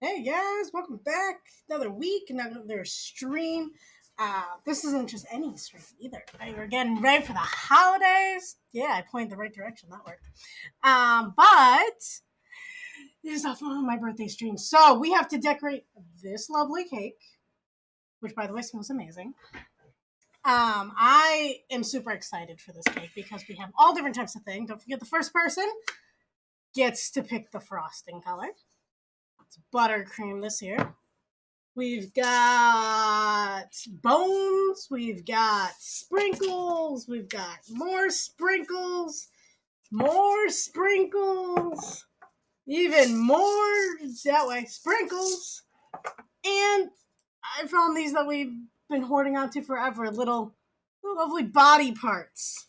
Hey guys, welcome back. Another week, another stream. This isn't just any stream either. Right? We're getting ready for the holidays. Yeah, I pointed the right direction. That worked. But this is off of my birthday stream, so we have to decorate this lovely cake, which by the way smells amazing. I am super excited for this cake because we have all different types of things. Don't forget, the first person gets to pick the frosting color. It's buttercream this year. We've got bones, we've got sprinkles, we've got more sprinkles, even more that way, sprinkles. And I found these that we've been hoarding onto forever, little lovely body parts.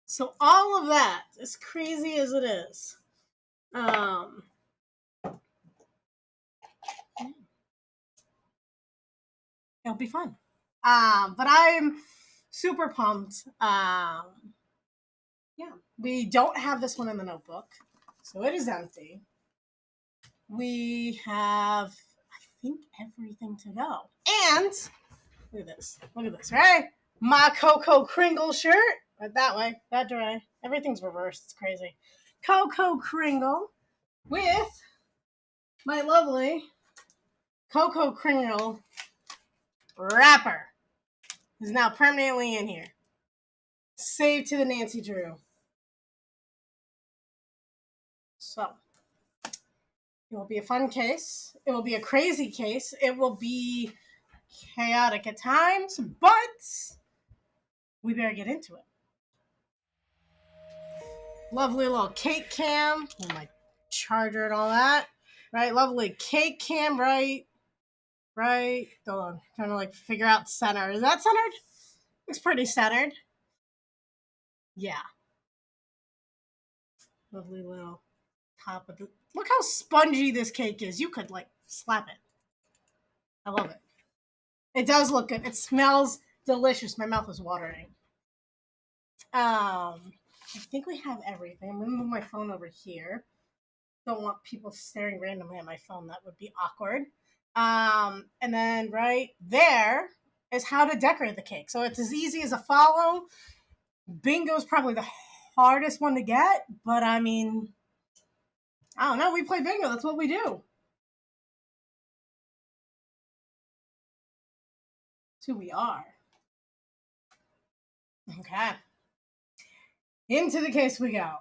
So all of that, as crazy as it is, it'll be fun. But I'm super pumped. Yeah, we don't have this one in the notebook, so it is empty. We have, I think, everything to go. And look at this, right? My Coco Kringle shirt. Right that way, that way. Everything's reversed. It's crazy. Coco Kringle with my lovely Coco Kringle wrapper is now permanently in here. Saved to the Nancy Drew. So, it will be a fun case. It will be a crazy case. It will be chaotic at times, but we better get into it. Lovely little cake cam with my charger and all that. Right? Lovely cake cam, right? Right? Hold on. Trying to figure out center. Is that centered? Looks pretty centered. Yeah. Lovely little top of the. Look how spongy this cake is. You could slap it. I love it. It does look good. It smells delicious. My mouth is watering. I think we have everything. I'm gonna move my phone over here. Don't want people staring randomly at my phone. That would be awkward. And then right there is how to decorate the cake. So it's as easy as a follow. Bingo's probably the hardest one to get, but I mean, I don't know. We play bingo. That's what we do. That's who we are. Okay. Into the case we go.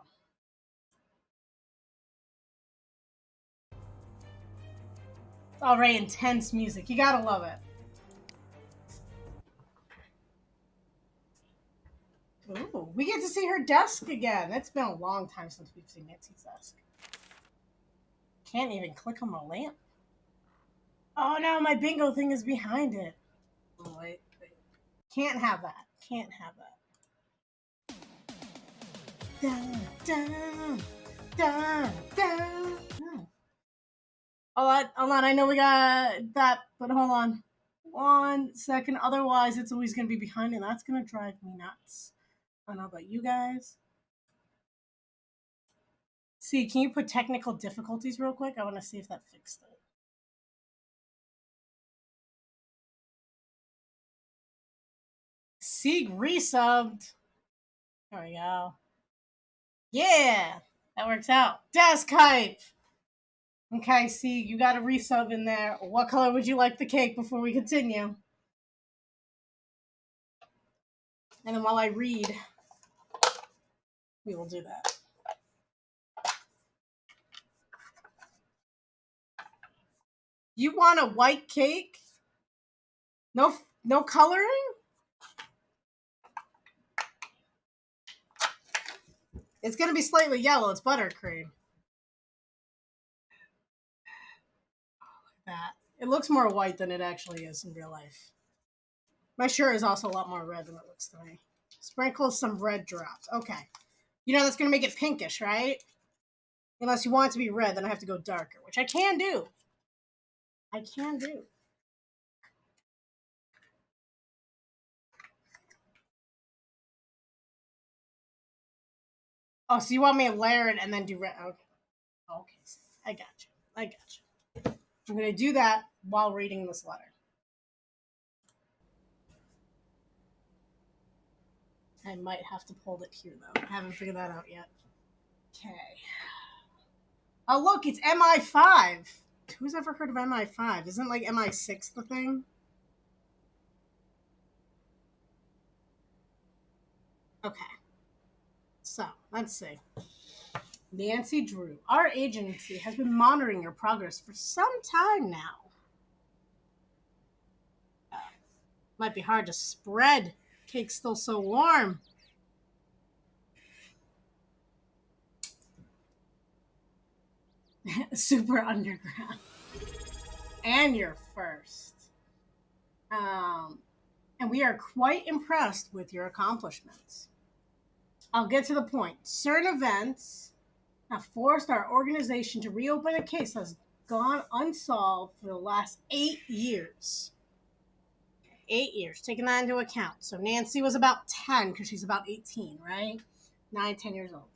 It's already intense music. You gotta love it. Ooh, we get to see her desk again. It's been a long time since we've seen Nancy's desk. Can't even click on the lamp. Oh no, my bingo thing is behind it. Oh, wait. Can't have that. Can't have that. Dun, dun, dun, dun. Hold on. I know we got that, but hold on. 1 second. Otherwise, it's always going to be behind, and that's going to drive me nuts. I don't know about you guys. See, can you put technical difficulties real quick? I want to see if that fixed it. Sieg resubbed. There we go. Yeah, that works out. Desk hype. Okay, see, you got a resub in there. What color would you like the cake before we continue? And then while I read, we will do that. You want a white cake? No coloring? It's going to be slightly yellow. It's buttercream. That. It looks more white than it actually is in real life. My shirt is also a lot more red than it looks to me. Sprinkle some red drops. Okay. You know that's going to make it pinkish, right? Unless you want it to be red, then I have to go darker, which I can do. I can do. Oh, so you want me to layer it and then do red? Okay. Okay. I got you. I got you. I'm going to do that while reading this letter. I might have to hold it here, though. I haven't figured that out yet. Okay. Oh, look, it's MI5. Who's ever heard of MI5? Isn't like MI6 the thing? Okay. So, let's see. Nancy Drew. Our agency has been monitoring your progress for some time now. Might be hard to spread. Cake's still so warm. Super underground. And you're first. And we are quite impressed with your accomplishments. I'll get to the point. Certain events have forced our organization to reopen a case that's gone unsolved for the last 8 years. 8 years, taking that into account. So Nancy was about 10 because she's about 18, right? 9, 10 years old.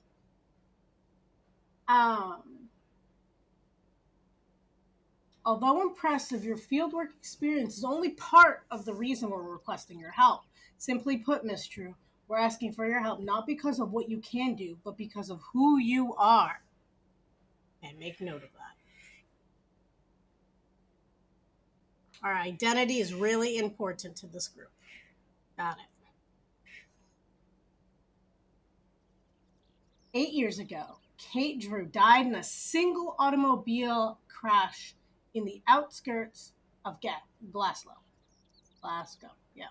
Although impressive, your fieldwork experience is only part of the reason we're requesting your help. Simply put, Miss Drew, we're asking for your help not because of what you can do, but because of who you are. And make note of that. Our identity is really important to this group. Got it. 8 years ago, Kate Drew died in a single automobile crash in the outskirts of Glasgow. Glasgow, yeah.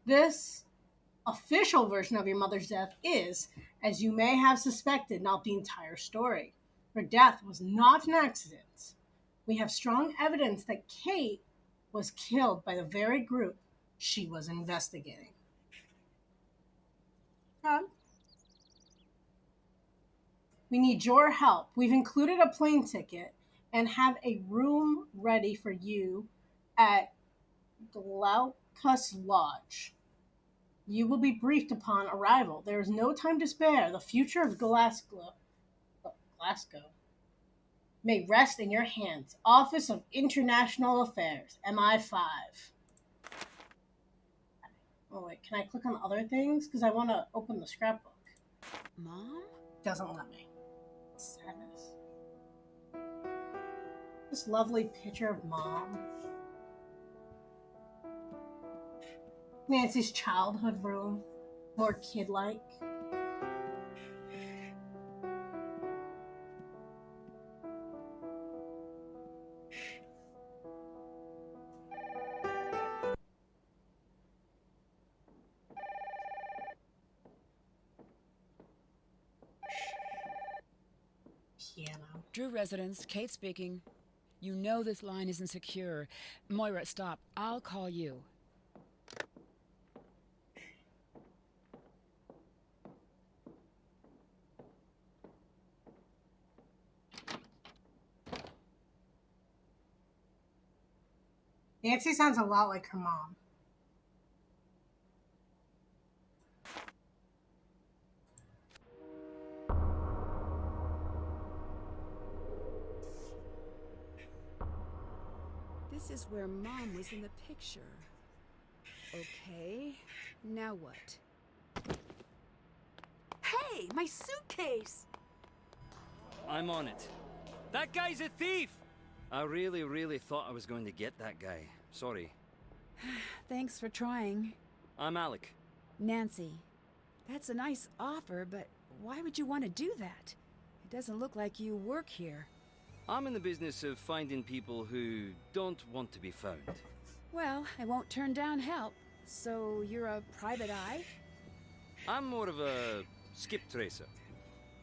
This official version of your mother's death is, as you may have suspected, not the entire story. Her death was not an accident. We have strong evidence that Kate was killed by the very group she was investigating. We need your help. We've included a plane ticket and have a room ready for you at Glaucus Lodge. You will be briefed upon arrival. There is no time to spare. The future of Glasgow may rest in your hands. Office of International Affairs, MI5. Oh, wait, can I click on other things? Because I want to open the scrapbook. Mom? Doesn't let me. Sadness. This lovely picture of Mom. Nancy's childhood room. More kid-like. Piano. Drew residence, Kate speaking. You know this line isn't secure. Moira, stop. I'll call you. Nancy sounds a lot like her mom. This is where Mom was in the picture. Okay, now what? Hey, my suitcase! I'm on it. That guy's a thief! I really thought I was going to get that guy. Sorry. Thanks for trying. I'm Alec. Nancy, that's a nice offer, but why would you want to do that? It doesn't look like you work here. I'm in the business of finding people who don't want to be found. Well, I won't turn down help. So you're a private eye? I'm more of a skip tracer.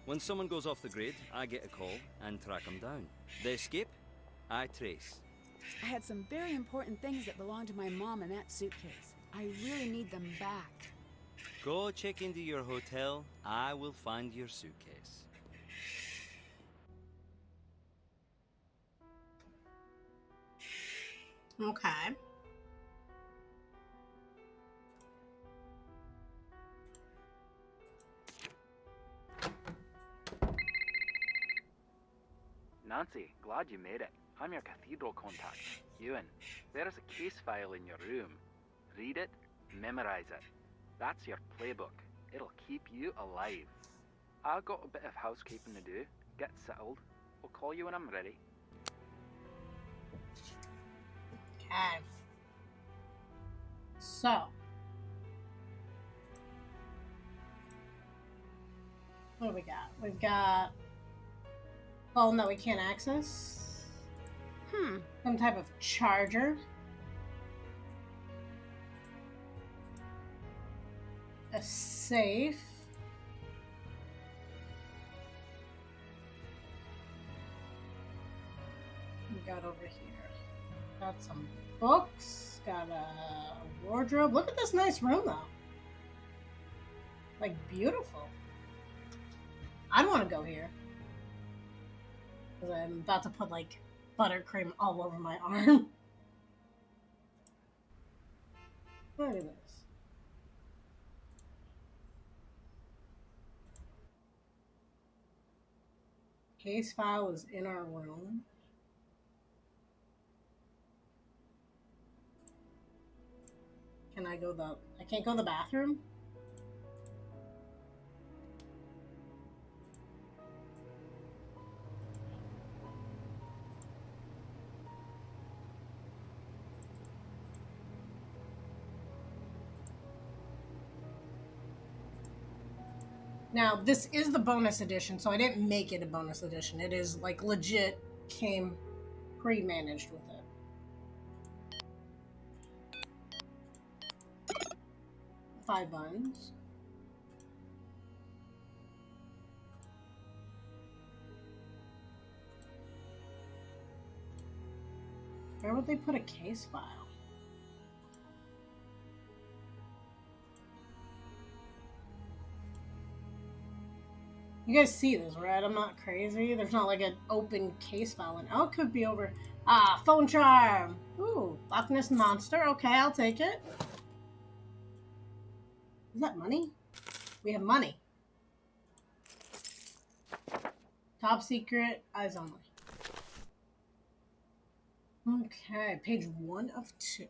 When someone goes off the grid, I get a call and track them down. They skip, I trace. I had some very important things that belonged to my mom in that suitcase. I really need them back. Go check into your hotel. I will find your suitcase. Okay. Nancy, glad you made it. I'm your cathedral contact, Ewan. There is a case file in your room. Read it, memorize it. That's your playbook. It'll keep you alive. I've got a bit of housekeeping to do. Get settled. I'll call you when I'm ready. Okay. So. What do we got? We've got phone that we can't access. Some type of charger. A safe. We got over here. Got some books. Got a wardrobe. Look at this nice room though. Like beautiful. I'd want to go here. Because I'm about to put like buttercream all over my arm. Look at this. Case file is in our room. Can I go I can't go to the bathroom? Now, this is the bonus edition, so I didn't make it a bonus edition. It is, like, legit came pre-managed with it. 5 buns. Where would they put a case file? You guys see this, right? I'm not crazy. There's not like an open case file. And oh, it could be over. Ah, phone charm. Ooh, Loch Ness Monster. Okay, I'll take it. Is that money? We have money. Top secret, eyes only. Okay, page 1 of 2.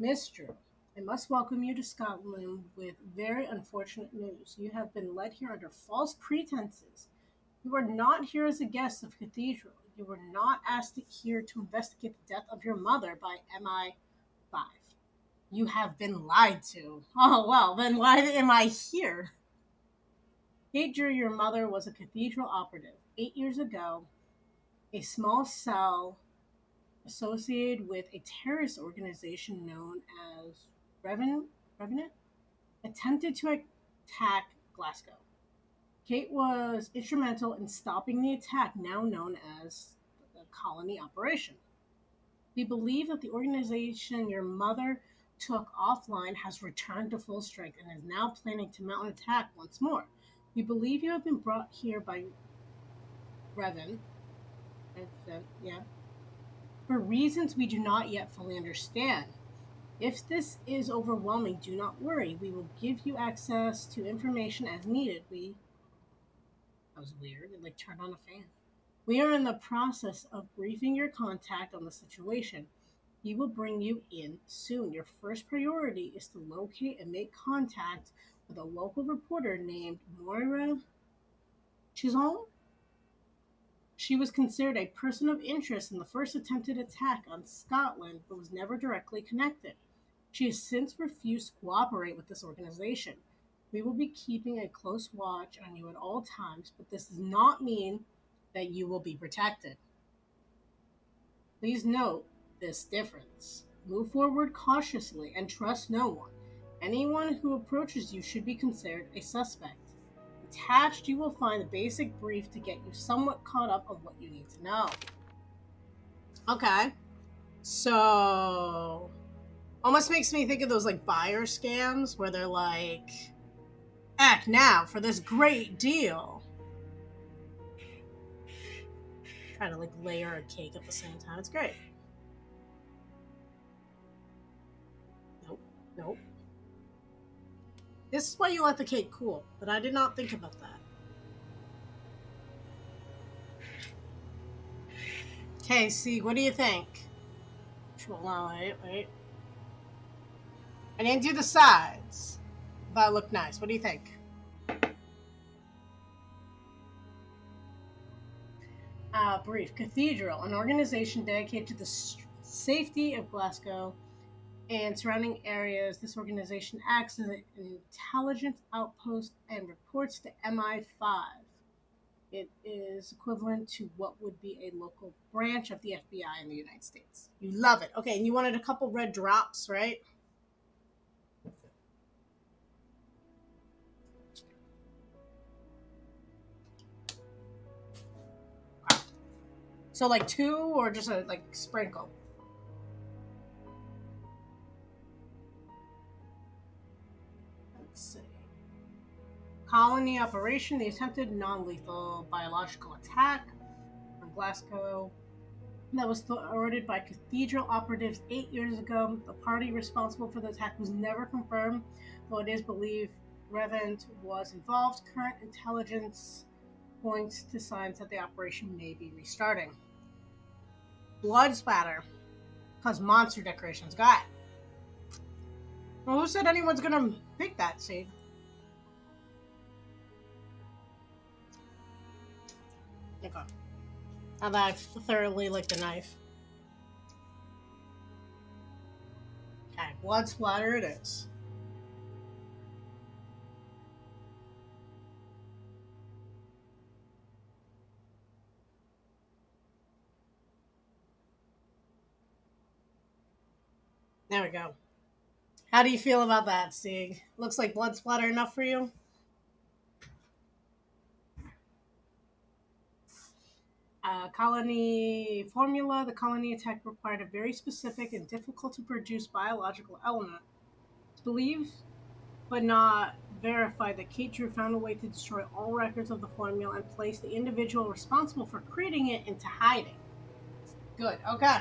Mr. I must welcome you to Scotland with very unfortunate news. You have been led here under false pretenses. You are not here as a guest of Cathedral. You were not asked here to investigate the death of your mother by MI5. You have been lied to. Oh, well, then why am I here? Kate, your mother was a Cathedral operative. 8 years ago, a small cell associated with a terrorist organization known as Revenant attempted to attack Glasgow. Kate was instrumental in stopping the attack, now known as the Colony Operation. We believe that the organization your mother took offline has returned to full strength and is now planning to mount an attack once more. We believe you have been brought here by Revan. For reasons we do not yet fully understand. If this is overwhelming, do not worry. We will give you access to information as needed. That was weird. It like turned on a fan. We are in the process of briefing your contact on the situation. He will bring you in soon. Your first priority is to locate and make contact with a local reporter named Moira Chisholm. She was considered a person of interest in the first attempted attack on Scotland, but was never directly connected. She has since refused to cooperate with this organization. We will be keeping a close watch on you at all times, but this does not mean that you will be protected. Please note this difference. Move forward cautiously and trust no one. Anyone who approaches you should be considered a suspect. Attached, you will find a basic brief to get you somewhat caught up on what you need to know. Okay. So, almost makes me think of those like buyer scams where they're like, act now for this great deal. Try to like layer a cake at the same time. It's great. Nope. This is why you let the cake cool, but I did not think about that. Okay, see, what do you think? Hold on, wait. I didn't do the sides, but it looked nice. What do you think? Brief. Cathedral, an organization dedicated to the safety of Glasgow and surrounding areas. This organization acts as an intelligence outpost and reports to MI5. It is equivalent to what would be a local branch of the FBI in the United States. You love it. Okay, and you wanted a couple red drops, right? So like 2 or just a like sprinkle? Let's see. Colony operation, the attempted non-lethal biological attack on Glasgow that was thwarted by Cathedral operatives 8 years ago. The party responsible for the attack was never confirmed, though it is believed Revent was involved. Current intelligence points to signs that the operation may be restarting. Blood splatter. Cause monster decorations. Got it. Well, who said anyone's gonna pick that, see? Okay. Now that I've thoroughly licked the knife. Okay, blood splatter it is. There we go. How do you feel about that, Sig? Looks like blood splatter enough for you? Colony formula. The colony attack required a very specific and difficult to produce biological element. It's believed, but not verified, that Kate Drew found a way to destroy all records of the formula and place the individual responsible for creating it into hiding. Good. Okay.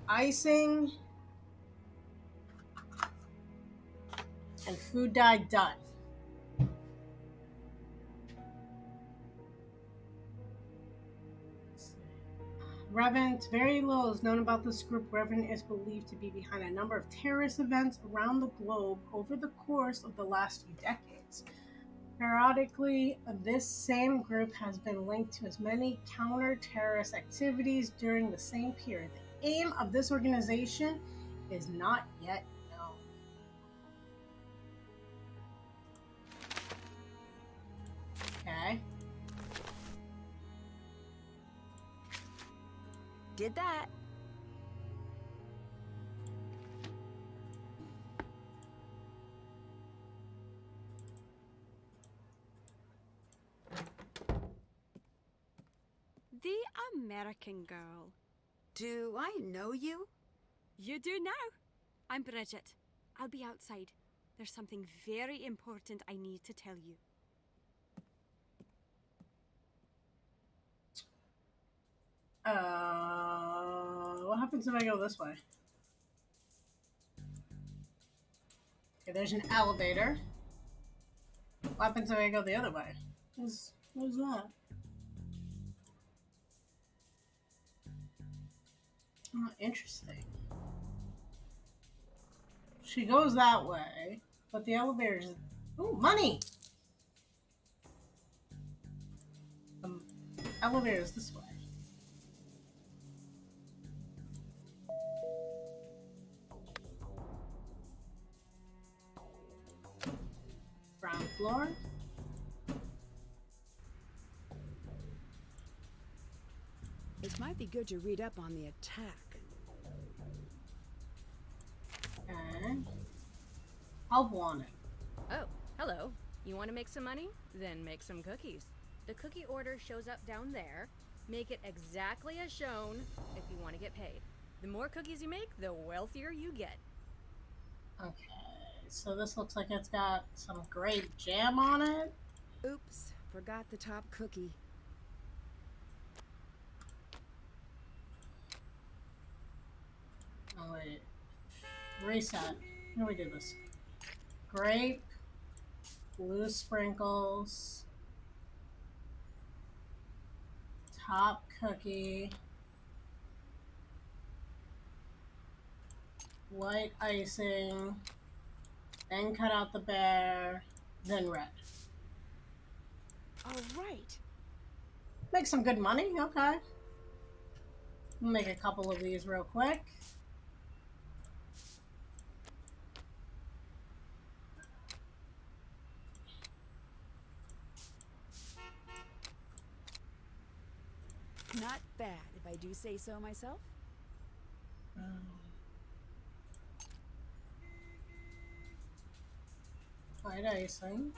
Icing and food dye done. Revent, very little is known about this group. Revent is believed to be behind a number of terrorist events around the globe over the course of the last few decades. Periodically, this same group has been linked to as many counter-terrorist activities during the same period. The aim of this organization is not yet known. Okay. Did that. The American girl. Do I know you? You do now. I'm Bridget. I'll be outside. There's something very important I need to tell you. What happens if I go this way? Okay, there's an elevator. What happens if I go the other way? What's that? Oh, interesting. She goes that way, but the elevator's... Ooh, money! Elevator's this way. Ground floor. It might be good to read up on the attack. Okay. Help wanted. Oh, hello. You want to make some money? Then make some cookies. The cookie order shows up down there. Make it exactly as shown if you want to get paid. The more cookies you make, the wealthier you get. Okay, so this looks like it's got some grape jam on it. Oops, forgot the top cookie. Oh, wait. Reset. How do we do this? Grape, blue sprinkles, top cookie, white icing, then cut out the bear, then red. All right. Make some good money, okay. Make a couple of these real quick. Not bad, if I do say so myself. White icing.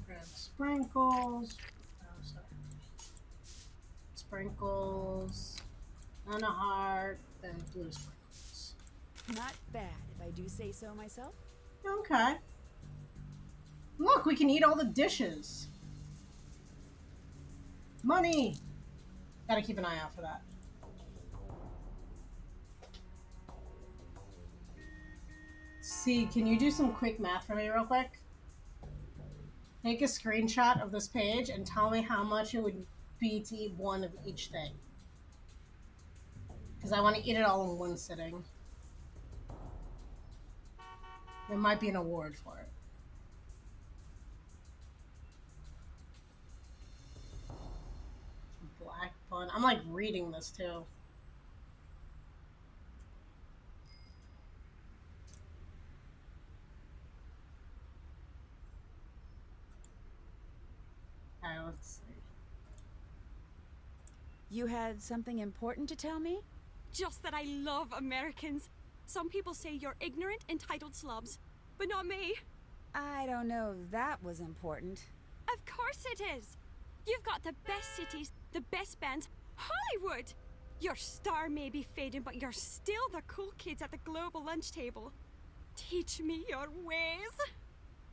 Red sprinkles. Oh, sorry. Sprinkles. And a heart. Then blue sprinkles. Not bad, if I do say so myself. Okay. Look, we can eat all the dishes. Money! Gotta keep an eye out for that. See, can you do some quick math for me real quick? Take a screenshot of this page and tell me how much it would be to eat one of each thing. Because I want to eat it all in one sitting. There might be an award for it. Black bun. I'm like reading this too. Alright, let's see. You had something important to tell me? Just that I love Americans. Some people say you're ignorant, entitled slobs, but not me. I don't know if that was important. Of course it is. You've got the best cities, the best bands, Hollywood. Your star may be fading, but you're still the cool kids at the global lunch table. Teach me your ways.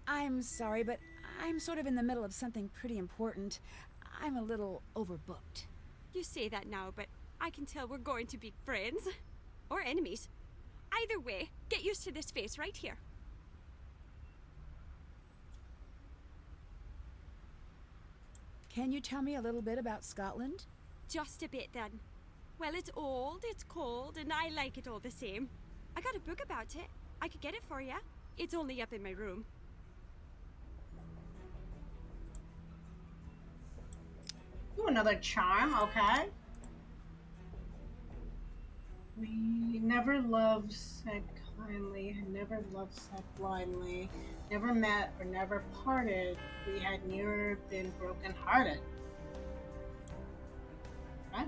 I'm sorry, but I'm sort of in the middle of something pretty important. I'm a little overbooked. You say that now, but I can tell we're going to be friends. Or enemies. Either way, get used to this face right here. Can you tell me a little bit about Scotland? Just a bit then. Well, it's old, it's cold, and I like it all the same. I got a book about it. I could get it for you. It's only up in my room. Ooh, another charm, okay. We never loved, said kindly, never loved, said blindly, never met or never parted. We had never been broken-hearted. Okay.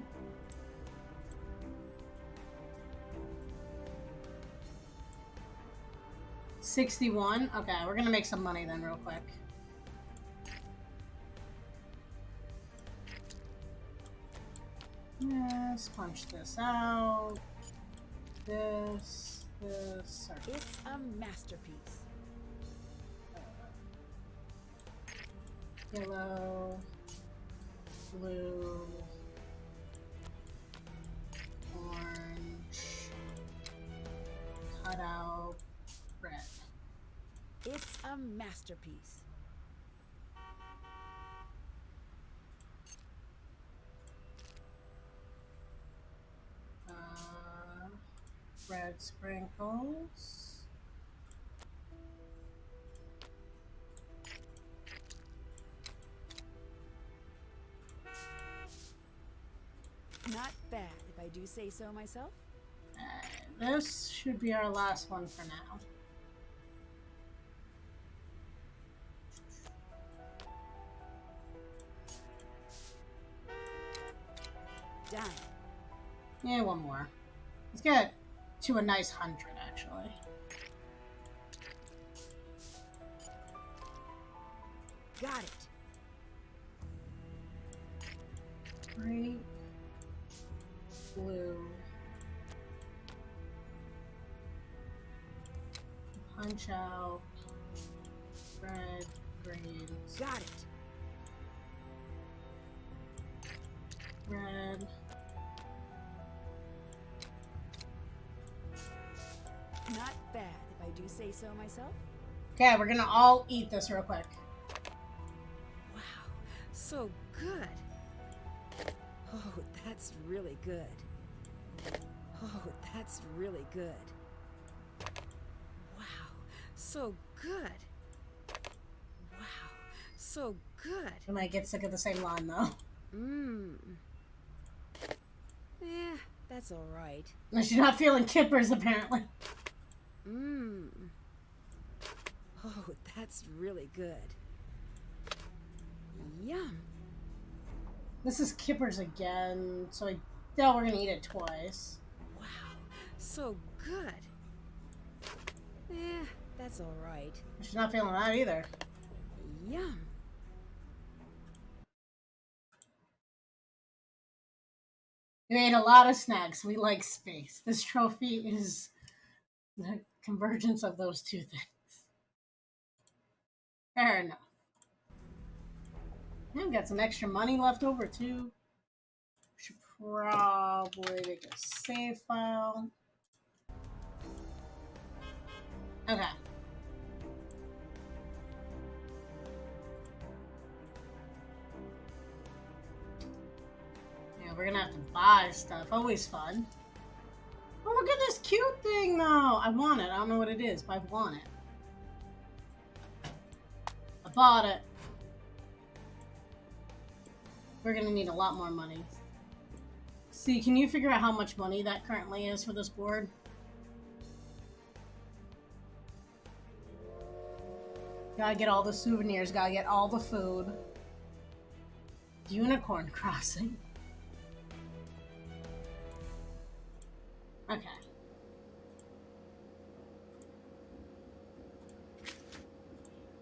$61. Okay, we're gonna make some money then, real quick. Yes, punch this out. This, circle. It's a masterpiece. Yellow, blue, orange, cut out, red. It's a masterpiece. Red sprinkles. Not bad, if I do say so myself. This should be our last one for now. Done. Yeah, one more. Let's get to a nice 100, actually. Got it. Green, blue, punch out, red, green, Got it. red, Not bad, if I do say so myself. Okay, we're gonna all eat this real quick. Wow, so good. Oh, that's really good. Oh, that's really good. Wow, so good. Wow, so good. I might get sick of the same line though. Mmm. Eh, that's all right. She's not feeling kippers apparently. Mmm. Oh, that's really good. Yum. This is kippers again, so I doubt we're gonna eat it twice. Wow, so good. Eh, that's all right. She's not feeling that either. Yum. We ate a lot of snacks. We like space. This trophy is the convergence of those two things. Fair enough. I've got some extra money left over too. Should probably make a save file. Okay. Yeah, we're gonna have to buy stuff. Always fun. Oh, look at this cute thing though. I want it. I don't know what it is, but I want it. I bought it. We're gonna need a lot more money. See, can you figure out how much money that currently is for this board? Gotta get all the souvenirs, gotta get all the food. Unicorn crossing. Okay.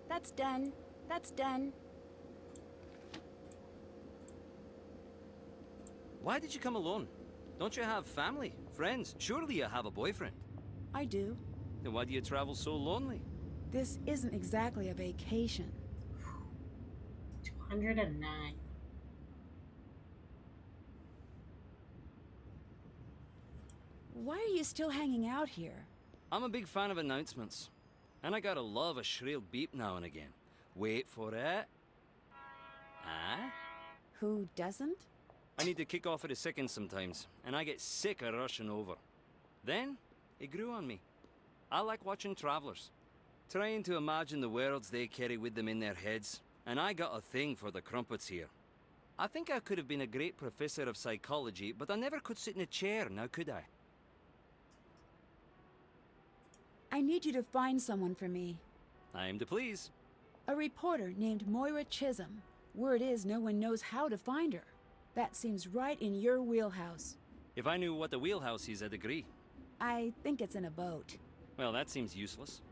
That's done. That's done. Why did you come alone? Don't you have family, friends? Surely you have a boyfriend. I do. Then why do you travel so lonely? This isn't exactly a vacation. 209. Why are you still hanging out here? I'm a big fan of announcements. And I gotta love a shrill beep now and again. Wait for it. Ah? Who doesn't? I need to kick off at a second sometimes, and I get sick of rushing over. Then, it grew on me. I like watching travelers, trying to imagine the worlds they carry with them in their heads, and I got a thing for the crumpets here. I think I could have been a great professor of psychology, but I never could sit in a chair, now could I? I need you to find someone for me. I am to please. A reporter named Moira Chisholm. Word is no one knows how to find her. That seems right in your wheelhouse. If I knew what the wheelhouse is, I'd agree. I think it's in a boat. Well, that seems useless.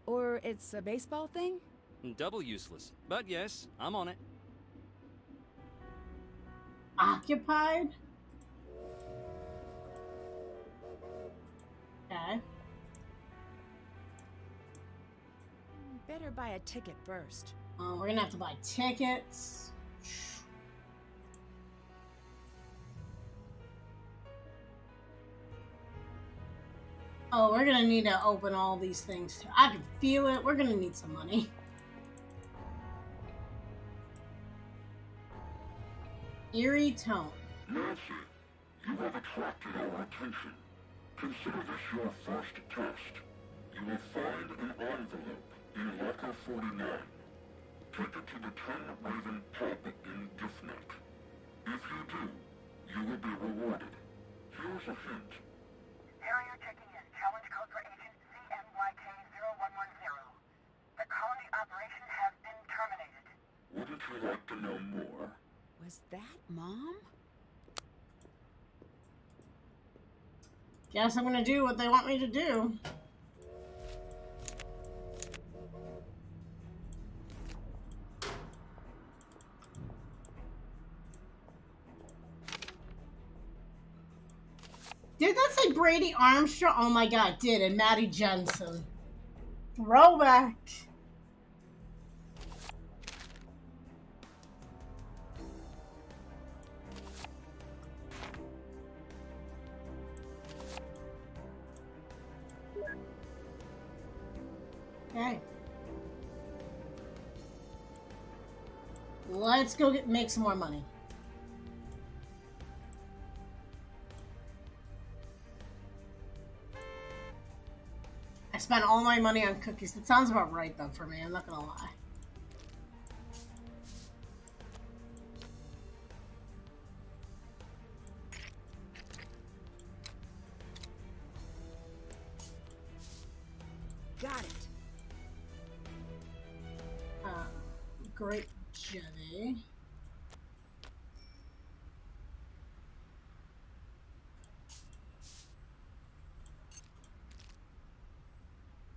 Or it's a baseball thing? Double useless. But yes, I'm on it. Occupied? Okay. Better buy a ticket first. We're gonna have to buy tickets. Oh, we're gonna need to open all these things too. I can feel it. We're gonna need some money. Eerie tone. Nancy, you have attracted our attention. Consider this your first test. You will find an envelope in locker 49. Take it to the 10 Raven pub in Giftnet. If you do, you will be rewarded. Here's a hint. Carrier checking in. Challenge code for agent CMYK0110. The colony operation has been terminated. Wouldn't you like to know more? Was that Mom? Guess I'm gonna do what they want me to do. Did that say Brady Armstrong? Oh my god, it did. And Maddie Jensen. Throwback. Okay. Let's go make some more money. I spent all my money on cookies. That sounds about right, though, for me. I'm not gonna lie. Got it. Grape jelly.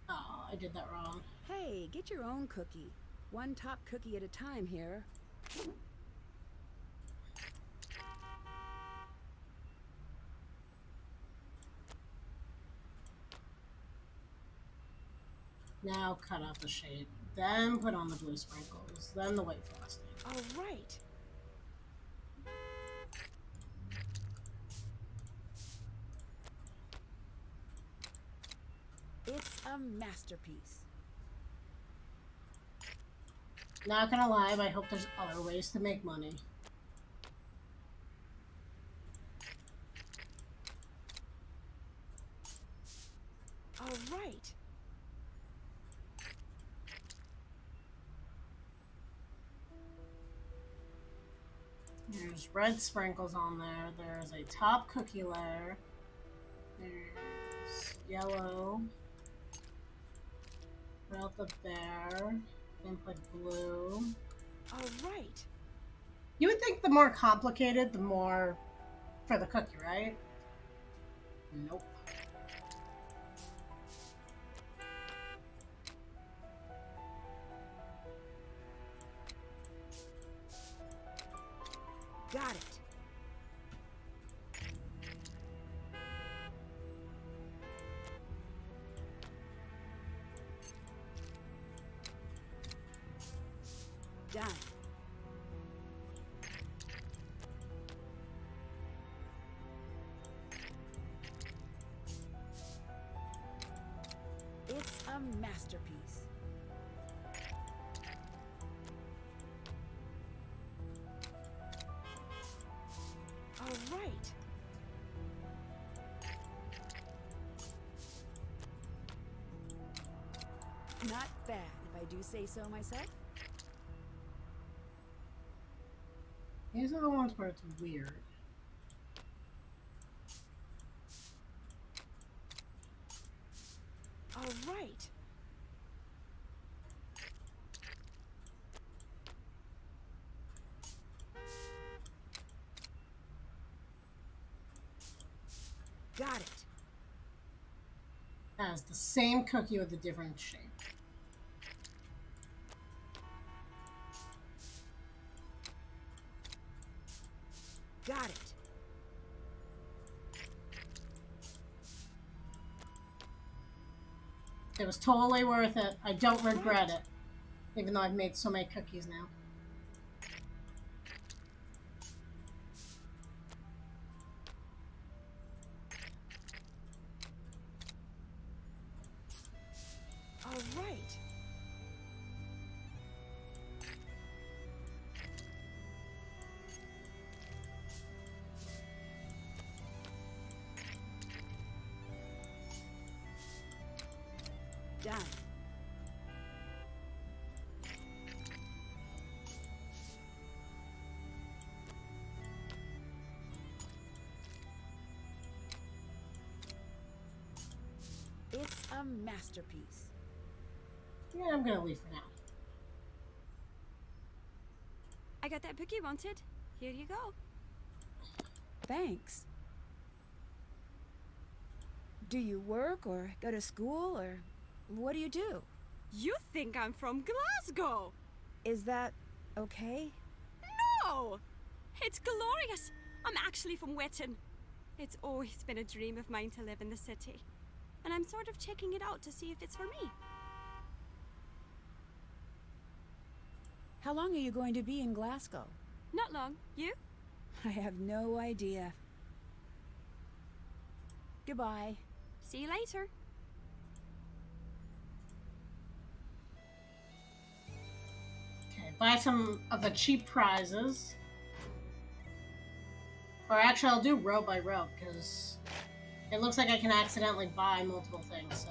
Oh, I did that wrong. Hey, get your own cookie. One top cookie at a time here. Now cut out the shape. Then put on the blue sprinkles. Then the white frosting. All right. It's a masterpiece. Not gonna lie, but I hope there's other ways to make money. All right. There's red sprinkles on there. There's a top cookie layer. There's yellow. Put out the bear. Then put blue. All right. You would think the more complicated, the more for the cookie, right? Nope. Got it. Done. It's a masterpiece. All right. Not bad, if I do say so myself. These are the ones where it's weird. All right. Got it. As the same cookie with a different shape. Got it. It was totally worth it. I don't regret it. Even though I've made so many cookies now. All right. Done. It's a masterpiece. Yeah, I'm gonna leave for now. I got that book you wanted. Here you go. Thanks. Do you work or go to school or what do you do? You think I'm from Glasgow? Is that okay? No! It's glorious. I'm actually from Witten. It's always been a dream of mine to live in the city. And I'm sort of checking it out to see if it's for me. How long are you going to be in Glasgow? Not long. You? I have no idea. Goodbye. See you later. Buy some of the cheap prizes. Or actually, I'll do row by row, because it looks like I can accidentally buy multiple things, so.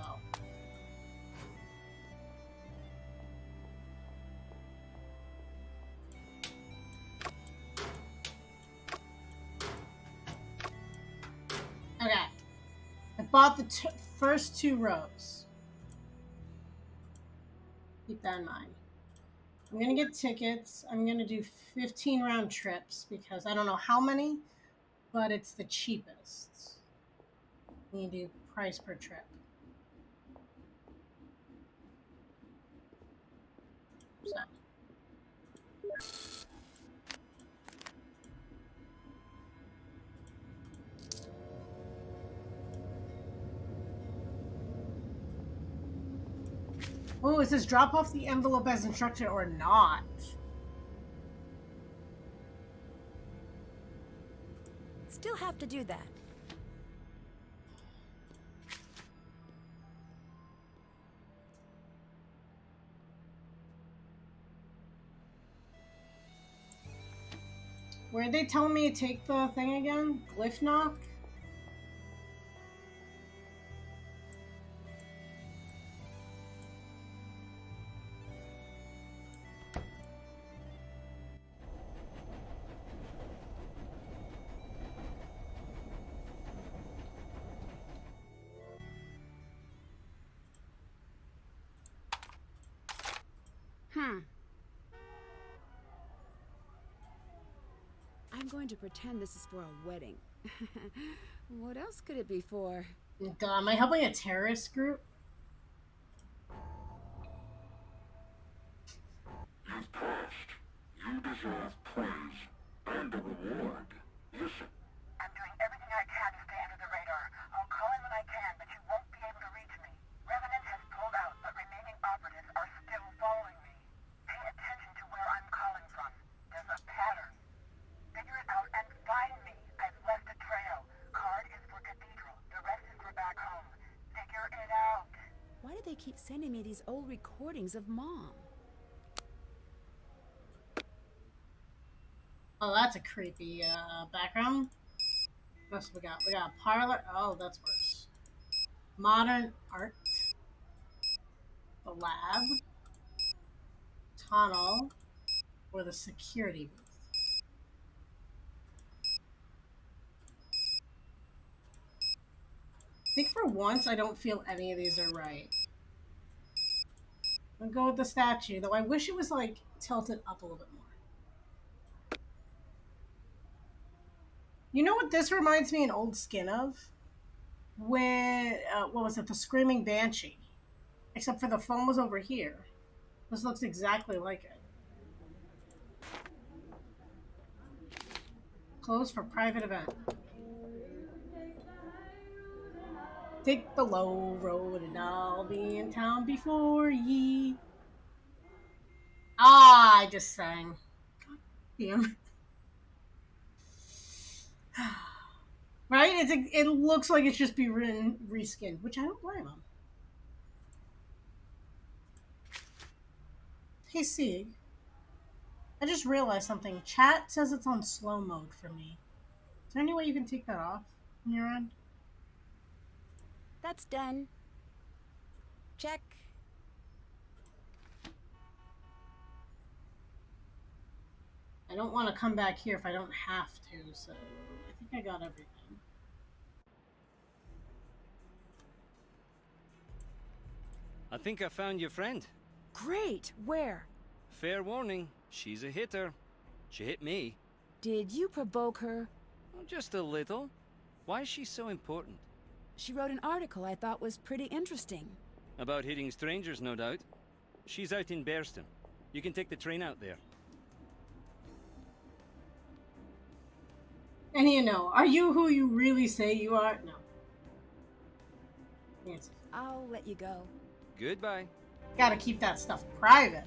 Okay. I bought the first 2 rows. Keep that in mind. I'm gonna get tickets. I'm gonna do 15 round trips because I don't know how many, but it's the cheapest. You do price per trip. So. Oh, it says drop off the envelope as instructed or not. Still have to do that. Where are they telling me to take the thing again? Glyph knock? I'm going to pretend this is for a wedding. What else could it be for? God, am I helping a terrorist group? You've passed. You deserve praise and a reward. Listen. I'm doing everything I can to stay under the radar. I'll call in when I can, but you won't be able to reach me. Revenant has pulled out, but remaining operatives are still following me. Pay attention to where I'm calling from. There's a pattern. Figure it out and find me. I've left a trail. Card is for Cathedral. The rest is for back home. Figure it out. Why do they keep sending me these old recordings of Mom? Oh, that's a creepy background. What else we got? We got a parlor. Oh, that's worse. Modern art. The lab. Tunnel. Or the security booth. I think for once I don't feel any of these are right. I'll go with the statue, though I wish it was like tilted up a little bit more. You know what this reminds me an old skin of? When, what was it, the Screaming Banshee. Except for the phone was over here. This looks exactly like it. Closed for private event. Take the low road and I'll be in town before ye. Ah, I just sang. God damn. Right? It looks like it's just be reskinned, which I don't blame them. Hey, Sig. I just realized something. Chat says it's on slow mode for me. Is there any way you can take that off on your end? That's done. Check. I don't want to come back here if I don't have to, so I think I got everything. I think I found your friend. Great. Where? Fair warning, she's a hitter. She hit me. Did you provoke her? Well, just a little. Why is she so important? She wrote an article I thought was pretty interesting. About hitting strangers, no doubt. She's out in Bearston. You can take the train out there. And you know, are you who you really say you are? No. Nancy. I'll let you go. Goodbye. Gotta keep that stuff private.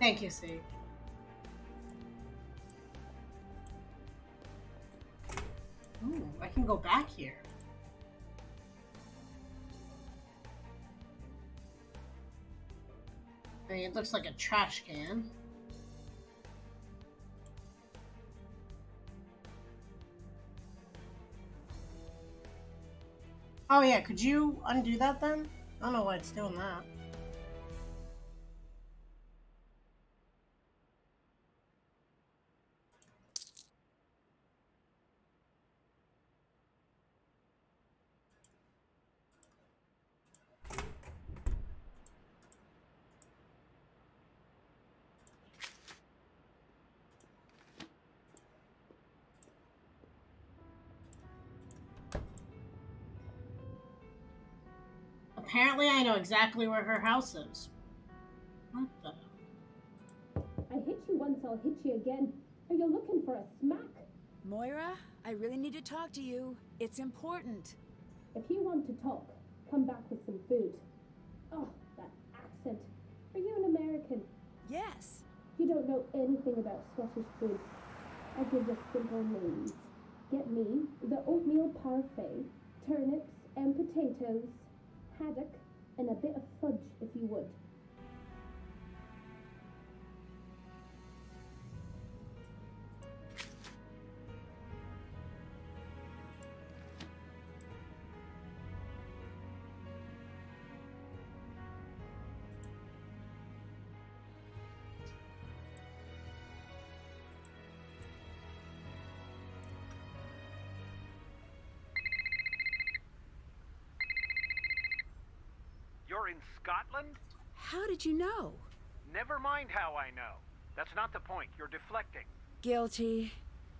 Thank you, Sig. Ooh, I can go back here. I mean, it looks like a trash can. Oh yeah, could you undo that then? I don't know why it's doing that. Apparently I know exactly where her house is. What the? I hit you once, I'll hit you again. Are you looking for a smack? Moira, I really need to talk to you. It's important. If you want to talk, come back with some food. Oh, that accent. Are you an American? Yes. You don't know anything about Scottish food. I'll give you simple names. Get me the oatmeal parfait, turnips and potatoes, haddock, and a bit of fudge if you would. You're in Scotland? How did you know? Never mind how I know. That's not the point. You're deflecting. Guilty.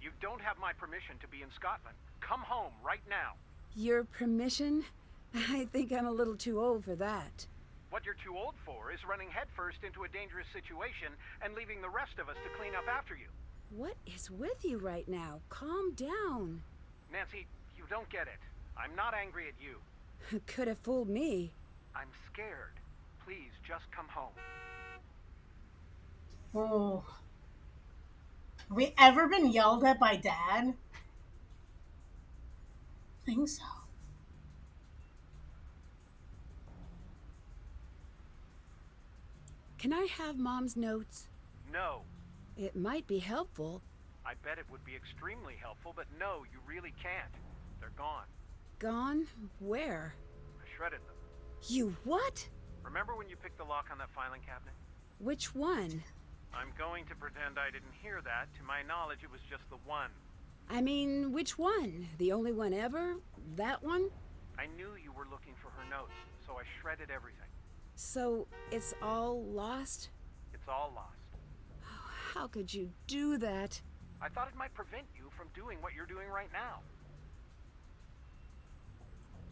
You don't have my permission to be in Scotland. Come home right now. Your permission? I think I'm a little too old for that. What you're too old for is running headfirst into a dangerous situation and leaving the rest of us to clean up after you. What is with you right now? Calm down. Nancy, you don't get it. I'm not angry at you. Could have fooled me. I'm scared. Please, just come home. Oh. Have we ever been yelled at by Dad? I think so. Can I have Mom's notes? No. It might be helpful. I bet it would be extremely helpful, but no, you really can't. They're gone. Gone? Where? I shredded them. You what? Remember when you picked the lock on that filing cabinet? Which one? I'm going to pretend I didn't hear that. To my knowledge, it was just the one. I mean, which one? The only one ever? That one? I knew you were looking for her notes, so I shredded everything. So, it's all lost? It's all lost. Oh, how could you do that? I thought it might prevent you from doing what you're doing right now.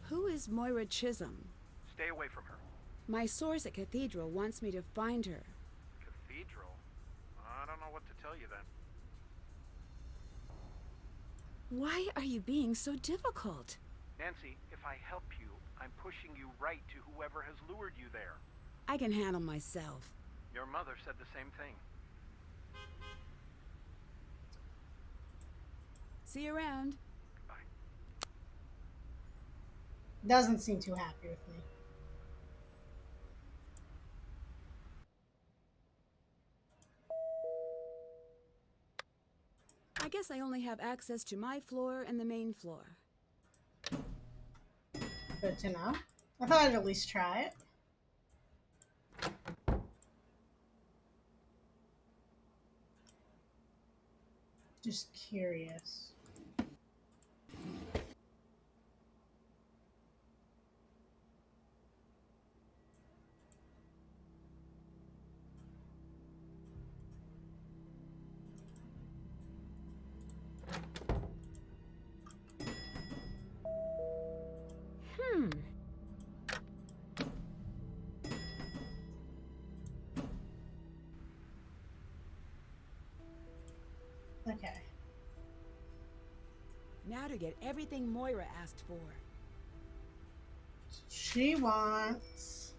Who is Moira Chisholm? Stay away from her. My source at Cathedral wants me to find her. Cathedral? I don't know what to tell you then. Why are you being so difficult? Nancy, if I help you, I'm pushing you right to whoever has lured you there. I can handle myself. Your mother said the same thing. See you around. Goodbye. Doesn't seem too happy with me. I guess I only have access to my floor and the main floor. Good to know. I thought I'd at least try it. Just curious. Okay. Now to get everything Moira asked for. She wants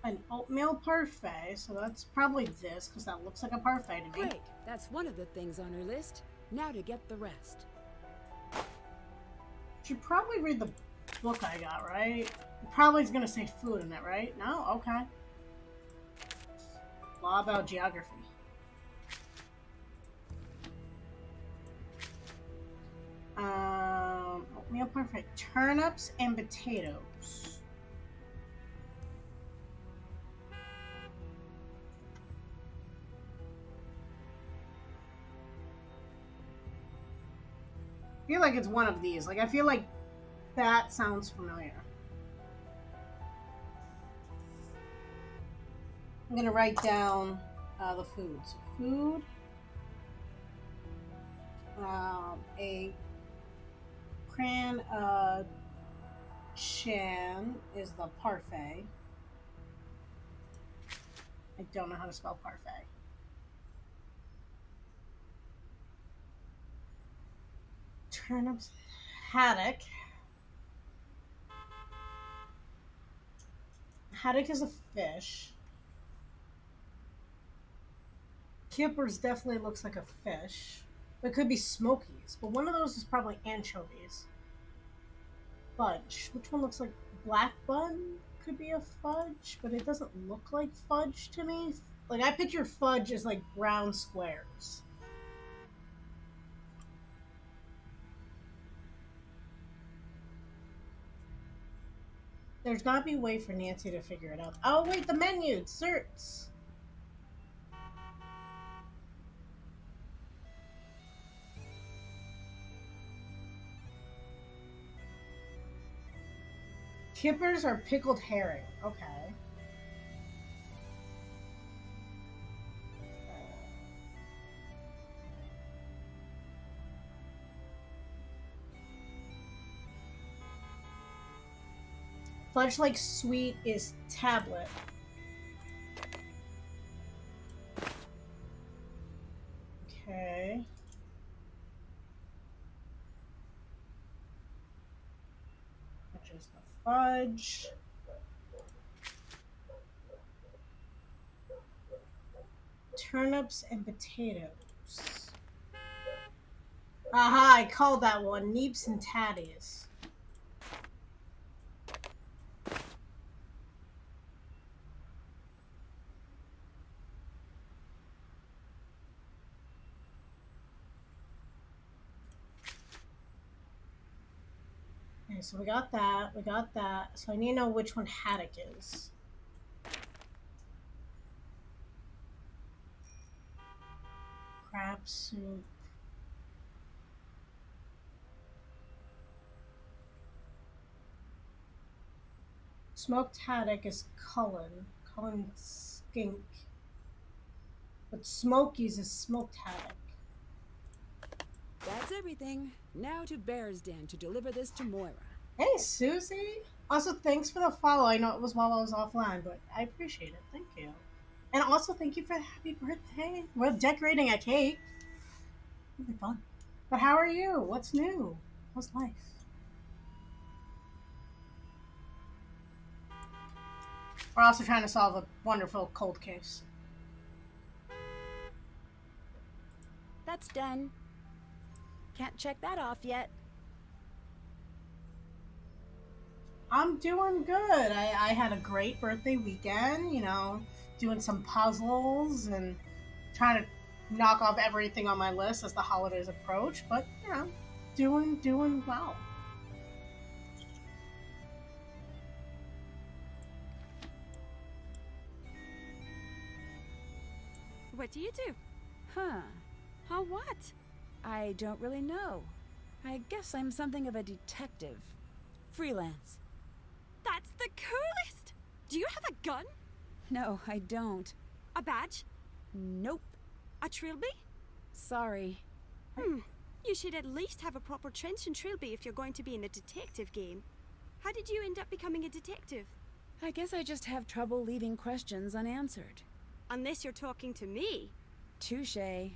an oatmeal parfait, so that's probably this, because that looks like a parfait to me. Great, that's one of the things on her list. Now to get the rest. Should probably read the book I got, right? probably is gonna say food in it, right? No? Okay. Law about geography. Oatmeal parfait. Turnips and potatoes. I feel like it's one of these. Like, I feel like that sounds familiar. I'm gonna write down the foods. Food. A cran chan is the parfait. I don't know how to spell parfait. Turnips. Haddock. Haddock is a fish. Kippers definitely looks like a fish. It could be smokies, but one of those is probably anchovies. Fudge. Which one looks like black bun? Could be a fudge, but it doesn't look like fudge to me. Like, I picture fudge as like brown squares. There's gotta be a way for Nancy to figure it out. Oh wait, the menu, desserts. Kippers are pickled herring. Okay. Fudge like sweet is tablet. Okay. Which is the fudge. Turnips and potatoes. Aha, I called that one. Neeps and tatties. Okay, so we got that. We got that. So I need to know which one haddock is. Crab soup. Smoked haddock is Cullen. Cullen skink. But Smokies is smoked haddock. That's everything. Now to Bear's Den to deliver this to Moira. Hey, Susie. Also, thanks for the follow. I know it was while I was offline, but I appreciate it. Thank you. And also, thank you for the happy birthday. We're decorating a cake. It'll be fun. But how are you? What's new? How's life? We're also trying to solve a wonderful cold case. That's done. Can't check that off yet. I'm doing good. I had a great birthday weekend, you know, doing some puzzles and trying to knock off everything on my list as the holidays approach, but, you know, doing well. What do you do? Huh. Huh, what? I don't really know. I guess I'm something of a detective. Freelance. That's the coolest! Do you have a gun? No, I don't. A badge? Nope. A trilby? Sorry. You should at least have a proper trench and trilby if you're going to be in a detective game. How did you end up becoming a detective? I guess I just have trouble leaving questions unanswered. Unless you're talking to me. Touché.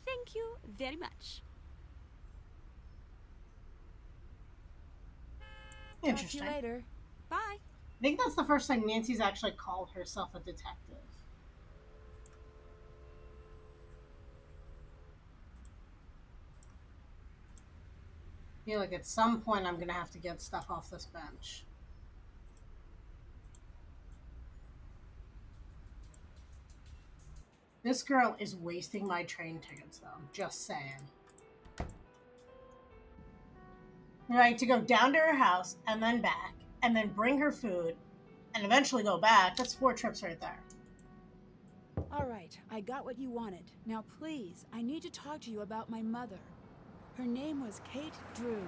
Thank you very much. Interesting. Talk to you later. Bye. I think that's the first time Nancy's actually called herself a detective. I feel like at some point I'm gonna have to get stuff off this bench. This girl is wasting my train tickets, though. Just saying. Right, to go down to her house and then back, and then bring her food, and eventually go back. That's 4 trips right there. All right, I got what you wanted. Now please, I need to talk to you about my mother. Her name was Kate Drew.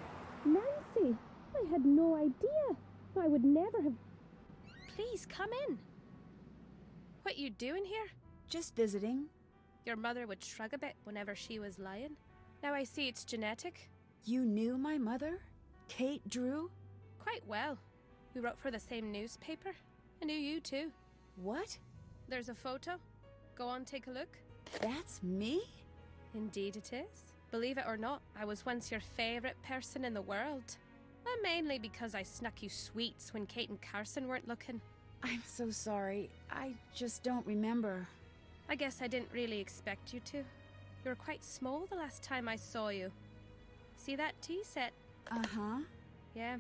Nancy, I had no idea. I would never have. Please come in. What you doing here? Just visiting. Your mother would shrug a bit whenever she was lying. Now I see it's genetic. You knew my mother? Kate Drew? Quite well. We wrote for the same newspaper. I knew you too. What? There's a photo. Go on, take a look. That's me? Indeed it is. Believe it or not, I was once your favourite person in the world. And mainly because I snuck you sweets when Kate and Carson weren't looking. I'm so sorry. I just don't remember. I guess I didn't really expect you to. You were quite small the last time I saw you. See that tea set? Uh-huh. Yeah.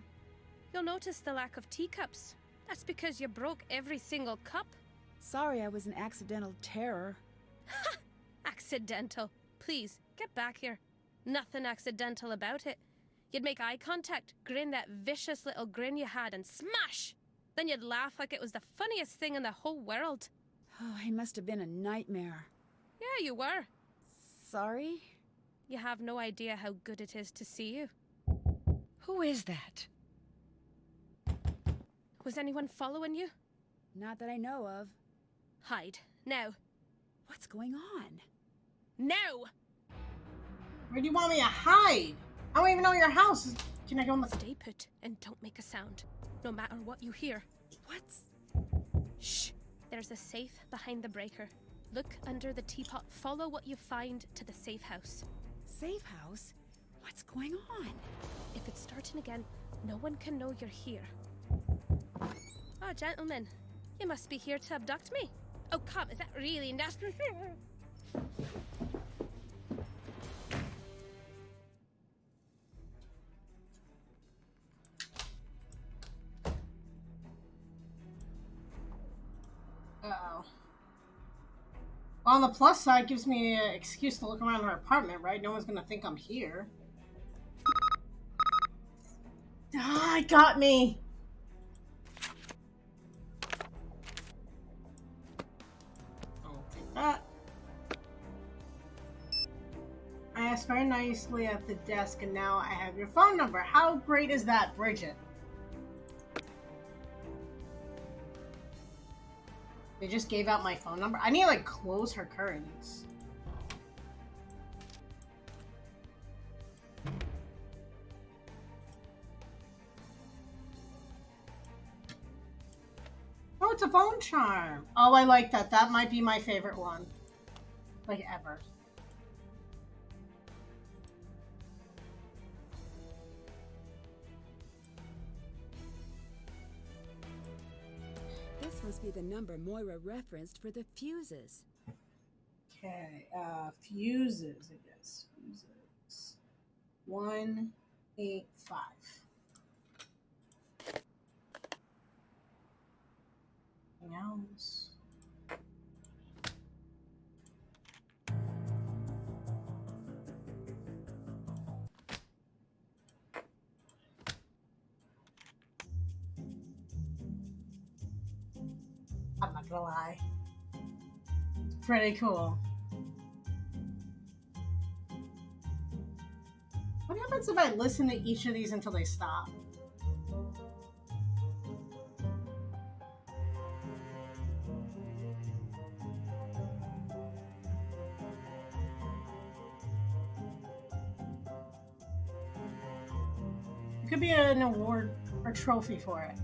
You'll notice the lack of teacups. That's because you broke every single cup. Sorry I was an accidental terror. Ha! Accidental. Please, get back here. Nothing accidental about it. You'd make eye contact, grin that vicious little grin you had, and smash! Then you'd laugh like it was the funniest thing in the whole world. Oh, I must have been a nightmare. Yeah, you were. Sorry? You have no idea how good it is to see you. Who is that? Was anyone following you? Not that I know of. Hide. Now. What's going on? Now! Where do you want me to hide? I don't even know your house. Can I go in the... Stay put and don't make a sound, no matter what you hear. What's... Shh! There's a safe behind the breaker. Look under the teapot. Follow what you find to the safe house. Safe house? What's going on? If it's starting again, no one can know you're here. Oh, gentlemen, you must be here to abduct me. Oh, come, is that really nasty? Uh-oh. Well, on the plus side, gives me an excuse to look around her apartment, right? No one's gonna think I'm here. Ah, it got me! I'll take that. I asked very nicely at the desk, and now I have your phone number. How great is that, Bridget? They just gave out my phone number. I need to, like, close her curtains. Oh, it's a phone charm. Oh, I like that. That might be my favorite one. Like, ever. This must be the number Moira referenced for the fuses. Okay, fuses, I guess. Fuses. 185. Anything else? I'm not gonna lie. It's pretty cool. What happens if I listen to each of these until they stop? It could be an award or trophy for it.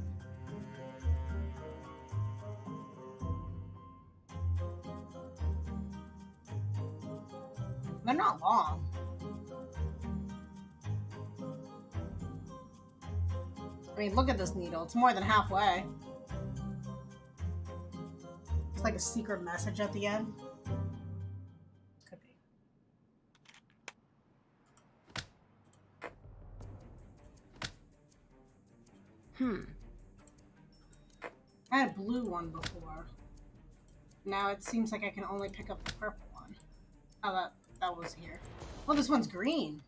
They're not long. I mean, look at this needle. It's more than halfway. It's like a secret message at the end. Could be. I had a blue one before. Now it seems like I can only pick up the purple one. Oh, that was here. Oh, this one's green.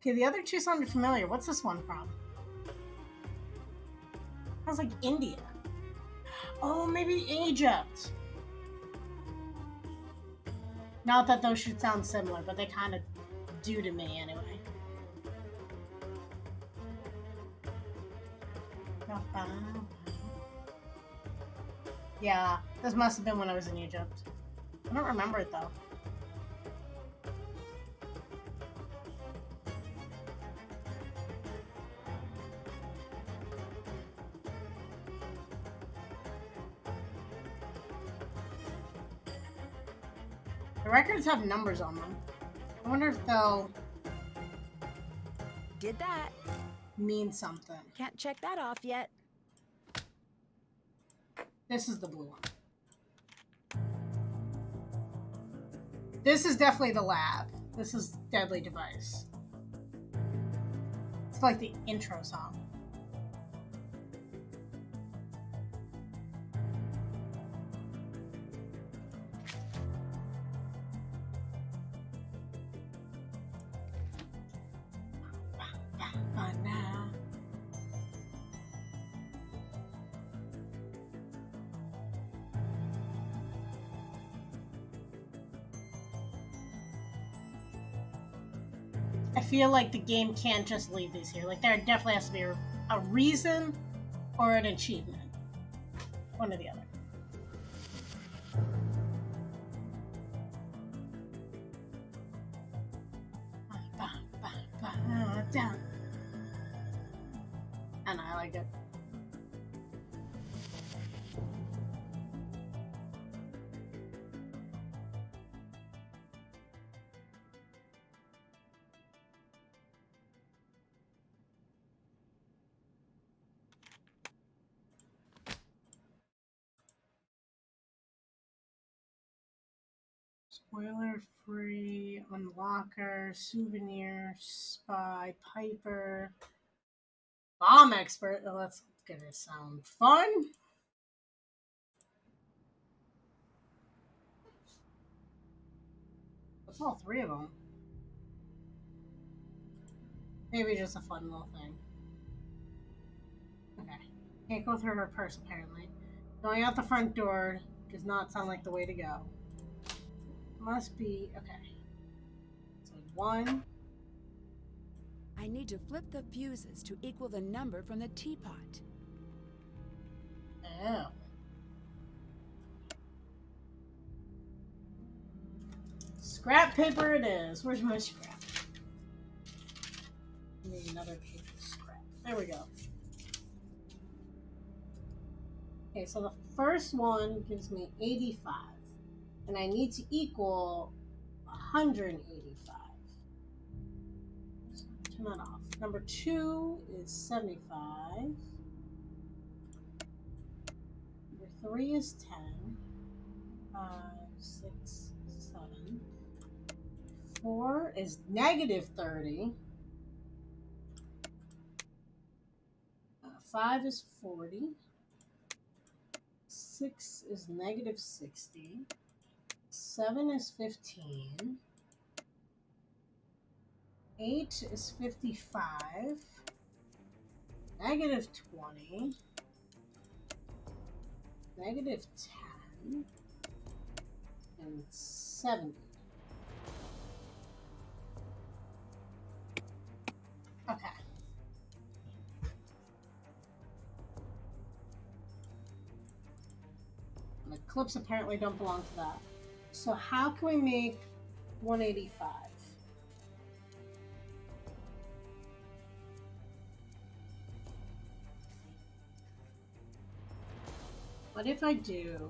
Okay, the other two sounded familiar. What's this one from? Sounds like India. Oh, maybe Egypt. Not that those should sound similar, but they kind of do to me anyway. Yeah, this must have been when I was in Egypt. I don't remember it though. The records have numbers on them. I wonder if they'll Did that. mean something. Can't check that off yet. This is the blue one. This is definitely the lab. This is Deadly Device. It's like the intro song. I feel like the game can't just leave these here. Like, there definitely has to be a reason or an achievement. One or the other. Down. I know, I like it. Spoiler free, unlocker, souvenir, spy, piper, bomb expert. Oh, that's gonna sound fun. That's all three of them. Maybe just a fun little thing. Okay. Can't go through her purse, apparently. Going out the front door does not sound like the way to go. Must be... okay. So 1. I need to flip the fuses to equal the number from the teapot. Oh. Scrap paper it is. Where's my scrap? I need another page of scrap. There we go. Okay, so the first one gives me 85. And I need to equal 185. So turn that off. Number 2 is 75. Number 3 is 10. 5, 6, 7. 4 is negative 30. 5 is 40. 6 is negative 60. 7 is 15. 8 is 55. Negative 20. Negative 10. And 70. Okay. The clips apparently don't belong to that. So how can we make 185? What if I do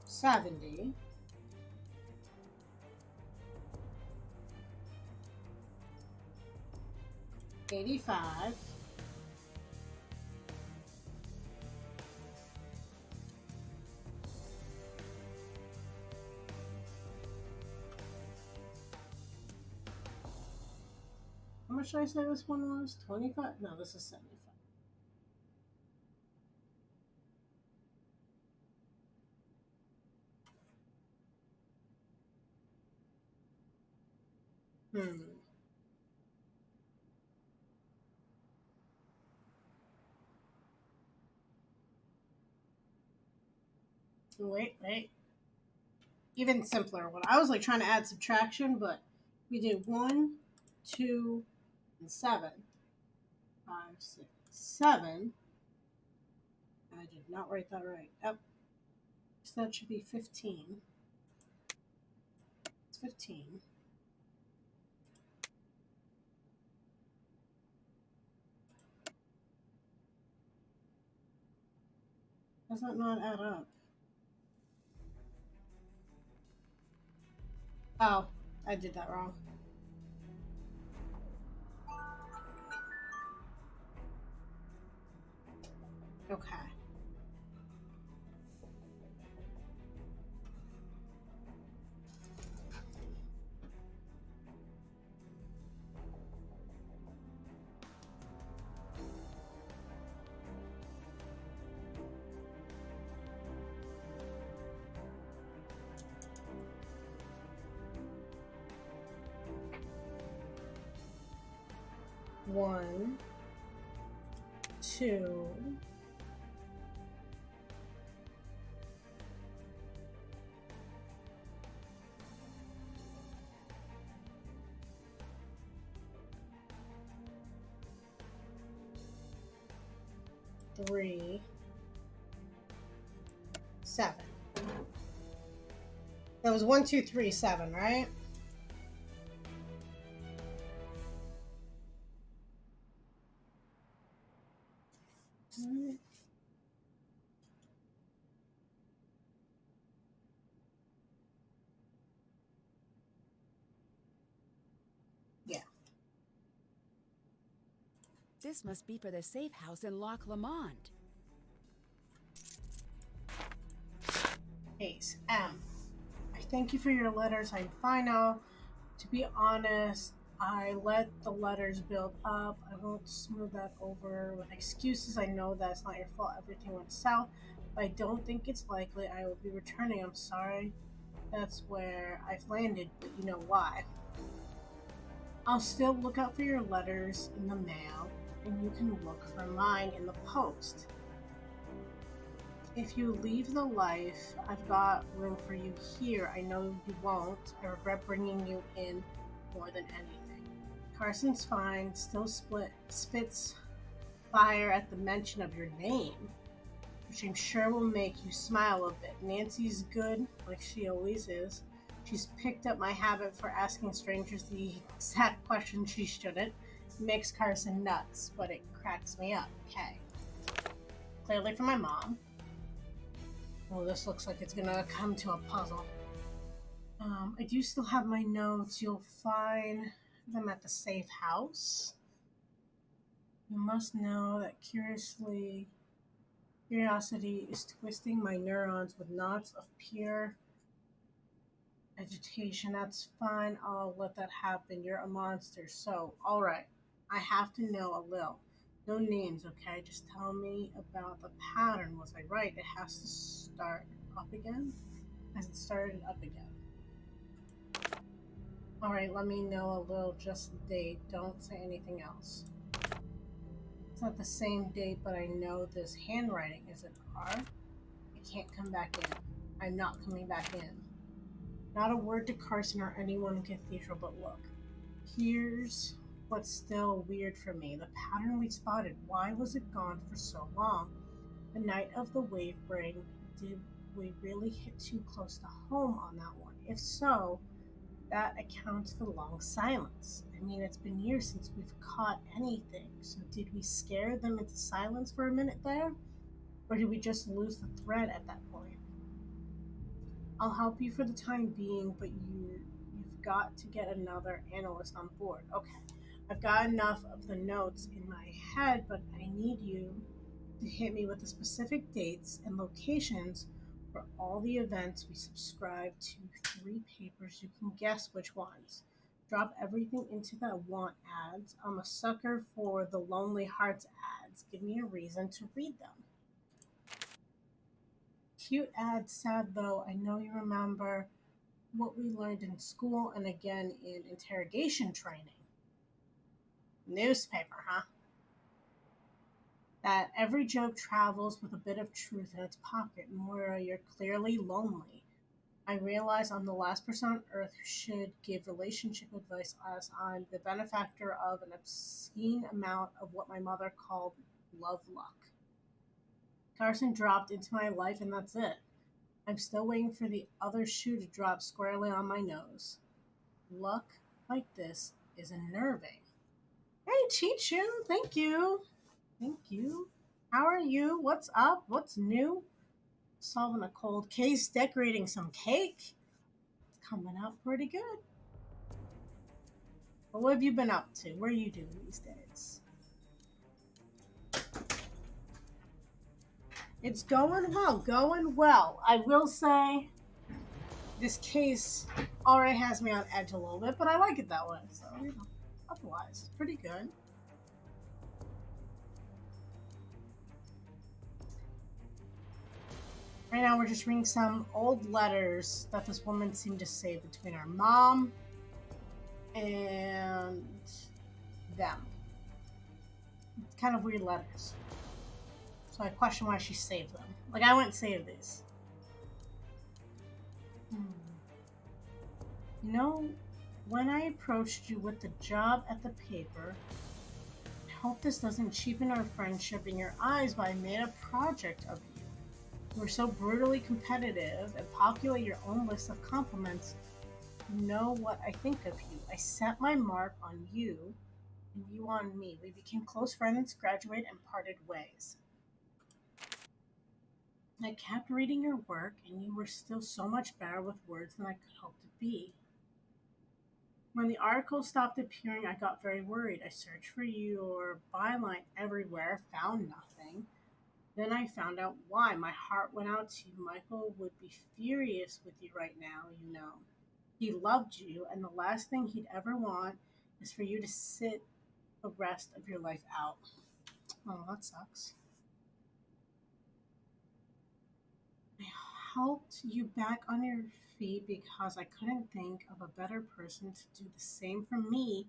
70? 85. much did I say this one was? 25? No, this is 75. Wait. Even simpler. What I was like trying to add subtraction, but we did 1, 2, and 7. 5, 6, 7. I did not write that right. Yep. So that should be 15. It's 15. Does that not add up? Oh, I did that wrong. Okay. One, 2, 3, 7. That was 1, 2, 3, 7, right? Yeah. This must be for the safe house in Loch Lomond. Ace M. I thank you for your letters. I'm fine now. To be honest, I let the letters build up. I won't smooth that over with excuses. I know that's not your fault. Everything went south. But I don't think it's likely I will be returning. I'm sorry. That's where I've landed, but you know why. I'll still look out for your letters in the mail, and you can look for mine in the post. If you leave the life, I've got room for you here. I know you won't. I regret bringing you in more than anything. Carson's fine, still spits fire at the mention of your name, which I'm sure will make you smile a bit. Nancy's good, like she always is. She's picked up my habit for asking strangers the exact question she shouldn't. It makes Carson nuts, but it cracks me up. Okay. Clearly from my mom. Well, this looks like it's gonna come to a puzzle. I do still have my notes. You'll find them at the safe house. You must know that curiosity is twisting my neurons with knots of pure agitation. That's fine. I'll let that happen. You're a monster. So, alright. I have to know a little. No names, okay? Just tell me about the pattern. Was I right? It has to start up again? Has it started up again? Alright, let me know a little, just the date. Don't say anything else. It's not the same date, but I know this handwriting. Is it R? I can't come back in. I'm not coming back in. Not a word to Carson or anyone in Cathedral, but look. Here's what's still weird for me. The pattern we spotted. Why was it gone for so long? The night of the wave break, did we really hit too close to home on that one? If so, that accounts for the long silence. I mean, it's been years since we've caught anything, so did we scare them into silence for a minute there? Or did we just lose the thread at that point? I'll help you for the time being, but you've got to get another analyst on board. Okay, I've got enough of the notes in my head, but I need you to hit me with the specific dates and locations for all the events we subscribe to. 3 papers. You can guess which ones. Drop everything into the want ads. I'm a sucker for the Lonely Hearts ads. Give me a reason to read them. Cute ads, sad though. I know you remember what we learned in school and again in interrogation training. Newspaper, huh? That every joke travels with a bit of truth in its pocket, and where you're clearly lonely. I realize I'm the last person on earth who should give relationship advice, as I'm the benefactor of an obscene amount of what my mother called love luck. Carson dropped into my life, and that's it. I'm still waiting for the other shoe to drop squarely on my nose. Luck like this is unnerving. Hey, Chichu, thank you. Thank you. How are you? What's up? What's new? Solving a cold case, decorating some cake. It's coming out pretty good. But what have you been up to? What are you doing these days? It's going well. I will say this case already has me on edge a little bit, but I like it that way. So, otherwise, pretty good. Right now, we're just reading some old letters that this woman seemed to save between our mom and them. It's kind of weird letters. So I question why she saved them. Like, I wouldn't save these. You know, when I approached you with the job at the paper, I hope this doesn't cheapen our friendship in your eyes, but I made a project of you. You were so brutally competitive and populate your own list of compliments. You know what I think of you. I set my mark on you and you on me. We became close friends, graduated, and parted ways. I kept reading your work, and you were still so much better with words than I could hope to be. When the articles stopped appearing, I got very worried. I searched for your byline everywhere, found nothing. Then I found out why. My heart went out to you. Michael would be furious with you right now, you know. He loved you, and the last thing he'd ever want is for you to sit the rest of your life out. Oh, that sucks. I helped you back on your feet because I couldn't think of a better person to do the same for me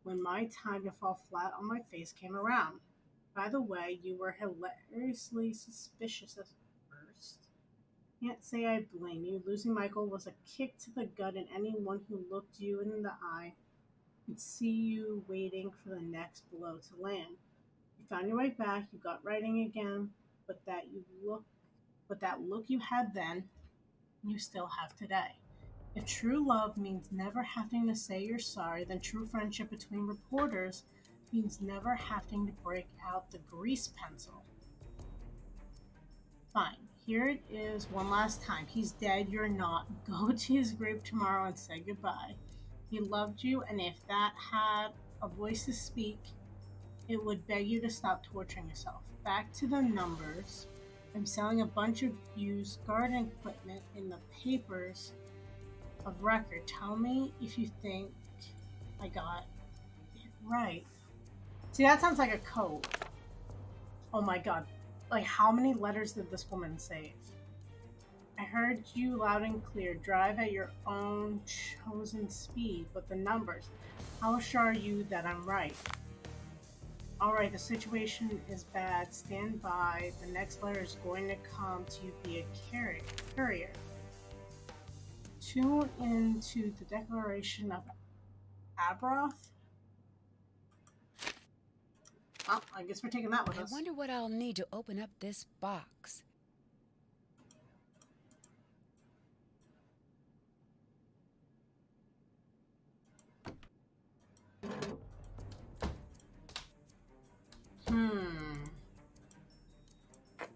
when my time to fall flat on my face came around. By the way, you were hilariously suspicious at first. Can't say I blame you. Losing Michael was a kick to the gut, and anyone who looked you in the eye could see you waiting for the next blow to land. You found your way back, you got writing again, but that look you had then, you still have today. If true love means never having to say you're sorry, then true friendship between reporters means never having to break out the grease pencil. Fine, here it is one last time. He's dead, you're not. Go to his grave tomorrow and say goodbye. He loved you, and if that had a voice to speak, it would beg you to stop torturing yourself. Back to the numbers. I'm selling a bunch of used garden equipment in the papers of record. Tell me if you think I got it right. See, that sounds like a code. Oh my god. Like, how many letters did this woman save? I heard you loud and clear. Drive at your own chosen speed. But the numbers. How sure are you that I'm right? Alright, the situation is bad. Stand by. The next letter is going to come to you via courier. Tune into the Declaration of Abroth. Well, I guess we're taking that with us. I wonder what I'll need to open up this box.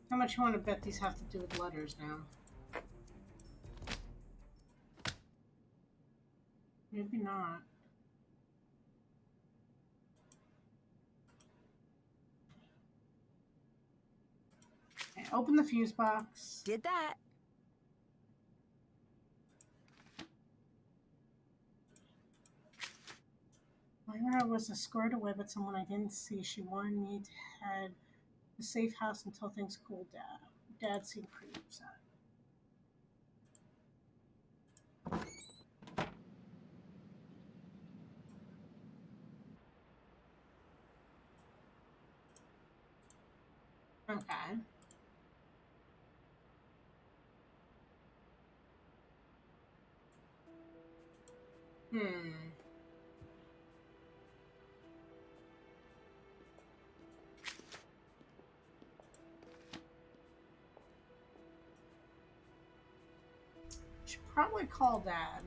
How much you want to bet these have to do with letters now? Maybe not. Okay, open the fuse box. Did that. I was escorted away by someone I didn't see. She wanted me to head to the safe house until things cooled down. Dad seemed pretty upset. Okay. Hmm. Should probably call Dad.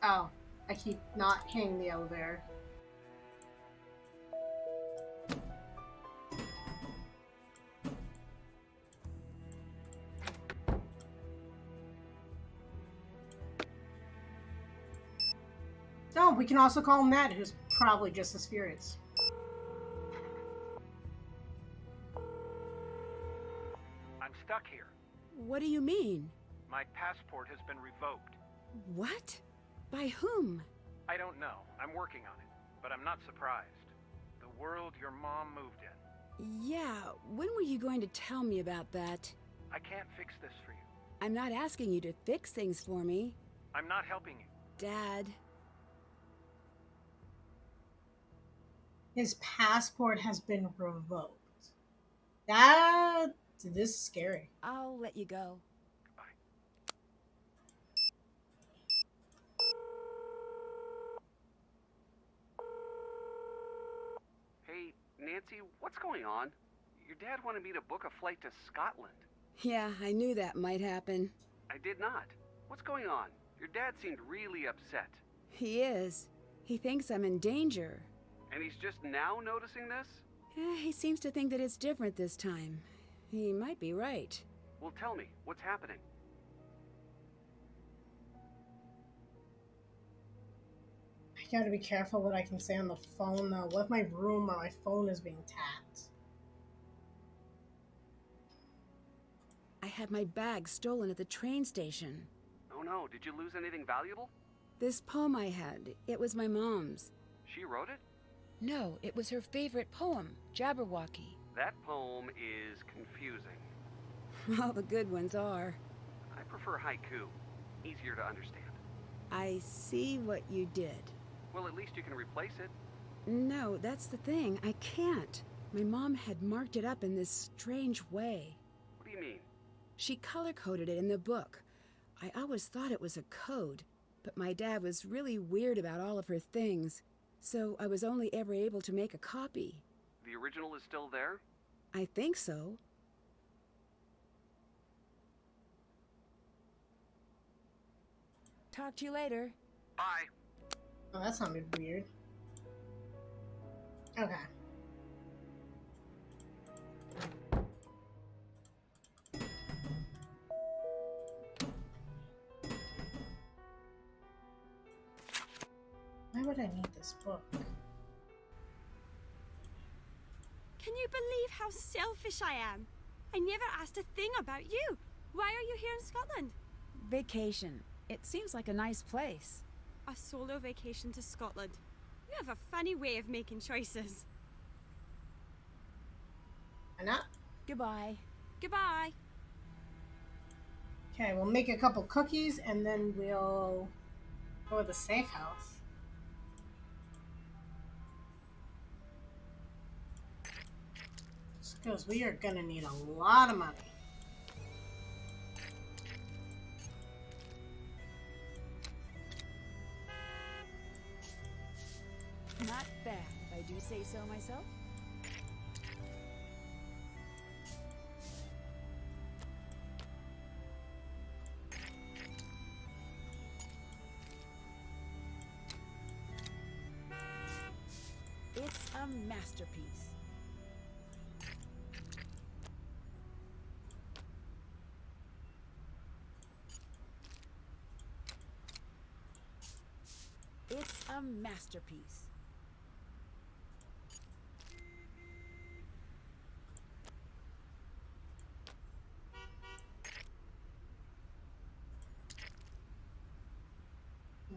Oh, I keep not hitting the elevator. Oh, we can also call Ned, who's probably just as furious. I'm stuck here. What do you mean? My passport has been revoked. What? By whom? I don't know. I'm working on it, but I'm not surprised. The world your mom moved in. Yeah, when were you going to tell me about that? I can't fix this for you. I'm not asking you to fix things for me. I'm not helping you. Dad. His passport has been revoked. This is scary. I'll let you go. Hey, Nancy, what's going on? Your dad wanted me to book a flight to Scotland. Yeah, I knew that might happen. I did not. What's going on? Your dad seemed really upset. He is. He thinks I'm in danger. And he's just now noticing this? Yeah, he seems to think that it's different this time. He might be right. Well, tell me, what's happening? I gotta be careful what I can say on the phone, though. What if my room or my phone is being tapped? I had my bag stolen at the train station. Oh no, did you lose anything valuable? This poem I had, it was my mom's. She wrote it? No, it was her favorite poem, Jabberwocky. That poem is confusing. All the good ones are. I prefer haiku. Easier to understand. I see what you did. Well, at least you can replace it. No, that's the thing. I can't. My mom had marked it up in this strange way. What do you mean? She color-coded it in the book. I always thought it was a code, but my dad was really weird about all of her things, so I was only ever able to make a copy. The original is still there? I think so. Talk to you later. Bye. Oh, that sounded weird. Okay. Why would I need this book? Can you believe how selfish I am? I never asked a thing about you. Why are you here in Scotland? Vacation. It seems like a nice place. A solo vacation to Scotland. You have a funny way of making choices. Why not? Goodbye. Goodbye. Okay, we'll make a couple cookies and then we'll go to the safe house. Because we are gonna need a lot of money. Not bad, if I do say so myself. It's a masterpiece. It's a masterpiece.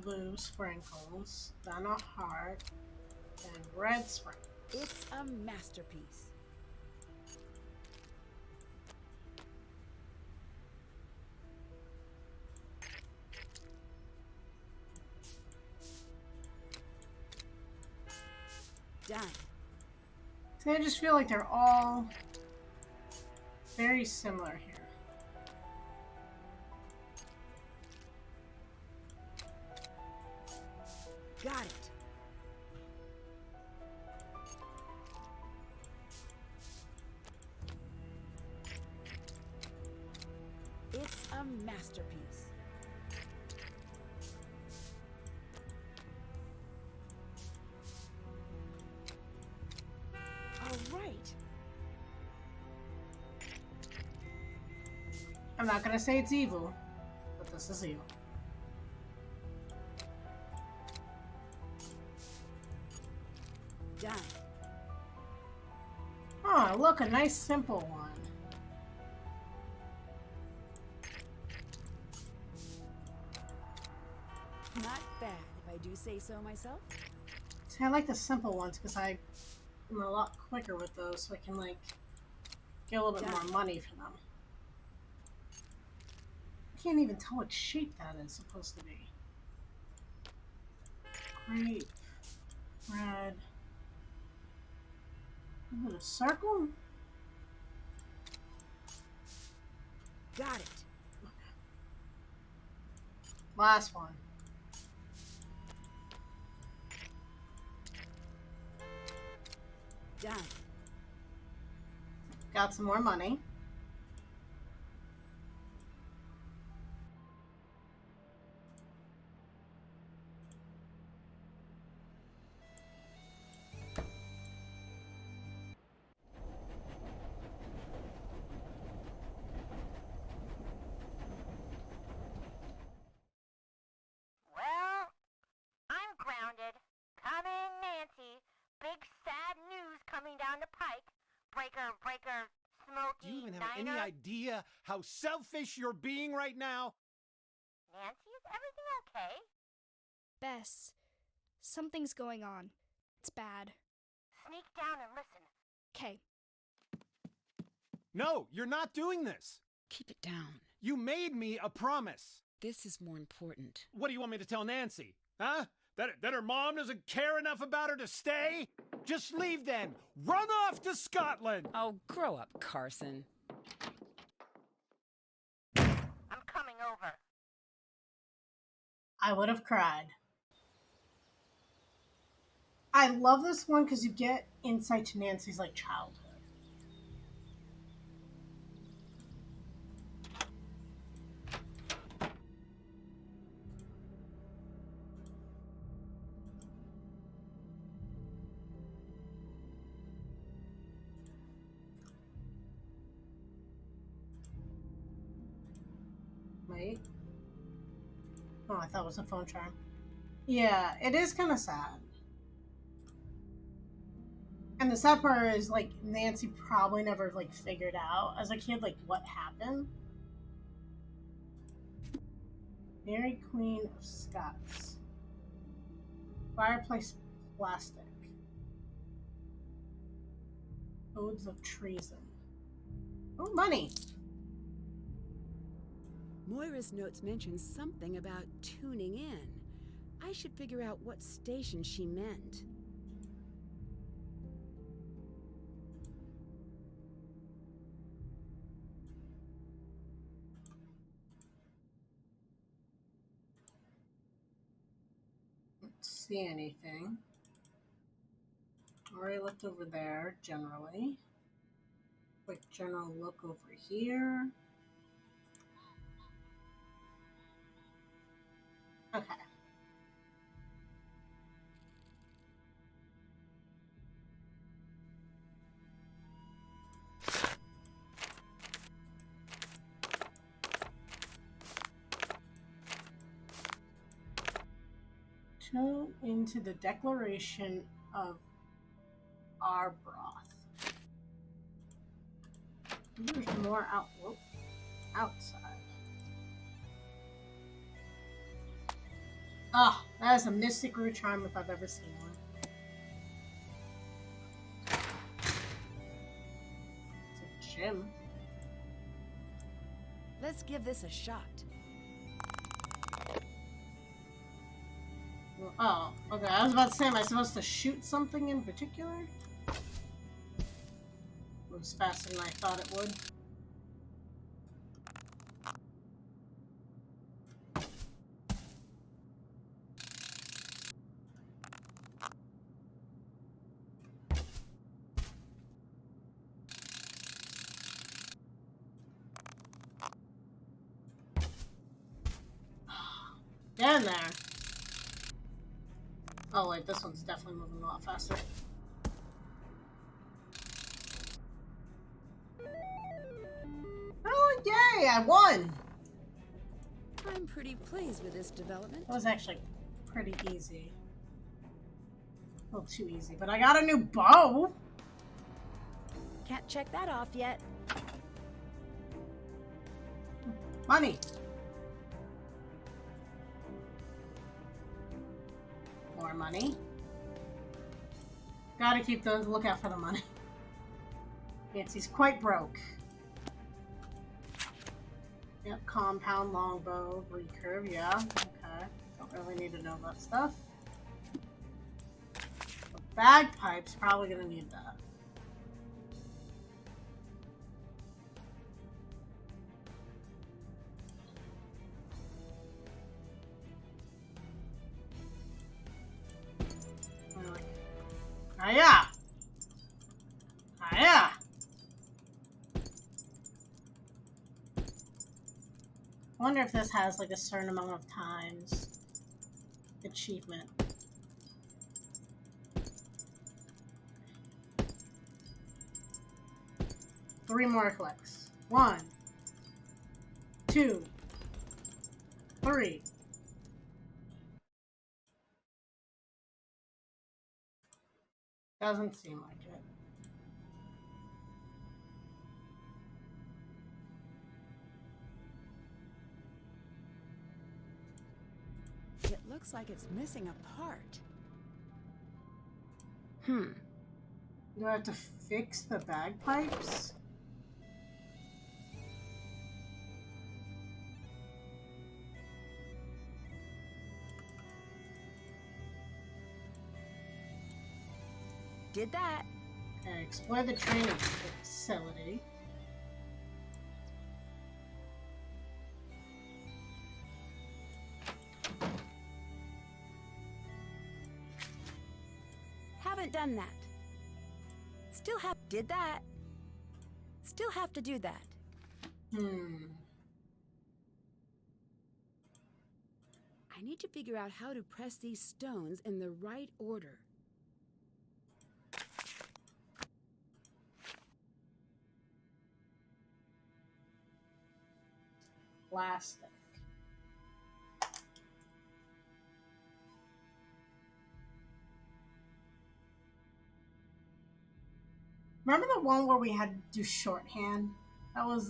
blue sprinkles, then a heart, then red sprinkles. It's a masterpiece. Done. See, I just feel like they're all very similar here. Got it. It's a masterpiece. All right. I'm not gonna say it's evil, but this is evil. Done. Oh, look, a nice simple one. Not bad, if I do say so myself. See, I like the simple ones because I'm a lot quicker with those, so I can like get a little bit more money for them. I can't even tell what shape that is supposed to be. Grape, red. Is it a circle? Got it. Last one. Done. Got some more money. Well, I'm grounded. Coming, Nancy. Big sad news coming down the pike. Breaker, Smokey, Do you even have Niner. any idea how selfish you're being right now? Nancy, is everything okay? Bess, something's going on. It's bad. Sneak down and listen. 'Kay. No, you're not doing this. Keep it down. You made me a promise. This is more important. What do you want me to tell Nancy? Huh? That her mom doesn't care enough about her to stay? Just leave then. Run off to Scotland. Oh, grow up, Carson. I'm coming over. I would have cried. I love this one because you get insight to Nancy's like childhood. Wait. Oh, I thought it was a phone charm. Yeah, it is kind of sad. And the sad part is, like, Nancy probably never, like, figured out as a kid, like, what happened. Mary Queen of Scots. Fireplace plastic. Odes of treason. Oh, money! Moira's notes mention something about tuning in. I should figure out what station she meant. Don't see anything. Already looked over there, generally. Quick general look over here. Okay. Tune into the declaration of our broth. There's more outside. Ah, that is a mystic root charm if I've ever seen one. It's a gym. Let's give this a shot. Oh, okay. I was about to say, am I supposed to shoot something in particular? Moves faster than I thought it would. Get in there. Oh wait, this one's definitely moving a lot faster. Oh yay! I won! I'm pretty pleased with this development. That was actually pretty easy. A little too easy, but I got a new bow! Can't check that off yet. Money! More money. Gotta keep the lookout for the money. Nancy's quite broke. Yep, compound longbow, recurve, yeah. Okay. Don't really need to know that stuff. The bagpipes, probably gonna need that. Hiya! Hiya! I wonder if this has like a certain amount of times achievement. Three more clicks. 1, 2, 3. Doesn't seem like it. It looks like it's missing a part. Do I have to fix the bagpipes? Did that. Okay, explore the training facility. Haven't done that. Still have did that. Still have to do that. I need to figure out how to press these stones in the right order. Plastic. Remember the one where we had to do shorthand? That was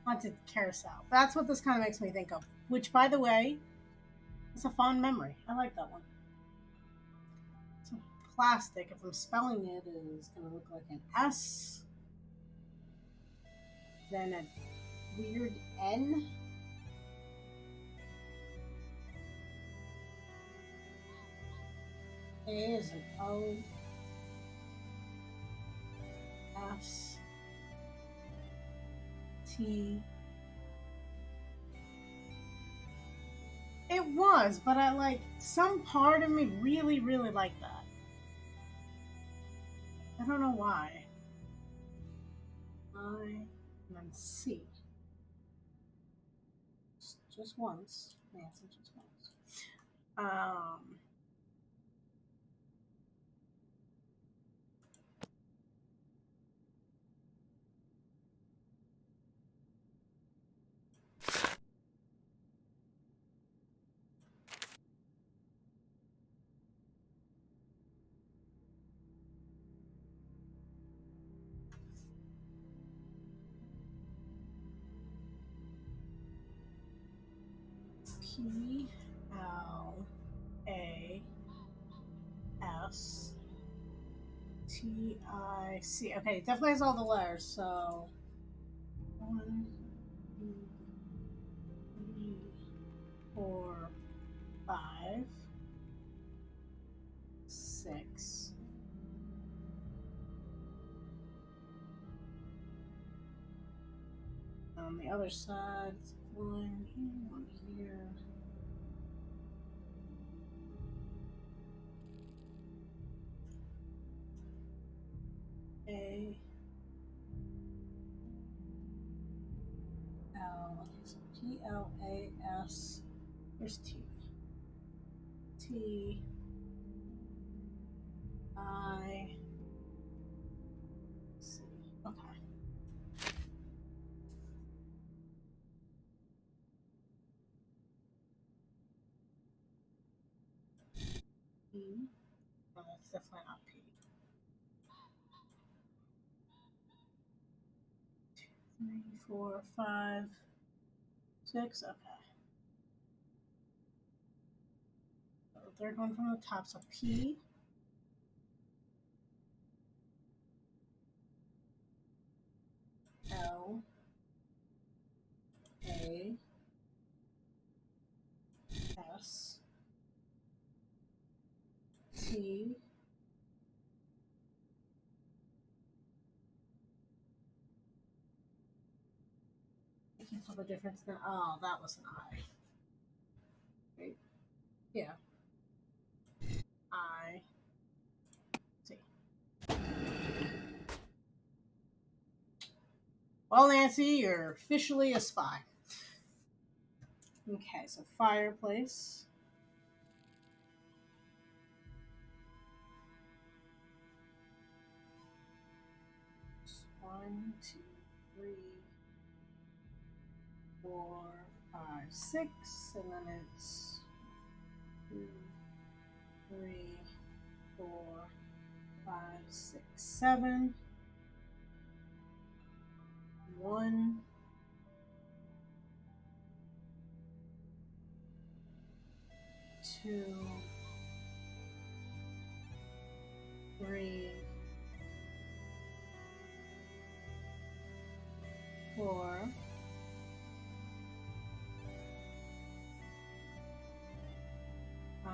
Haunted Carousel. That's what this kind of makes me think of. Which, by the way, is a fond memory. I like that one. So plastic, if I'm spelling it, is going to look like an S. Then a weird N. A is an O. S. T. It was, but I like, some part of me really, really liked that. I don't know why. I, and then C. Just once. Nancy, just once. P L A S T I C. Okay, it definitely has all the letters. So 1, 2, 3, 4, 5, 6. On the other side, 1 here, 1 here. A L P L A S. Here's T. T I C. Okay. P. Oh, that's definitely not P. 2, 3, 4, 5, 6. Okay. So the third one from the top. So P. L. A. S. T. I can't tell the difference now. Oh, that was an I. Right? Yeah. I. T. Well, Nancy, you're officially a spy. Okay, so fireplace. One, two, three, 4, 5, 6, and then it's 2, 3, 4, 5, 6, 7. 1, 2, 3, 4, 5,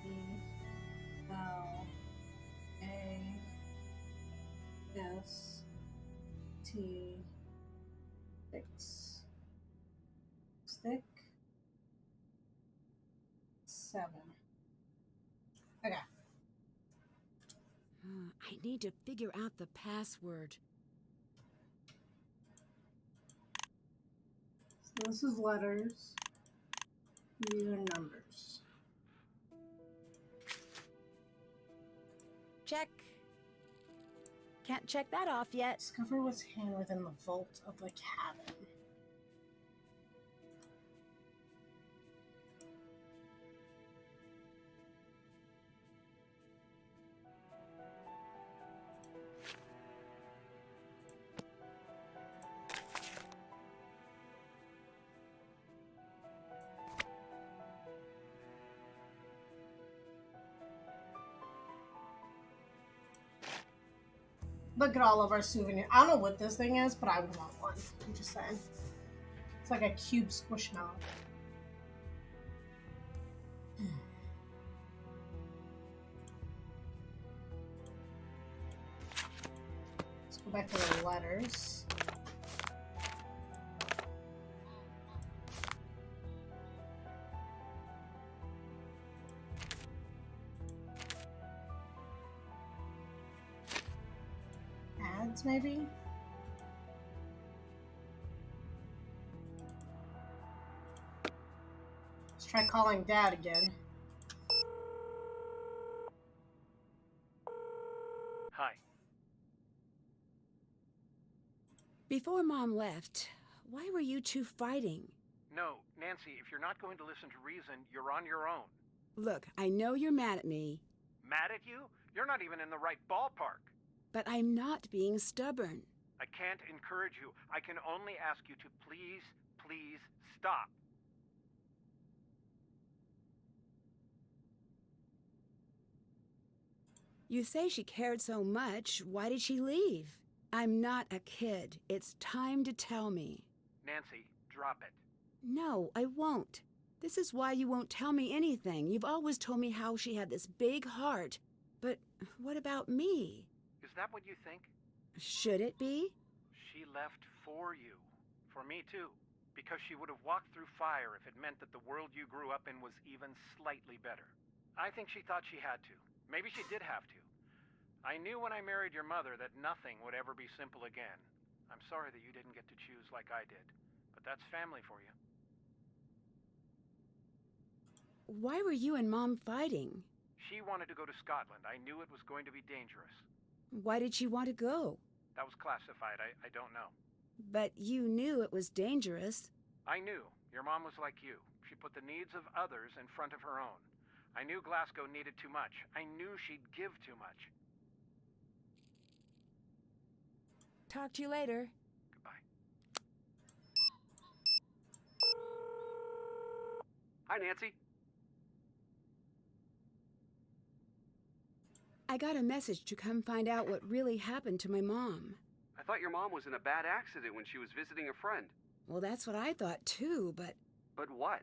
E, L, A, S, T, 6, stick, 7. Okay. I need to figure out the password. So this is letters. These are numbers. Check. Can't check that off yet. Discover what's hidden within the vault of the cabin. Look at all of our souvenirs. I don't know what this thing is, but I would want one. I'm just saying. It's like a cube squishmallow. Let's go back to the letters. Ads, maybe? Let's try calling Dad again. Hi. Before Mom left, why were you two fighting? No, Nancy, if you're not going to listen to reason, you're on your own. Look, I know you're mad at me. Mad at you? You're not even in the right ballpark. But I'm not being stubborn. I can't encourage you. I can only ask you to please, please stop. You say she cared so much. Why did she leave? I'm not a kid. It's time to tell me. Nancy, drop it. No, I won't. This is why you won't tell me anything. You've always told me how she had this big heart. But what about me? Is that what you think? Should it be? She left for you. For me too. Because she would have walked through fire if it meant that the world you grew up in was even slightly better. I think she thought she had to. Maybe she did have to. I knew when I married your mother that nothing would ever be simple again. I'm sorry that you didn't get to choose like I did. But that's family for you. Why were you and Mom fighting? She wanted to go to Scotland. I knew it was going to be dangerous. Why did she want to go? That was classified. I don't know. But you knew it was dangerous. I knew. Your mom was like you. She put the needs of others in front of her own. I knew Glasgow needed too much. I knew she'd give too much. Talk to you later. Goodbye. Hi, Nancy. I got a message to come find out what really happened to my mom. I thought your mom was in a bad accident when she was visiting a friend. Well, that's what I thought too, but... But what?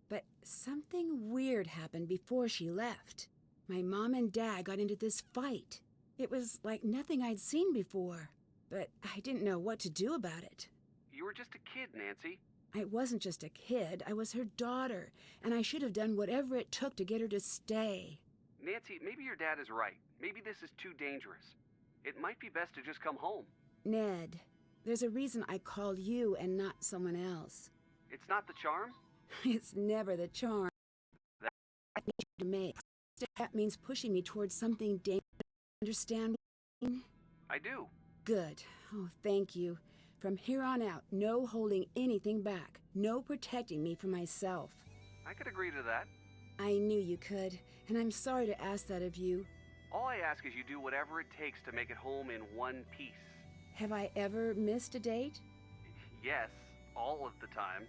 But something weird happened before she left. My mom and Dad got into this fight. It was like nothing I'd seen before, but I didn't know what to do about it. You were just a kid, Nancy. I wasn't just a kid, I was her daughter, and I should have done whatever it took to get her to stay. Nancy, maybe your dad is right. Maybe this is too dangerous. It might be best to just come home. Ned, there's a reason I called you and not someone else. It's not the charm? It's never the charm that I need you to make. That means pushing me towards something dangerous. Understand what I mean? I do. Good. Oh, thank you. From here on out, no holding anything back. No protecting me from myself. I could agree to that. I knew you could, and I'm sorry to ask that of you. All I ask is you do whatever it takes to make it home in one piece. Have I ever missed a date? Yes, all of the time.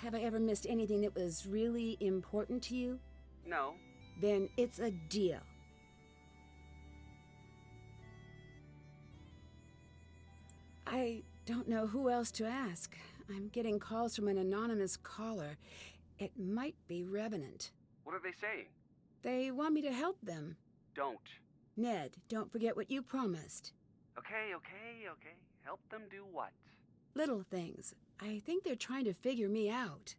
Have I ever missed anything that was really important to you? No. Then it's a deal. I don't know who else to ask. I'm getting calls from an anonymous caller. It might be Revenant. What are they saying? They want me to help them. Don't. Ned, don't forget what you promised. Okay. Help them do what? Little things. I think they're trying to figure me out.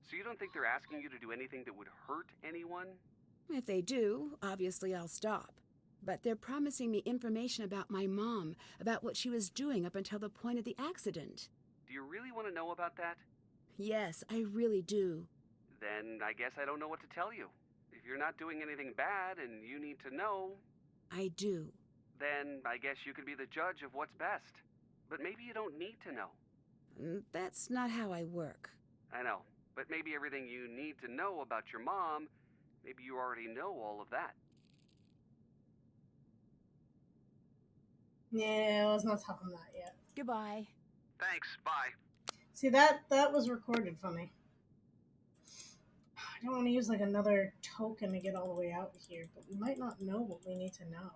So you don't think they're asking you to do anything that would hurt anyone? If they do, obviously I'll stop. But they're promising me information about my mom, about what she was doing up until the point of the accident. Do you really want to know about that? Yes, I really do. Then I guess I don't know what to tell you. If you're not doing anything bad and you need to know... I do. Then I guess you can be the judge of what's best. But maybe you don't need to know. That's not how I work. I know, but maybe everything you need to know about your mom, maybe you already know all of that. Yeah, let's not talk on that yet. Goodbye. Thanks, bye. See, that was recorded funny. I don't want to use like another token to get all the way out here, but we might not know what we need to know.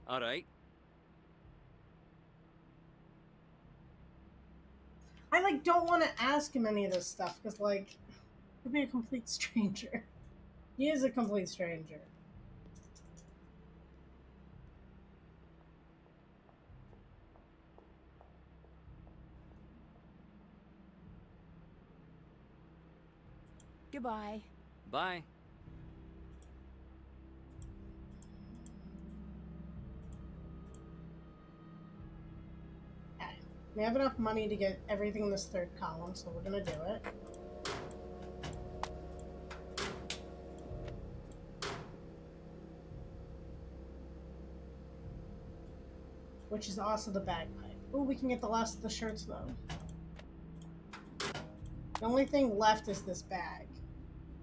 All right. I like don't want to ask him any of this stuff because like he'll be a complete stranger. He is a complete stranger. Goodbye. Bye. Okay. We have enough money to get everything in this third column, so we're gonna do it. Which is also the bagpipe. Oh, we can get the last of the shirts though. The only thing left is this bag,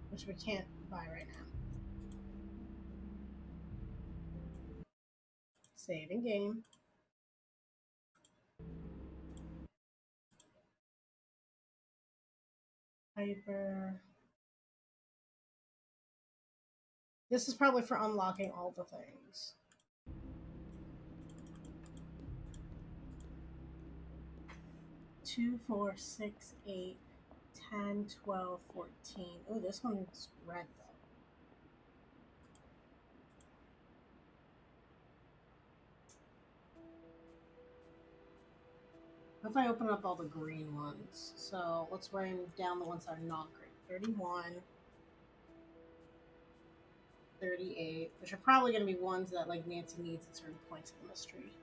which we can't buy right now. Saving game. Hyper. This is probably for unlocking all the things. Two, 4, 6, 8, 10, 12, 14. Oh, this one's red though. What if I open up all the green ones? So let's write down the ones that are not green. 31, 38, which are probably going to be ones that like Nancy needs at certain points of the mystery.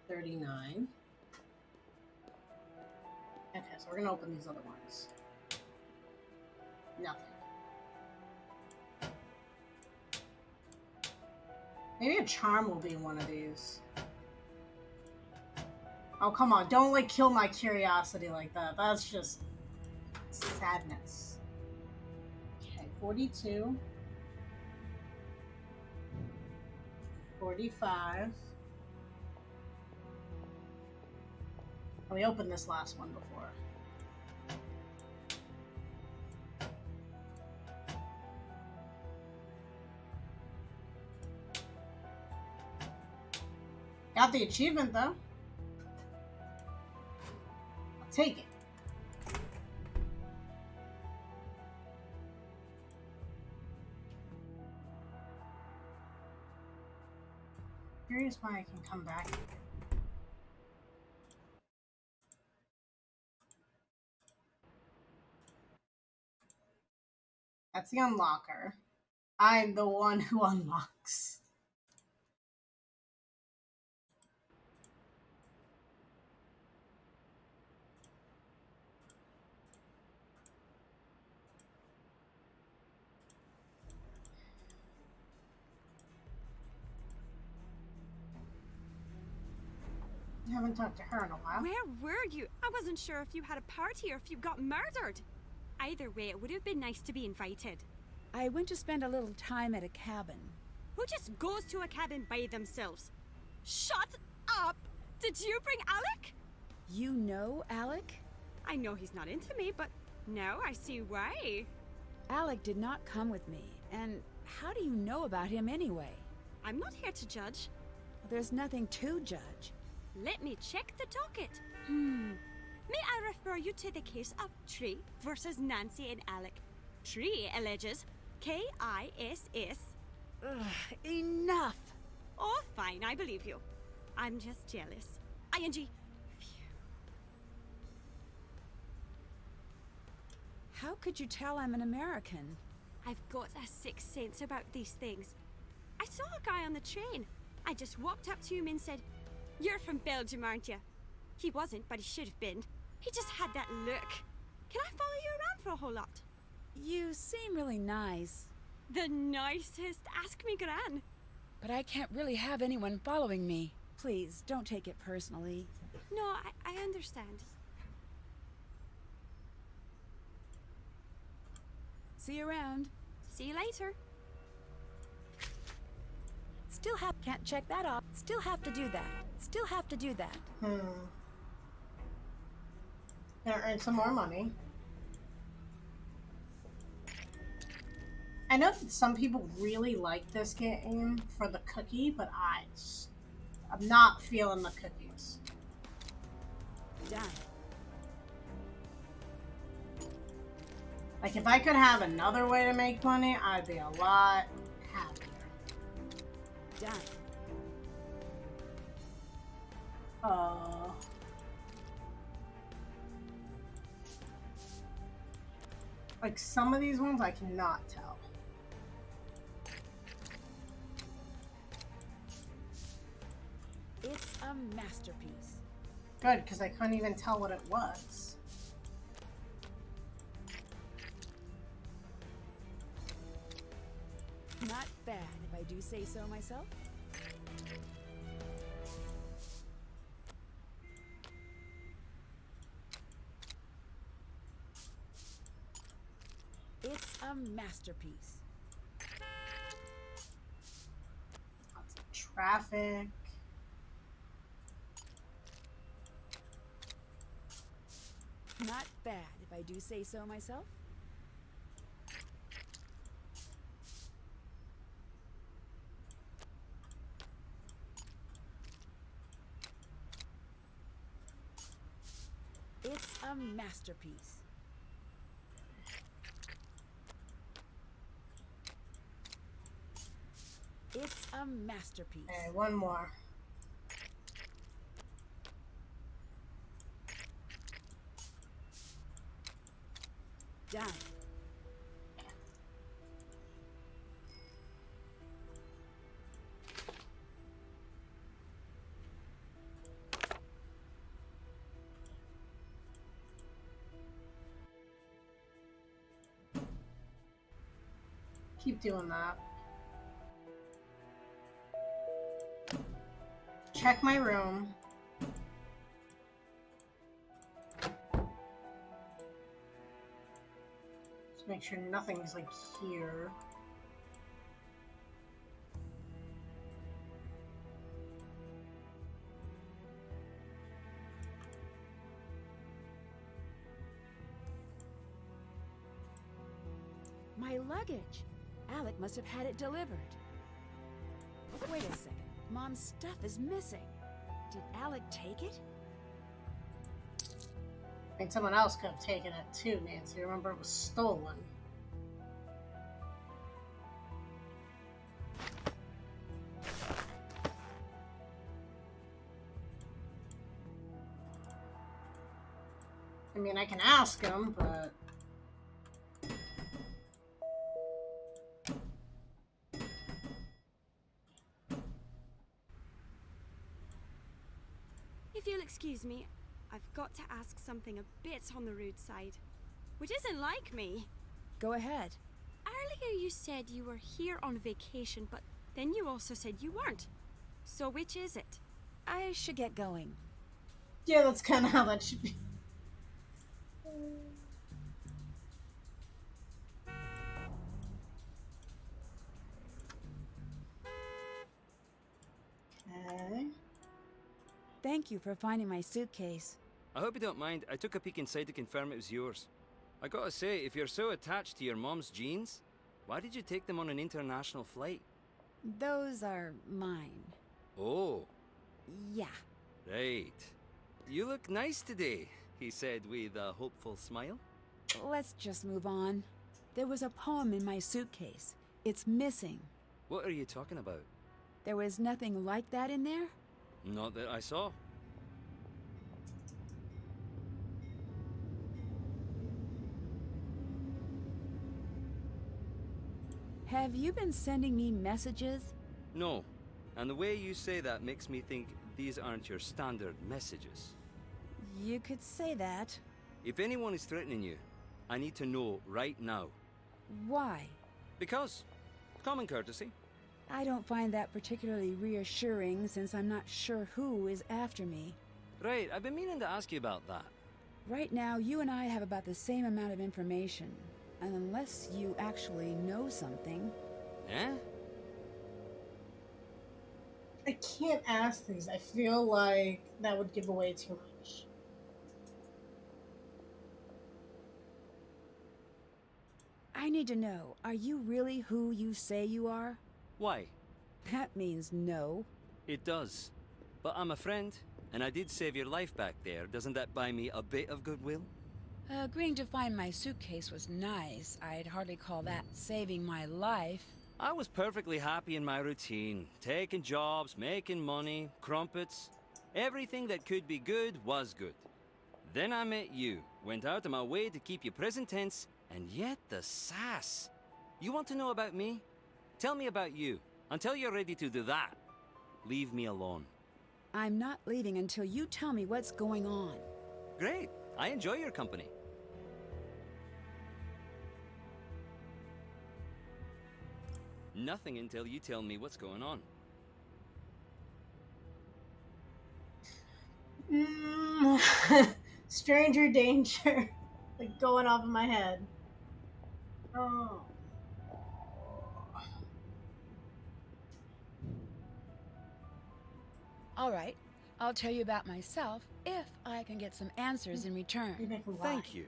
39. Okay, so we're going to open these other ones. Nothing. Maybe a charm will be in one of these. Oh, come on. Don't, like, kill my curiosity like that. That's just sadness. Okay, 42. 45. Oh, we opened this last one before. Got the achievement, though. I'll take it. Curious why I can come back here. That's the unlocker. I'm the one who unlocks. I haven't talked to her in a while. Where were you? I wasn't sure if you had a party or if you got murdered. Either way, it would have been nice to be invited. I went to spend a little time at a cabin. Who just goes to a cabin by themselves? Shut up! Did you bring Alec? You know Alec? I know he's not into me, but now I see why. Alec did not come with me, and how do you know about him anyway? I'm not here to judge. There's nothing to judge. Let me check the docket. May I refer you to the case of Tree versus Nancy and Alec? Tree alleges K-I-S-S. Ugh, enough! Oh, fine, I believe you. I'm just jealous. ING. How could you tell I'm an American? I've got a sixth sense about these things. I saw a guy on the train. I just walked up to him and said, "You're from Belgium, aren't you?" He wasn't, but he should have been. He just had that look. Can I follow you around for a whole lot? You seem really nice. The nicest. Ask me, Gran. But I can't really have anyone following me. Please, don't take it personally. No, I understand. See you around. See you later. Can't check that off. Still have to do that. Still have to do that. Gonna earn some more money. I know that some people really like this game for the cookie, but I'm not feeling the cookies. Done. Like, if I could have another way to make money, I'd be a lot happier. Done. Like, some of these ones I cannot tell. It's a masterpiece. Good, because I couldn't even tell what it was. Not bad, if I do say so myself. a masterpiece. Lots of traffic. Not bad, if I do say so myself. It's a masterpiece. It's a masterpiece. Okay, one more. Done. Keep doing that. Check my room. Just make sure nothing's like here. My luggage. Alec must have had it delivered. Wait a second. Mom's stuff is missing. Did Alec take it? I mean, someone else could have taken it too, Nancy. Remember, it was stolen. I mean, I can ask him, but... If you'll excuse me, I've got to ask something a bit on the rude side. Which isn't like me. Go ahead. Earlier you said you were here on vacation, but then you also said you weren't. So which is it? I should get going. Yeah, that's kind of how that should be. Okay. Thank you for finding my suitcase. I hope you don't mind. I took a peek inside to confirm it was yours. I gotta say, if you're so attached to your mom's jeans, why did you take them on an international flight? Those are mine. Oh. Yeah. Right. You look nice today, he said with a hopeful smile. Let's just move on. There was a poem in my suitcase. It's missing. What are you talking about? There was nothing like that in there? Not that I saw. Have you been sending me messages? No. And the way you say that makes me think these aren't your standard messages. You could say that. If anyone is threatening you, I need to know right now. Why? Because common courtesy. I don't find that particularly reassuring since I'm not sure who is after me. Right, I've been meaning to ask you about that. Right now, you and I have about the same amount of information. And unless you actually know something... Eh? I can't ask these. I feel like that would give away too much. I need to know, are you really who you say you are? Why? That means no. It does. But I'm a friend, and I did save your life back there. Doesn't that buy me a bit of goodwill? Agreeing to find my suitcase was nice. I'd hardly call that saving my life. I was perfectly happy in my routine. Taking jobs, making money, crumpets. Everything that could be good was good. Then I met you. Went out of my way to keep you present tense, and yet the sass. You want to know about me? Tell me about you. Until you're ready to do that, leave me alone. I'm not leaving until you tell me what's going on. Great. I enjoy your company. Nothing until you tell me what's going on. Stranger danger. Like going off in my head. Oh. All right, I'll tell you about myself if I can get some answers in return. Thank you.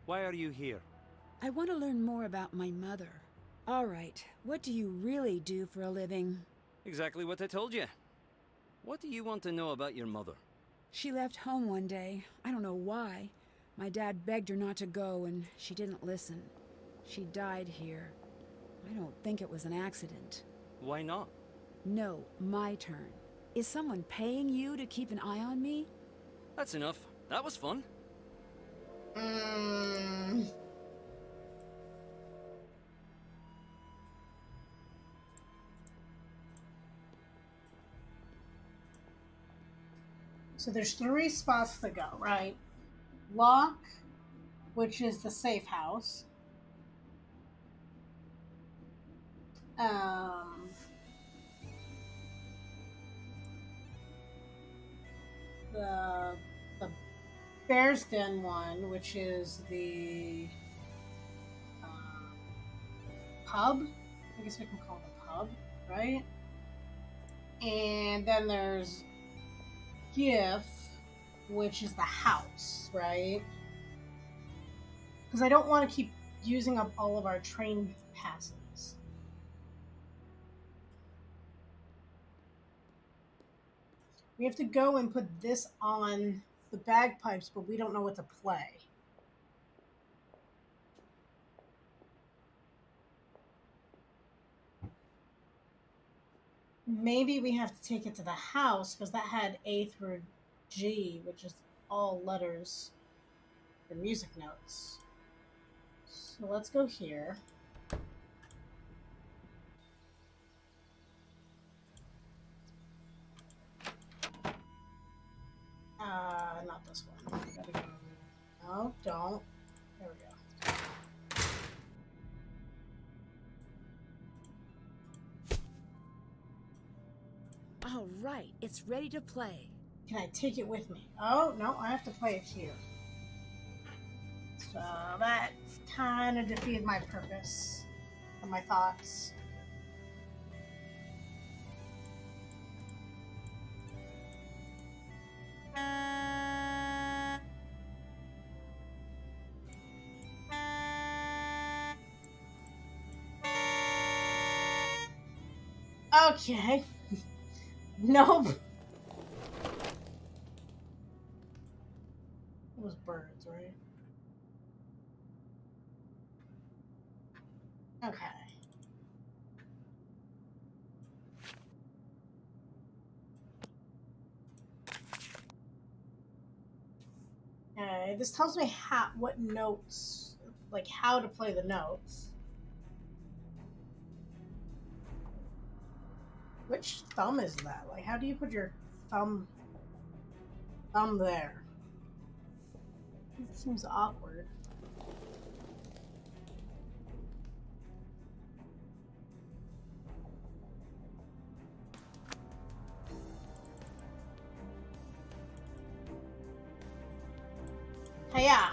Why are you here? I want to learn more about my mother. All right, what do you really do for a living? Exactly what I told you. What do you want to know about your mother? She left home one day. I don't know why. My dad begged her not to go, and she didn't listen. She died here. I don't think it was an accident. Why not? No, my turn. Is someone paying you to keep an eye on me? That's enough. That was fun. So there's 3 spots to go, right? Lock, which is the safe house. The Bear's Den one, which is the pub. I guess we can call it a pub, right? And then there's GIF, which is the house, right? Because I don't want to keep using up all of our train passes. We have to go and put this on the bagpipes, but we don't know what to play. Maybe we have to take it to the house because that had A through G, which is all letters for music notes. So let's go here. Not this one. Gotta go. No, don't. There we go. All right, it's ready to play. Can I take it with me? Oh, no, I have to play it here. So that kind of defeated my purpose and my thoughts. Okay. Nope. It was birds, right? Okay. This tells me what notes, like how to play the notes. Which thumb is that? Like, how do you put your thumb there? It seems awkward. Hiya!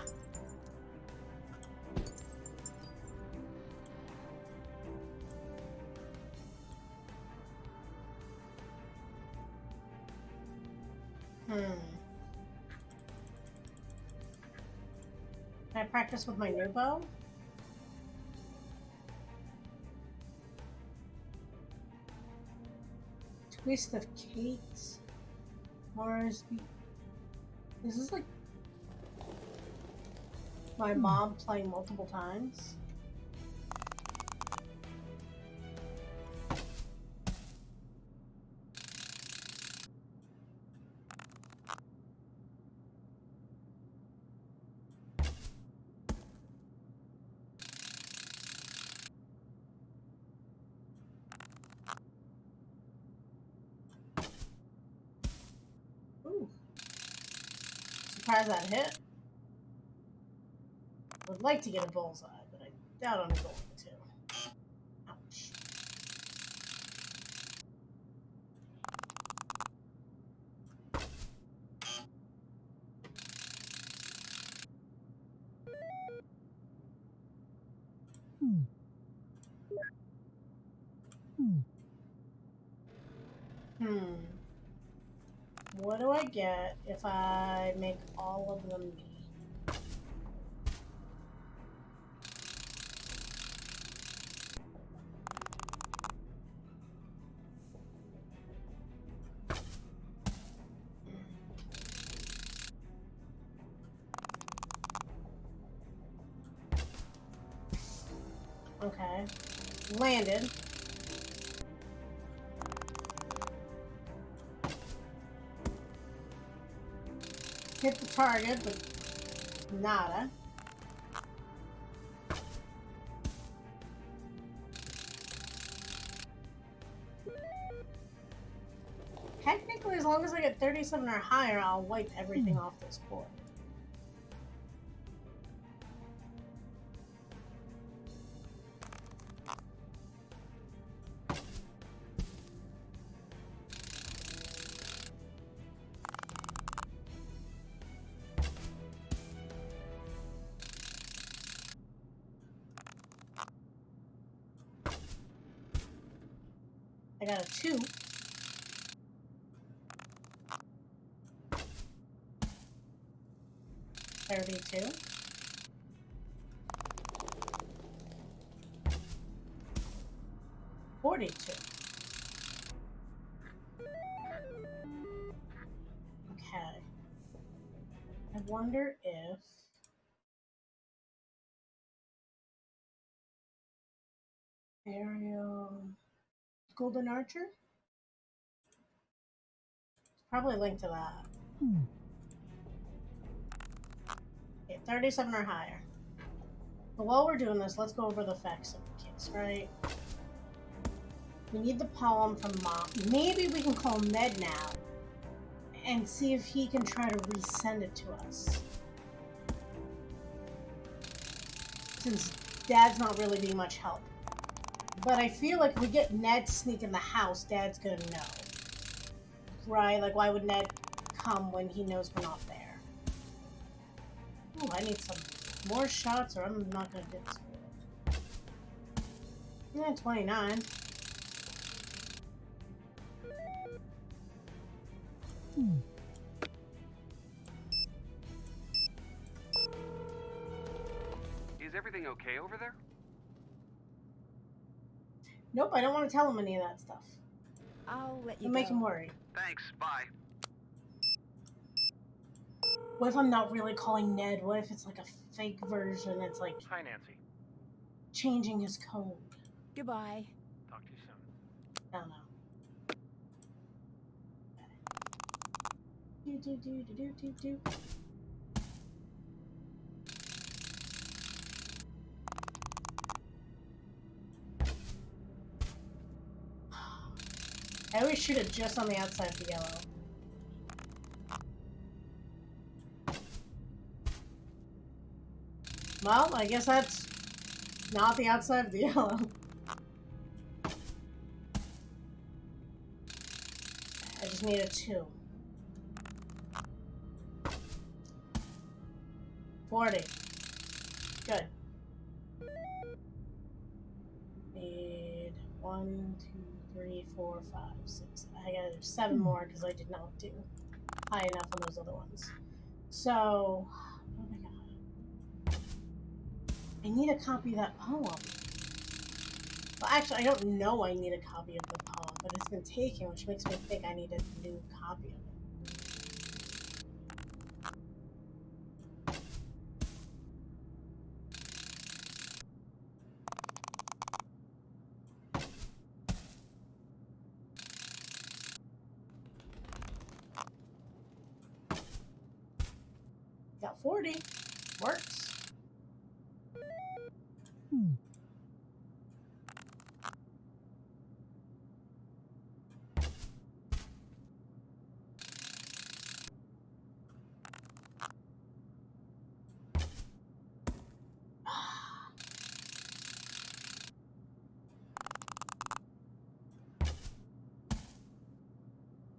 Can I practice with my new bow? Twist of Kate. Mars. This is like my mom playing multiple times. Ooh. Surprised that hit. Would like to get a bullseye, but I doubt I'm going to. Ouch. What do I get if I make all of them me? Okay. Landed. Hit the target, but nada. Technically, as long as I get 37 or higher, I'll wipe everything off this board. I got a 2. $32. $42. Okay. I wonder if Aerial Golden Archer? It's probably linked to that. Okay, 37 or higher. But while we're doing this, let's go over the facts of the case, right? We need the poem from Mom. Maybe we can call Ned now and see if he can try to resend it to us. Since Dad's not really being much help. But I feel like if we get Ned to sneak in the house, Dad's gonna know. Right? Like, why would Ned come when he knows we're not there? Ooh, I need some more shots or I'm not gonna do this. Yeah, 29. Is everything okay over there? Nope, I don't want to tell him any of that stuff. I'll let you It'll make him worry. Thanks, bye. What if I'm not really calling Ned? What if it's like a fake version? It's like... Hi, Nancy. Changing his code. Goodbye. Talk to you soon. I don't know. Do. I always shoot it just on the outside of the yellow. Well, I guess that's not the outside of the yellow. I just need a 2. 40. Good. Need 1, 2, 3, 4, 5, 6. I got 7 more because I did not do high enough on those other ones. So, oh my god. I need a copy of that poem. Well, actually, I don't know I need a copy of the poem, but it's been taken, which makes me think I need a new copy of it. Got 40. Works.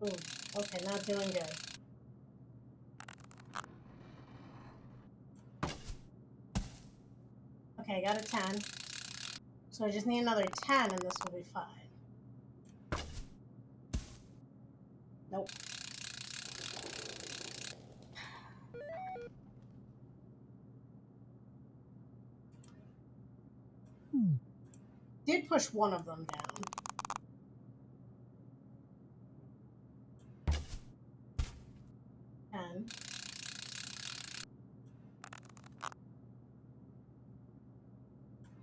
Ooh, okay, not doing good. Okay, I got a 10. So I just need another 10 and this will be fine. Nope. Did push one of them down. And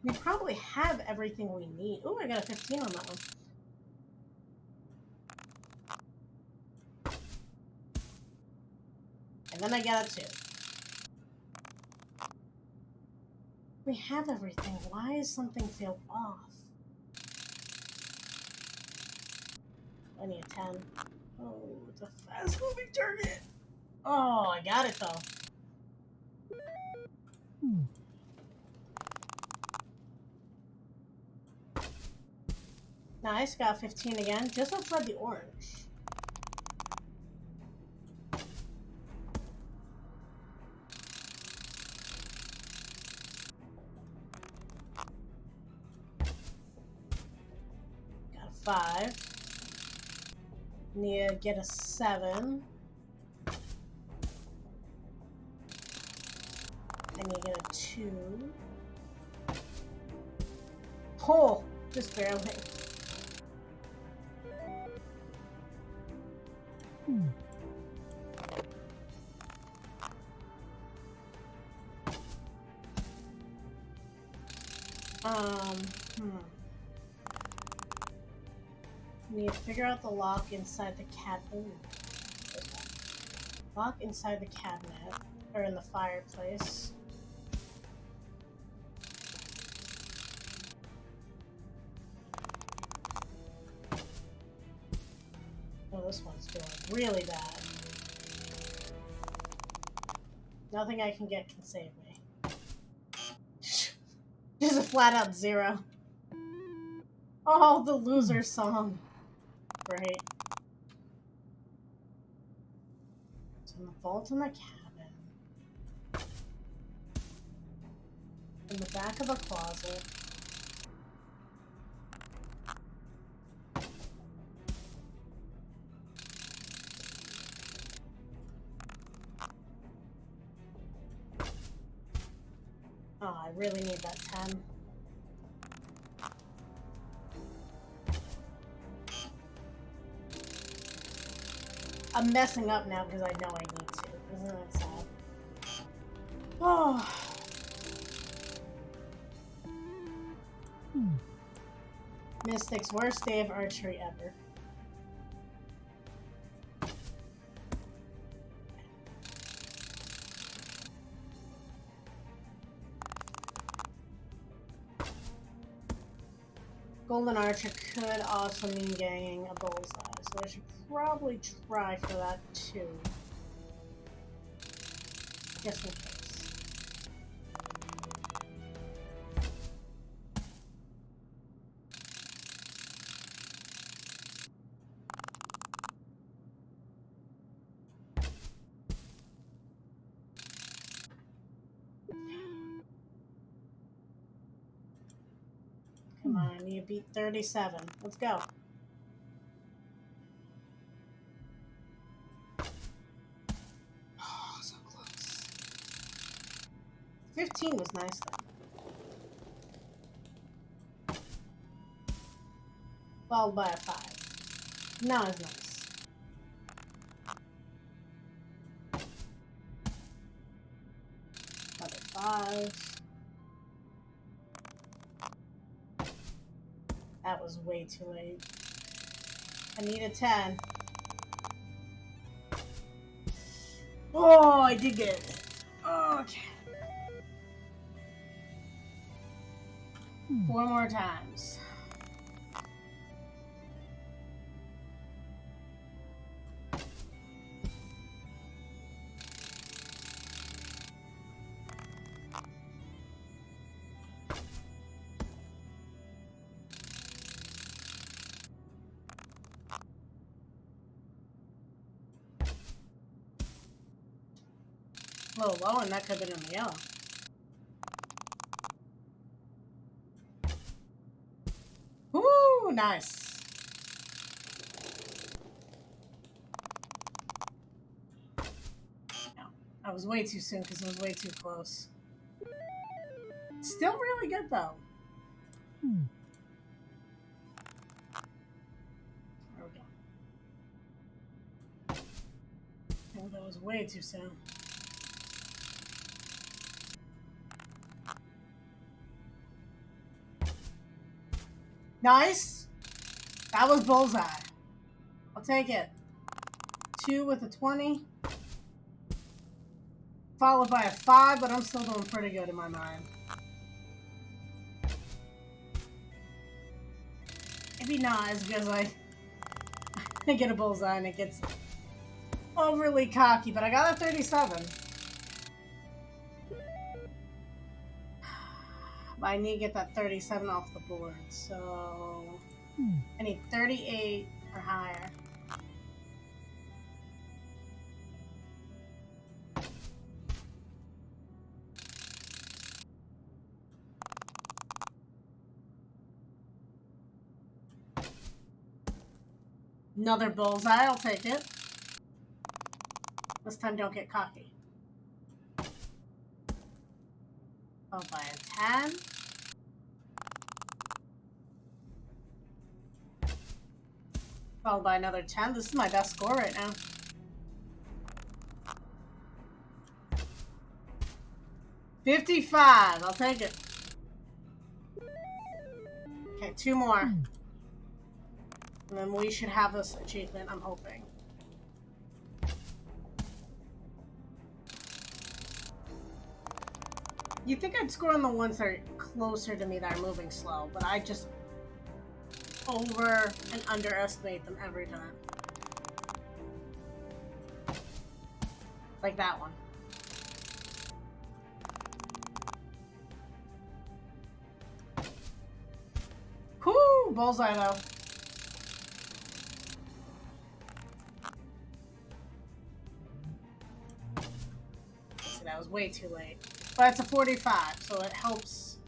we probably have everything we need. Oh, I got a 15 on that one. And then I got a 2. We have everything. Why does something feel off? I need a 10. Oh, it's a fast moving target. Oh, I got it though. Nice, got 15 again, just outside the orange. Got a 5. Need to get a 7. I need to get a 2. Oh, just barely. Need to figure out the lock inside the cabinet. Lock inside the cabinet, or in the fireplace. Oh, this one's doing really bad. Nothing I can get can save me. Just a flat out 0. Oh, the loser song. Great. So in the vault in the cabin. In the back of the closet. Oh, I really need that 10. I'm messing up now because I know I need to. Isn't that sad? Oh. Mystic's worst day of archery ever. Golden Archer could also mean getting a bullseye, so I should probably try for that too. Just in case. Come on, I need to beat 37. Let's go. Oh, so close. 15 was nice though. Followed by a 5. Not as nice. Another 5. That was way too late. I need a 10. Oh, I did get it. Okay. 4 more times. A little low, and that could have been in the yellow. Ooh, nice. I was way too soon because it was way too close. Still really good though. There we go. Oh, that was way too soon. Nice. That was bullseye. I'll take it. 2 with a 20. Followed by a 5, but I'm still doing pretty good in my mind. Maybe not, it's because I get a bullseye and it gets overly cocky, but I got a 37. But I need to get that 37 off the board, so I need 38 or higher. Another bullseye, I'll take it. This time don't get cocky. Oh, by a 10. Followed by another 10. This is my best score right now. $55. I'll take it. Okay, 2 more. And then we should have this achievement, I'm hoping. You think I'd score on the ones that are closer to me that are moving slow, but I just over and underestimate them every time. Like that one. Whoo! Bullseye though. See, that was way too late. But it's a 45, so it helps.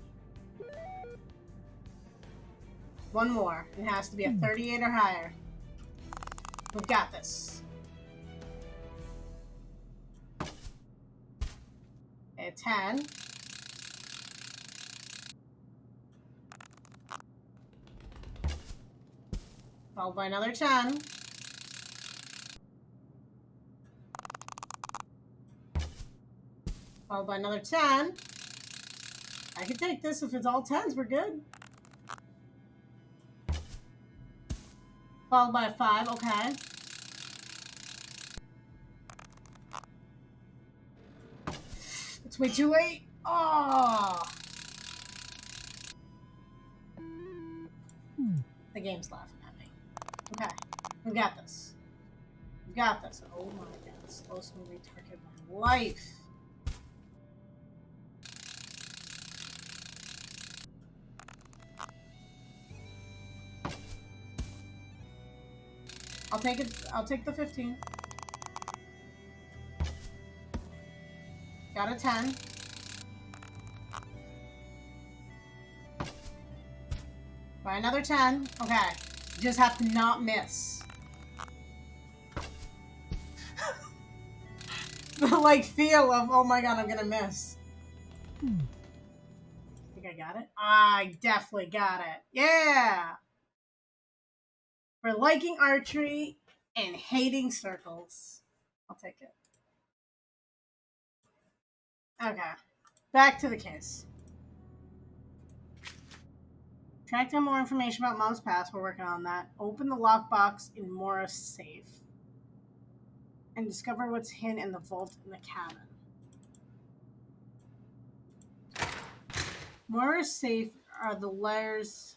1 more. It has to be a 38 or higher. We've got this. Okay, 10. Followed by another 10. Followed by another 10. I can take this if it's all 10s. We're good. Followed by a 5. Okay. It's way too late. Oh. The game's laughing at me. Okay. We got this. We got this. Oh my god. Slowest moving target of my life. I'll take it. I'll take the 15. Got a 10. By another 10. Okay. Just have to not miss. The like feel of, oh my god, I'm gonna miss. Think I got it? I definitely got it. Yeah! For liking archery and hating circles. I'll take it. Okay. Back to the case. Track down more information about Mom's past. We're working on that. Open the lockbox in Mora's safe. And discover what's hidden in the vault in the cabin. Mora's safe are the letters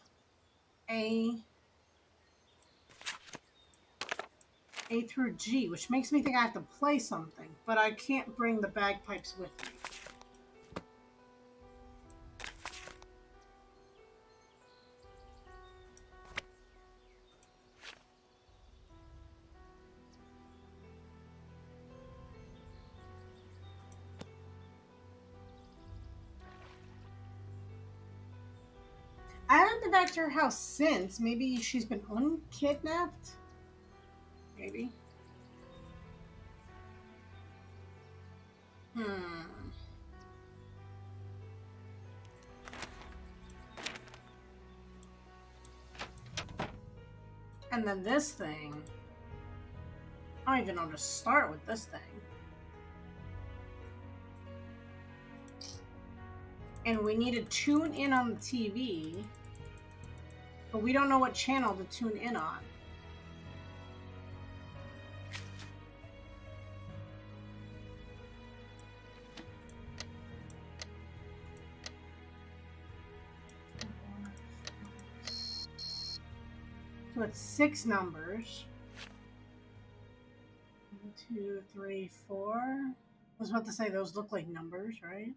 A through G, which makes me think I have to play something, but I can't bring the bagpipes with me. I haven't been back to her house since. Maybe she's been unkidnapped? Maybe. And then this thing. I don't even know how to start with this thing. And we need to tune in on the TV, but we don't know what channel to tune in on. So it's 6 numbers. 1, 2, 3, 4. I was about to say those look like numbers, right?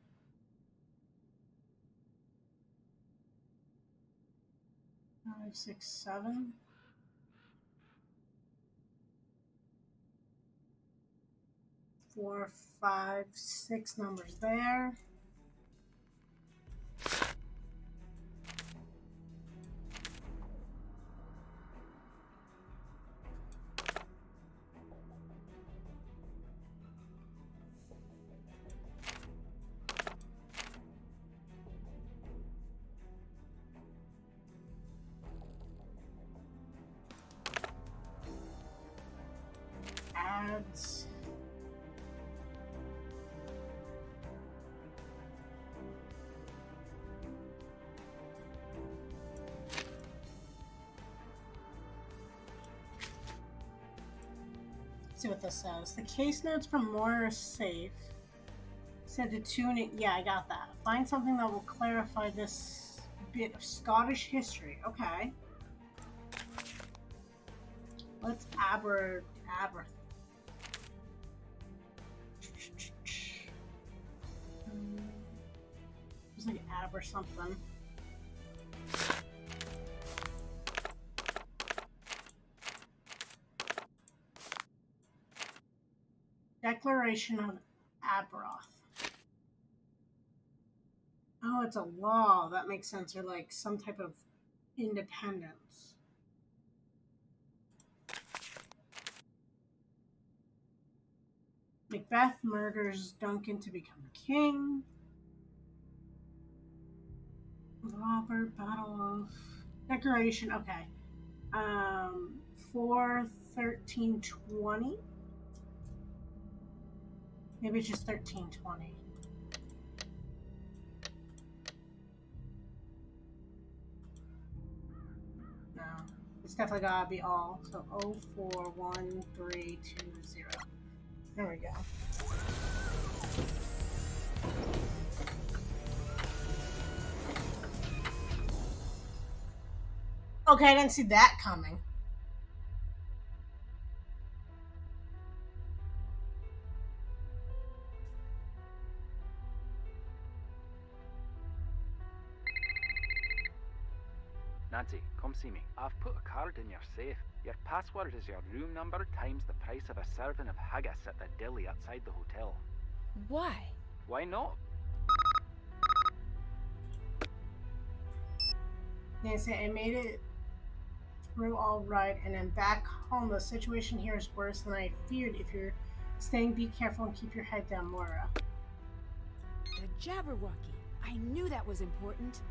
5, 6, 7. 4, 5, 6 numbers there. Ads. See what this says. The case notes from Moira Safe said to tune it. Yeah, I got that. Find something that will clarify this bit of Scottish history. Okay. Let's aber. It's like ab or something. Declaration of Abroth. Oh, it's a law. That makes sense. Or like some type of independence. Macbeth murders Duncan to become king. Robert, Battle of Declaration. Okay. 4/13/20. Maybe it's just 13/20. No, it's definitely gotta be all. So 041320. There we go. Okay, I didn't see that coming. Nancy, come see me. I've put a card in your safe. Your password is your room number times the price of a serving of haggis at the deli outside the hotel. Why? Why not? Nancy, I made it through all right, and I'm back home. The situation here is worse than I feared. If you're staying, be careful and keep your head down, Moira. The Jabberwocky. I knew that was important.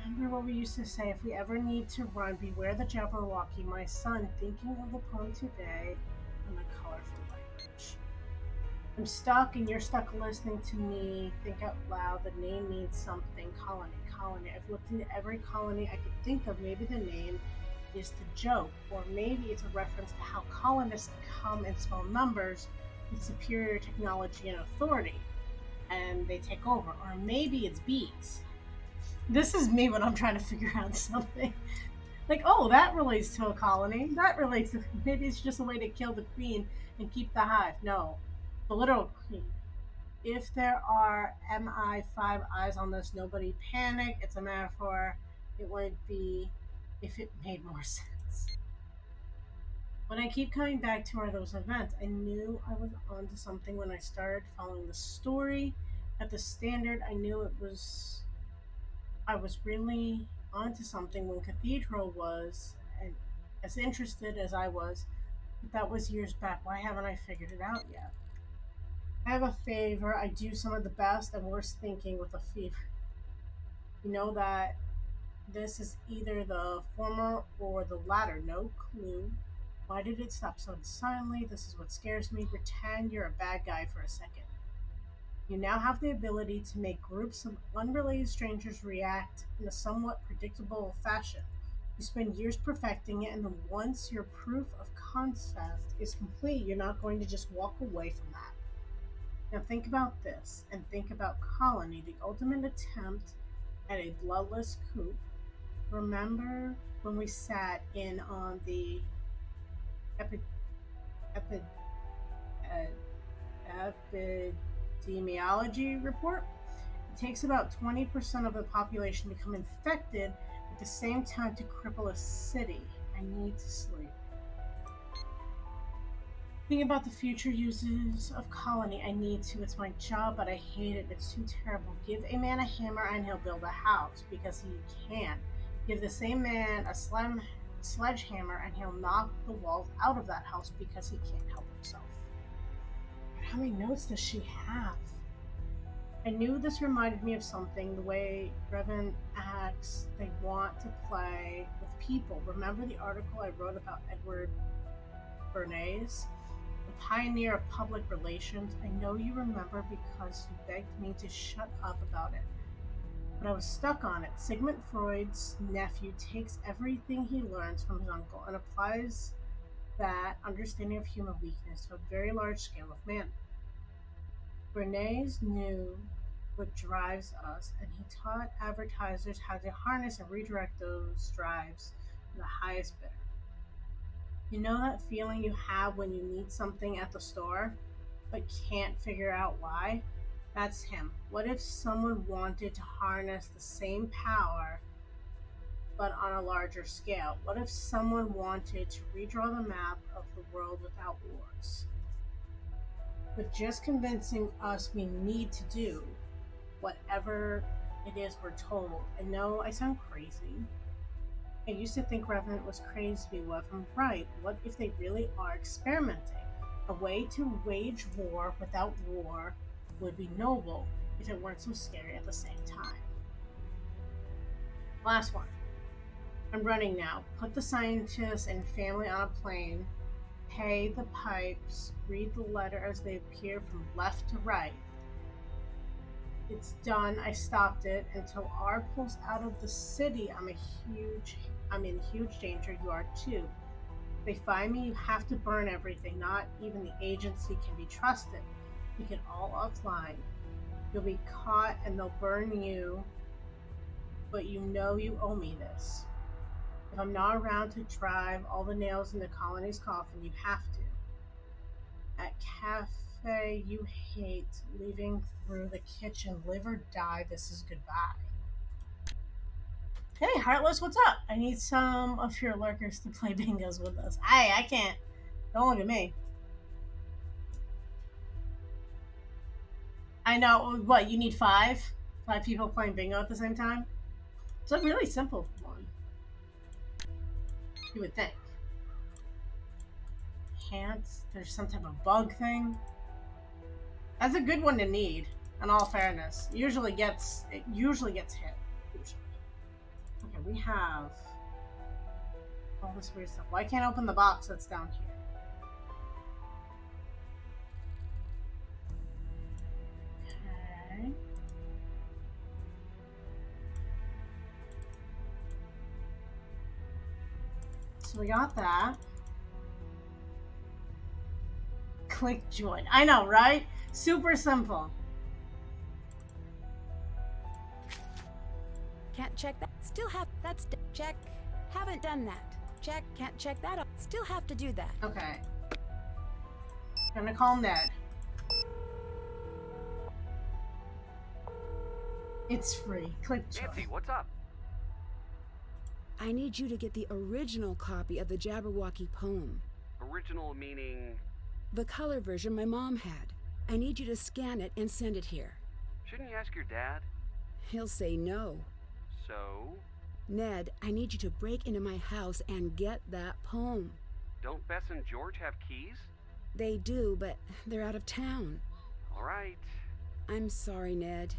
Remember what we used to say, if we ever need to run, beware the Jabberwocky. My son, thinking of the poem today and the colorful language. I'm stuck and you're stuck listening to me think out loud. The name means something. Colony. I've looked into every colony I could think of. Maybe the name is the joke, or maybe it's a reference to how colonists come and spell numbers with superior technology and authority, and they take over. Or maybe it's bees. This is me when I'm trying to figure out something. Like, oh, that relates to a colony. That relates to... Maybe it's just a way to kill the queen and keep the hive. No, the literal queen. If there are MI5 eyes on this, nobody panic. It's a metaphor. It would be if it made more sense. When I keep coming back to those events, I knew I was onto something when I started following the story at the Standard. I knew I was really onto something when Cathedral was, and as interested as I was, but that was years back. Why haven't I figured it out yet? I have a favor. I do some of the best and worst thinking with a fever. You know that This is either the former or the latter. No clue. Why did it stop so suddenly? This is what scares me. Pretend you're a bad guy for a second. You now have the ability to make groups of unrelated strangers react in a somewhat predictable fashion. You spend years perfecting it, and then once your proof of concept is complete, you're not going to just walk away from that. Now think about this, and think about Colony, the ultimate attempt at a bloodless coup. Remember when we sat in on the epi- epi- epidemiology report? It takes about 20% of the population to become infected at the same time to cripple a city. I need to sleep. Think about the future uses of Colony. I need to. It's my job, but I hate it. It's too terrible. Give a man a hammer and he'll build a house because he can. Give the same man a sledgehammer and he'll knock the walls out of that house because he can't help himself. But how many notes does she have? I knew this reminded me of something, the way Revan acts. They want to play with people. Remember the article I wrote about Edward Bernays? The pioneer of public relations. I know you remember because you begged me to shut up about it. But I was stuck on it. Sigmund Freud's nephew takes everything he learns from his uncle and applies that understanding of human weakness to a very large scale of man. Bernays knew what drives us, and he taught advertisers how to harness and redirect those drives to the highest bidder. You know that feeling you have when you need something at the store, but can't figure out why? That's him. What if someone wanted to harness the same power, but on a larger scale? What if someone wanted to redraw the map of the world without wars? But just convincing us we need to do whatever it is we're told. I know I sound crazy. I used to think Revenant was crazy. What if I'm right? What if they really are experimenting? A way to wage war without war would be noble if it weren't so scary at the same time. Last one. I'm running now. Put the scientists and family on a plane. Pay the pipes. Read the letter as they appear from left to right. It's done. I stopped it. Until R pulls out of the city, I'm in huge danger. You are too. If they find me, you have to burn everything. Not even the agency can be trusted. We get all offline. You'll be caught and they'll burn you, but you know you owe me this. If I'm not around to drive all the nails in the Colony's coffin, you have to. At cafe you hate, leaving through the kitchen, live or die, this is goodbye. Hey, Heartless, what's up? I need some of your lurkers to play bingos with us. I can't. Don't look at me. I know. What, you need 5? 5 people playing bingo at the same time? It's a really simple one. You would think. Can't. There's some type of bug thing. That's a good one to need, in all fairness. It usually gets hit. Usually. Okay, we have all this weird stuff. Why can't I open the box that's down here? Okay. So we got that. Click join. I know, right? Super simple. Can't check that. Still have. That's check. Haven't done that. Check. Can't check that off. Still have to do that. Okay. I'm gonna call Ned. It's free. Click join. Nancy, what's up? I need you to get the original copy of the Jabberwocky poem. Original meaning... The color version my mom had. I need you to scan it and send it here. Shouldn't you ask your dad? He'll say no. So? Ned, I need you to break into my house and get that poem. Don't Bess and George have keys? They do, but they're out of town. All right. I'm sorry, Ned.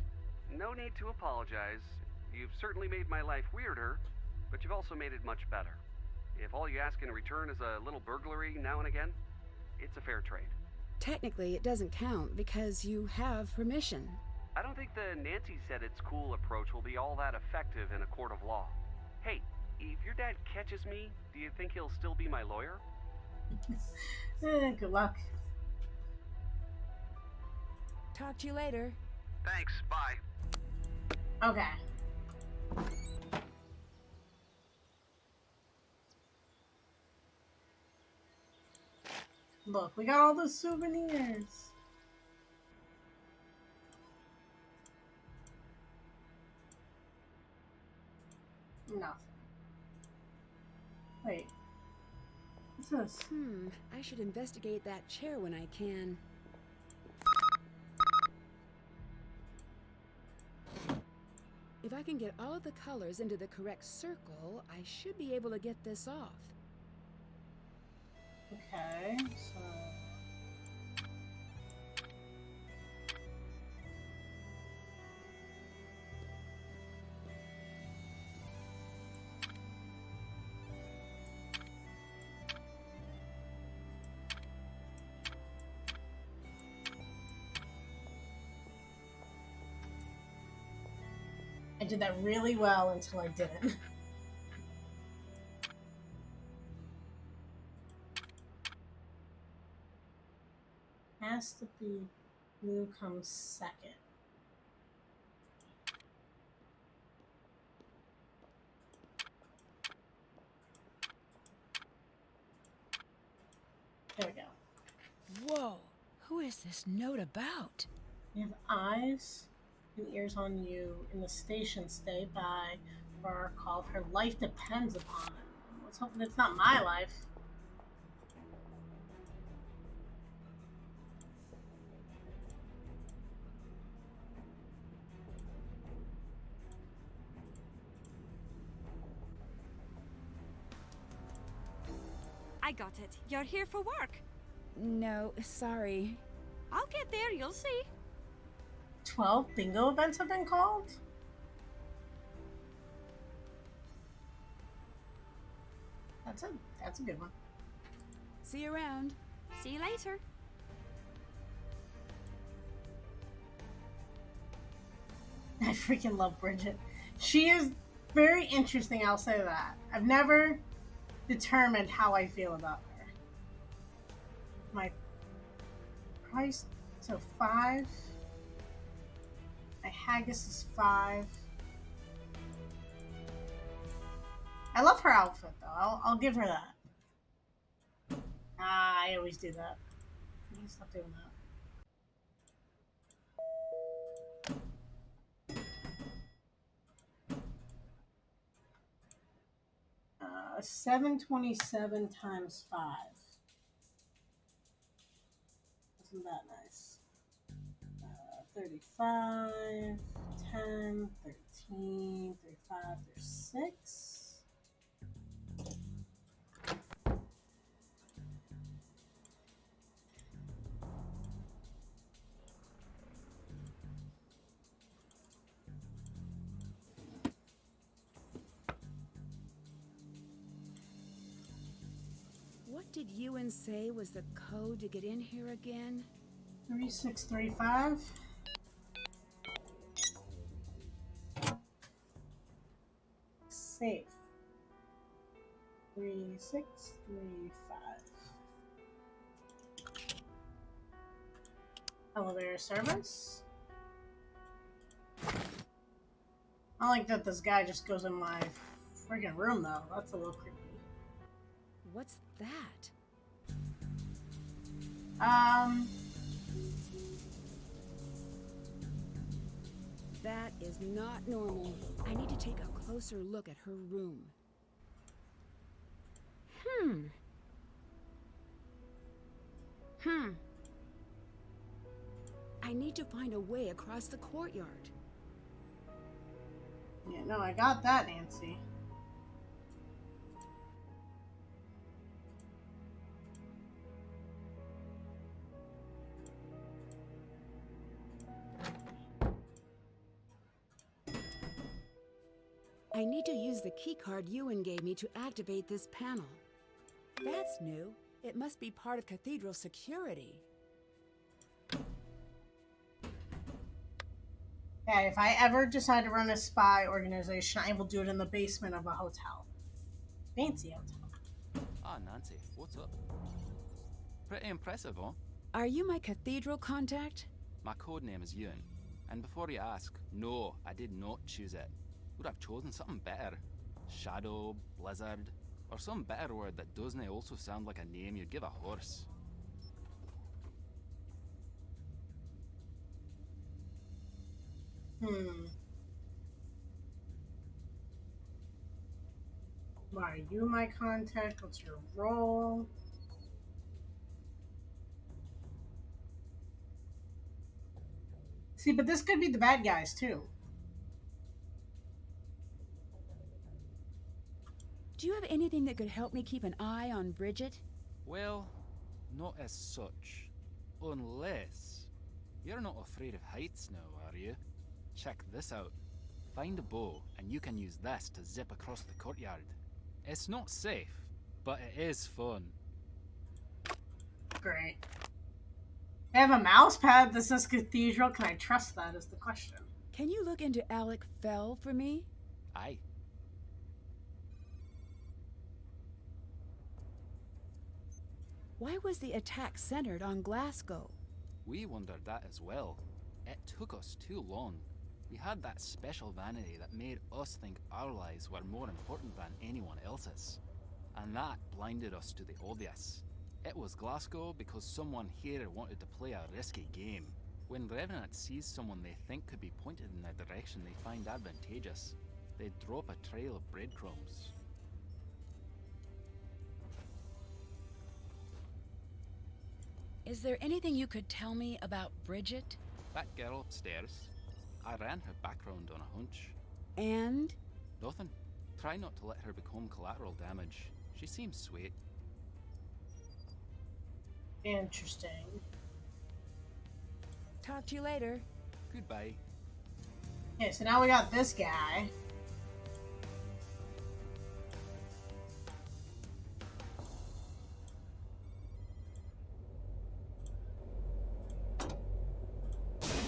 No need to apologize. You've certainly made my life weirder, but you've also made it much better. If all you ask in return is a little burglary now and again, it's a fair trade. Technically, it doesn't count because you have permission. I don't think the Nancy said it's cool approach will be all that effective in a court of law. Hey, if your dad catches me, do you think he'll still be my lawyer? Good luck. Talk to you later. Thanks, bye. Okay. Look, we got all the souvenirs. Nothing. Wait. What's this? I should investigate that chair when I can. If I can get all of the colors into the correct circle, I should be able to get this off. Okay, so... I did that really well until I didn't. Has to be blue comes second. There we go. Whoa! Who is this note about? We have eyes and ears on you in the station. Stay by for our call. Her life depends upon it. Let's hope it's not my life. I got it. You're here for work. No, sorry. I'll get there, you'll see. 12 bingo events have been called? That's a good one. See you around. See you later. I freaking love Bridget. She is very interesting, I'll say that. I've never determined how I feel about her. My price to 5. My haggis is 5. I love her outfit though. I'll give her that. I always do that. I need to stop doing that. 727 times 5. Isn't that nice? 35, 10, 13, 35, 36. What did Ewan say was the code to get in here again? 3635. Safe. 3635. Elevator service. I like that this guy just goes in my friggin' room though. That's a little creepy. What's that? That is not normal. I need to take a closer look at her room. I need to find a way across the courtyard. Yeah, no, I got that, Nancy. I need to use the keycard Ewan gave me to activate this panel. That's new. It must be part of Cathedral security. Okay, if I ever decide to run a spy organization, I will do it in the basement of a hotel. Fancy hotel. Ah, Nancy, what's up? Pretty impressive, huh? Are you my Cathedral contact? My code name is Ewan. And before you ask, no, I did not choose it. Would have chosen something better. Shadow, Blizzard, or some better word that doesn't also sound like a name you'd give a horse. Why are you my contact? What's your role? See, but this could be the bad guys too. Do you have anything that could help me keep an eye on Bridget? Well, not as such. Unless... You're not afraid of heights now, are you? Check this out. Find a bow, and you can use this to zip across the courtyard. It's not safe, but it is fun. Great. I have a mouse pad that says Cathedral. Can I trust that is the question. Can you look into Alec Fell for me? Aye. Why was the attack centered on Glasgow? We wondered that as well. It took us too long. We had that special vanity that made us think our lives were more important than anyone else's. And that blinded us to the obvious. It was Glasgow because someone here wanted to play a risky game. When Revenant sees someone they think could be pointed in a direction they find advantageous, they drop a trail of breadcrumbs. Is there anything you could tell me about Bridget? That girl upstairs, I ran her background on a hunch. And? Nothing. Try not to let her become collateral damage. She seems sweet. Interesting. Talk to you later. Goodbye. Okay, so now we got this guy.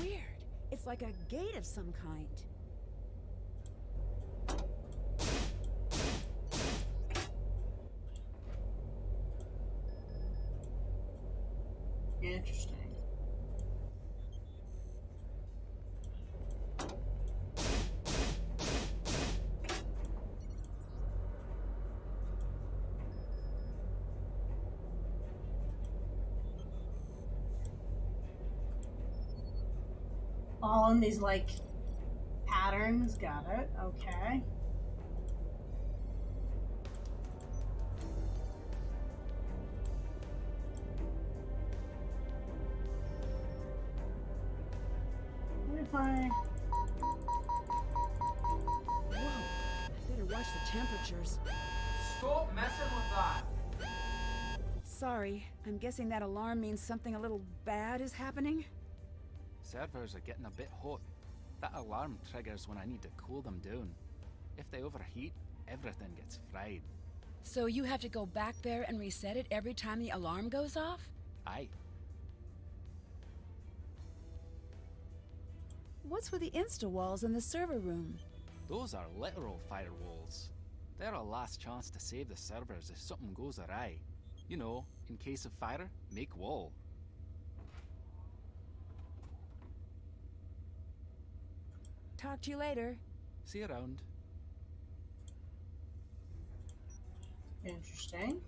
Weird. It's like a gate of some kind. Interesting. All in these like patterns. Got it. Okay. What if I... Whoa. I better watch the temperatures. Stop messing with that! Sorry, I'm guessing that alarm means something a little bad is happening? Servers are getting a bit hot. That alarm triggers when I need to cool them down. If they overheat, everything gets fried. So you have to go back there and reset it every time the alarm goes off? Aye. What's with the insta-walls in the server room? Those are literal firewalls. They're a last chance to save the servers if something goes awry. You know, in case of fire, make wall. Talk to you later. See you around. Interesting.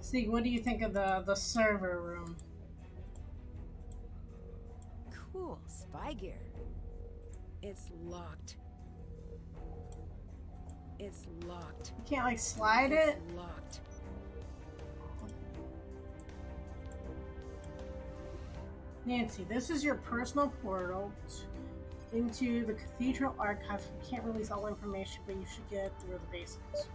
See, what do you think of the server room? Cool spy gear. It's locked. It's locked. You can't like slide it? It's locked. Nancy, this is your personal portal into the Cathedral Archive. You can't release all information, but you should get through the basics.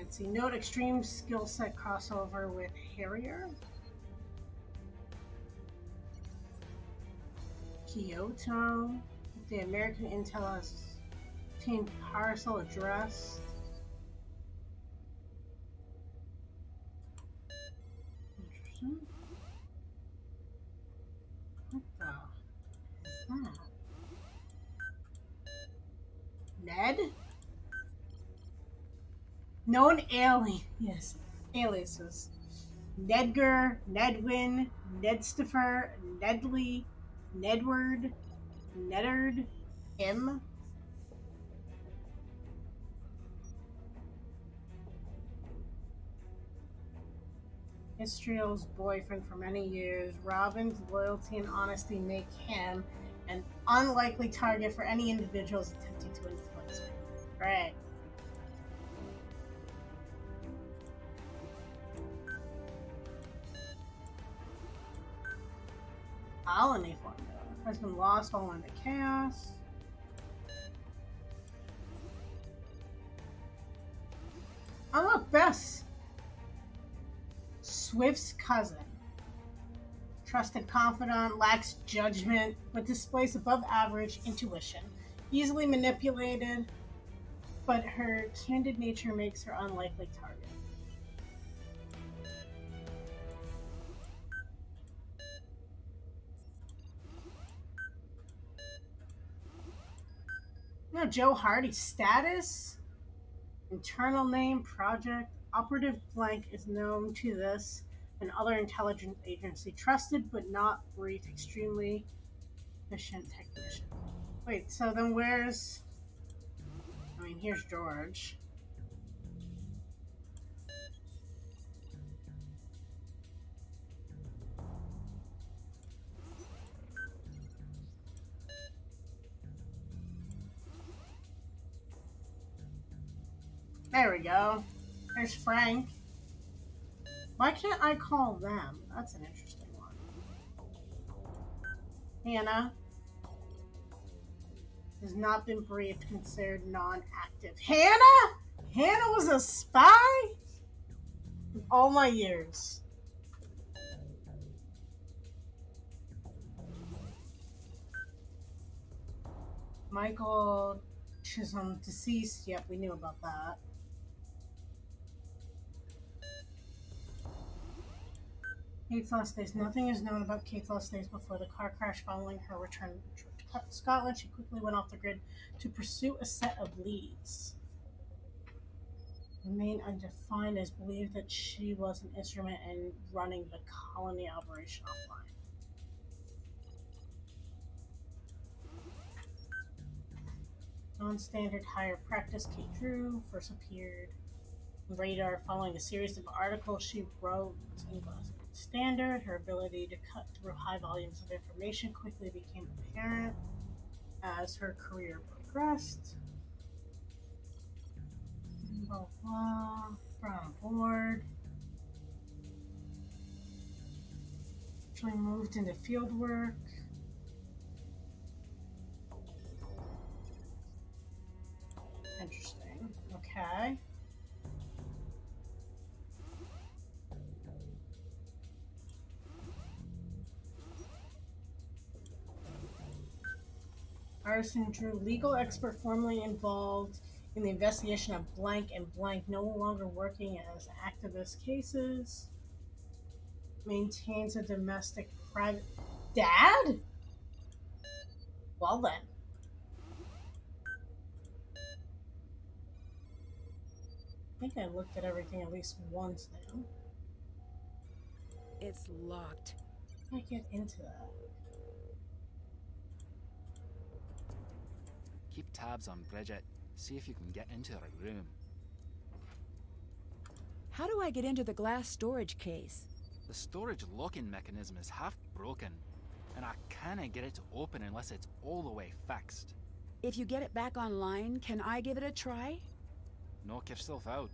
Nancy. Note extreme skill set crossover with Harrier. Kyoto. The American intel has obtained parcel address. Interesting. What the is that? Ned? Known aliases. Nedgar, Nedwin, Nedstifer, Nedley, Nedward, Neddard, M. Israel's boyfriend for many years. Robin's loyalty and honesty make him an unlikely target for any individuals attempting to influence me. Right. Colony formula has been lost following the chaos. Oh look, Bess! Swift's cousin. Trusted confidant, lacks judgment, but displays above average intuition. Easily manipulated, but her candid nature makes her unlikely target. Now, Joe Hardy's status, internal name, project, operative blank is known to this and other intelligence agency. Trusted but not brief, extremely efficient technician. Wait, so then where's... I mean, here's George. There we go. There's Frank. Why can't I call them? That's an interesting one. Hannah has not been briefed, considered non-active. Hannah? Hannah was a spy? In all my years. Michael Chisholm, deceased. Yep, we knew about that. Kate's last days. Nothing is known about Kate's last days before the car crash following her return to Scotland. She quickly went off the grid to pursue a set of leads. Remain undefined, as believed that she was an instrument in running the colony operation offline. Non-standard higher practice. Kate Drew first appeared on Radar following a series of articles she wrote in Glasgow Standard. Her ability to cut through high volumes of information quickly became apparent as her career progressed. Blah blah. Brought on board. Actually moved into field work. Interesting. Okay. Arson Drew, legal expert formerly involved in the investigation of blank and blank, no longer working as activist cases. Maintains a domestic private... Dad? Well then. I think I looked at everything at least once now. It's locked. I can't get into that. Keep tabs on Bridget. See if you can get into her room. How do I get into the glass storage case? The storage locking mechanism is half broken, and I can't get it to open unless it's all the way fixed. If you get it back online, can I give it a try? Knock yourself out.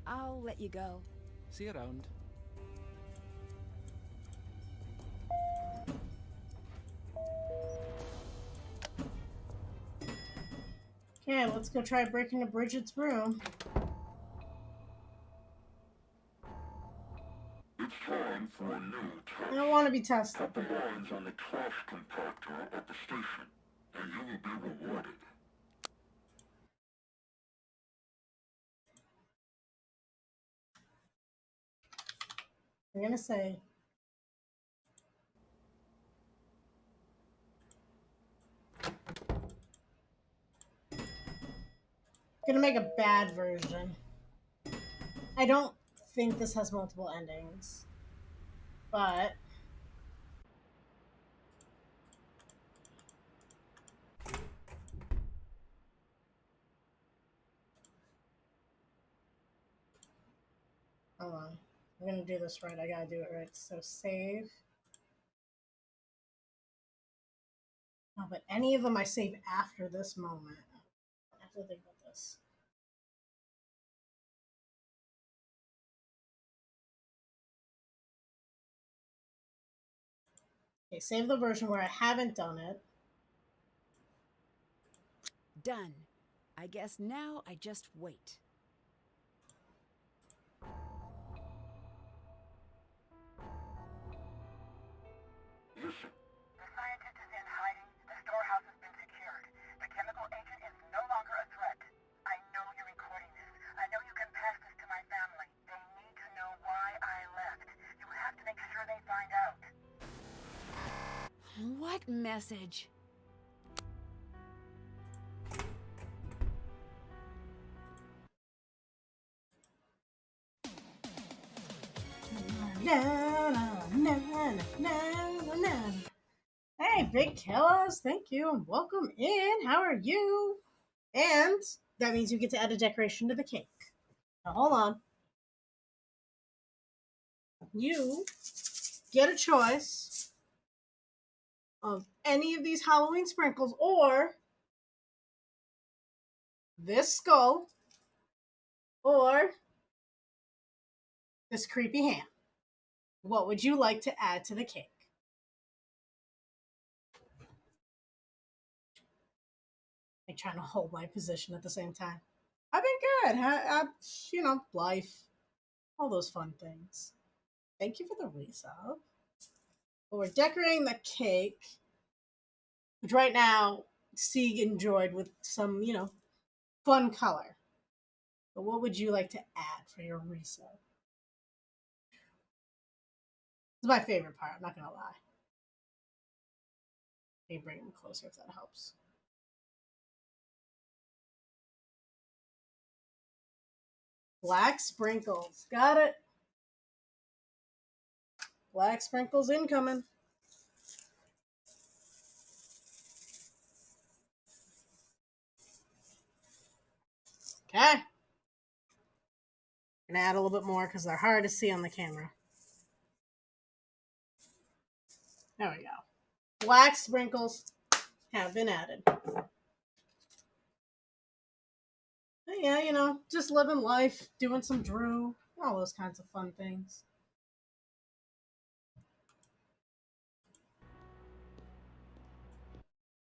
I'll let you go. See you around. Okay, let's go try breaking into Bridget's room. It's time for a new test. I don't want to be tested. Put the lines on the trash compactor at the station, and you will be rewarded. I'm gonna say. I'm gonna make a bad version. I don't think this has multiple endings, but hold on. I'm gonna do this right. I gotta do it right. So save. Oh, but any of them I save after this moment. I have to think about this. Okay, save the version where I haven't done it. Done. I guess now I just wait. Listen. The scientist is in hiding. The storehouse has been secured. The chemical agent is no longer a threat. I know you're recording this. I know you can pass this to my family. They need to know why I left. You have to make sure they find out. What message? Hey, big killers, thank you and welcome in. How are you? And that means you get to add a decoration to the cake. Now, hold on. You get a choice of any of these Halloween sprinkles or this skull or this creepy hand. What would you like to add to the cake? I'm trying to hold my position at the same time. I've been good. Life, all those fun things. Thank you for the resub. But we're decorating the cake, which right now Sieg enjoyed with some, fun color. But what would you like to add for your resub? It's my favorite part, I'm not gonna lie. Maybe bring him closer if that helps. Black sprinkles. Got it. Black sprinkles incoming. Okay. Gonna add a little bit more because they're hard to see on the camera. There we go. Black sprinkles have been added. But yeah, just living life, doing some Drew, all those kinds of fun things.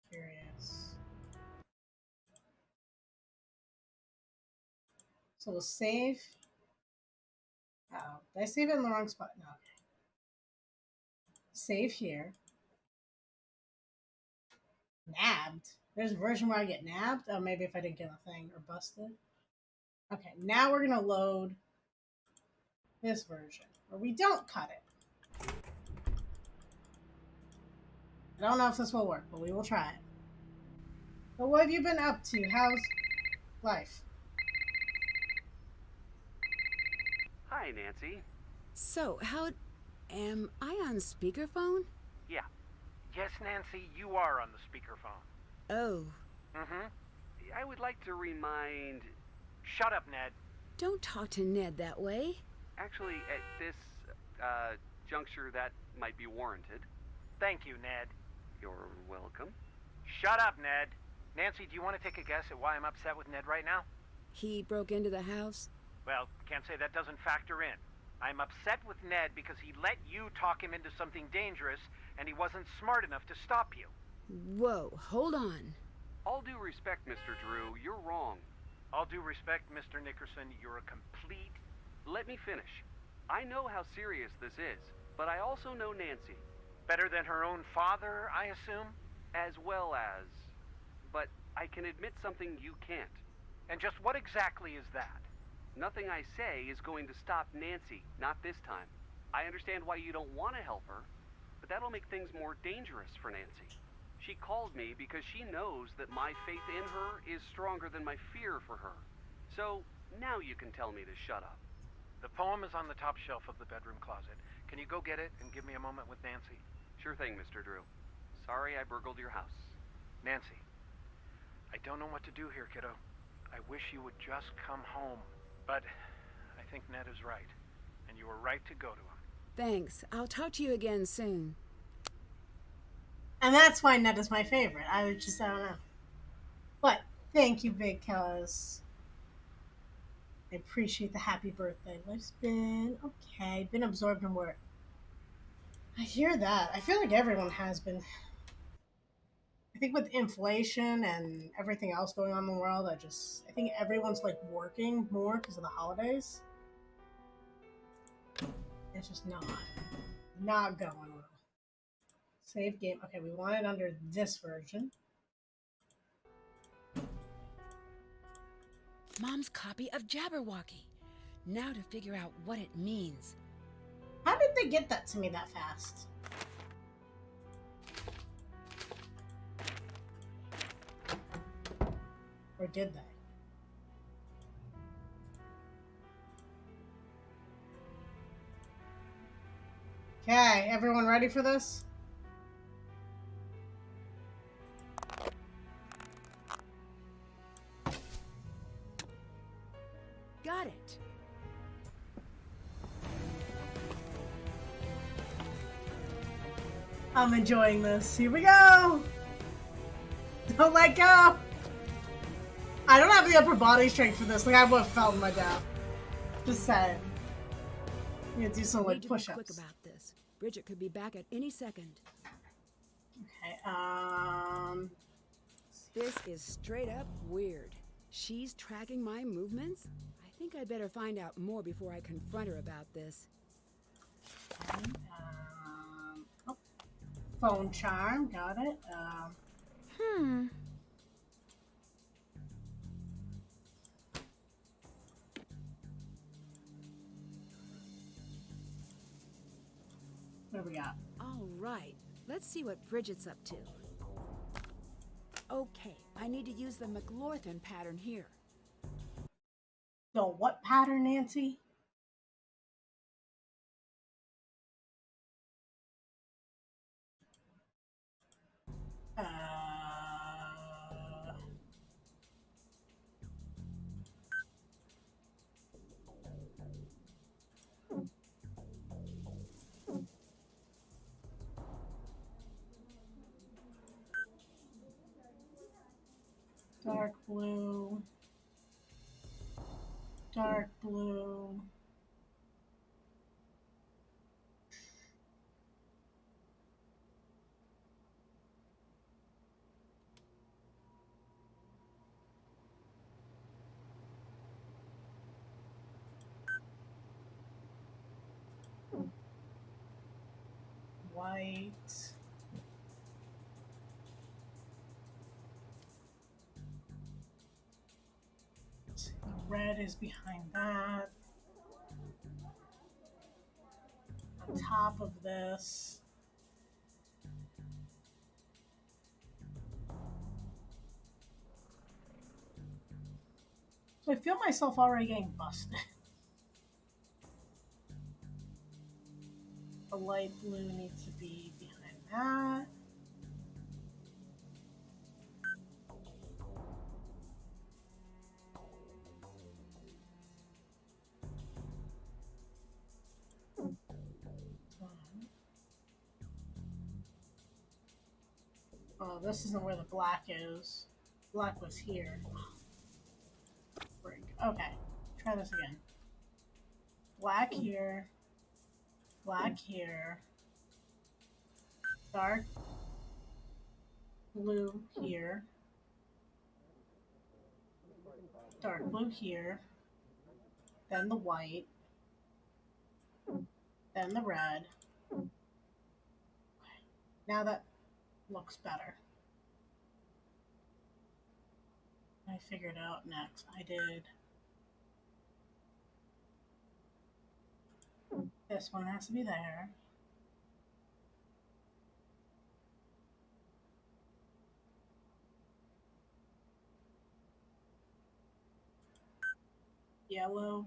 Curious. So we'll save. Oh, did I save it in the wrong spot? No. Save here. Nabbed. There's a version where I get nabbed. Oh, maybe if I didn't get a thing or busted. Okay, now we're gonna load this version where we don't cut it. I don't know if this will work, but we will try it. So what have you been up to? How's life? Hi, Nancy. So, am I on speakerphone? Yeah. Yes, Nancy, you are on the speakerphone. Oh. Mm-hmm. I would like to remind... Shut up, Ned. Don't talk to Ned that way. Actually, at this, juncture, that might be warranted. Thank you, Ned. You're welcome. Shut up, Ned. Nancy, do you want to take a guess at why I'm upset with Ned right now? He broke into the house? Well, can't say that doesn't factor in. I'm upset with Ned because he let you talk him into something dangerous, and he wasn't smart enough to stop you. Whoa, hold on. All due respect, Mr. Drew, you're wrong. All due respect, Mr. Nickerson, you're a complete... Let me finish. I know how serious this is, but I also know Nancy. Better than her own father, I assume? As well as... But I can admit something you can't. And just what exactly is that? Nothing I say is going to stop Nancy, not this time. I understand why you don't want to help her, but that'll make things more dangerous for Nancy. She called me because she knows that my faith in her is stronger than my fear for her. So, now you can tell me to shut up. The poem is on the top shelf of the bedroom closet. Can you go get it and give me a moment with Nancy? Sure thing, Mr. Drew. Sorry I burgled your house. Nancy, I don't know what to do here, kiddo. I wish you would just come home. But I think Ned is right, and you were right to go to him. Thanks. I'll talk to you again soon. And that's why Ned is my favorite. I don't know. But thank you, Big Kellis. I appreciate the happy birthday. Life's been okay. Been absorbed in work. I hear that. I feel like everyone has been. I think with inflation and everything else going on in the world, I think everyone's like working more because of the holidays. It's just not going well. Save game. Okay, we want it under this version. Mom's copy of Jabberwocky. Now to figure out what it means. How did they get that to me that fast? Or did they? Okay, everyone ready for this? Got it. I'm enjoying this. Here we go. Don't let go. I don't have the upper body strength for this. Like I would have fell to my death. Just saying. I'm gonna do some like push-ups. Quick about this. Bridget could be back at any second. Okay. This is straight up weird. She's tracking my movements? I think I'd better find out more before I confront her about this. Oh, phone charm. Got it. What do we got? All right. Let's see what Bridget's up to. Okay, I need to use the McLaughlin pattern here. The what pattern, Nancy? Dark blue. Dark blue. White. Red is behind that. On top of this. So I feel myself already getting busted. The light blue needs to be behind that. Oh, this isn't where the black is. Black was here. Okay, try this again. Black here. Black here. Dark blue here. dark blue here, then the white, then the red. Now that looks better. I figured out next. I did. This one has to be there. Yellow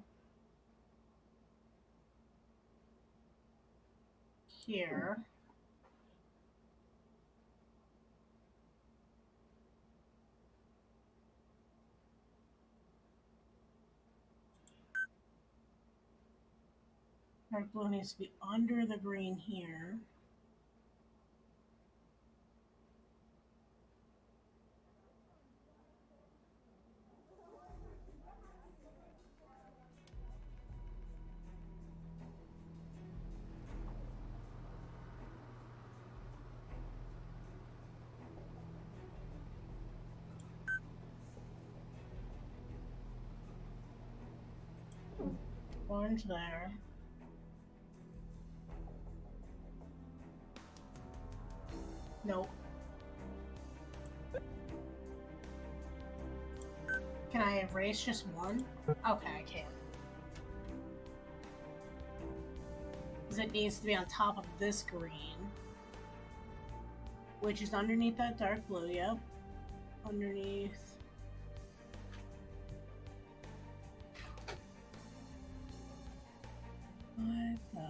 here. Dark blue needs to be under the green here. Orange there. Nope. Can I erase just one? Okay, I can. Because it needs to be on top of this green. Which is underneath that dark blue, yep. Underneath. What the?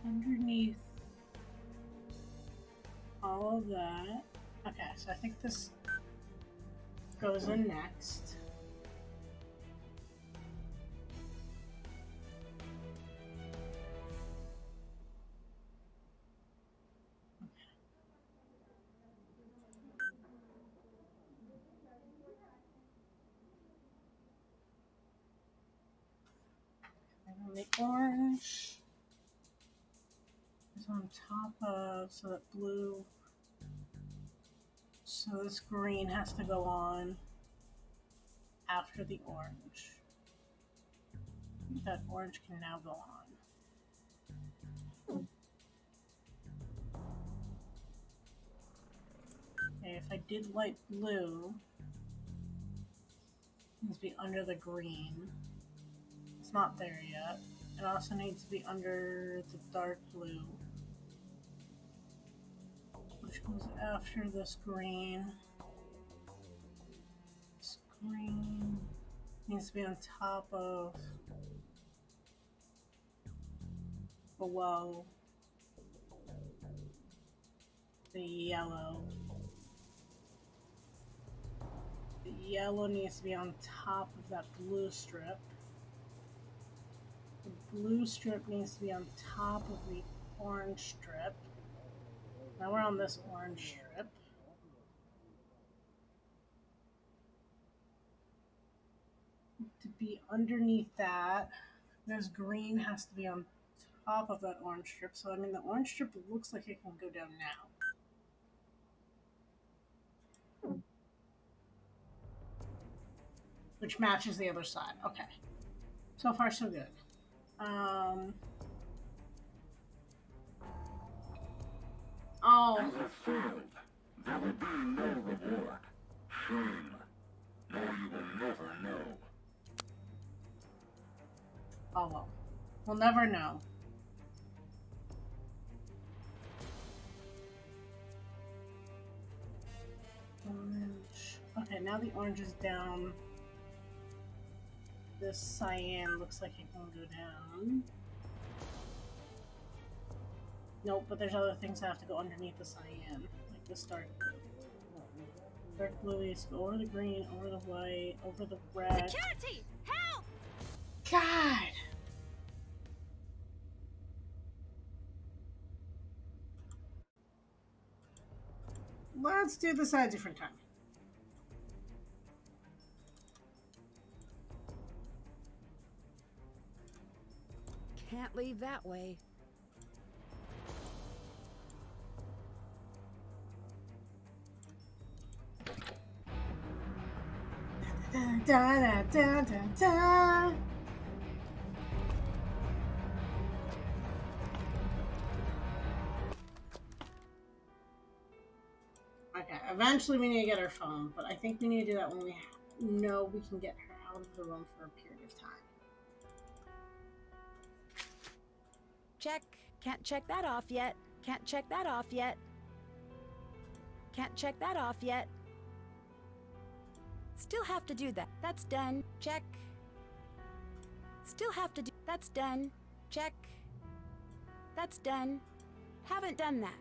Underneath all of that. Okay, so I think this goes in next. And then the orange is on top of, so that blue. So this green has to go on after the orange. That orange can now go on. Okay, if I did light blue, it needs to be under the green. It's not there yet. It also needs to be under the dark blue, which goes after this green. This green needs to be on top of, below the yellow. The yellow needs to be on top of that blue strip. The blue strip needs to be on top of the orange strip. Now we're on this orange strip. To be underneath that, this green has to be on top of that orange strip. So, I mean, the orange strip looks like it can go down now. Which matches the other side. Okay. So far, so good. Oh. You have failed. There will be no reward. Shame. Now you will never know. Oh well. We'll never know. Orange. Okay, now the orange is down. This cyan looks like it can go down. Nope, but there's other things that have to go underneath the cyan, like this dark blue. Dark blue needs to go over the green, over the white, over the red. Security! Help! God! Let's do this at a different time. Can't leave that way. Da, da, da, da, da. Okay, eventually we need to get her phone, but I think we need to do that when we know we can get her out of the room for a period of time. Check. Can't check that off yet. Can't check that off yet. Can't check that off yet. Still have to do that. That's done. Check. Still have to do. That's done. Check. That's done. Haven't done that.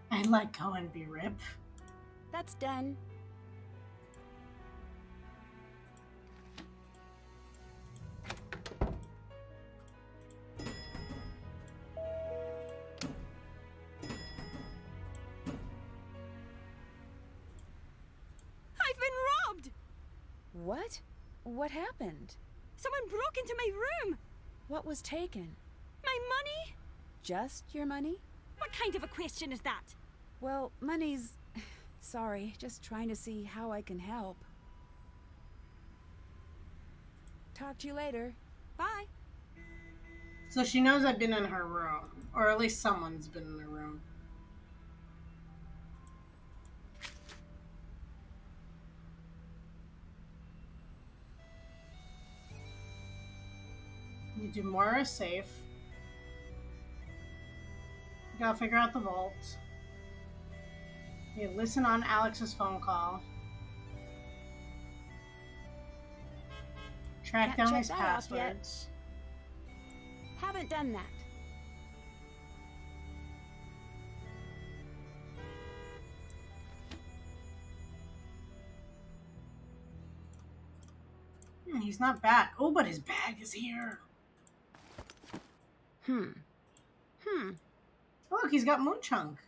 I let go and be rip. That's done. I've been robbed! What? What happened? Someone broke into my room! What was taken? My money? Just your money? What kind of a question is that? Well, money's... Sorry, just trying to see how I can help. Talk to you later. Bye. So she knows I've been in her room, or at least someone's been in her room. You do more is safe. You gotta figure out the vault. You listen on Alex's phone call. Track Can't down check these that off yet. passwords. Haven't done that. He's not back. Oh, but his bag is here. Look, he's got Moon Chunk.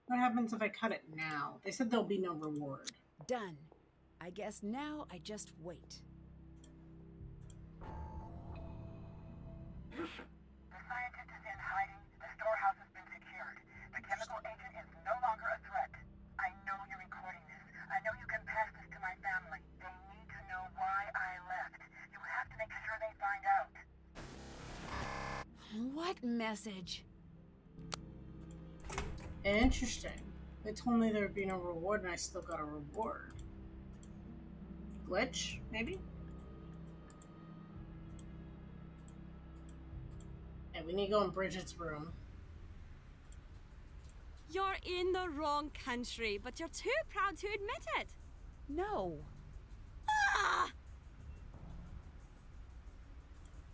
What happens if I cut it now? They said there'll be no reward. Done. I guess now I just wait. The scientist is in hiding. The storehouse has been secured. The chemical agent is no longer a threat. I know you're recording this. I know you can pass this to my family. They need to know why I left. You have to make sure they find out. What message? Interesting. They told me there would be no reward, and I still got a reward. Glitch, maybe? Yeah, we need to go in Bridget's room. You're in the wrong country, but you're too proud to admit it. No. Ah!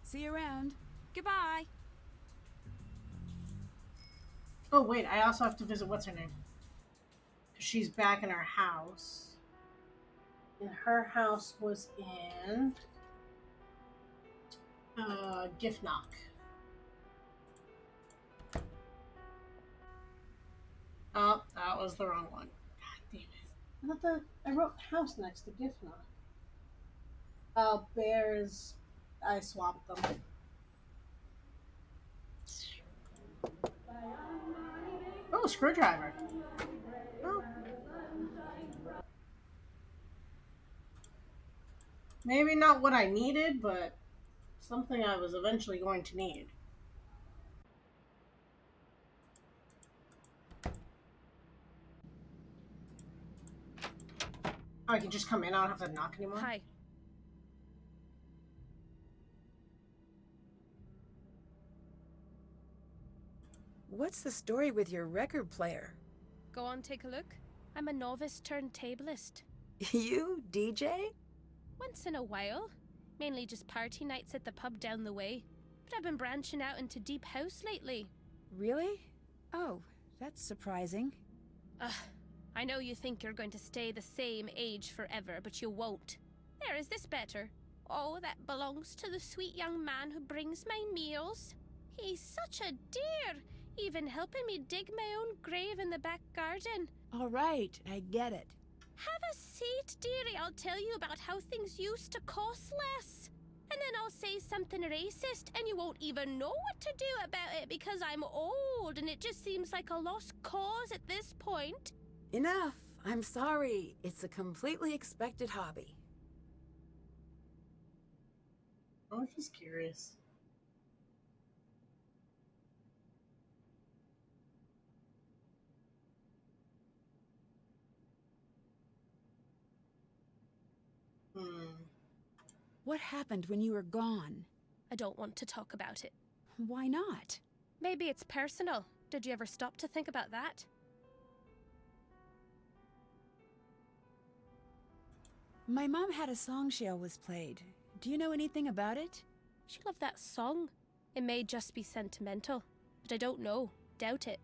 See you around. Goodbye. Oh, wait, I also have to visit what's her name. She's back in her house. And her house was in Gift Knock. Oh, that was the wrong one. God damn it. I wrote house next to Gift Knock. Oh, bears. I swapped them. Oh, screwdriver. Oh. Maybe not what I needed, but something I was eventually going to need. Oh, I can just come in. I don't have to knock anymore. Hi. What's the story with your record player? Go on, take a look. I'm a novice turntablist. You, DJ? Once in a while. Mainly just party nights at the pub down the way. But I've been branching out into deep house lately. Really? Oh, that's surprising. I know you think you're going to stay the same age forever, but you won't. There, is this better? Oh, that belongs to the sweet young man who brings my meals. He's such a dear, even helping me dig my own grave in the back garden. All right, I get it. Have a seat, dearie. I'll tell you about how things used to cost less. And then I'll say something racist, and you won't even know what to do about it because I'm old and it just seems like a lost cause at this point. Enough. I'm sorry. It's a completely expected hobby. Oh, she's curious. What happened when you were gone? I don't want to talk about it. Why not? Maybe it's personal. Did you ever stop to think about that? My mom had a song she always played. Do you know anything about it? She loved that song. It may just be sentimental, but I don't know. Doubt it.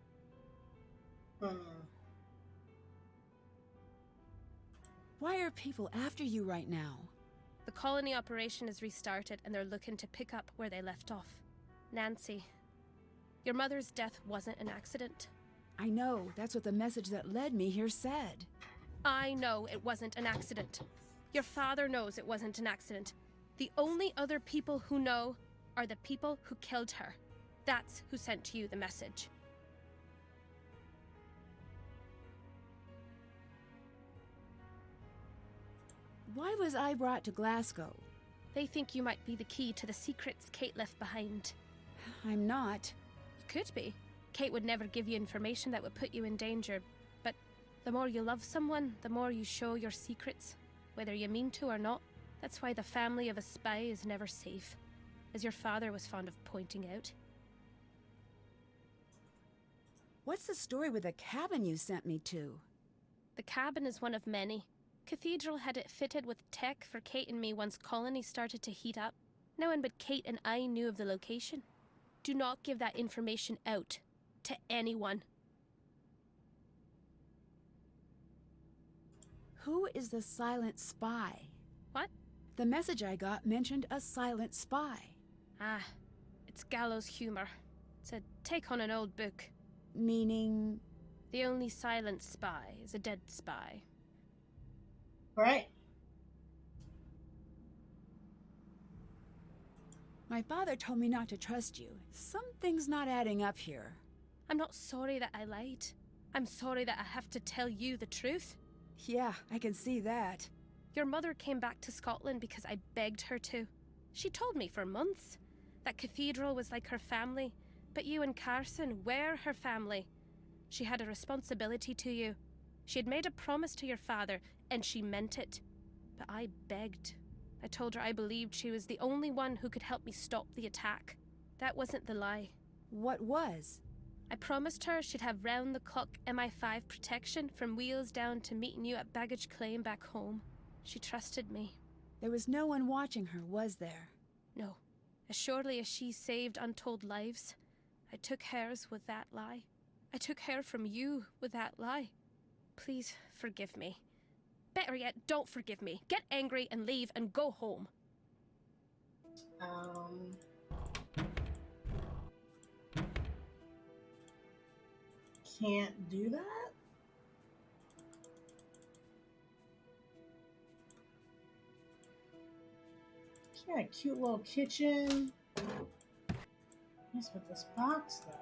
Why are people after you right now? The colony operation is restarted and they're looking to pick up where they left off. Nancy, your mother's death wasn't an accident. I know. That's what the message that led me here said. I know it wasn't an accident. Your father knows it wasn't an accident. The only other people who know are the people who killed her. That's who sent you the message. Why was I brought to Glasgow? They think you might be the key to the secrets Kate left behind. I'm not. You could be. Kate would never give you information that would put you in danger, but the more you love someone, the more you show your secrets, whether you mean to or not. That's why the family of a spy is never safe, as your father was fond of pointing out. What's the story with the cabin you sent me to? The cabin is one of many. Cathedral had it fitted with tech for Kate and me once colony started to heat up. No one but Kate and I knew of the location. Do not give that information out to anyone. Who is the silent spy? What? The message I got mentioned a silent spy. Ah, it's gallows humor. It's a take on an old book. Meaning? The only silent spy is a dead spy. Right. My father told me not to trust you. Something's not adding up here. I'm not sorry that I lied. I'm sorry that I have to tell you the truth. Yeah, I can see that. Your mother came back to Scotland because I begged her to. She told me for months that Cathedral was like her family, but you and Carson were her family. She had a responsibility to you. She had made a promise to your father, and she meant it. But I begged. I told her I believed she was the only one who could help me stop the attack. That wasn't the lie. What was? I promised her she'd have round-the-clock MI5 protection from wheels down to meeting you at baggage claim back home. She trusted me. There was no one watching her, was there? No. As surely as she saved untold lives, I took hers with that lie. I took her from you with that lie. Please forgive me. Better yet, don't forgive me. Get angry and leave and go home. Can't do that? Yeah, cute little kitchen. Nice with this box, though.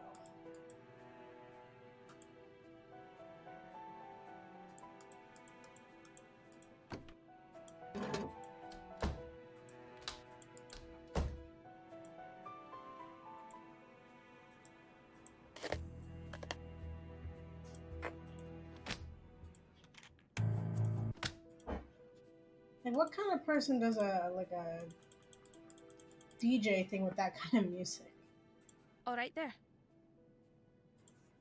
Like, what kind of person does a DJ thing with that kind of music? All right there.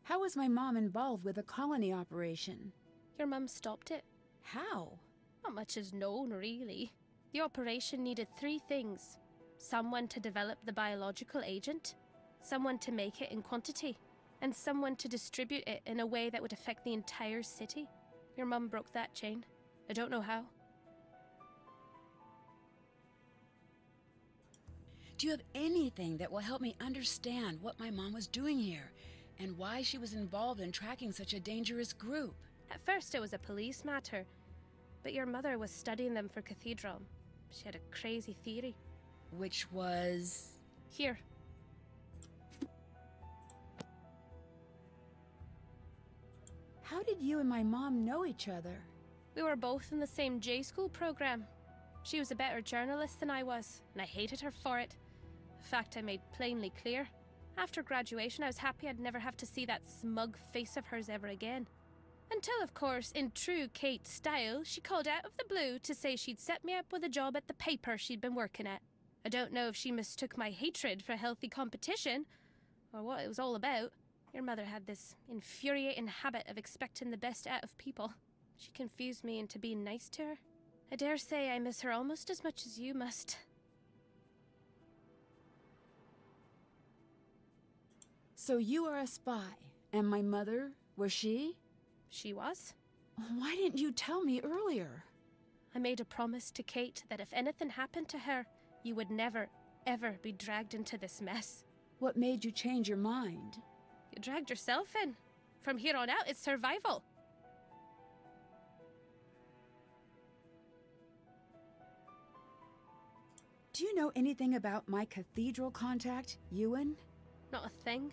How was my mom involved with the colony operation? Your mum stopped it. How? Not much is known, really. The operation needed 3 things. Someone to develop the biological agent, someone to make it in quantity, and someone to distribute it in a way that would affect the entire city. Your mum broke that chain. I don't know how. Do you have anything that will help me understand what my mom was doing here and why she was involved in tracking such a dangerous group? At first it was a police matter, but your mother was studying them for Cathedral. She had a crazy theory. which was... Here. How did you and my mom know each other? We were both in the same J school program. She was a better journalist than I was, and I hated her for it. A fact I made plainly clear. After graduation, I was happy I'd never have to see that smug face of hers ever again. Until, of course, in true Kate style, she called out of the blue to say she'd set me up with a job at the paper she'd been working at. I don't know if she mistook my hatred for healthy competition, or what it was all about. Your mother had this infuriating habit of expecting the best out of people. She confused me into being nice to her. I dare say I miss her almost as much as you must. So you are a spy, and my mother, was she? She was. Why didn't you tell me earlier? I made a promise to Kate that if anything happened to her, you would never, ever be dragged into this mess. What made you change your mind? You dragged yourself in. From here on out, it's survival. Do you know anything about my cathedral contact, Ewan? Not a thing.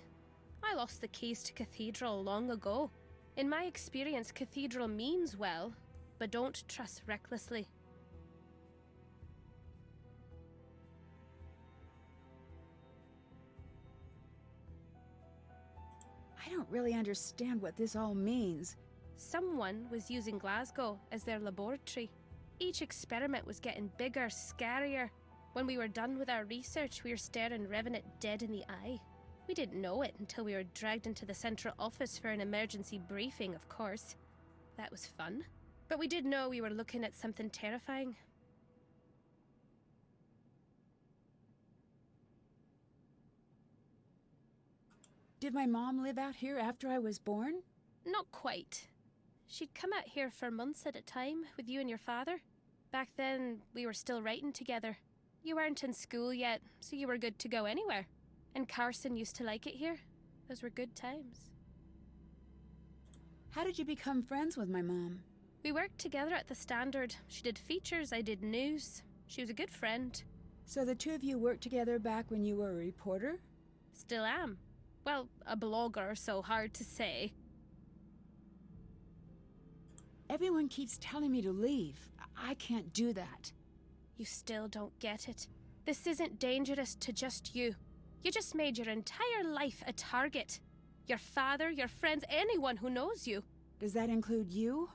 I lost the keys to cathedral long ago. In my experience, cathedral means well, but don't trust recklessly. I don't really understand what this all means. Someone was using Glasgow as their laboratory. Each experiment was getting bigger, scarier. When we were done with our research, we were staring Revenant dead in the eye. We didn't know it until we were dragged into the central office for an emergency briefing, of course. That was fun. But we did know we were looking at something terrifying. Did my mom live out here after I was born? Not quite. She'd come out here for months at a time with you and your father. Back then, we were still writing together. You weren't in school yet, so you were good to go anywhere. And Carson used to like it here. Those were good times. How did you become friends with my mom? We worked together at the Standard. She did features, I did news. She was a good friend. So the two of you worked together back when you were a reporter? Still am. Well, a blogger, so hard to say. Everyone keeps telling me to leave. I can't do that. You still don't get it. This isn't dangerous to just you. You just made your entire life a target. Your father, your friends, anyone who knows you. Does that include you?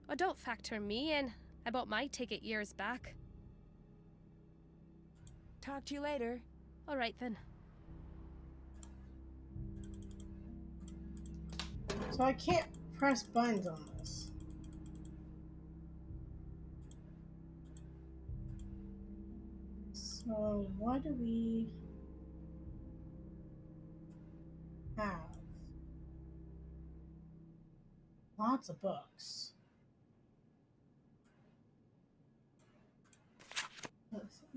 Oh, don't factor me in. I bought my ticket years back. Talk to you later. All right, then. So I can't press buttons on this. So what do we have? Lots of books.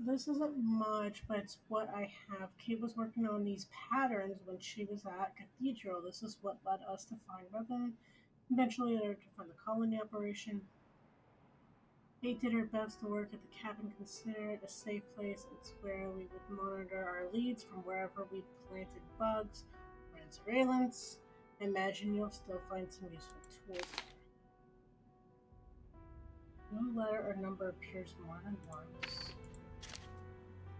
This isn't much, but it's what I have. Kate was working on these patterns when she was at Cathedral. This is what led us to find Revenant. Eventually, to find the colony operation. Kate did her best to work at the cabin, consider it a safe place. It's where we would monitor our leads from wherever we planted bugs. Ran surveillance. I imagine you'll still find some useful tools there. No letter or number appears more than once.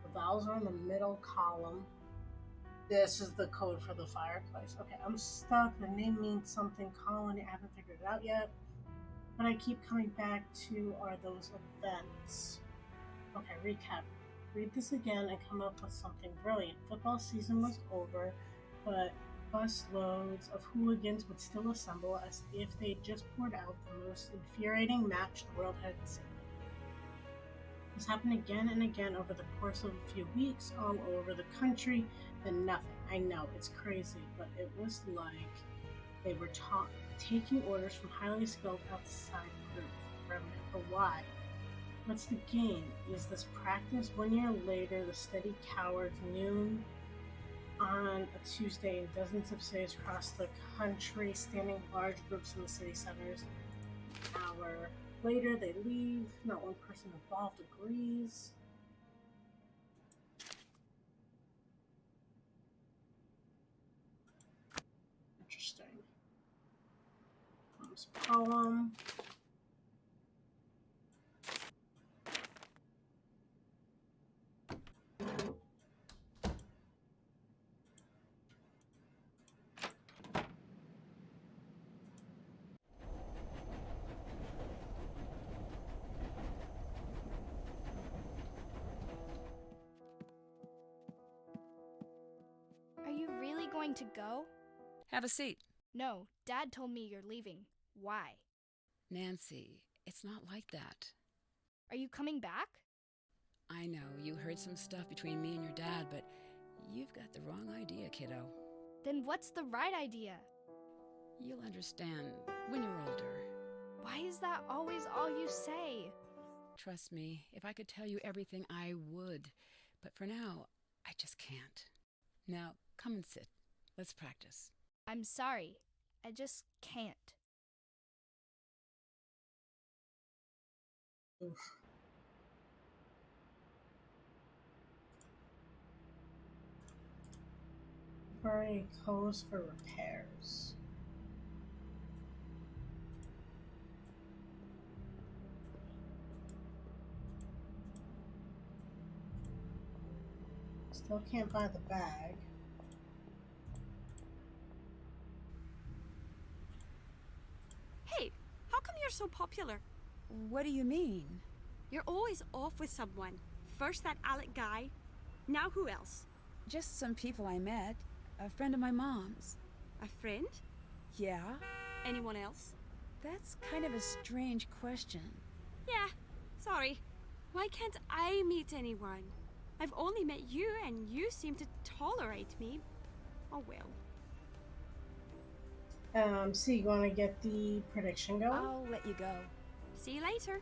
The vowels are in the middle column. This is the code for the fireplace. Okay, I'm stuck. The name means something colony. I haven't figured it out yet. But I keep coming back to are those events. Okay, recap. Read this again and come up with something brilliant. Football season was over, but bus loads of hooligans would still assemble as if they just poured out the most infuriating match the world had seen. This happened again and again over the course of a few weeks, all over the country, and nothing. I know, it's crazy, but it was like they were taking orders from highly skilled outside groups. But why? What's the game? Is this practice? 1 year later, the steady cowards noon on a Tuesday in dozens of cities across the country, standing large groups in the city centers. An hour later, they leave. Not one person involved agrees. Aesop's poem. Are you really going to go? Have a seat. No, Dad told me you're leaving. Why? Nancy, it's not like that. Are you coming back? I know you heard some stuff between me and your dad, but you've got the wrong idea, kiddo. Then what's the right idea? You'll understand when you're older. Why is that always all you say? Trust me, if I could tell you everything, I would. But for now, I just can't. Now, come and sit. Let's practice. I'm sorry. I just can't. Oof. Temporary codes for repairs. Still can't buy the bag. Hey, how come you're so popular? What do you mean? You're always off with someone. First that Alec guy. Now who else? Just some people I met. A friend of my mom's. A friend? Yeah? Anyone else? That's kind of a strange question. Yeah, sorry. Why can't I meet anyone? I've only met you and you seem to tolerate me. Oh well. So you want to get the prediction going? I'll let you go. See you later.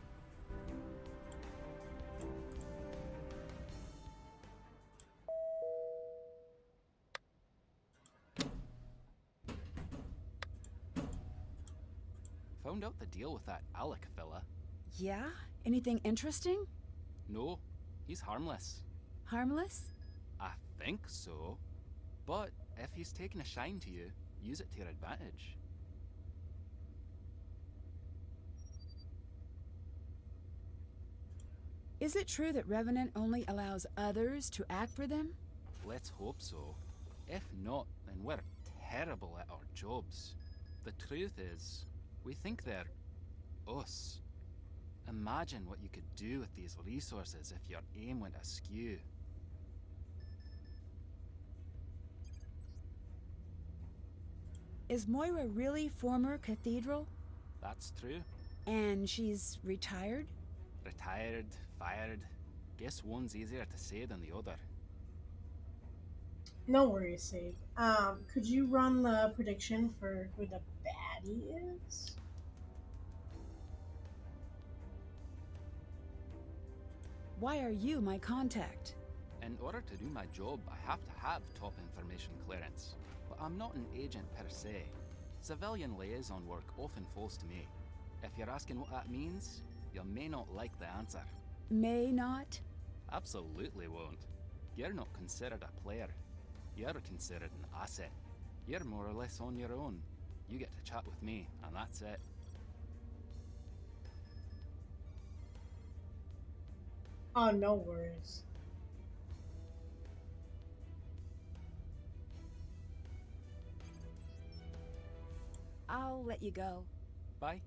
Found out the deal with that Alec fella. Yeah? Anything interesting? No, he's harmless. Harmless? I think so. But if he's taking a shine to you, use it to your advantage. Is it true that Revenant only allows others to act for them? Let's hope so. If not, then we're terrible at our jobs. The truth is, we think they're us. Imagine what you could do with these resources if your aim went askew. Is Moira really former Cathedral? That's true. And she's retired? Retired, fired. Guess one's easier to say than the other. No worries, Sig. Could you run the prediction for who the baddie is? Why are you my contact? In order to do my job, I have to have top information clearance. But I'm not an agent per se. Civilian liaison work often falls to me. If you're asking what that means, you may not like the answer. May not? Absolutely won't. You're not considered a player. You're considered an asset. You're more or less on your own. You get to chat with me, and that's it. Oh, no worries. I'll let you go. Bye.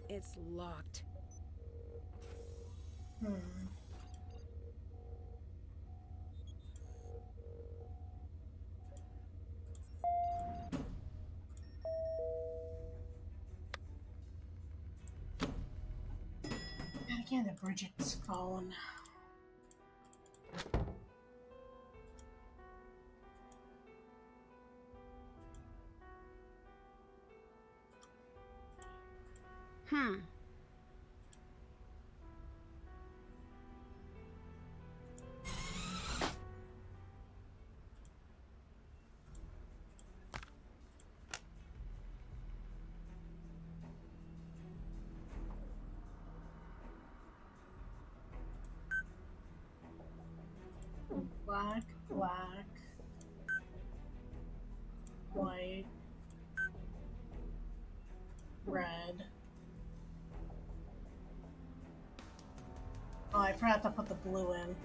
It's locked. And again, the Bridget's phone. Black, black, Oh, I forgot to put the blue in.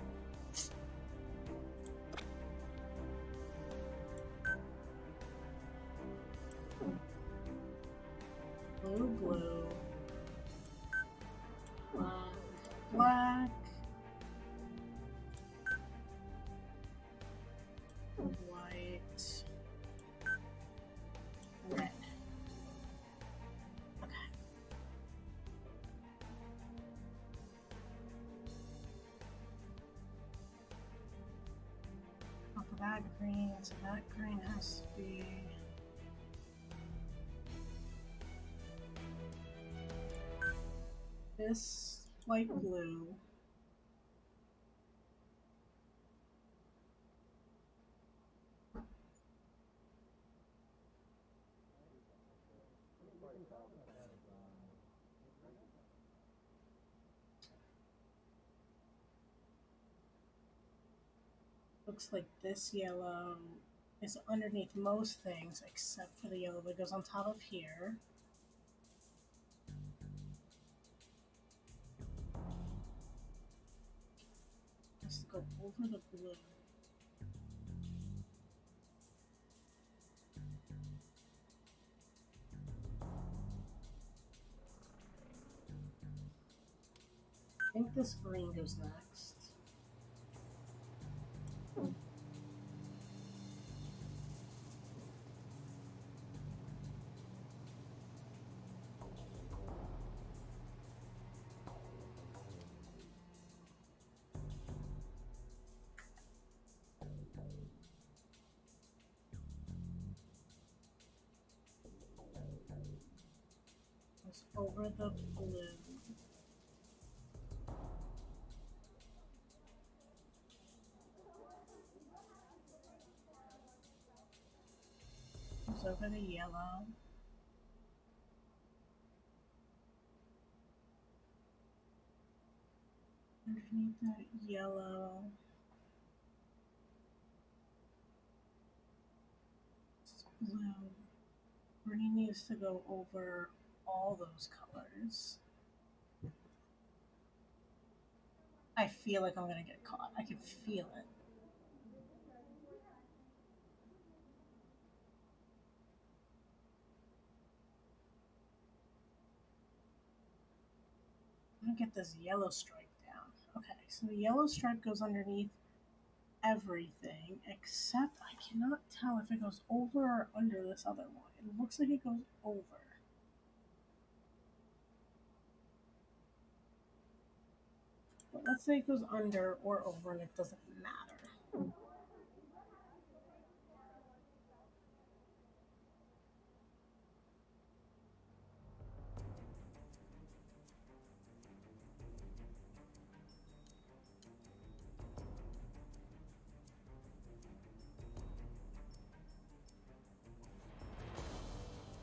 Blue, blue. Black. White. Red. Okay. Off of that green, so that green has to be. This light blue. Looks like this yellow is underneath most things except for the yellow that goes on top of here. Has to go over the blue. I think this green goes next. Goes over the blue. Goes over the yellow. Underneath that yellow. It's blue. Green needs to go over all those colors. I feel like I'm gonna get caught. I can feel it. I'm gonna get this yellow stripe down. Okay, so the yellow stripe goes underneath everything, except I cannot tell if it goes over or under this other one. It looks like it goes over. But let's say it goes under or over and it doesn't matter.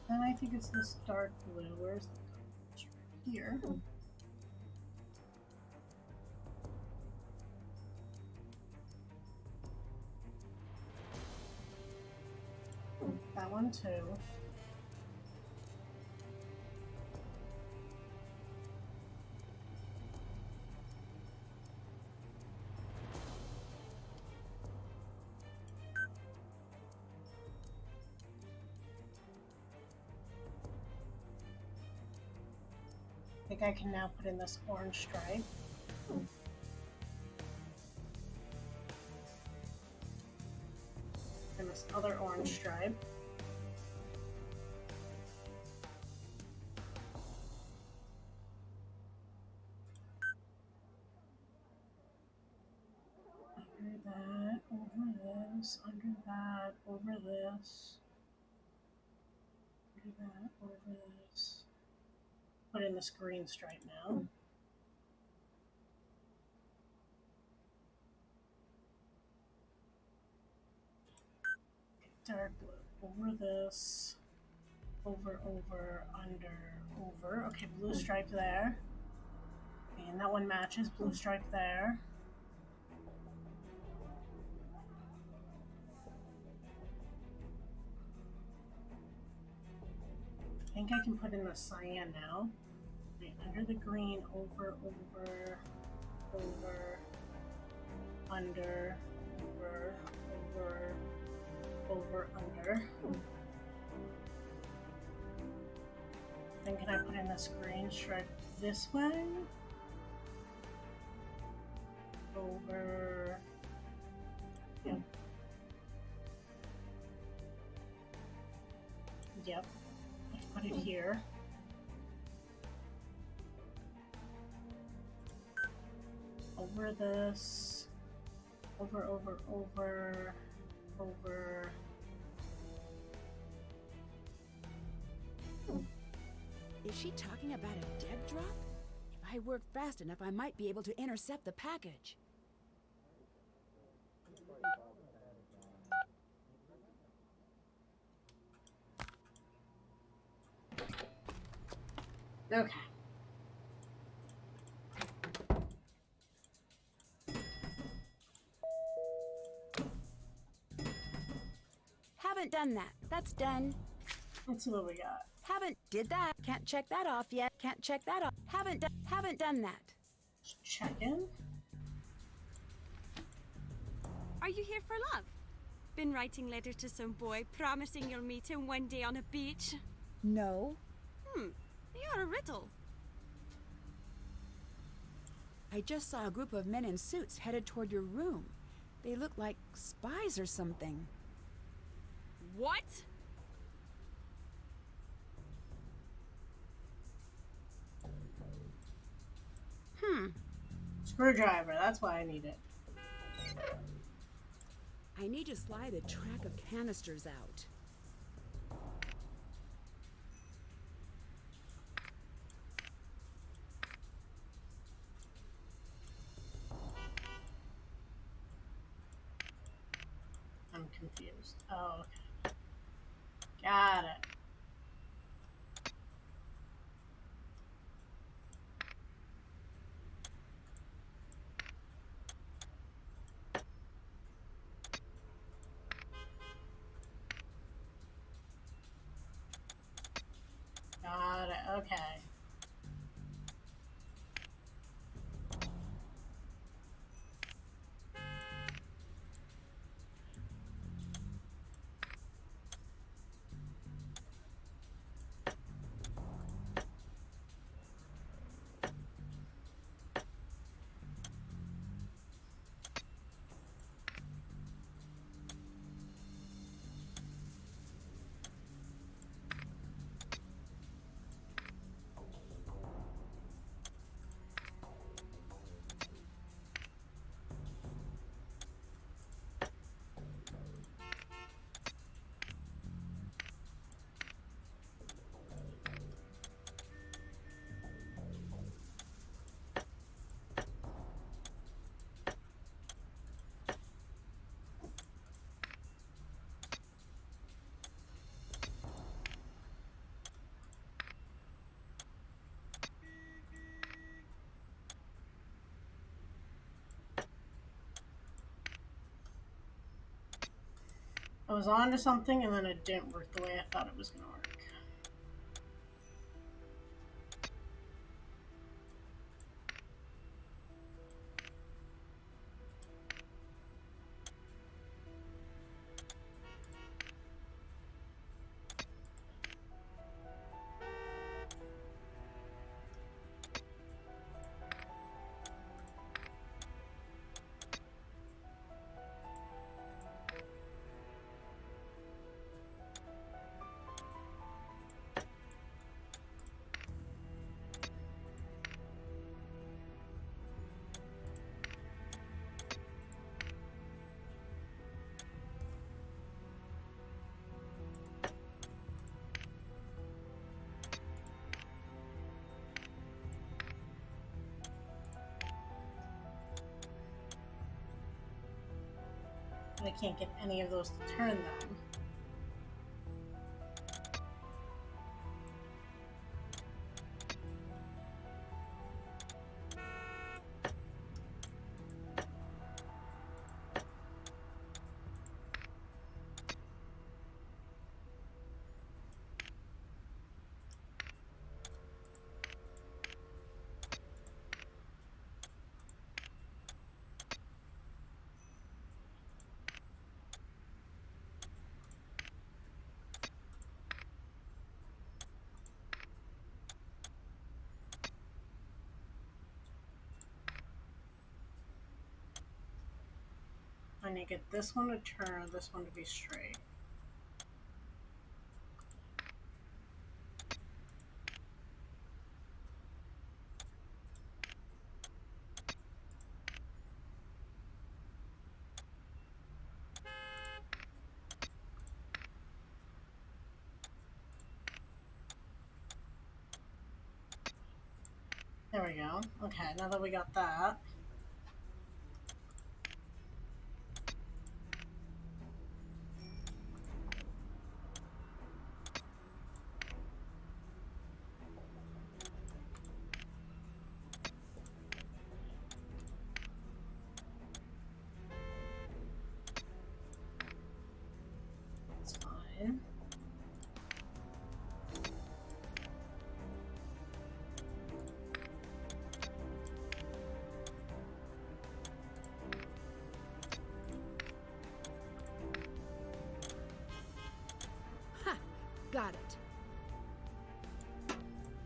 And I think it's this dark blue. Where's the color? Here. That one too. I think I can now put in this orange stripe. And this other orange stripe. Under that, over this, under that, over this. Under that, over this. Put in this green stripe now. Dark blue. Over this. Over, under, over. Okay, blue stripe there. And that one matches. Blue stripe there. I think I can put in the cyan now. Okay, under the green, over. over, under, over, over, over, under. Then can I put in this green stripe this way? Over. Yeah. Yep. Put it here. Over this. Over, over, over, over. Is she talking about a dead drop? If I work fast enough, I might be able to intercept the package. Okay. Haven't done that. That's done. Let's see what we got. Haven't did that. Can't check that off yet. Can't check that off. Haven't done that. Check in. Are you here for love? Been writing letters to some boy, promising you'll meet him one day on a beach? No. You're a riddle. I just saw a group of men in suits headed toward your room. They look like spies or something. What? Screwdriver, that's why I need it. I need to slide a track of canisters out. I'm confused. Oh, okay. Got it. Got it. Okay. I was on to something and then it didn't work the way I thought it was going to work. I can't get any of those to turn them. I need to get this one to turn, this one to be straight. There we go. Okay, now that we got that. That's fine. Got it.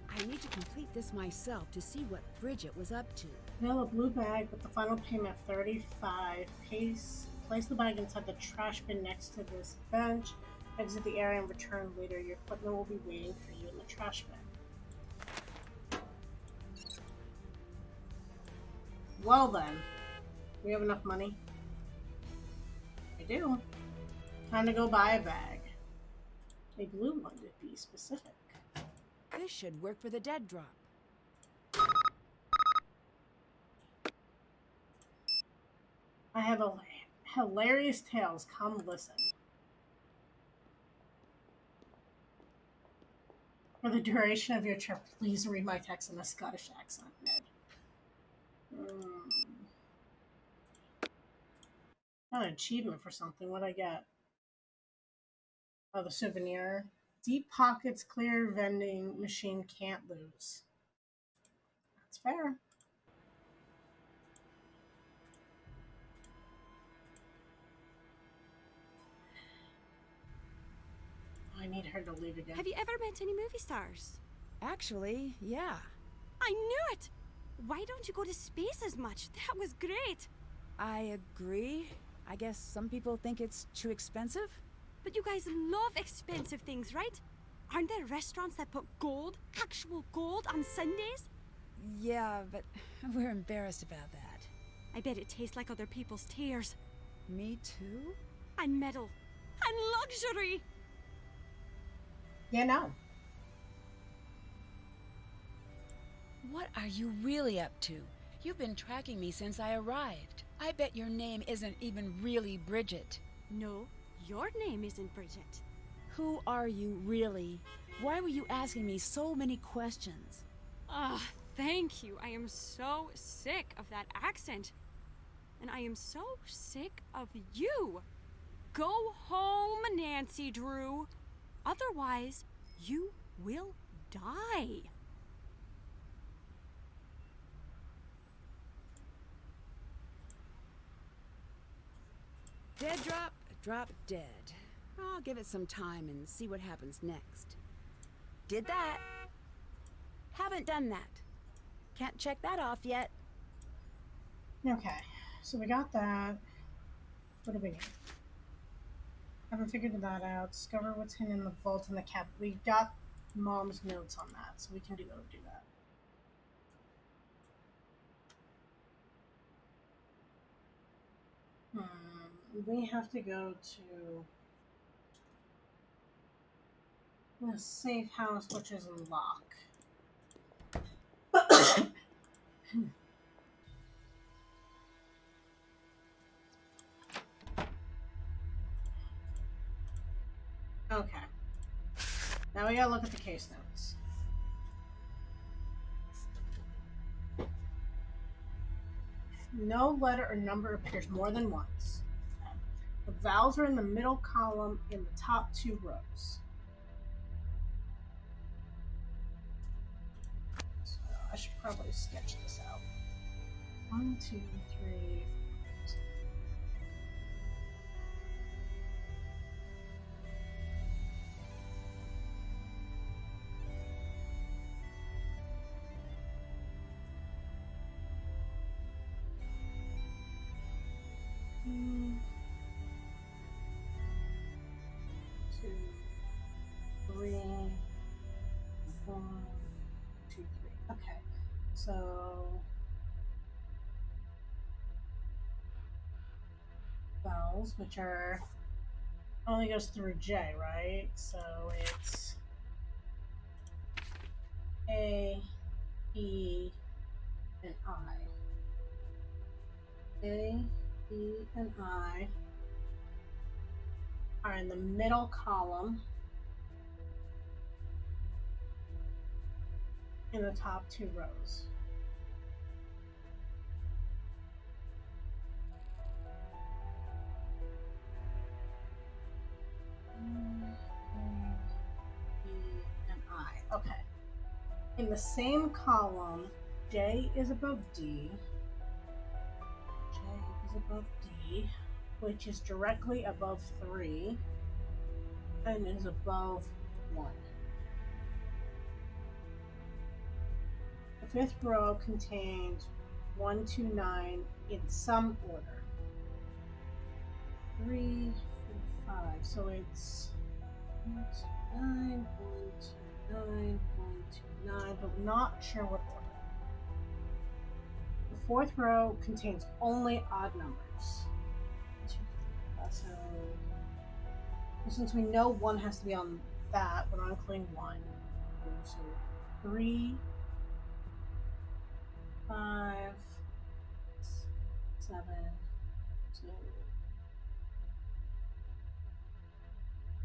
I need to complete this myself to see what Bridget was up to. Fill a blue bag with the final payment of 35. Place the bag inside the trash bin next to this bench. Exit the area and return later. Your equipment will be waiting for you in the trash bin. Well then, we have enough money. I do. Time to go buy a bag. A blue one to be specific. This should work for the dead drop. I have a hilarious tales. Come listen. For the duration of your trip, please read my text in a Scottish accent, Ned. Got an achievement for something. What'd I get? Oh, the souvenir. Deep pockets, clear vending machine, can't lose. That's fair. I need her to leave again. Have you ever met any movie stars? Actually, yeah. I knew it! Why don't you go to space as much? That was great! I agree. I guess some people think it's too expensive. But you guys love expensive things, right? Aren't there restaurants that put gold, actual gold, on Sundays? Yeah, but we're embarrassed about that. I bet it tastes like other people's tears. Me too? And metal. And luxury! Yeah, no. What are you really up to? You've been tracking me since I arrived. I bet your name isn't even really Bridget. No, your name isn't Bridget. Who are you really? Why were you asking me so many questions? Ah, thank you. I am so sick of that accent. And I am so sick of you. Go home, Nancy Drew. Otherwise, you will die. Dead drop, drop dead. I'll give it some time and see what happens next. Did that. Haven't done that. Can't check that off yet. Okay, so we got that. What do we need? Haven't figured that out. Discover what's hidden in the vault in the cabinet. We got Mom's notes on that, so we can do that. We have to go to the safe house, which is locked. Okay. Now we gotta look at the case notes. No letter or number appears more than once. The vowels are in the middle column in the top 2 rows. So I should probably sketch this out. 1, 2, 3, 4. So vowels, which are only goes through J, right? So it's A, E, and I. A, E, and I are in the middle column in the top two rows. E, and I. Okay. In the same column, J is above D. J is above D, which is directly above 3 and is above 1. The fifth row contains 1 to 9 in some order. 3, 4, 5. So it's 1 to 9, 1 to 9, 1 to 9, but we're not sure what order. The fourth row contains only odd numbers. So since we know 1 has to be on that, we're not including 1. So 3, 5, 7, 2,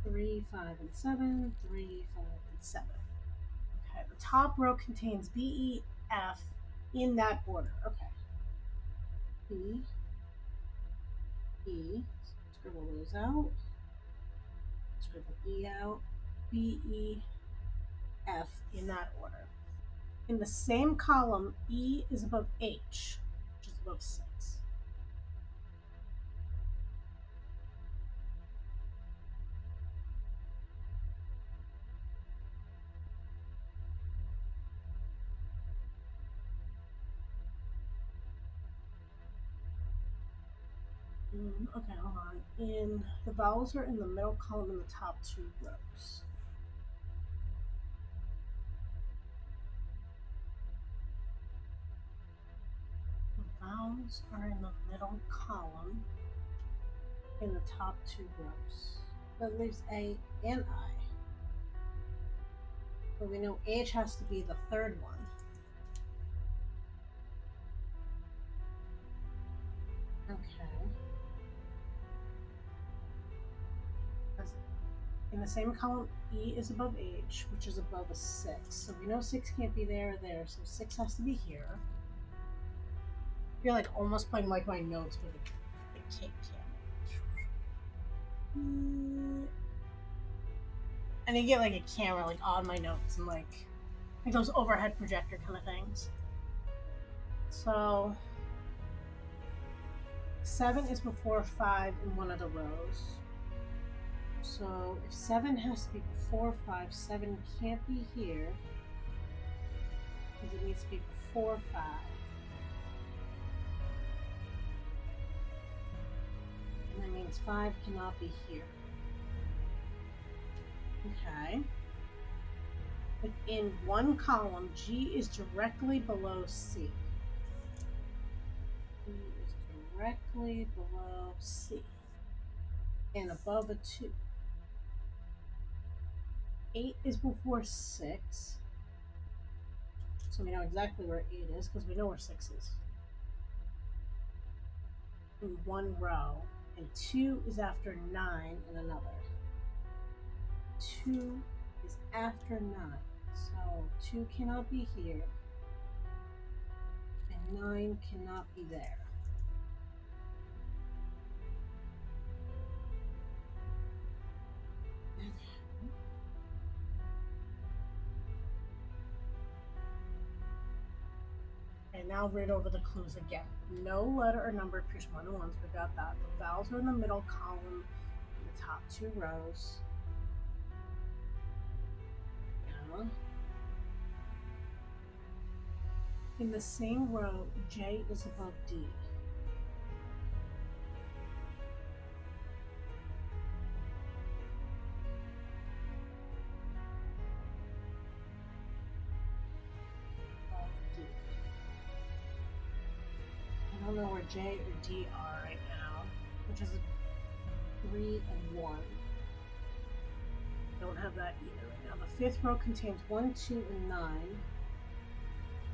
3, 5, and 7, 3, 5, and 7. Okay, the top row contains B, E, F in that order. Okay. B, E, scribble those out. Scribble E out. B, E, F in that order. In the same column, E is above H, which is above 6. Okay, hold on. The vowels are in the middle column in the top two rows. The vowels are in the middle column in the top two rows. That leaves A and I. But we know H has to be the third one. Okay. In the same column, E is above H, which is above a 6. So we know 6 can't be there or there, so 6 has to be here. I feel like almost playing like my notes, but it can't. And you get like a camera like on my notes and like those overhead projector kind of things. So 7 is before 5 in one of the rows. So if 7 has to be before 5, 7 can't be here because it needs to be before 5. And that means 5 cannot be here. Okay. Within one column, G is directly below C. G is directly below C. And above a 2. 8 is before 6. So we know exactly where 8 is because we know where 6 is. In one row. And 2 is after 9 in another. 2 is after 9. So 2 cannot be here. And 9 cannot be there. And now read over the clues again. No letter or number appears more than once. We got that. The vowels are in the middle column in the top two rows. Yeah. In the same row, J is above D. Above D. I don't know where J or D are right now, which is a 3 and 1. Don't have that either right now. The fifth row contains 1, 2, and 9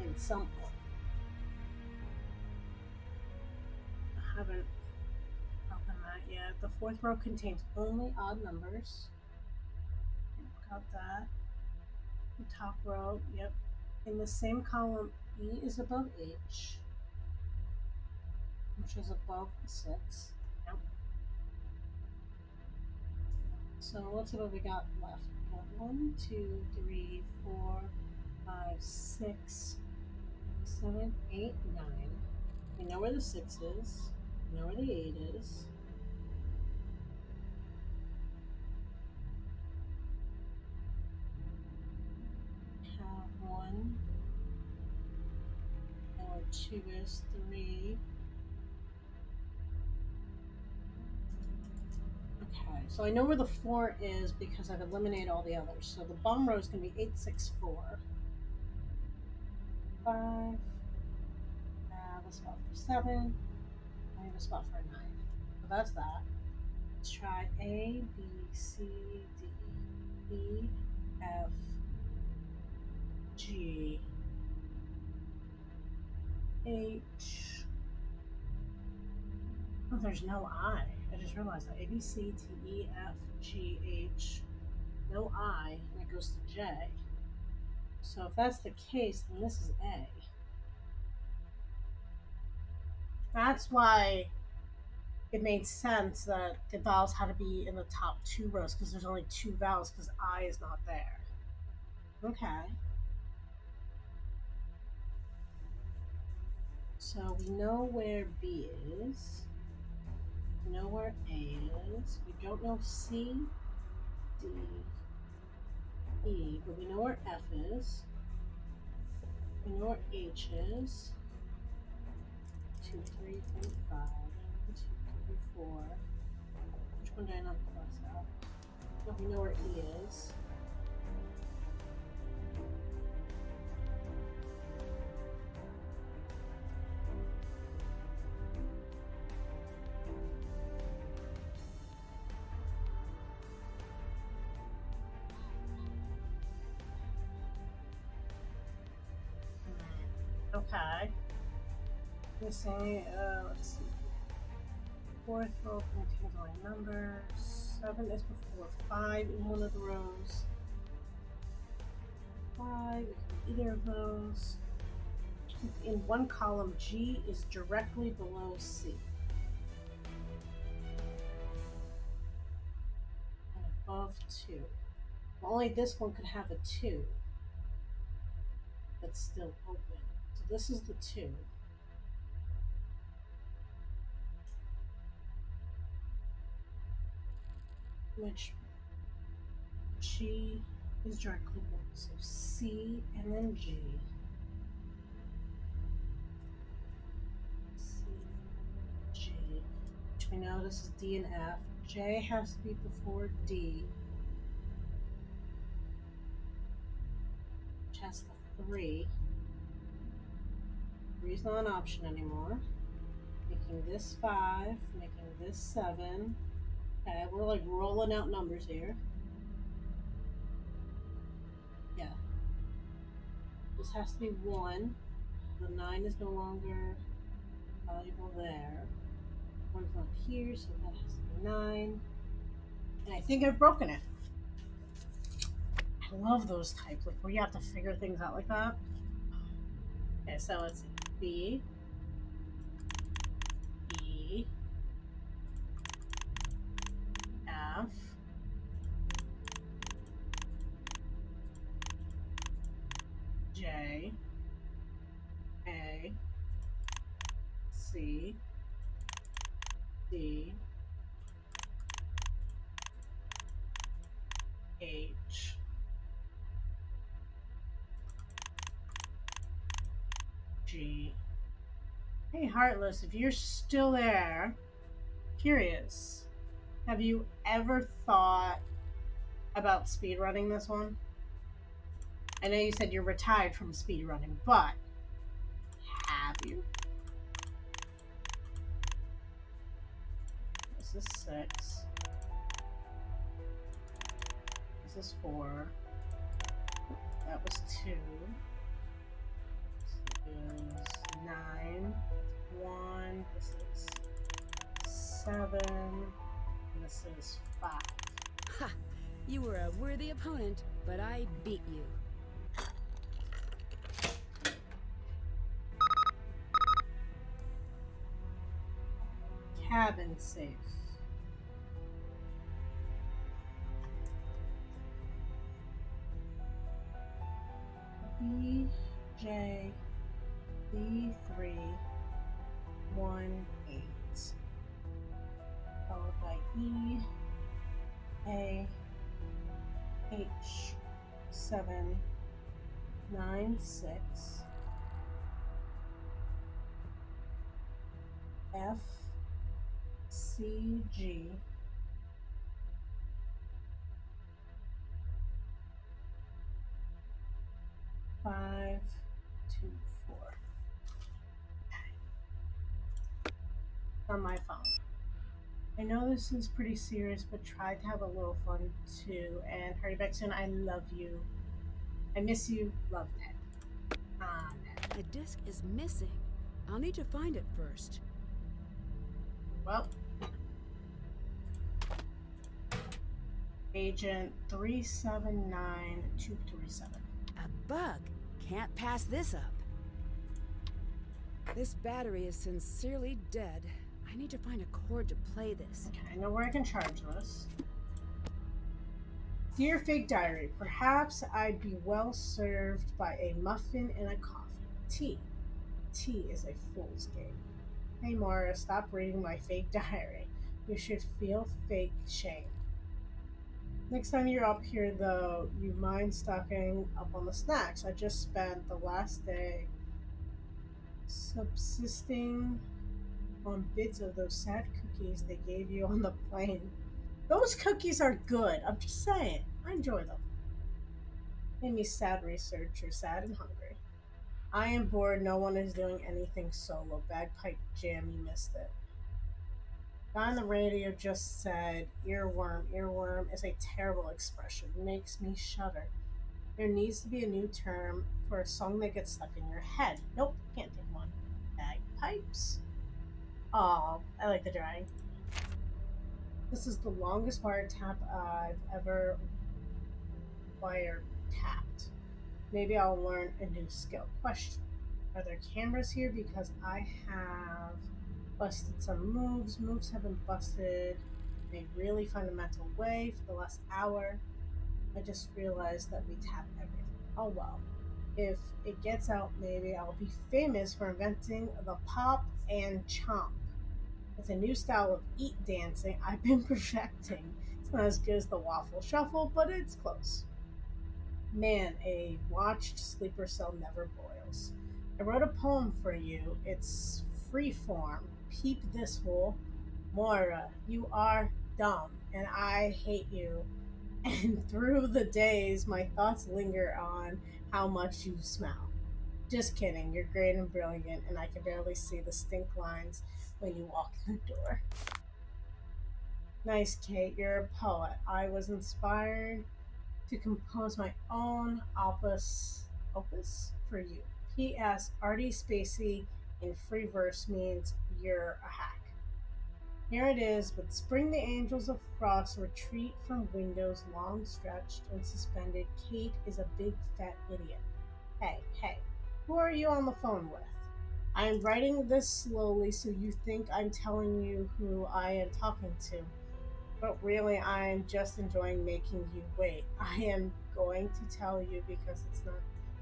in some order. I haven't opened that yet. The fourth row contains only odd numbers. Got that. The top row, yep. In the same column, E is above H, which is above the 6. Yep. So let's see what we got left. We got 1, 2, 3, 4, 5, 6, 7, 8, 9. We know where the 6 is. We know where the 8 is. Have 1. And where 2 is, 3. Okay, so I know where the 4 is because I've eliminated all the others. So the bottom row is going to be 8, 6, 4. 5. I have a spot for 7. I have a spot for 9. So that's that. Let's try A, B, C, D, E, F, G, H. Oh, there's no I. I just realized that. A, B, C, D, E, F, G, H. No I, and it goes to J. So if that's the case, then this is A. That's why it made sense that the vowels had to be in the top 2 rows because there's only 2 vowels because I is not there. Okay. So we know where B is. We know where A is. We don't know C, D, E, but we know where F is. We know where H is. 2, 3, 4, 5. 1, 2, 3, 4. Which one did I not cross out? No, we know where E is. Okay. Let's say, let's see. Fourth row contains only numbers. 7 is before 5 in one of the rows. 5, it can be either of those. In one column, G is directly below C. And above 2. Only this one could have a 2 that's still open. So this is the 2. Which G is directly below. So C and then G. C, G. Which we know this is D and F. J has to be before D. Which has the 3. 3 is not an option anymore. Making this 5, making this 7. Okay, we're like rolling out numbers here. Yeah. This has to be 1. The 9 is no longer valuable there. 1's not here, so that has to be 9. And I think I've broken it. I love those types, like where you have to figure things out like that. Okay, so let's see. B, E, F, J, A, C, D, H, G. Hey, Heartless, if you're still there, curious, have you ever thought about speedrunning this one? I know you said you're retired from speedrunning, but have you? This is 6. This is 4. That was 2. This is 9. 1. This is 7. And this is 5. Ha! You were a worthy opponent, but I beat you. Cabin safe. BJ B318, followed by EAH796 FCG 524 on my phone. I know this is pretty serious, but try to have a little fun too. And hurry back soon. I love you. I miss you. Love, Ned. Ned. A disc is missing. I'll need to find it first. Well, Agent 379237. A bug. Can't pass this up. This battery is sincerely dead. I need to find a cord to play this. Okay, I know where I can charge this. Dear Fake Diary, perhaps I'd be well served by a muffin and a coffee. Tea. Tea is a fool's game. Hey Maura, stop reading my fake diary. You should feel fake shame. Next time you're up here, though, you mind stocking up on the snacks. I just spent the last day subsisting on bits of those sad cookies they gave you on the plane. Those cookies are good. I'm just saying. I enjoy them. Made me sad researcher, sad and hungry. I am bored. No one is doing anything solo. Bagpipe jam, you missed it. Guy on the radio just said, earworm. Earworm is a terrible expression. It makes me shudder. There needs to be a new term for a song that gets stuck in your head. Nope, can't think of one. Bagpipes? Oh, I like the drawing. This is the longest wiretap I've ever wiretapped. Maybe I'll learn a new skill. Question. Are there cameras here? Because I have busted some moves. Moves have been busted in a really fundamental way for the last hour. I just realized that we tap everything. Oh well. If it gets out, maybe I'll be famous for inventing the pop and chomp. It's a new style of eat dancing I've been perfecting. It's not as good as the waffle shuffle, but it's close. Man, a watched sleeper cell never boils. I wrote a poem for you. It's free form. Peep this fool. Moira, you are dumb, and I hate you. And through the days, my thoughts linger on how much you smell. Just kidding, you're great and brilliant, and I can barely see the stink lines when you walk in the door. Nice, Kate, you're a poet. I was inspired to compose my own opus for you. P.S. Artie Spacey in free verse means you're a hack. Here it is, but spring the angels of frost retreat from windows long stretched and suspended. Kate is a big fat idiot. Hey, who are you on the phone with? I am writing this slowly so you think I'm telling you who I am talking to. But really, I am just enjoying making you wait. I am going to tell you because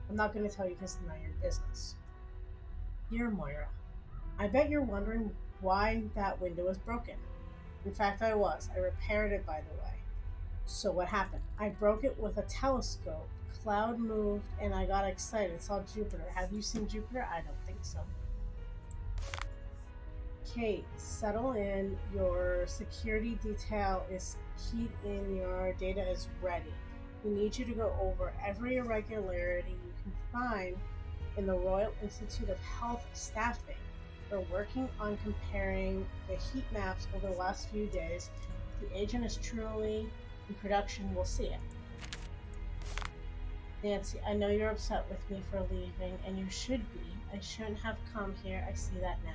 I'm not going to tell you because it's not your business. Dear Moira, I bet you're wondering why that window is broken. In fact, I was. I repaired it, by the way. So what happened? I broke it with a telescope. Cloud moved, and I got excited. Saw Jupiter. Have you seen Jupiter? I don't think so. Kate, settle in. Your security detail is keyed in. Your data is ready. We need you to go over every irregularity you can find in the Royal Institute of Health staffing. We're working on comparing the heat maps over the last few days. If the agent is truly in production, we'll see it. Nancy, I know you're upset with me for leaving, and you should be. I shouldn't have come here. I see that now.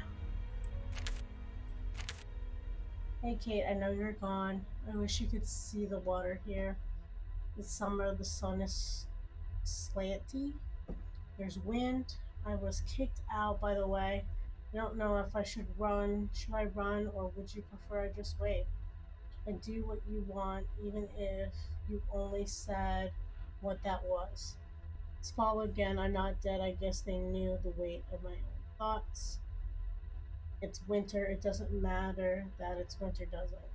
Hey, Kate, I know you're gone. I wish you could see the water here. It's summer, the sun is slanty. There's wind. I was kicked out, by the way. I don't know if I should run. Should I run, or would you prefer I just wait and do what you want, even if you only said what that was? It's fall again. I'm not dead. I guess they knew the weight of my own thoughts. It's winter. It doesn't matter that it's winter, does it?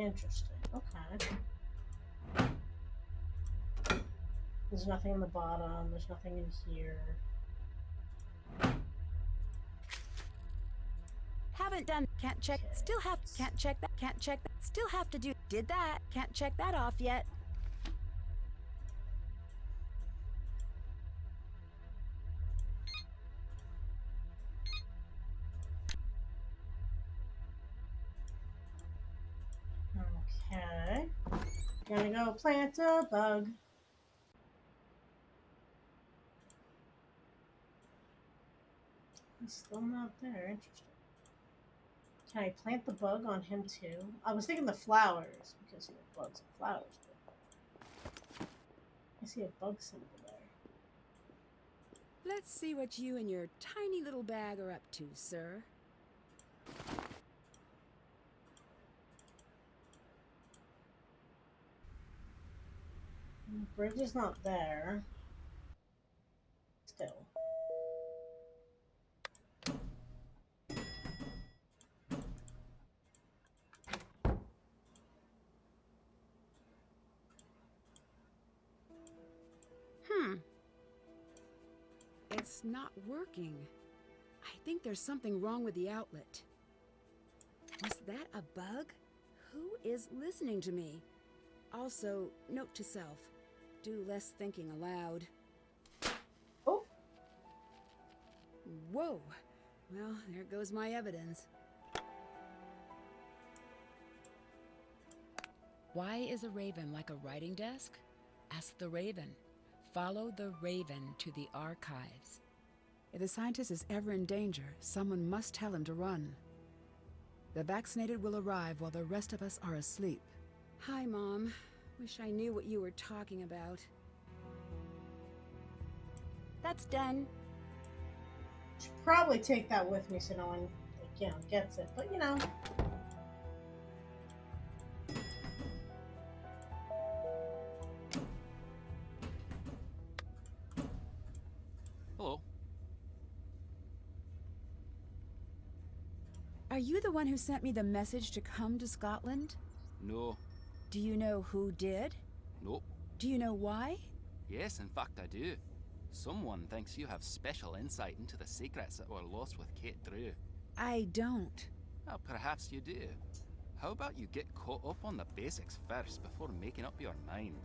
Interesting. Okay. There's nothing in the bottom. There's nothing in here. Haven't done. Can't check. Okay. Still have. Can't check that. Can't check that. Still have to do. Did that. Can't check that off yet. Okay. Gonna go plant a bug. He's still not there. Interesting. Can I plant the bug on him too? I was thinking the flowers because bugs and flowers. But I see a bug symbol there. Let's see what you and your tiny little bag are up to, sir. The bridge is not there. Still. It's not working. I think there's something wrong with the outlet. Was that a bug? Who is listening to me? Also, note to self, do less thinking aloud. Oh! Whoa! Well, there goes my evidence. Why is a raven like a writing desk? Ask the raven. Follow the raven to the archives. If the scientist is ever in danger, someone must tell him to run. The vaccinated will arrive while the rest of us are asleep. Hi, Mom. Wish I knew what you were talking about. That's done. Should probably take that with me so no one, gets it. But Hello. Are you the one who sent me the message to come to Scotland? No. Do you know who did? Nope. Do you know why? Yes, in fact I do. Someone thinks you have special insight into the secrets that were lost with Kate Drew. I don't. Well, perhaps you do. How about you get caught up on the basics first before making up your mind?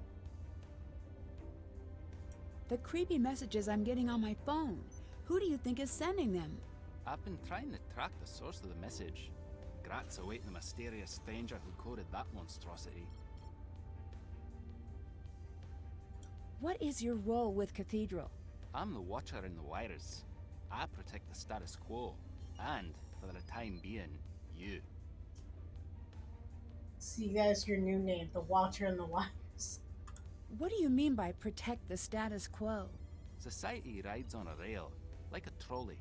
The creepy messages I'm getting on my phone. Who do you think is sending them? I've been trying to track the source of the message. Grats await the mysterious stranger who coded that monstrosity. What is your role with Cathedral? I'm the watcher in the wires. I protect the status quo. And, for the time being, you. see, that is your new name, the Watcher and the Wires. What do you mean by protect the status quo? Society rides on a rail, like a trolley.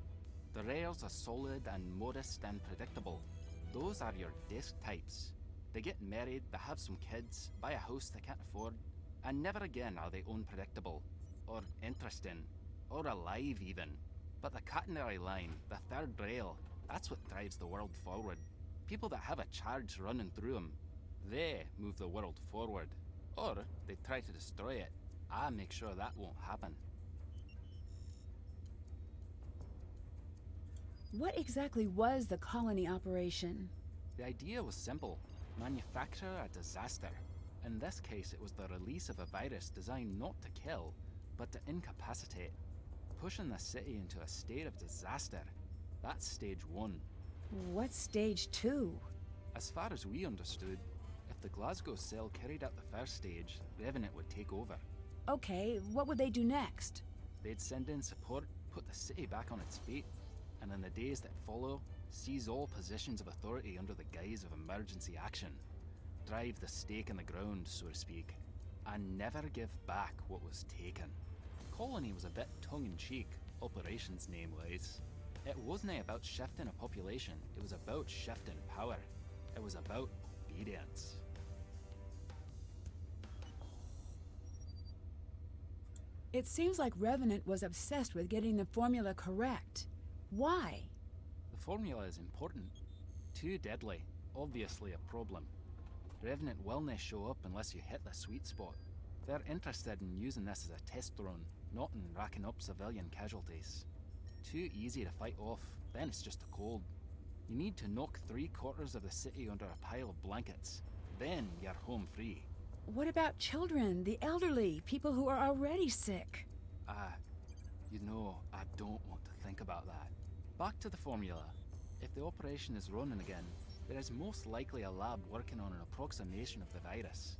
The rails are solid and modest and predictable. Those are your disc types. They get married, they have some kids, buy a house they can't afford, and never again are they unpredictable, or interesting, or alive even. But the catenary line, the third rail, that's what drives the world forward. People that have a charge running through them, they move the world forward. Or they try to destroy it. I make sure that won't happen. What exactly was the colony operation? The idea was simple. Manufacture a disaster. In this case, it was the release of a virus designed not to kill, but to incapacitate. pushing the city into a state of disaster. That's stage 1. What's stage 2? As far as we understood, if the Glasgow cell carried out the first stage, Revenant would take over. Okay, what would they do next? They'd send in support, put the city back on its feet, and in the days that follow, seize all positions of authority under the guise of emergency action. Drive the stake in the ground, so to speak, and never give back what was taken. Colony was a bit tongue-in-cheek, operations name-wise. It wasn't about shifting a population, it was about shifting power. It was about obedience. It seems like Revenant was obsessed with getting the formula correct. Why? The formula is important. Too deadly, obviously a problem. Revenant will not show up unless you hit the sweet spot. They're interested in using this as a test run, not in racking up civilian casualties. Too easy to fight off, then it's just a cold. You need to knock 3/4 of the city under a pile of blankets. Then you're home free. What about children, the elderly, people who are already sick? I don't want to think about that. Back to the formula. If the operation is running again, there is most likely a lab working on an approximation of the virus.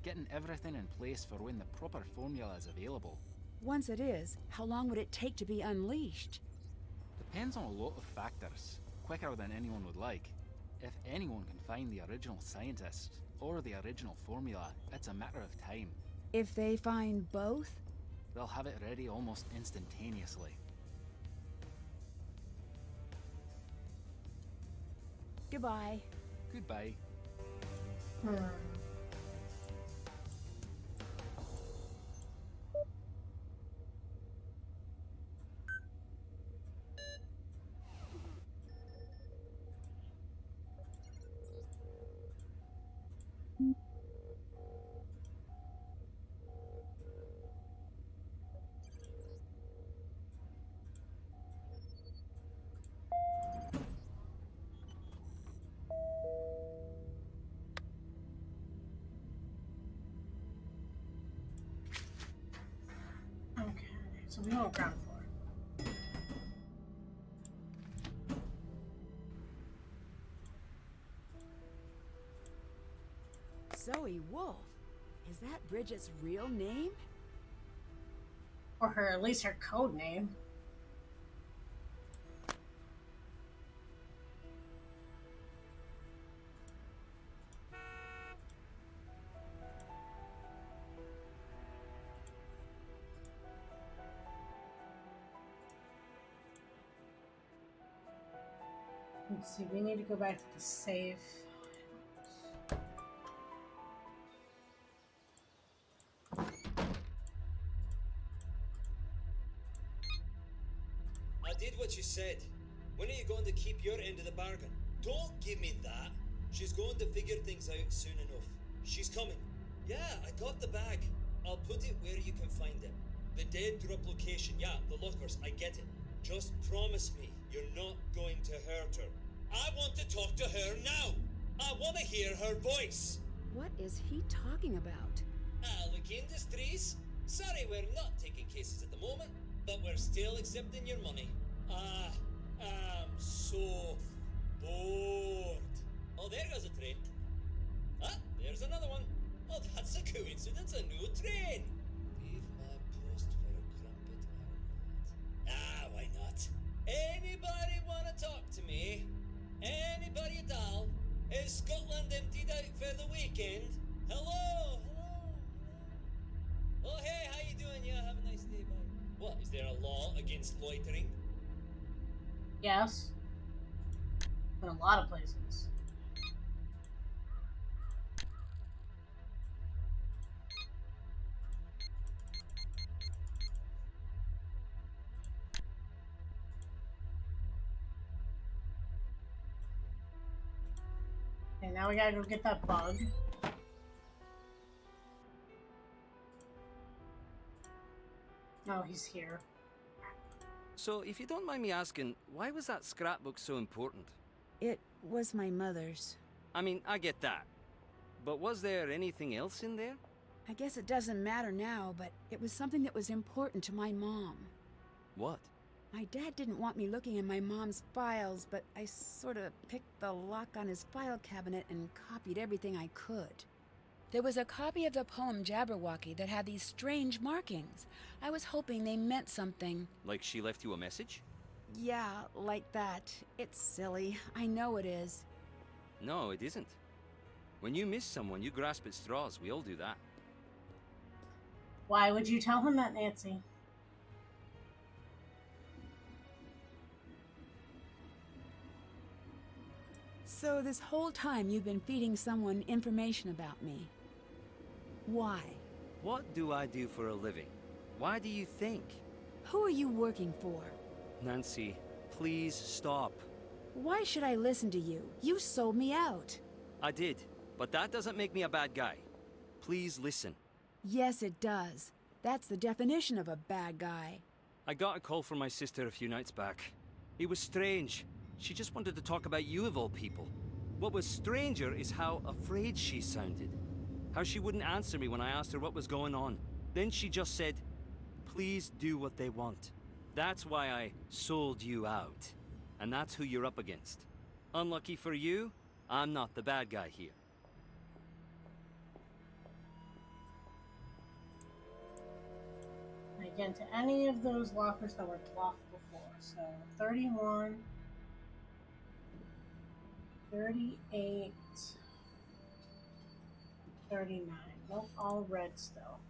Getting everything in place for when the proper formula is available. Once it is, how long would it take to be unleashed? Depends on a lot of factors. Quicker than anyone would like. If anyone can find the original scientist, or the original formula, it's a matter of time. If they find both? They'll have it ready almost instantaneously. Goodbye. Goodbye. So we go ground floor. Zoe Wolf. Is that Bridget's real name? Or at least her code name. Let's see, we need to go back to the safe. I did what you said. When are you going to keep your end of the bargain? Don't give me that. She's going to figure things out soon enough. She's coming. Yeah, I got the bag. I'll put it where you can find it. The dead drop location, yeah, the lockers, I get it. Just promise me you're not going to hurt her. I want to talk to her now. I want to hear her voice. What is he talking about? Look, Industries. Sorry, we're not taking cases at the moment, but we're still accepting your money. I'm so bored. Oh, there goes a train. There's another one. Oh, that's a coincidence, a new train. Leave my post for a crumpet or not? Why not? Anybody want to talk to me? Anybody at all? Is Scotland emptied out for the weekend? Hello? Oh, hey, how you doing? Yeah, have a nice day, bye. What, is there a law against loitering? Yes. In a lot of places. Okay, now we gotta go get that bug. Oh, he's here. So, if you don't mind me asking, why was that scrapbook so important? It was my mother's. I mean, I get that. But was there anything else in there? I guess it doesn't matter now, but it was something that was important to my mom. What? My dad didn't want me looking in my mom's files, but I sort of picked the lock on his file cabinet and copied everything I could. There was a copy of the poem Jabberwocky that had these strange markings. I was hoping they meant something. Like she left you a message? Yeah, like that. It's silly. I know it is. No, it isn't. When you miss someone, you grasp at straws. We all do that. Why would you tell him that, Nancy? So this whole time you've been feeding someone information about me. Why? What do I do for a living? Why do you think? Who are you working for? Nancy, please stop. Why should I listen to you? You sold me out. I did, but that doesn't make me a bad guy. Please listen. Yes, it does. That's the definition of a bad guy. I got a call from my sister a few nights back. It was strange. She just wanted to talk about you of all people. What was stranger is how afraid she sounded. How she wouldn't answer me when I asked her what was going on. Then she just said, please do what they want. That's why I sold you out. And that's who you're up against. Unlucky for you, I'm not the bad guy here. I get into any of those lockers that were locked before. So 31, 38, 39. Nope, all red still.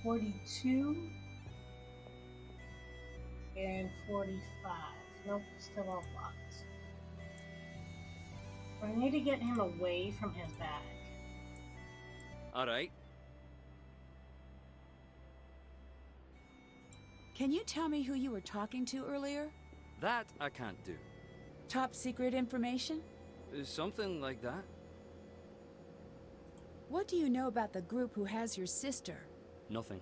42 and 45. Nope, still all blocked. I need to get him away from his bag. All right. Can you tell me who you were talking to earlier? That I can't do. Top secret information? Something like that. What do you know about the group who has your sister? Nothing.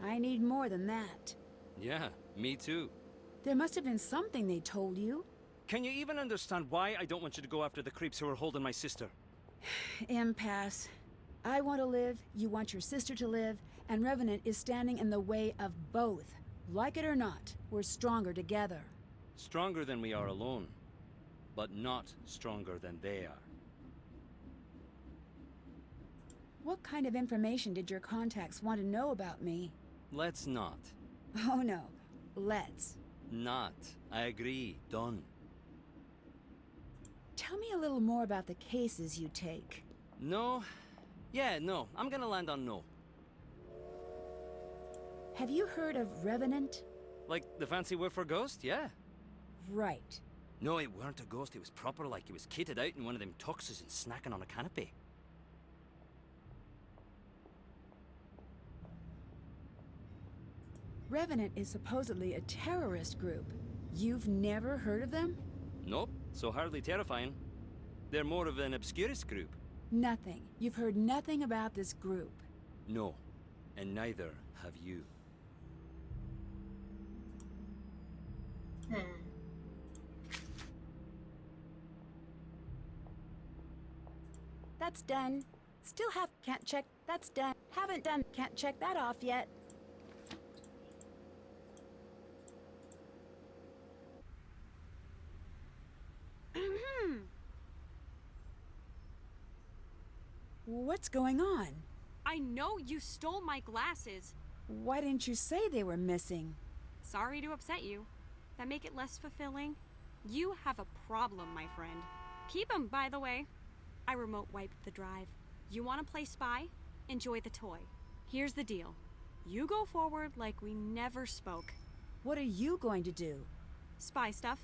I need more than that. Yeah, me too. There must have been something they told you. Can you even understand why I don't want you to go after the creeps who are holding my sister? Impasse. I want to live, you want your sister to live, and Revenant is standing in the way of both. Like it or not, we're stronger together. Stronger than we are alone, but not stronger than they are. What kind of information did your contacts want to know about me? Let's not. Oh no, let's. Not. I agree. Done. Tell me a little more about the cases you take. No. Yeah, no. I'm gonna land on no. Have you heard of Revenant? Like the fancy word for ghost? Yeah. Right. No, it weren't a ghost. It was proper like it was kitted out in one of them tuxes and snacking on a canopy. Revenant is supposedly a terrorist group. You've never heard of them? Nope, so hardly terrifying. They're more of an obscurist group. Nothing. You've heard nothing about this group. No, and neither have you. That's done. Still can't check. That's done. Haven't done. Can't check that off yet. What's going on? I know you stole my glasses. Why didn't you say they were missing? Sorry to upset you. That make it less fulfilling? You have a problem, my friend. Keep them, by the way. I remote wiped the drive. You want to play spy? Enjoy the toy. Here's the deal. You go forward like we never spoke. What are you going to do? Spy stuff.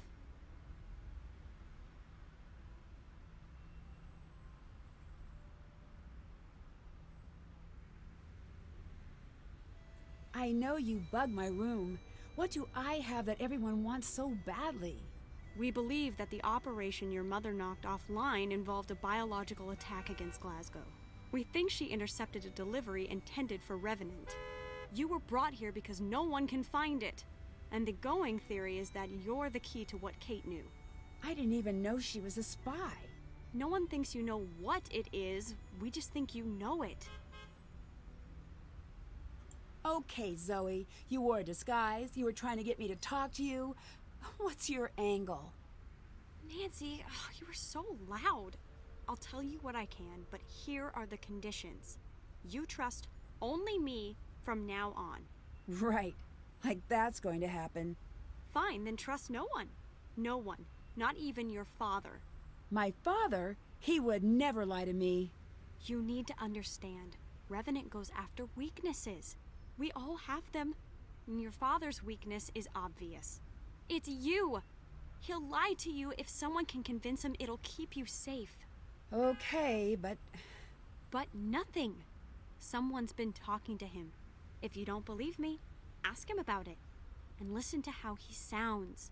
I know you bug my room. What do I have that everyone wants so badly? We believe that the operation your mother knocked offline involved a biological attack against Glasgow. We think she intercepted a delivery intended for Revenant. You were brought here because no one can find it. And the going theory is that you're the key to what Kate knew. I didn't even know she was a spy. No one thinks you know what it is. We just think you know it. Okay, Zoe, you wore a disguise. You were trying to get me to talk to you. What's your angle? Nancy, you were so loud. I'll tell you what I can, but here are the conditions. You trust only me from now on. Right. Like that's going to happen. Fine, then trust no one. No one. Not even your father. My father? He would never lie to me. You need to understand. Revenant goes after weaknesses. We all have them. And your father's weakness is obvious. It's you. He'll lie to you if someone can convince him it'll keep you safe. Okay, but... But nothing. Someone's been talking to him. If you don't believe me, ask him about it. And listen to how he sounds.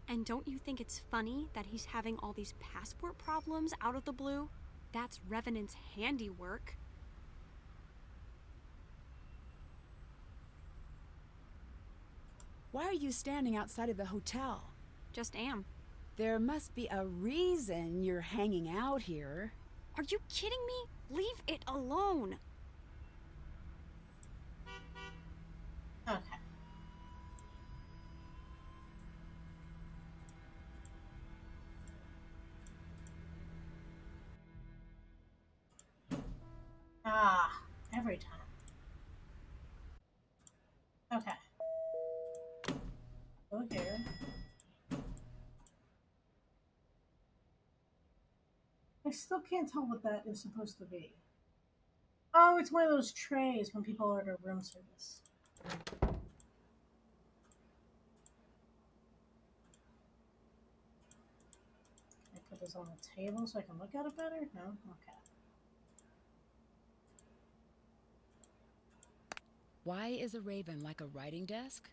And don't you think it's funny that he's having all these passport problems out of the blue? That's Revenant's handiwork. Why are you standing outside of the hotel? Just am. There must be a reason you're hanging out here. Are you kidding me? Leave it alone. Okay. Every time. Okay. Go here. I still can't tell what that is supposed to be. Oh, it's one of those trays when people order room service. Can I put this on the table so I can look at it better? No? Okay. Why is a raven like a writing desk?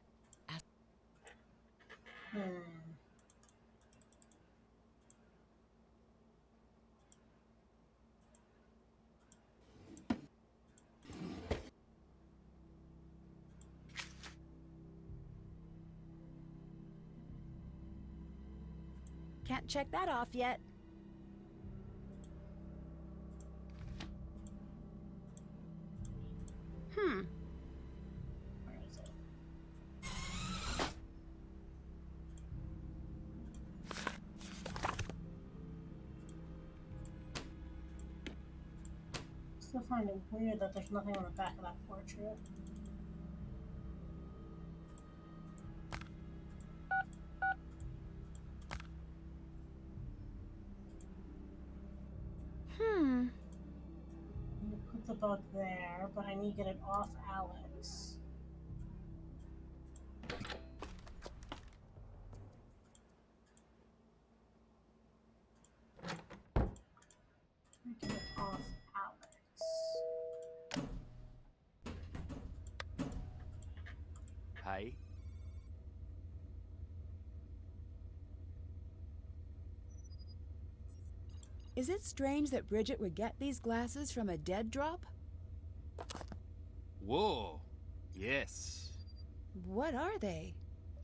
Can't check that off yet. Where is it? Still find it weird that there's nothing on the back of that portrait. I'm gonna put the bug there, but I need to get it off Alex. Get it off Alex. Hi. Is it strange that Bridget would get these glasses from a dead drop? Whoa! Yes. What are they?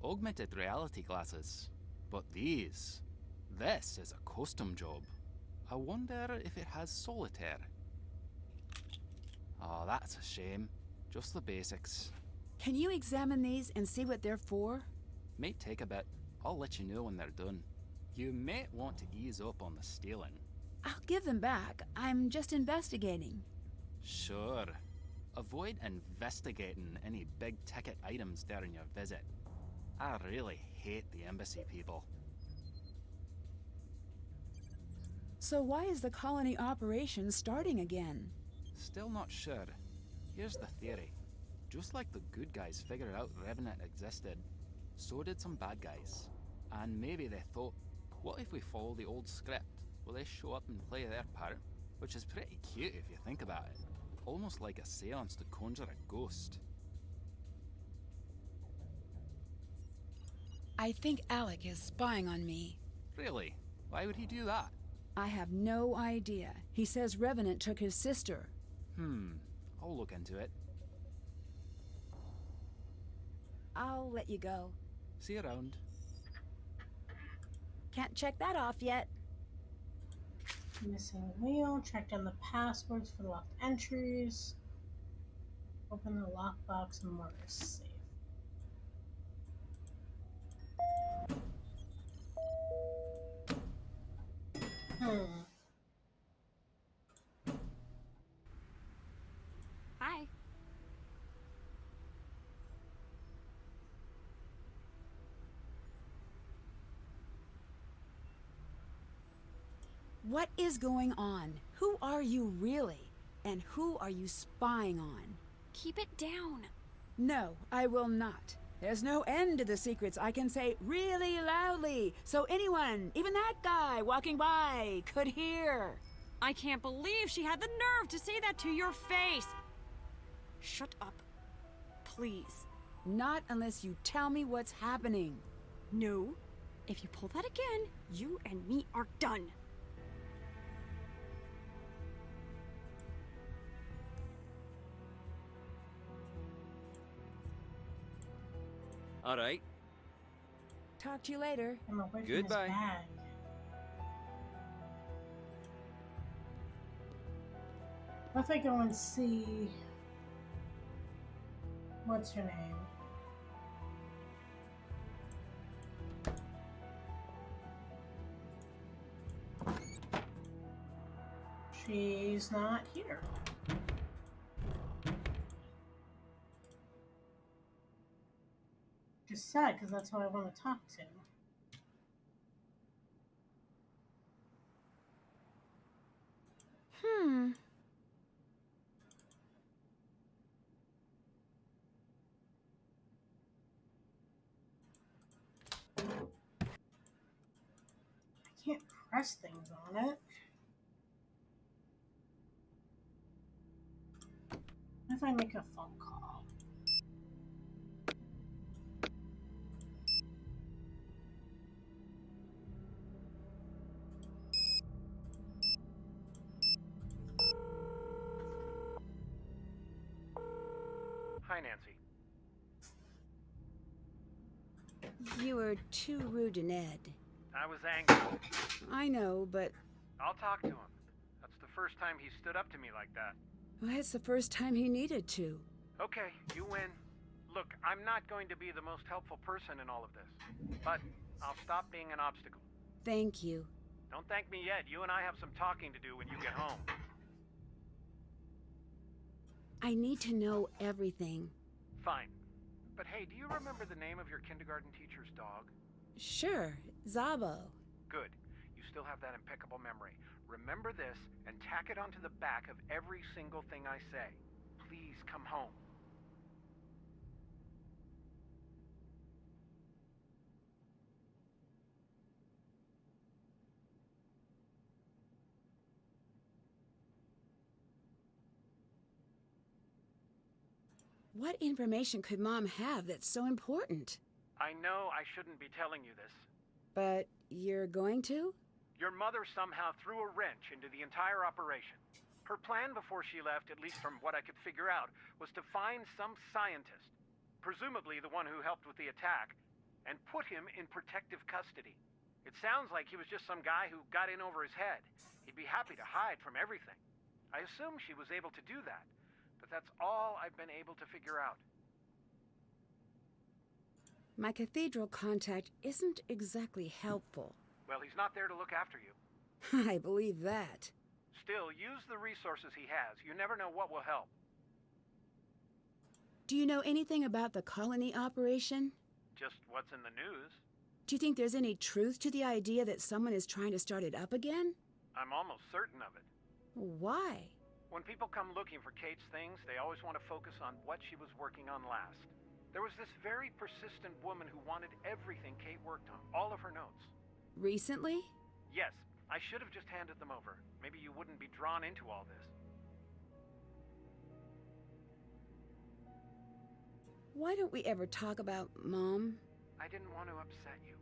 Augmented reality glasses. But these... This is a custom job. I wonder if it has solitaire. Oh, that's a shame. Just the basics. Can you examine these and see what they're for? Might take a bit. I'll let you know when they're done. You might want to ease up on the stealing. I'll give them back. I'm just investigating. Sure. Avoid investigating any big-ticket items during your visit. I really hate the embassy people. So why is the colony operation starting again? Still not sure. Here's the theory. Just like the good guys figured out Revenant existed, so did some bad guys. And maybe they thought, what if we follow the old script? Will they show up and play their part? Which is pretty cute if you think about it. Almost like a seance to conjure a ghost. I think Alec is spying on me. Really? Why would he do that? I have no idea. He says Revenant took his sister. I'll look into it. I'll let you go. See you around. Can't check that off yet. Missing wheel. Track down the passwords for the locked entries. Open the lockbox and mark as safe. Hi. What is going on? Who are you really? And who are you spying on? Keep it down. No, I will not. There's no end to the secrets I can say really loudly, so anyone, even that guy walking by, could hear. I can't believe she had the nerve to say that to your face. Shut up. Please. Not unless you tell me what's happening. No. If you pull that again, you and me are done. All right. Talk to you later. I'm away from Goodbye. his bag. What if I go and see... What's her name? She's not here. Just sad, because that's who I want to talk to. I can't press things on it. What if I make a phone call? Hi, Nancy. You were too rude to Ned. I was angry. I know, but... I'll talk to him. That's the first time he stood up to me like that. Well, it's the first time he needed to. Okay, you win. Look, I'm not going to be the most helpful person in all of this, but I'll stop being an obstacle. Thank you. Don't thank me yet. You and I have some talking to do when you get home. I need to know everything. Fine. But hey, do you remember the name of your kindergarten teacher's dog? Sure, Zabo. Good. You still have that impeccable memory. Remember this and tack it onto the back of every single thing I say. Please come home. What information could Mom have that's so important? I know I shouldn't be telling you this. But you're going to? Your mother somehow threw a wrench into the entire operation. Her plan before she left, at least from what I could figure out, was to find some scientist, presumably the one who helped with the attack, and put him in protective custody. It sounds like he was just some guy who got in over his head. He'd be happy to hide from everything. I assume she was able to do that, but that's all I've been able to figure out. My cathedral contact isn't exactly helpful. Well, he's not there to look after you. I believe that. Still, use the resources he has. You never know what will help. Do you know anything about the colony operation? Just what's in the news. Do you think there's any truth to the idea that someone is trying to start it up again? I'm almost certain of it. Why? When people come looking for Kate's things, they always want to focus on what she was working on last. There was this very persistent woman who wanted everything Kate worked on, all of her notes. Recently? Yes, I should have just handed them over. Maybe you wouldn't be drawn into all this. Why don't we ever talk about Mom? I didn't want to upset you.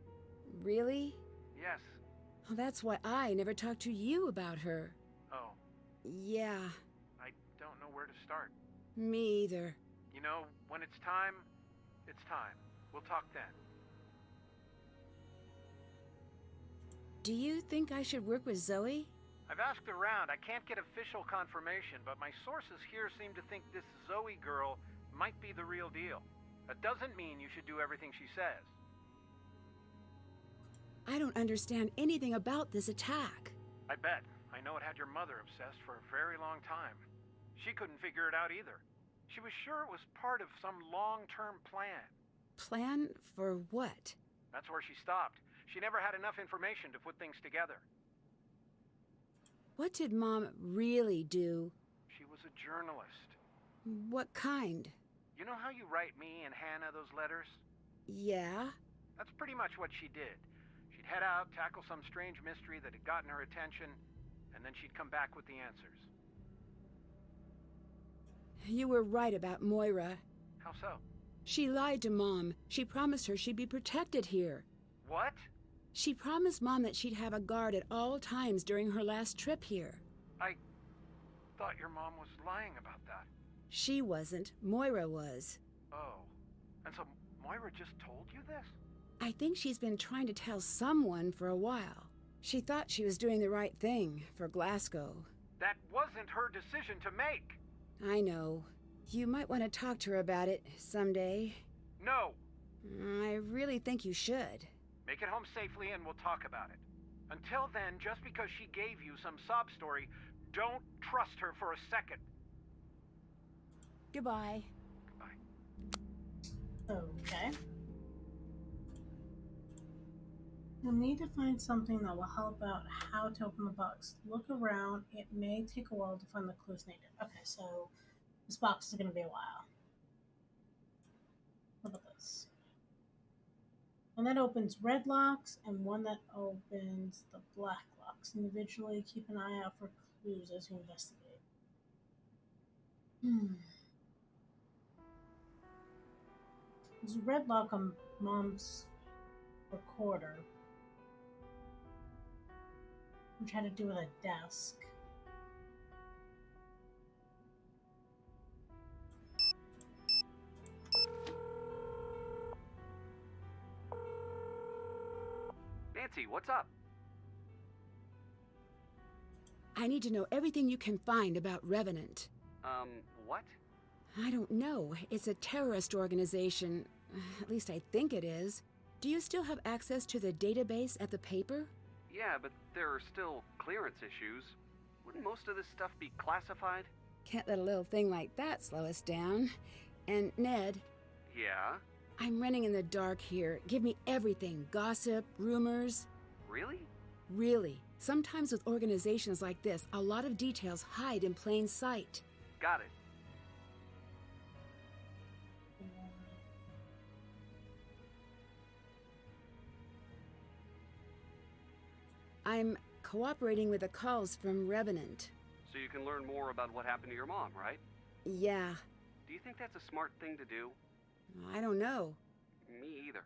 Really? Yes. Well, that's why I never talked to you about her. Oh. Yeah. I don't know where to start. Me either. You know, when it's time, it's time. We'll talk then. Do you think I should work with Zoe? I I've asked around. I can't get official confirmation, but my sources here seem to think this Zoe girl might be the real deal. That doesn't mean you should do everything she says. I don't understand anything about this attack. I bet. I know it had your mother obsessed for a very long time. She couldn't figure it out either. She was sure it was part of some long-term plan. Plan for what? That's where she stopped. She never had enough information to put things together. What did Mom really do? She was a journalist. What kind? You know how you write me and Hannah those letters? Yeah? That's pretty much what she did. She'd head out, tackle some strange mystery that had gotten her attention, and then she'd come back with the answers. You were right about Moira. How so? She lied to Mom. She promised her she'd be protected here. What? She promised Mom that she'd have a guard at all times during her last trip here. I thought your mom was lying about that. She wasn't. Moira was. Oh. And so Moira just told you this? I think she's been trying to tell someone for a while. She thought she was doing the right thing for Glasgow. That wasn't her decision to make. I know. You might want to talk to her about it someday. No. I really think you should. Make it home safely and we'll talk about it. Until then, just because she gave you some sob story, don't trust her for a second. Goodbye. Goodbye. Okay. We'll need to find something that will help out how to open the box. Look around. It may take a while to find the clues needed. Okay, so this box is going to be a while. What about this? One that opens red locks and one that opens the black locks. Individually, keep an eye out for clues as you investigate. There's a red lock on Mom's recorder, which had to do with a desk. Nancy, what's up? I need to know everything you can find about Revenant. What? I don't know. It's a terrorist organization. At least I think it is. Do you still have access to the database at the paper? Yeah, but there are still clearance issues. Wouldn't most of this stuff be classified? Can't let a little thing like that slow us down. And Ned, Yeah? I'm running in the dark here. Give me everything. Gossip, rumors. Really? Really. Sometimes with organizations like this, a lot of details hide in plain sight. Got it. I'm cooperating with the calls from Revenant. So you can learn more about what happened to your mom, right? Yeah. Do you think that's a smart thing to do? I don't know. Me either.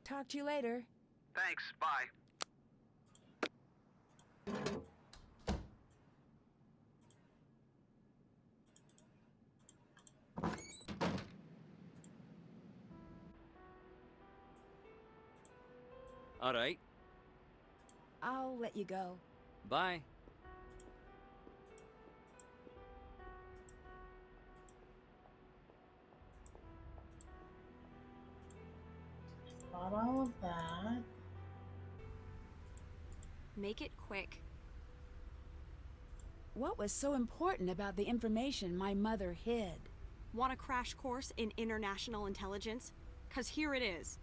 Talk to you later. Thanks, bye. All right. I'll let you go. Bye. Got all of that. Make it quick. What was so important about the information my mother hid? Want a crash course in international intelligence? 'Cause here it is.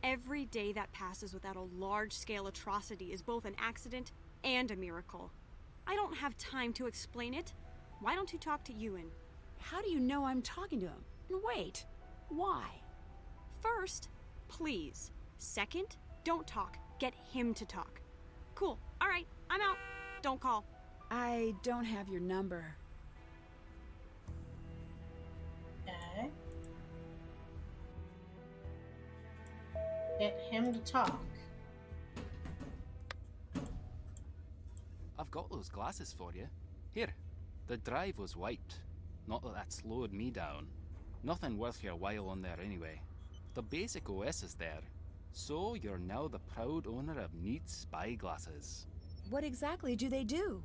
Every day that passes without a large-scale atrocity is both an accident and a miracle. I don't have time to explain it. Why don't you talk to Ewan? How do you know I'm talking to him? And wait, why? First, please. Second, don't talk. Get him to talk. Cool. All right, I'm out. Don't call. I don't have your number. Okay. Get him to talk. I've got those glasses for you. Here, the drive was wiped. Not that that slowed me down. Nothing worth your while on there anyway. The basic OS is there. So you're now the proud owner of neat spyglasses. What exactly do they do?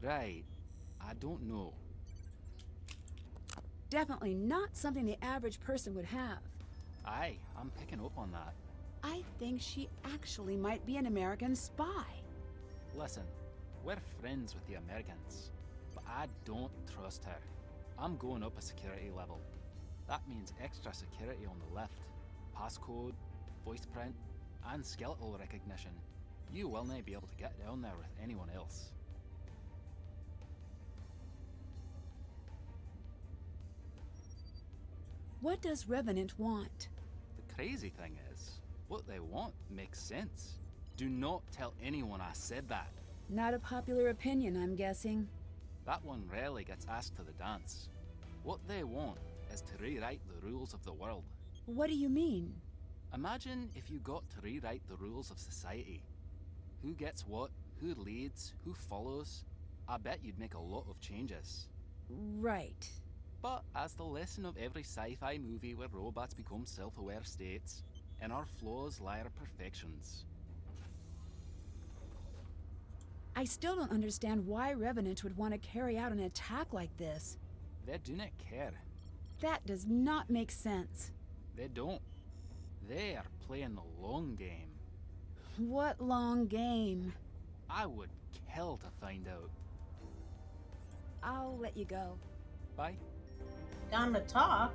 Right. I don't know. Definitely not something the average person would have. Aye, I'm picking up on that. I think she actually might be an American spy. Listen, we're friends with the Americans, but I don't trust her. I'm going up a security level. That means extra security on the lift, passcode, voice print, and skeletal recognition. You will not be able to get down there with anyone else. What does Revenant want? The crazy thing is, what they want makes sense. Do not tell anyone I said that. Not a popular opinion, I'm guessing. That one rarely gets asked to the dance. What they want is to rewrite the rules of the world. What do you mean? Imagine if you got to rewrite the rules of society. Who gets what, who leads, who follows. I bet you'd make a lot of changes. Right. But as the lesson of every sci-fi movie where robots become self-aware states, in our flaws lie our perfections. I still don't understand why Revenant would want to carry out an attack like this. They do not care. That does not make sense. They don't. They are playing the long game. What long game? I would kill to find out. I'll let you go. Bye. Time to talk.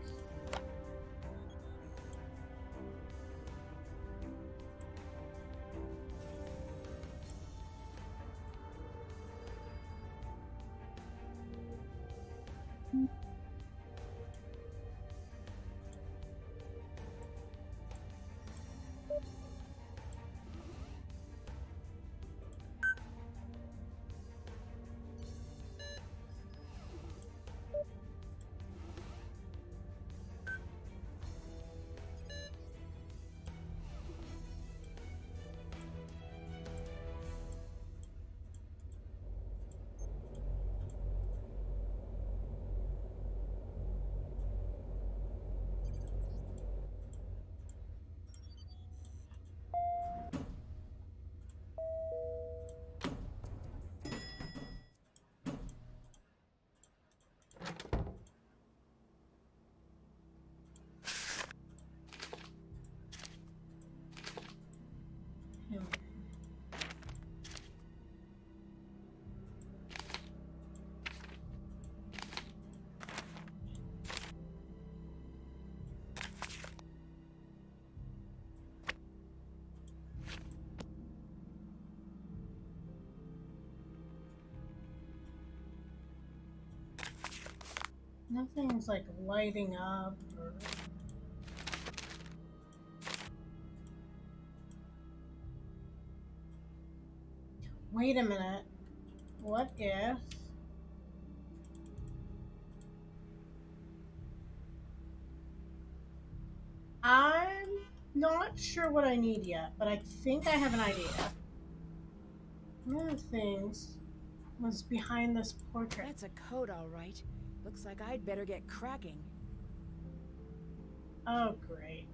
Nothing's like lighting up or... Wait a minute. What if... I'm not sure what I need yet, but I think I have an idea. One of the things was behind this portrait. That's a code, all right. Looks like I'd better get cracking. Oh, great.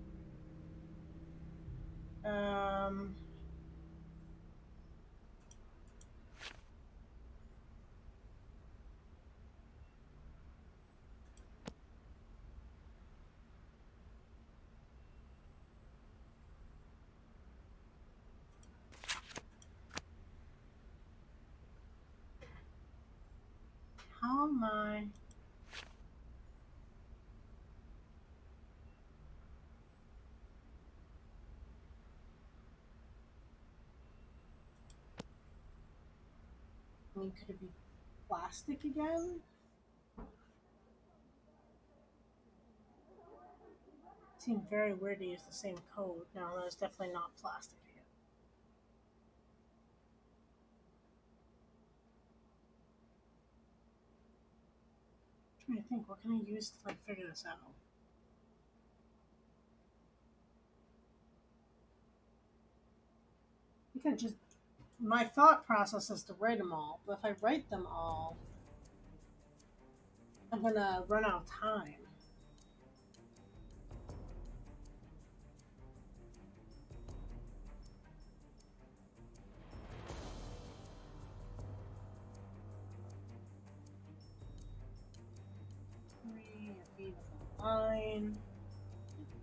How am I? I mean, could it be plastic again? It seemed very weird to use the same code. No, that's definitely not plastic again. I'm trying to think, what can I use to like figure this out? I think I just... My thought process is to write them all, but if I write them all, I'm gonna run out of time. line.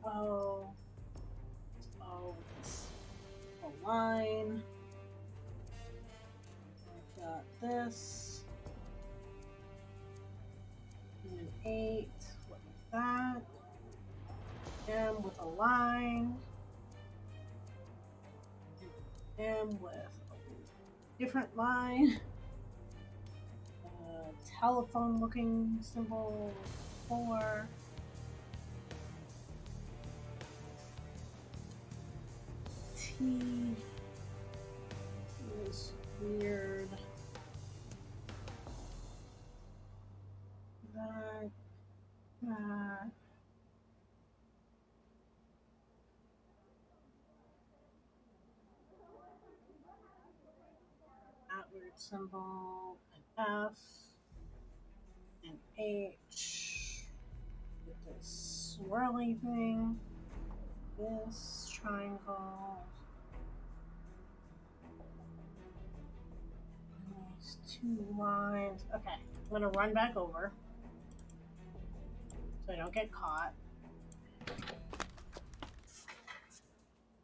Oh. Oh, it's a line. I've got this. And an 8. What is that? M with a line. M with a different line. Telephone looking symbol 4. T is weird. That. Outward symbol, an F, an H, with this swirly thing, this triangle, these 2 lines. Okay, I'm gonna run back over so I don't get caught.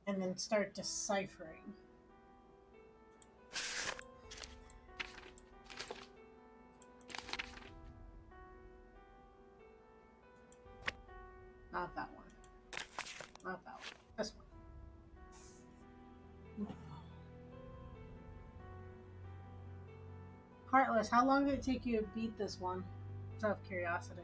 And then start deciphering. Not that one. Not that one. This one. Heartless, how long did it take you to beat this one? Just out of curiosity.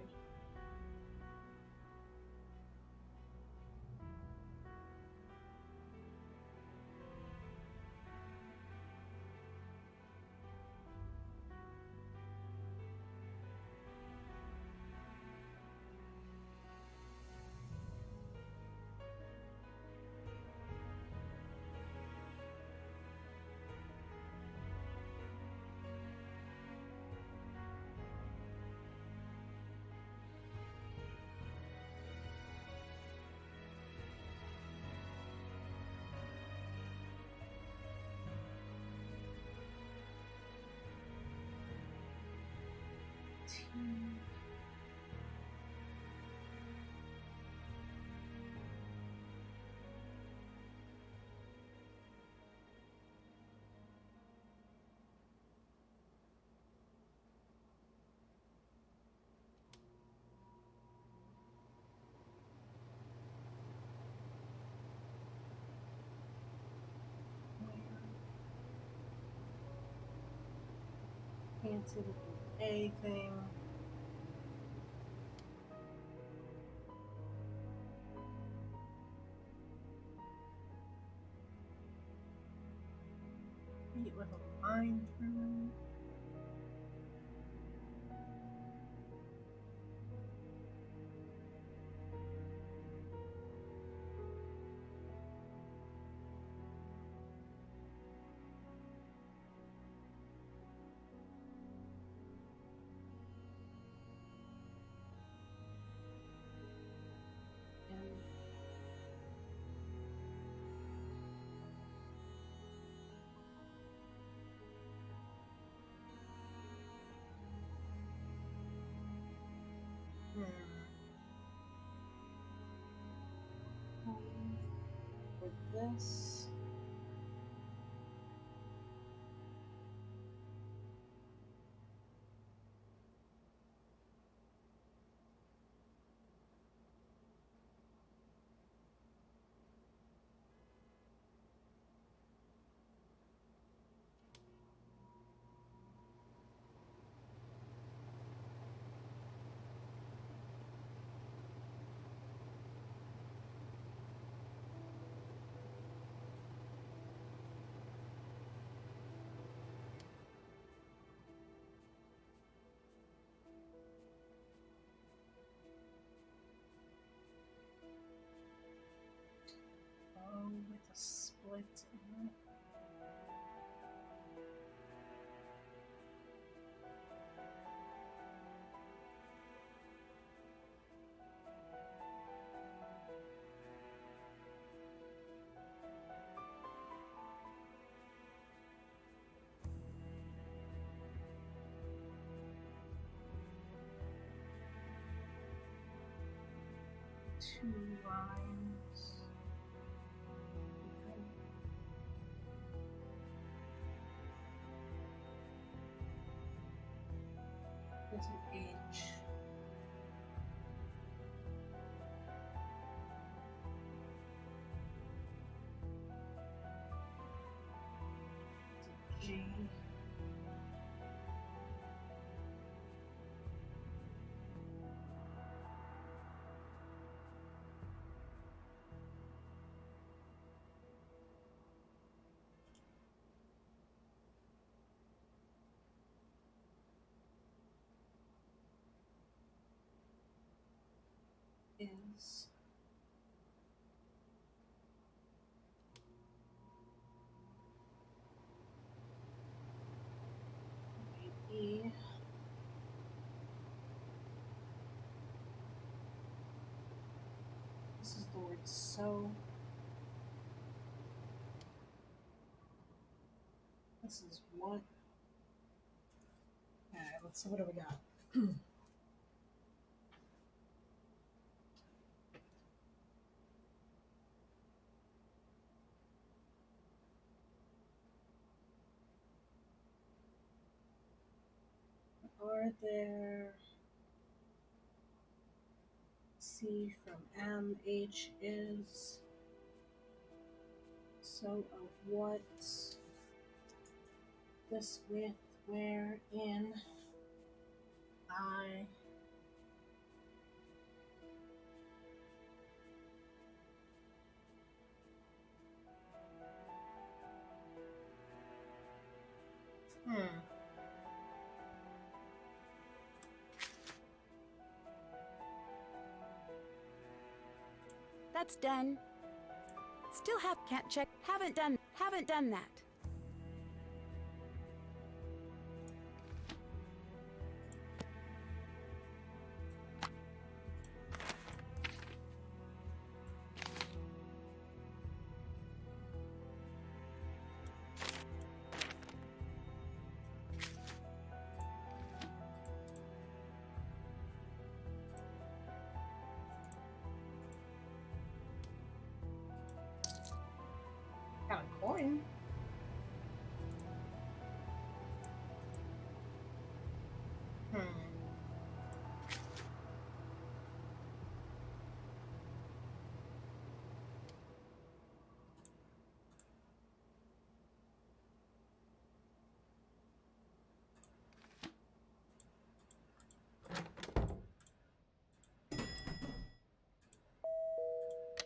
Fancy looking A thing. Meet with a line through. With this. With a split in it. 2 lines. Okay. That's an H. It's a G. Is E. This is the word so. This is what? Alright, let's see, what do we got? Are there C from M, H is so of what, this with, where, in, I, That's done. Still can't check. Haven't done that. got a coin.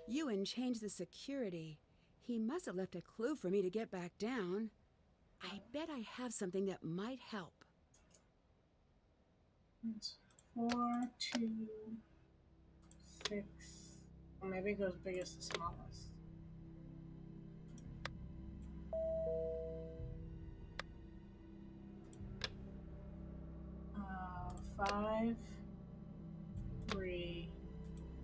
Ewan changed the security. He must have left a clue for me to get back down. I bet I have something that might help. It's 4, 2, 6. Or maybe it goes biggest to smallest. Uh, 5, 3,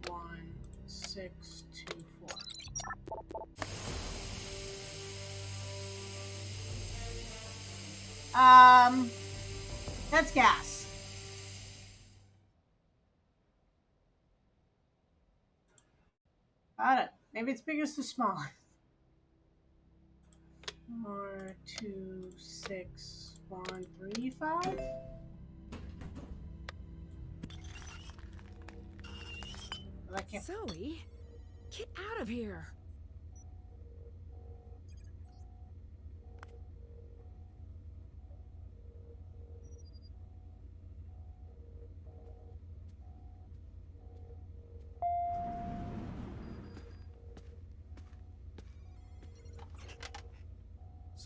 1, 6, 2, 4. That's gas. Got it. Maybe it's biggest to smallest. 4, 2, 6, 1, 3, 5. But I can't. Zoe, get out of here.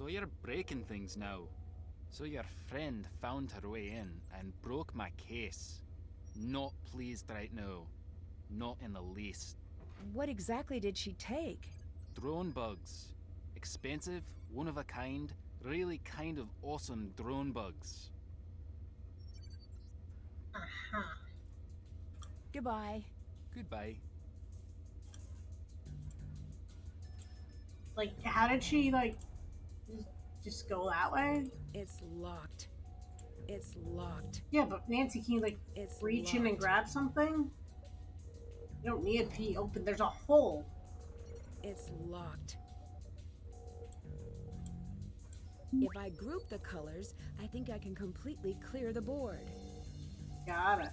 So you're breaking things now. So your friend found her way in and broke my case. Not pleased right now. Not in the least. What exactly did she take? Drone bugs. Expensive, one of a kind, really kind of awesome drone bugs. Goodbye. Goodbye. Like, how did she, like, just go that way? It's locked. It's locked. Yeah, but Nancy, can you, like, reach in and grab something? You don't need a P open. There's a hole. It's locked. If I group the colors, I think I can completely clear the board. Got it.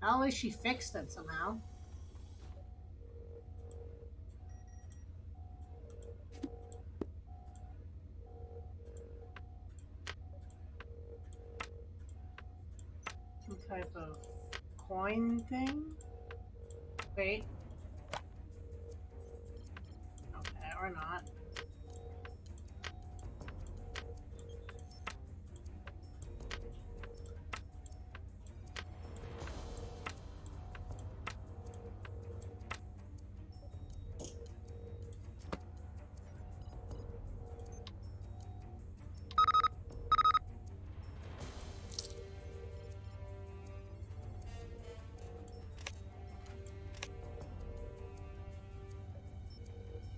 At least she fixed it somehow. Some type of coin thing? Wait. Okay, or not.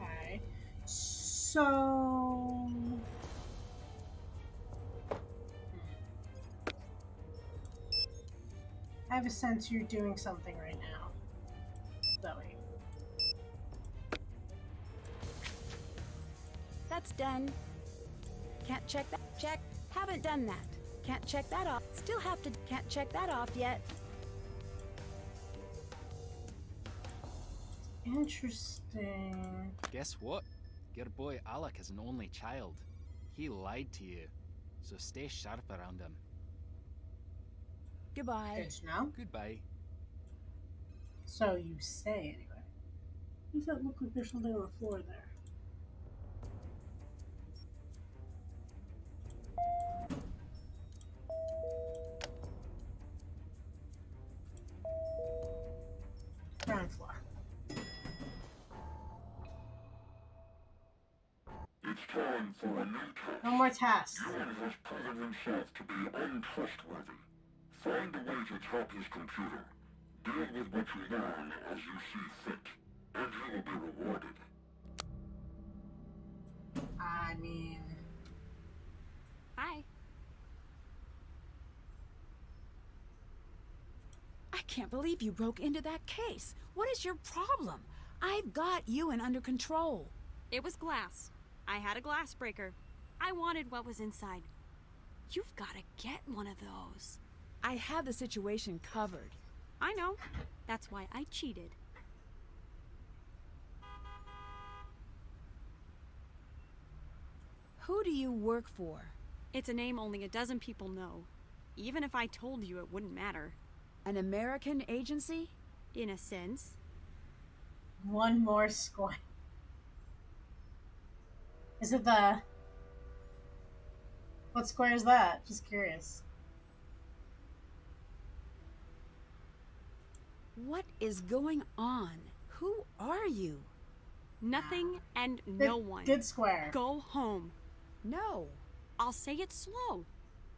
Okay. So... I have a sense you're doing something right now, Zoe. That's done. Can't check that. Check. Haven't done that. Can't check that off. Still have to. Can't check that off yet. Interesting. Guess what? Your boy Alec is an only child. He lied to you, so stay sharp around him. Goodbye. Good to know. Goodbye. So you say, anyway. Does that look like there's something on the floor there? Ground floor. It's time for a new test. No more tests. Ewan has proven himself to be untrustworthy. Find a way to tap his computer. Deal with what you learn as you see fit, and you will be rewarded. I mean... Hi. I can't believe you broke into that case. What is your problem? I've got Ewan under control. It was glass. I had a glass breaker. I wanted what was inside. You've got to get one of those. I have the situation covered. I know. That's why I cheated. Who do you work for? It's a name only a dozen people know. Even if I told you, it wouldn't matter. An American agency? In a sense. One more square. Is it the... What square is that? Just curious. What is going on? Who are you? Nothing and no one. Good square. Go home. No. I'll say it slow.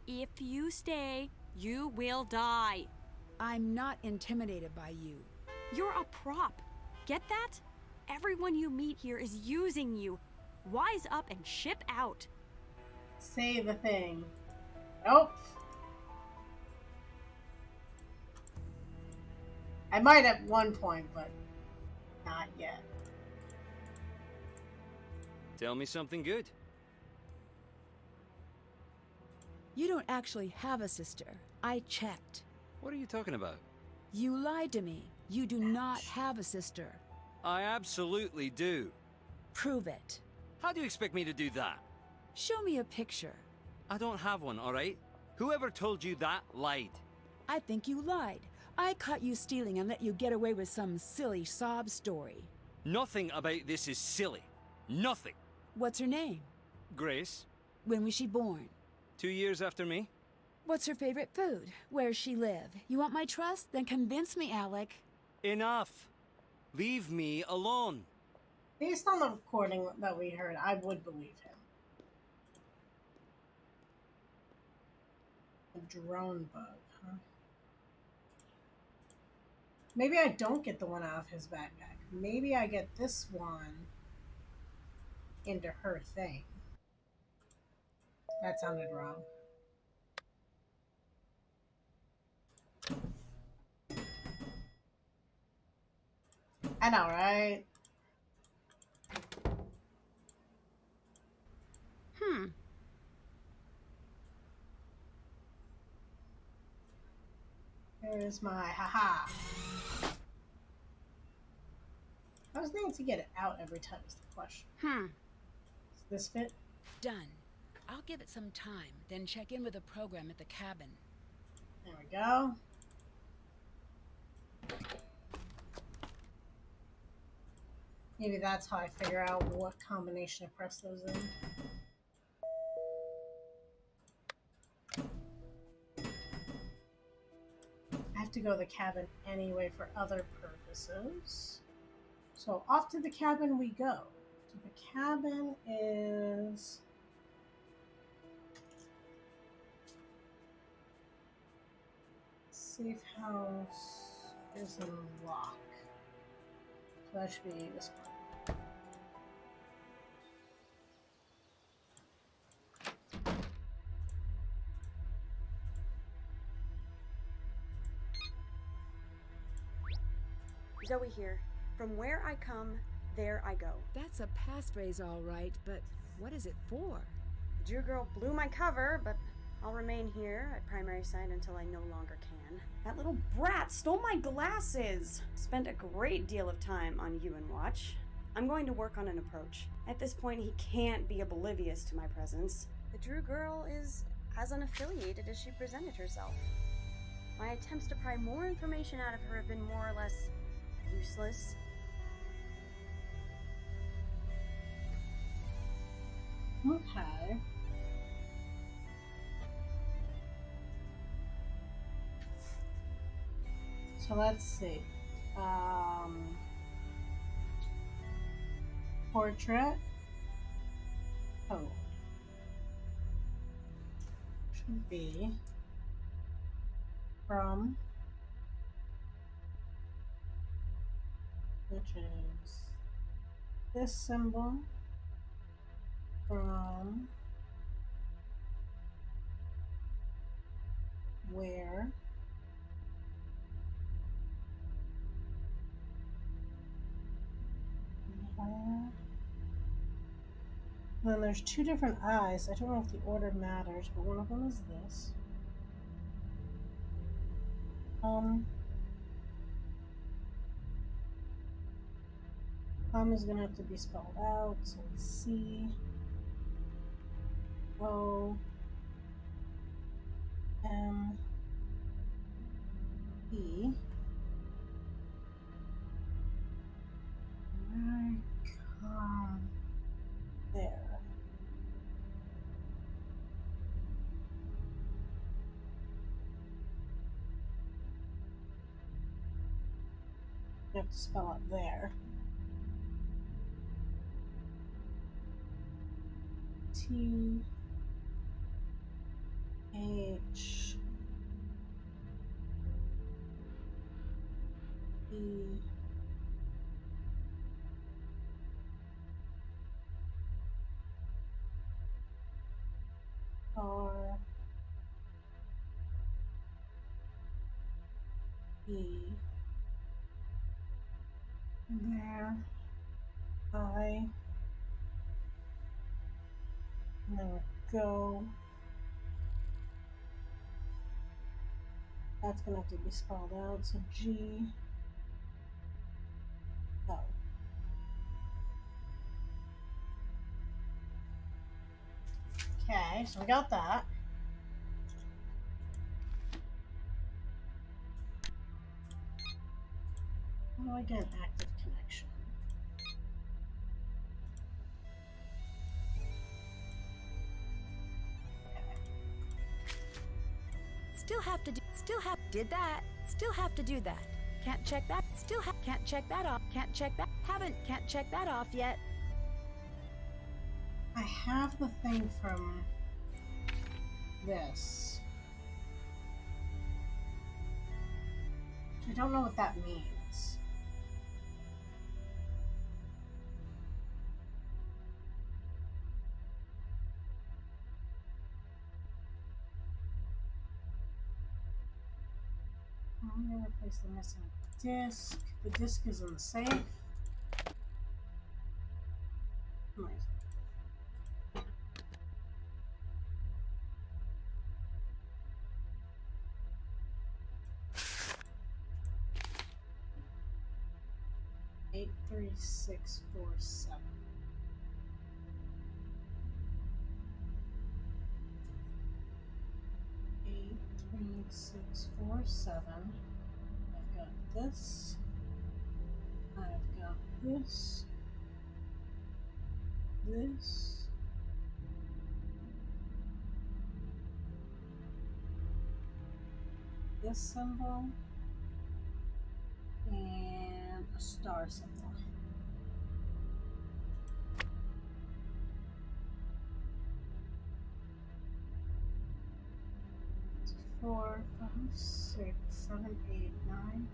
If you stay, you will die. I'm not intimidated by you. You're a prop. Get that? Everyone you meet here is using you. Wise up and ship out. Say the thing. Nope. I might at one point, but not yet. Tell me something good. You don't actually have a sister. I checked. What are you talking about? You lied to me. You do not have a sister. I absolutely do. Prove it. How do you expect me to do that? Show me a picture. I don't have one, all right? Whoever told you that lied. I think you lied. I caught you stealing and let you get away with some silly sob story. Nothing about this is silly. Nothing. What's her name? Grace. When was she born? 2 years after me? What's her favorite food? Where's she live? You want my trust? Then convince me, Alec. Enough! Leave me alone! Based on the recording that we heard, I would believe him. A drone bug, huh? Maybe I don't get the one out of his backpack. Maybe I get this one into her thing. That sounded wrong. I know, right? Here's my haha. I was needing to get it out every time is the question. Does this fit? Done. I'll give it some time, then check in with the program at the cabin. There we go. Maybe that's how I figure out what combination to press those in. I have to go to the cabin anyway for other purposes. So off to the cabin we go. So the cabin is... safe house is unlocked. So that should be this one. Zoe here. From where I come, there I go. That's a passphrase, all right, but what is it for? The Drew girl blew my cover, but I'll remain here at primary site until I no longer can. That little brat stole my glasses! Spent a great deal of time on UN Watch. I'm going to work on an approach. At this point, he can't be oblivious to my presence. The Drew girl is as unaffiliated as she presented herself. My attempts to pry more information out of her have been more or less useless. Okay. So let's see. Portrait. Code. Should be from, which is this symbol, from, where, and then there's two different eyes. I don't know if the order matters, but one of them is this. Is gonna have to be spelled out. So let's see. O M E. There. You have to spell out there. T H E R E. There. I. And then go. That's gonna have to be spelled out. So G. O. Okay, so we got that. How do I get an active connection? Did that. Still have to do that. Can't check that. Can't check that off. Can't check that. Can't check that off yet. I have the thing from this. I don't know what that means. I'm gonna replace the missing disc. The disc is in the safe. Nice. Eight, 3, 6, 4, 7. Eight, 3, 6, 4, 7. I've got this. I've got this. This. This symbol. And a star symbol. 4, 5, 6, 7, 8, 9, 10,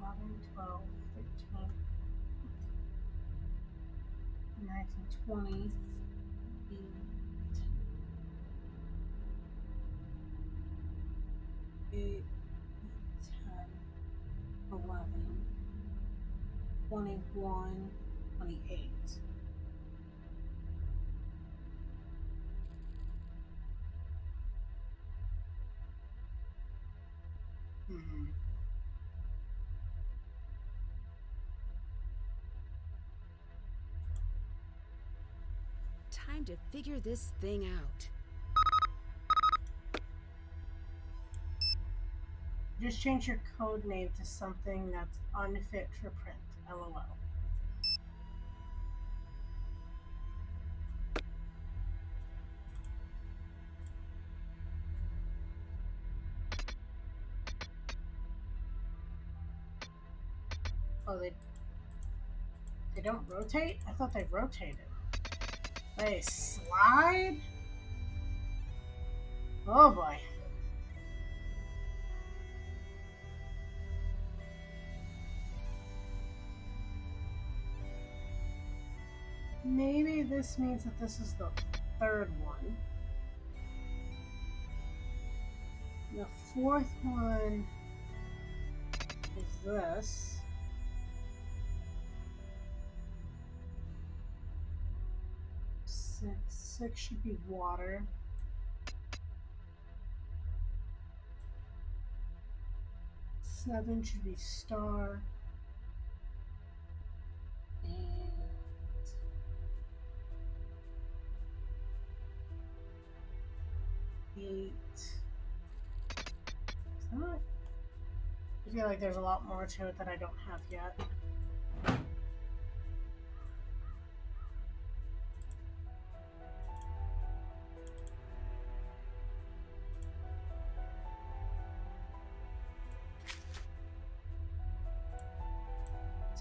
11, 12, 13, 19, 20, 8, 8, 10, 11, 21, 28. Time to figure this thing out. Just change your code name to something that's unfit for print. LOL. Oh, they don't rotate? I thought they rotated. They slide? Oh boy. Maybe this means that this is the third one. The fourth one is this. Six should be water. Seven should be star. And 8. Is that? I feel like there's a lot more to it that I don't have yet.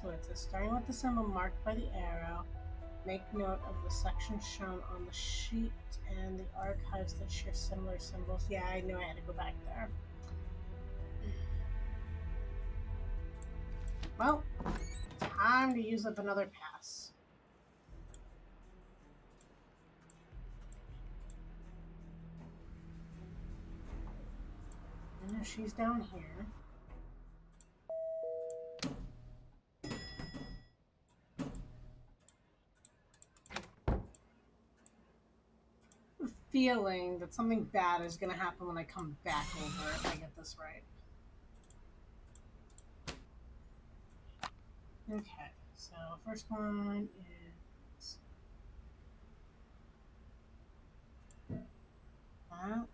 So it says, starting with the symbol marked by the arrow, make note of the sections shown on the sheet and the archives that share similar symbols. Yeah, I knew I had to go back there. Well, time to use up another pass. I know she's down here. Feeling that something bad is going to happen when I come back over if I get this right. Okay, so first one is that,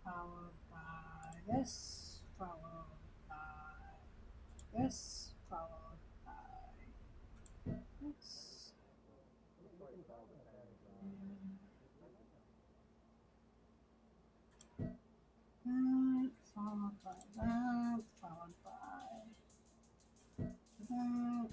followed by this, followed by this, followed by this. by that, followed by that.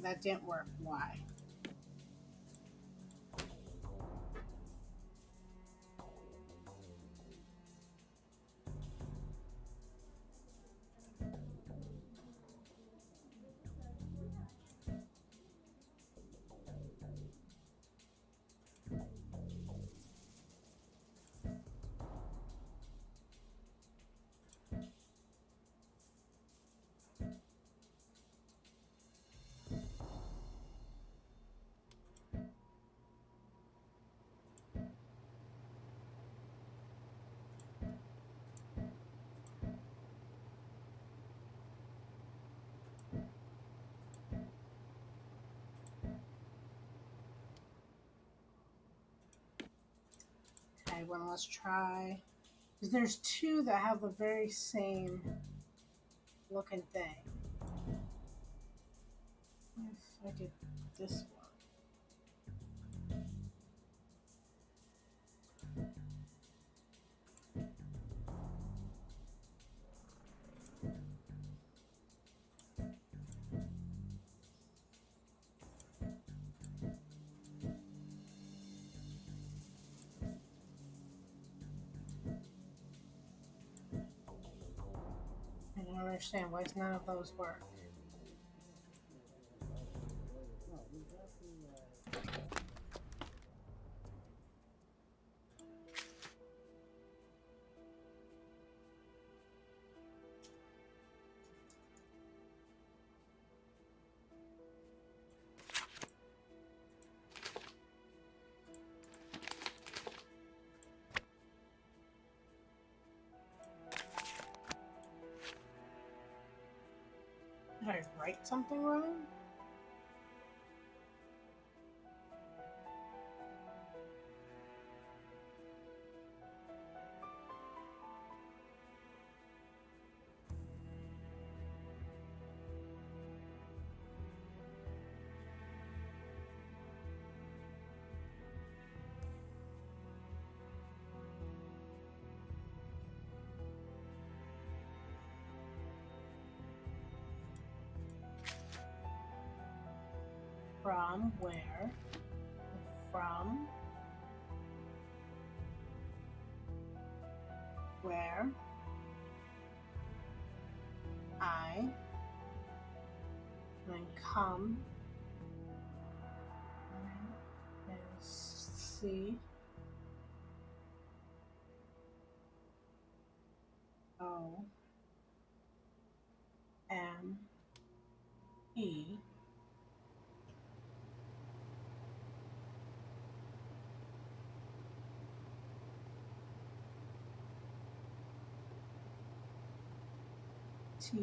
That didn't work. Why? Okay, well, let's try. Because there's two that have the very same looking thing. If I did this one. I don't understand why none of those work. Did I write something wrong? From where? From where I then come and C O M E T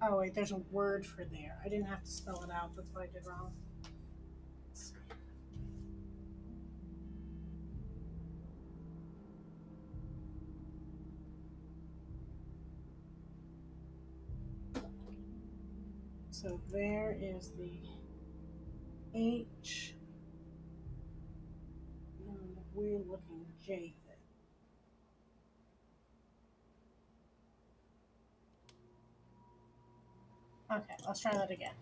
Oh wait, there's a word for there. I didn't have to spell it out. That's what I did wrong. So there is the H and the weird looking J thing. Okay, let's try that again.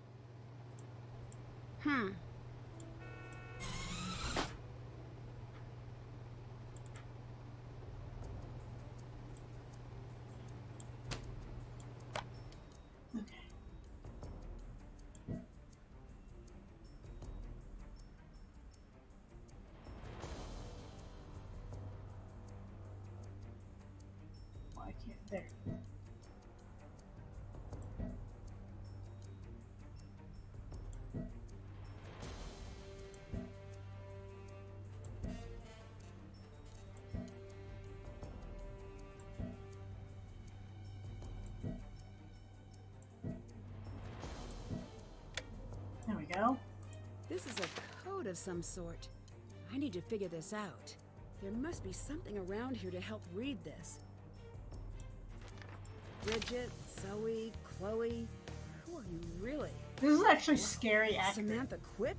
Why can't there? There we go. This is a code of some sort. I need to figure this out. There must be something around here to help read this. Bridget, Zoe, Chloe. Who are you really? This is actually scary acting. Samantha Quick?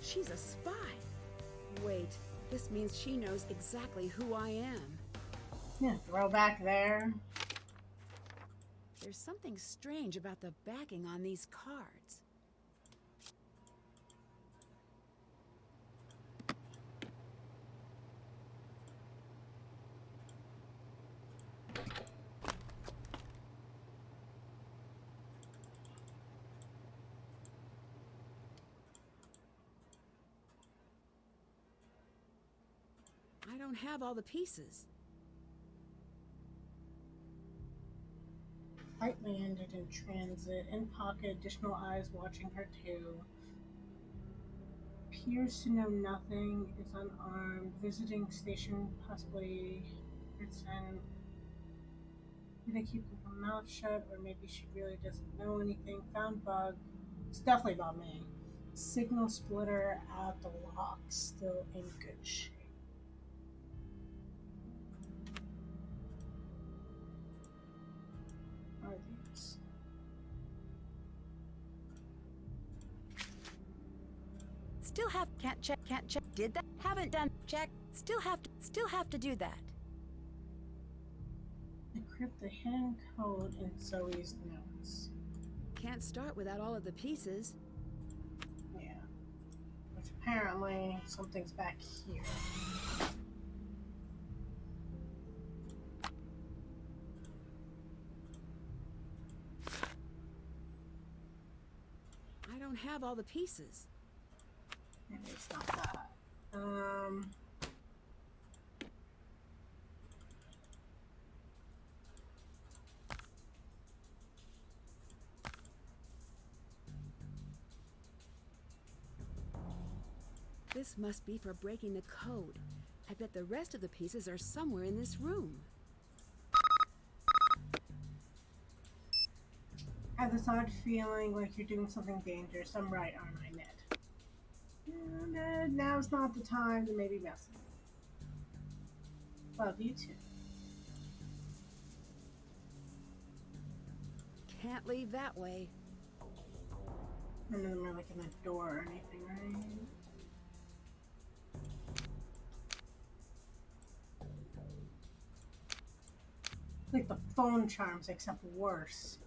She's a spy. Wait, this means she knows exactly who I am. Yeah, throw back there. There's something strange about the backing on these cards. I don't have all the pieces. Flight landed in transit. In pocket, additional eyes watching her too. Appears to know nothing. Is unarmed. Visiting station, possibly. Person. They keep her mouth shut, or maybe she really doesn't know anything. Found bug. It's definitely about me. Signal splitter at the lock. Still in good shape. Are these? Still have can't check did that haven't done check still have to do that. Decrypt the hidden code in Zoe's notes. Can't start without all of the pieces. Yeah. Which apparently something's back here. I don't have all the pieces. Maybe it's not that. This must be for breaking the code. I bet the rest of the pieces are somewhere in this room. I have this odd feeling like you're doing something dangerous. I'm right, aren't I, Ned? Ned, now's not the time to maybe mess with it. Love you too. Can't leave that way. None of them are like in the door or anything, right? Like the phone charms, except worse.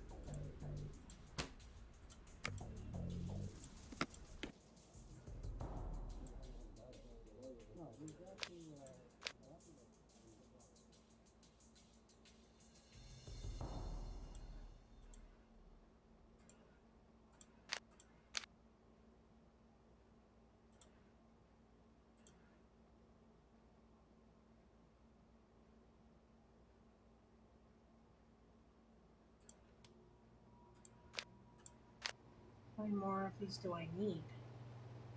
How many more of these do I need?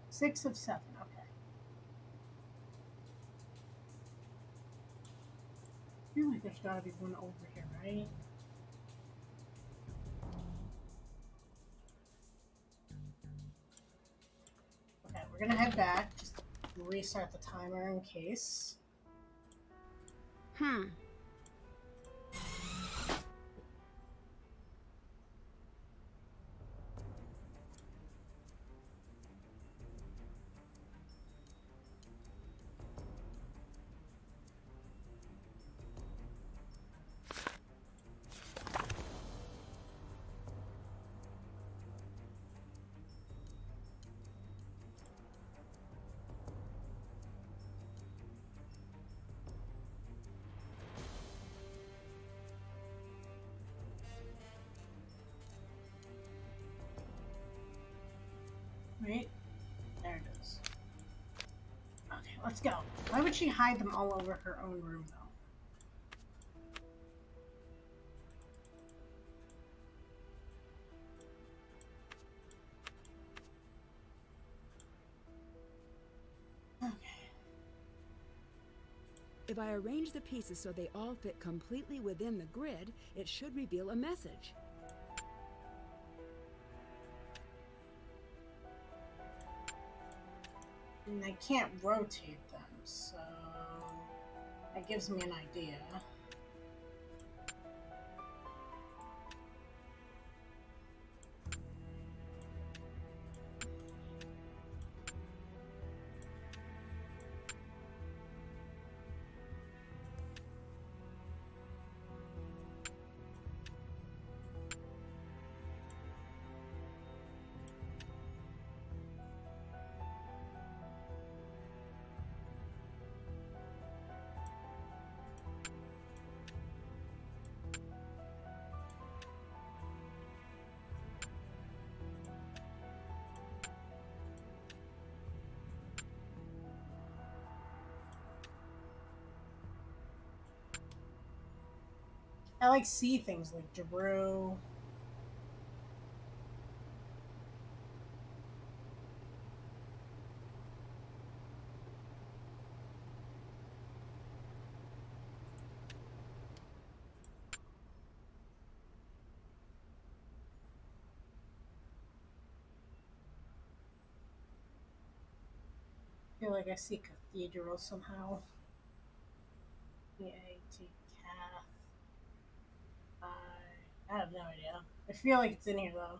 6 of 7, okay. I feel like there's gotta be one over here, right? Okay, we're gonna head back. Just restart the timer in case. Right? There it is. Okay, let's go. Why would she hide them all over her own room, though? If I arrange the pieces so they all fit completely within the grid, it should reveal a message. And I can't rotate them, so that gives me an idea. I like see things like Drew. I feel like I see Cathedral somehow. E-A-T Cath. I have no idea. I feel like it's in here though.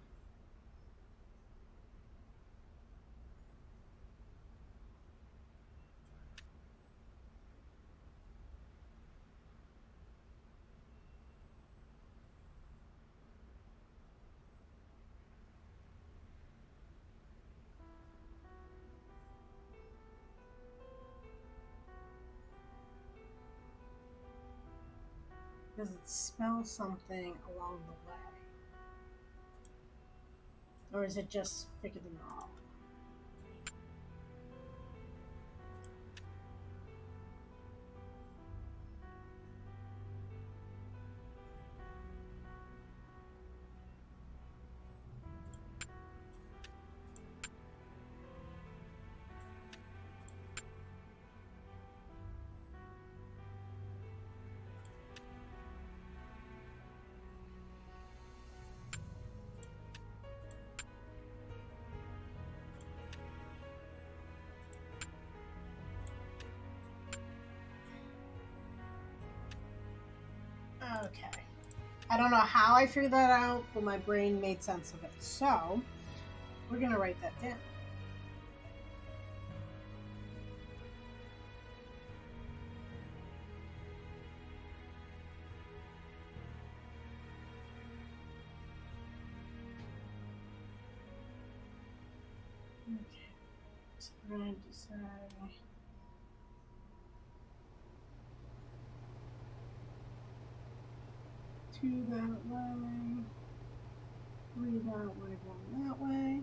Does it spell something along the way? Or is it just figure them out? Okay. I don't know how I figured that out, but my brain made sense of it. So, we're going to write that down. Okay. So we're going to say... two that way, three that way, one that way.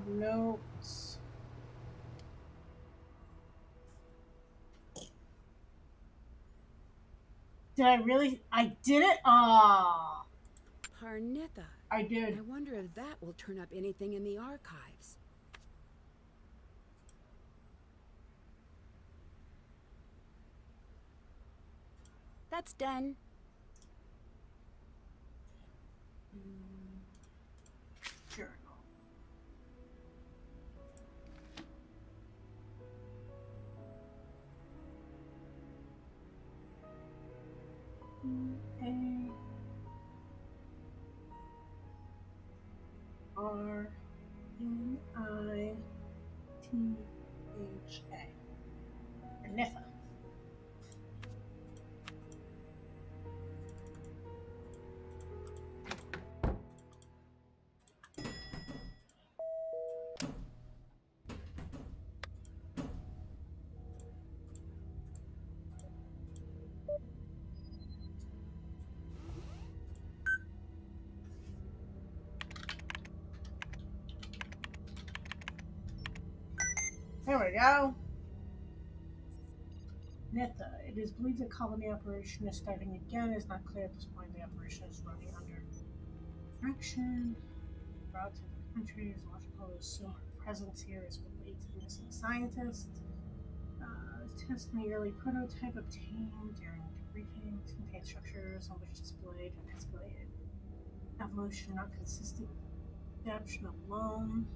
Notes. Did I really? I did it? Ah. Parnitha. I did. I wonder if that will turn up anything in the archives. That's done. Journal. A R N I T H A. Nitha. There we go. Nitha. It is believed the colony operation is starting again. It's not clear at this point. The operation is running under direction. Brought to the country is logical to assume her presence here is related to the missing scientist. Testing the early prototype obtained during debriefings contains structures on which displayed and escalated evolution not consistent with adaptation alone.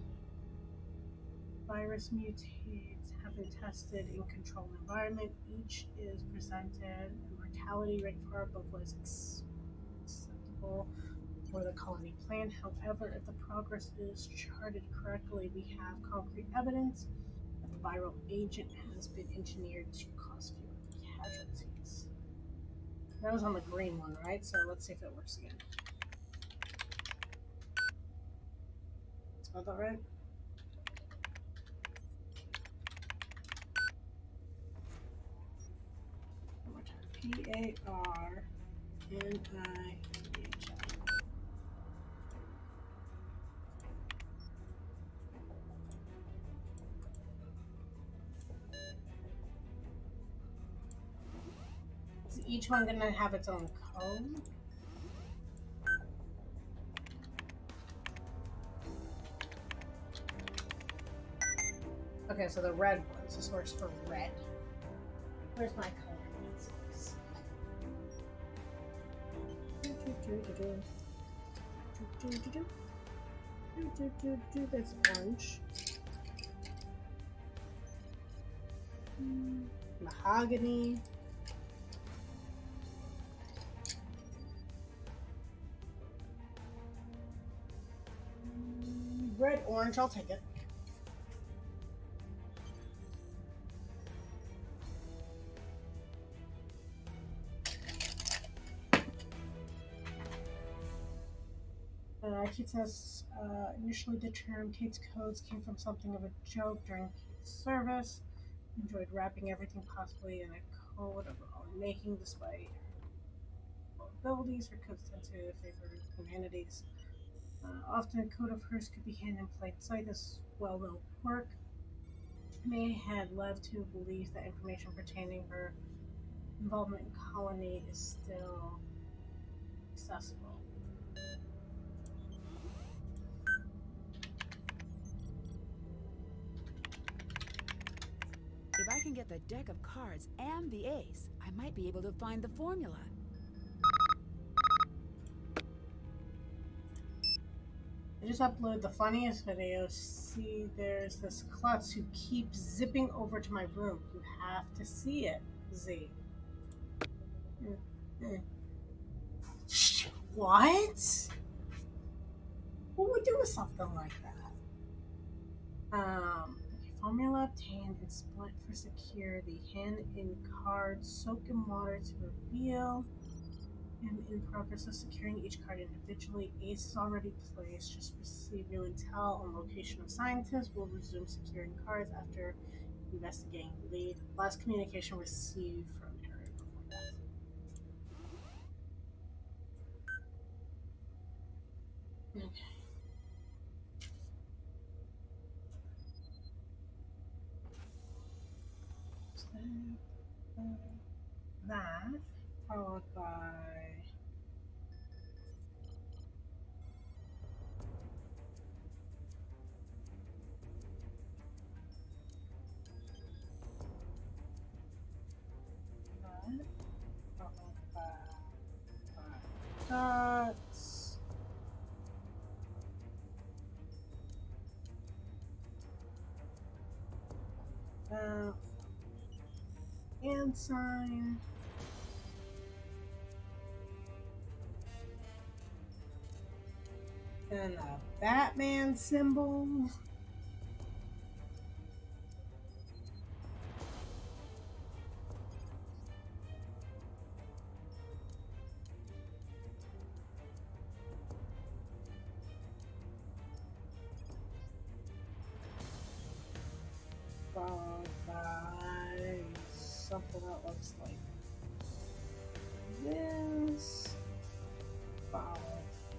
Virus mutates have been tested in controlled environment. Each is presented a mortality rate far above what is acceptable for the colony plan. However, if the progress is charted correctly, we have concrete evidence that the viral agent has been engineered to cause fewer casualties. That was on the green one, right? So let's see if it works again. Spelled that right? One more time. Parnitha. Is each one gonna have its own code? Okay, so the red ones. This works for red. Where's my color pencils? That's orange. Mahogany. Red, orange, I'll take it. Kate says, initially determined Kate's codes came from something of a joke during Kate's service. Enjoyed wrapping everything possibly in a code of her own making, despite her abilities. Her codes tend to favor humanities. Often a code of hers could be hidden in plain sight. This well-known quirk may had led to a belief that information pertaining her involvement in colony is still accessible. If I can get the deck of cards and the ace, I might be able to find the formula. I just uploaded the funniest video. See, there's this klutz who keeps zipping over to my room. You have to see it, Z. What? Who would do something like that? Formula obtained and split for security. Hand in cards, soak in water to reveal. I'm in progress of securing each card individually. Ace is already placed. Just receive new intel on location of scientists. We'll resume securing cards after investigating lead. Last communication received from Harry before death. Okay. That, followed by that, followed by dots. And sign. And a Batman symbol. Followed by something that looks like this. Followed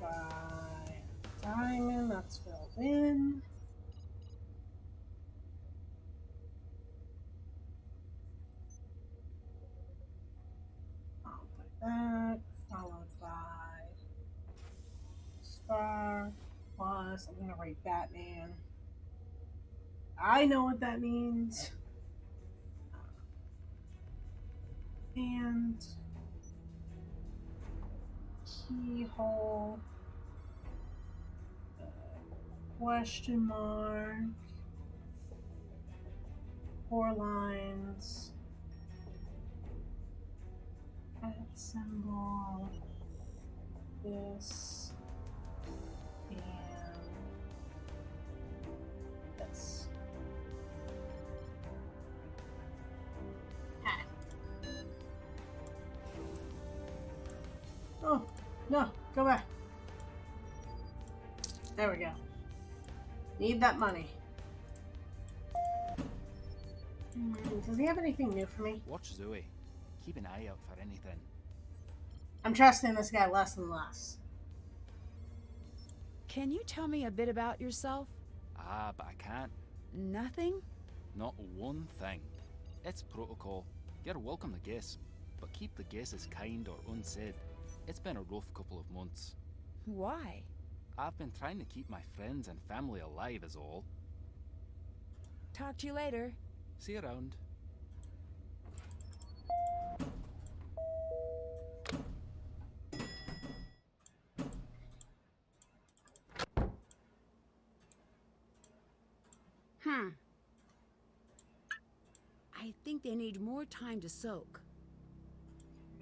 by a diamond that's filled in. Followed by that. Followed by star. Plus, I'm gonna write Batman. I know what that means. And keyhole. Question mark. 4 lines. At symbol. This. And this. Ah. Oh, no, go back. There we go. Need that money. Does he have anything new for me? Watch Zoe. Keep an eye out for anything. I'm trusting this guy less and less. Can you tell me a bit about yourself? Ah, but I can't. Nothing? Not one thing. It's protocol. You're welcome to guess, but keep the guesses kind or unsaid. It's been a rough couple of months. Why? I've been trying to keep my friends and family alive is all. Talk to you later. See you around. I think they need more time to soak.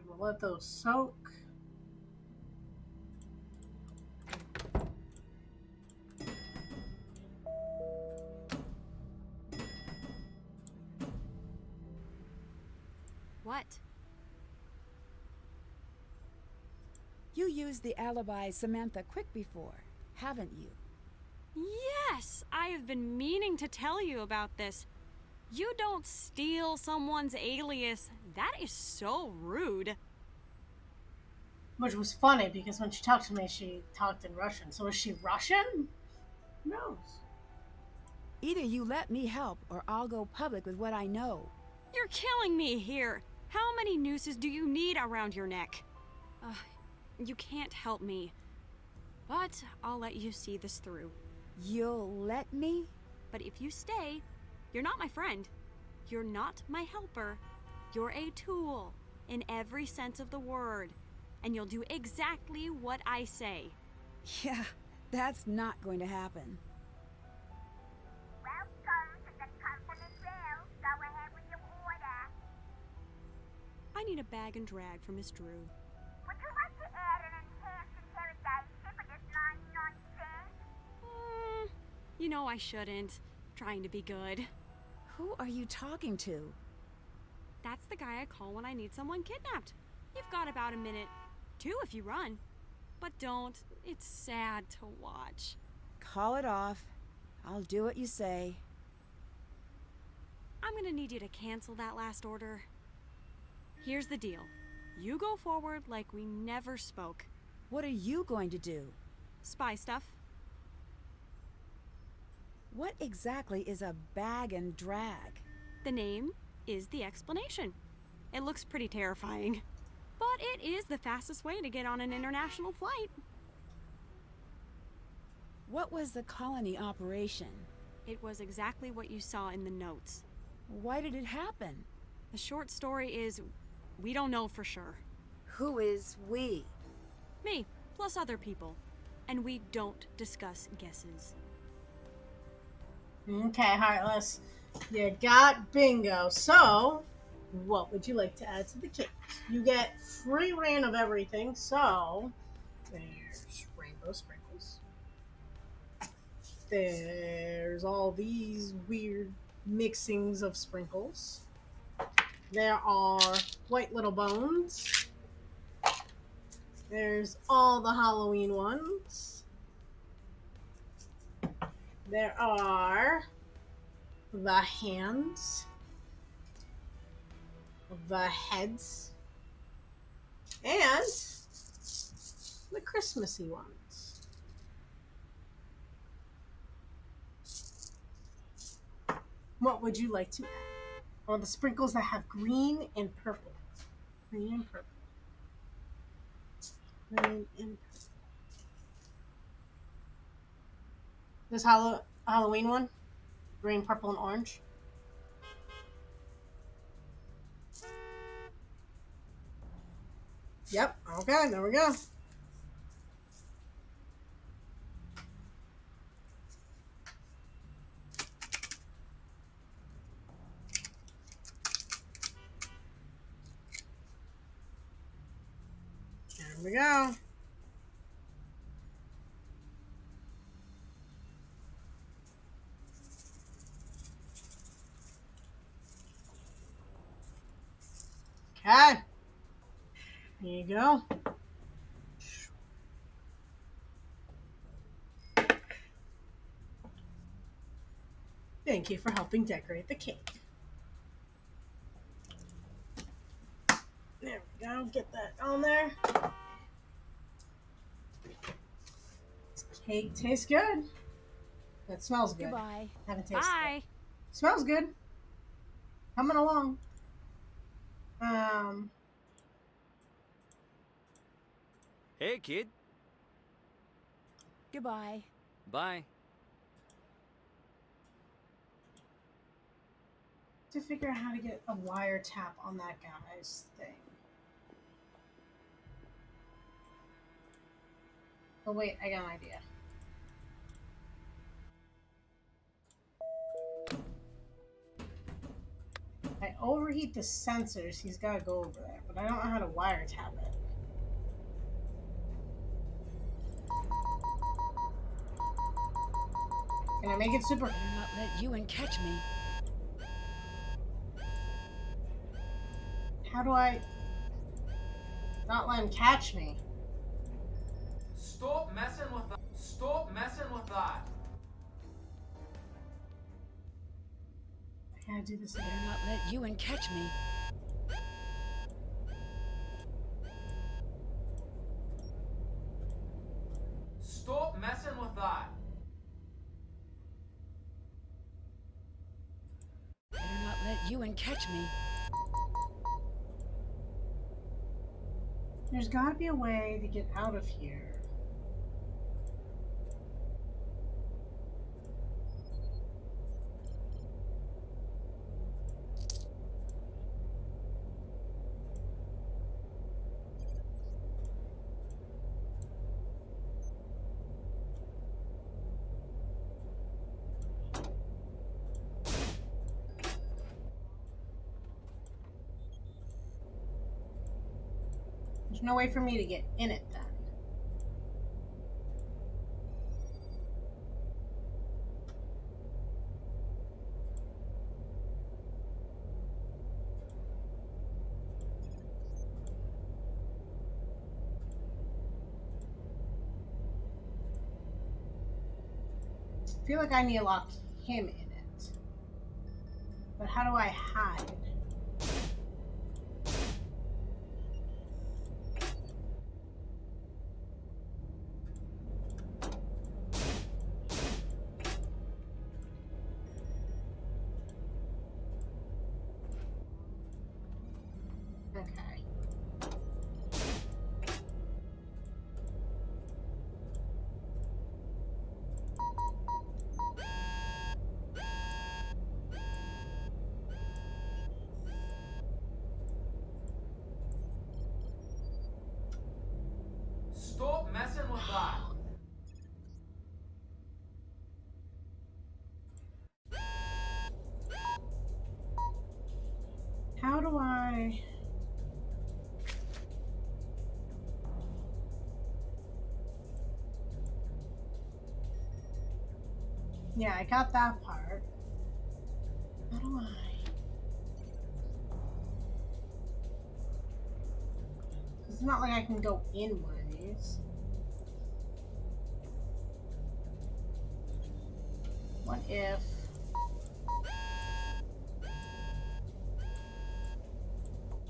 We'll let those soak. What? You used the alibi Samantha Quick before, haven't you? Yes! I have been meaning to tell you about this. You don't steal someone's alias. That is so rude. Which was funny because when she talked to me, she talked in Russian. So is she Russian? Who knows? Either you let me help or I'll go public with what I know. You're killing me here. How many nooses do you need around your neck? You can't help me. But I'll let you see this through. You'll let me? But if you stay, you're not my friend. You're not my helper. You're a tool in every sense of the word. And you'll do exactly what I say. Yeah, that's not going to happen. Welcome to the company grill. Go ahead with your order. I need a bag and drag for Miss Drew. Would you like to add an enhanced interrogation for just 99 cents? You know I shouldn't. Trying to be good. Who are you talking to? That's the guy I call when I need someone kidnapped. You've got about a minute. 2 if you run. But don't. It's sad to watch. Call it off. I'll do what you say. I'm gonna need you to cancel that last order. Here's the deal. You go forward like we never spoke. What are you going to do? Spy stuff. What exactly is a bag and drag? The name, is the explanation. It looks pretty terrifying, but it is the fastest way to get on an international flight. What was the colony operation? It was exactly what you saw in the notes. Why did it happen? The short story is, we don't know for sure. Who is we? Me, plus other people. And we don't discuss guesses. Okay, Heartless. You got bingo. So, what would you like to add to the cake? You get free reign of everything, so there's rainbow sprinkles. There's all these weird mixings of sprinkles. There are white little bones. There's all the Halloween ones. There are the hands, the heads, and the Christmassy ones. What would you like to add? Or the sprinkles that have green and purple. Green and purple. Green and purple. This Halloween one? Green, purple, and orange. Yep, okay, there we go. There we go. Okay. Here you go. Thank you for helping decorate the cake. There we go. Get that on there. This cake tastes good. That smells good. Goodbye. Haven't tasted Bye. it. Smells good. Coming along. Hey, kid. Goodbye. Bye. To figure out how to get a wiretap on that guy's thing. Oh wait, I got an idea. If I overheat the sensors, he's got to go over there, but I don't know how to wiretap it. Can I make it super? Better not let you in catch me. How do I not let him catch me? Stop messing with that. Stop messing with that. I gotta do this Better again. not let you in catch me. Stop messing with that. Better not let you in catch me. There's gotta be a way to get out of here. There's no way for me to get in it then. I feel like I need to lock him in it. But how do I hide? Stop messing with that. How do I... Yeah, I got that part. How do I... It's not like I can go in one of these. What if...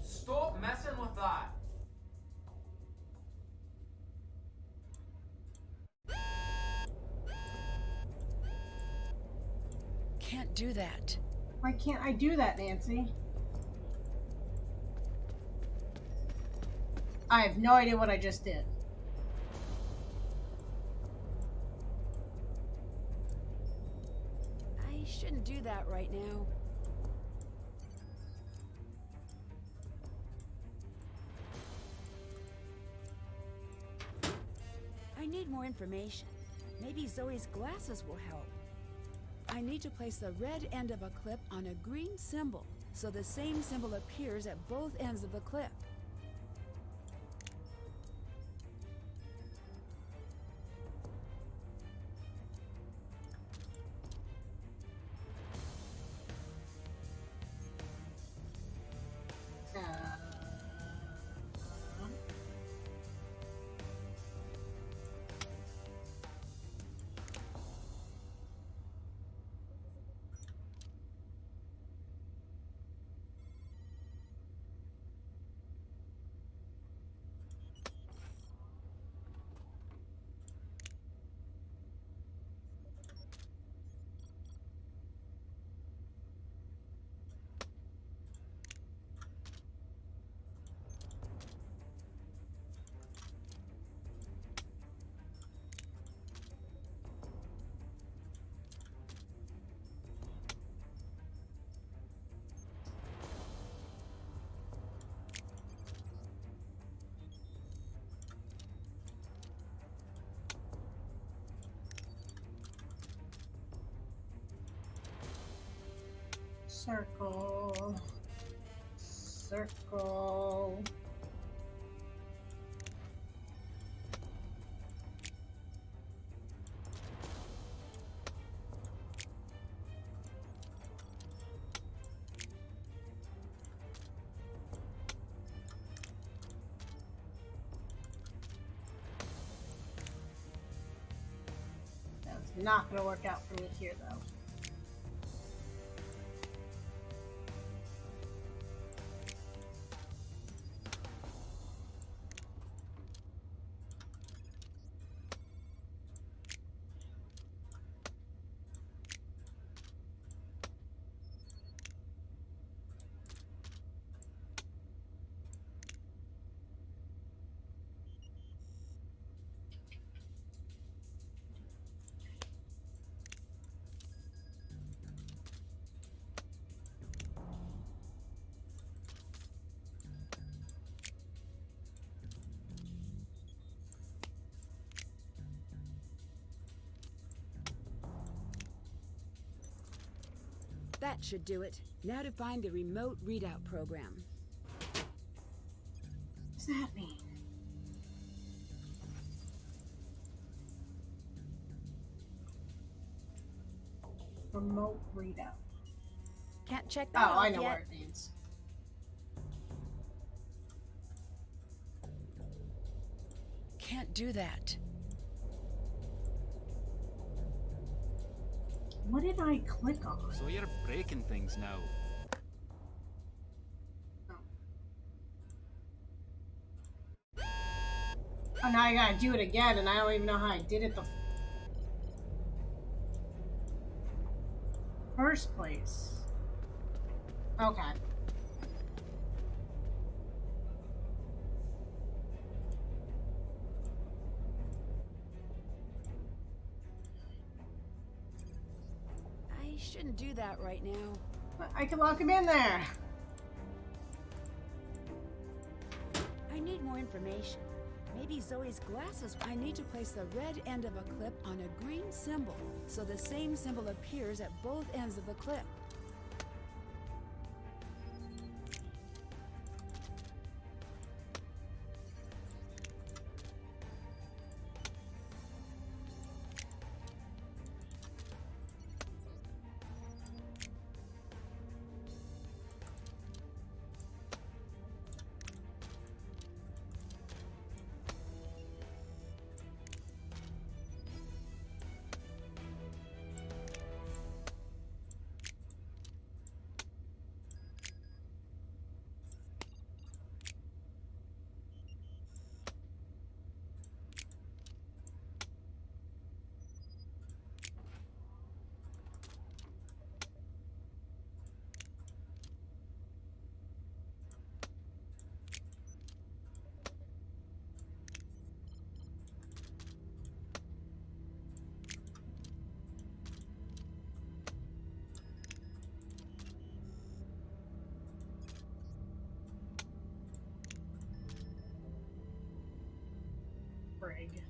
Stop messing with that. Can't do that. Why can't I do that, Nancy? I have no idea what I just did. I shouldn't do that right now. I need more information. Maybe Zoe's glasses will help. I need to place the red end of a clip on a green symbol, so the same symbol appears at both ends of the clip. Circle. Circle. That's not going to work out for me here, though. That should do it. Now to find the remote readout program. What does that mean? Remote readout. Can't check that off I know yet. what it means. Can't do that. What did I click on? So you're breaking things now. Oh, now I gotta do it again, and I don't even know how I did it the first place. Okay. I shouldn't do that right now. I can lock him in there. I need more information. Maybe Zoe's glasses. I need to place the red end of a clip on a green symbol, so the same symbol appears at both ends of the clip. Brig.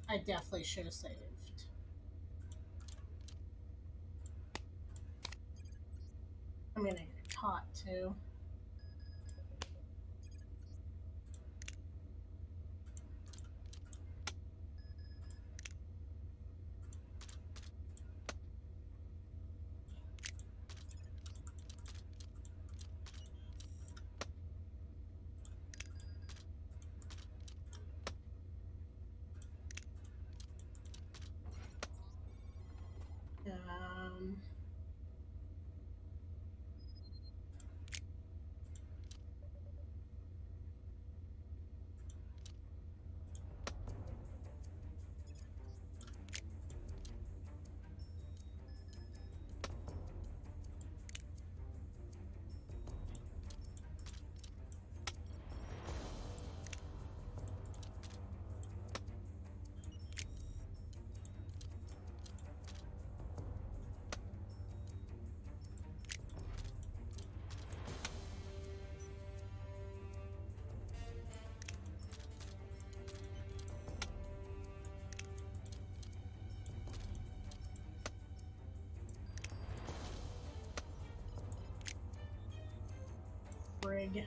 I definitely should have saved. I'm gonna get caught too. Um, Brig.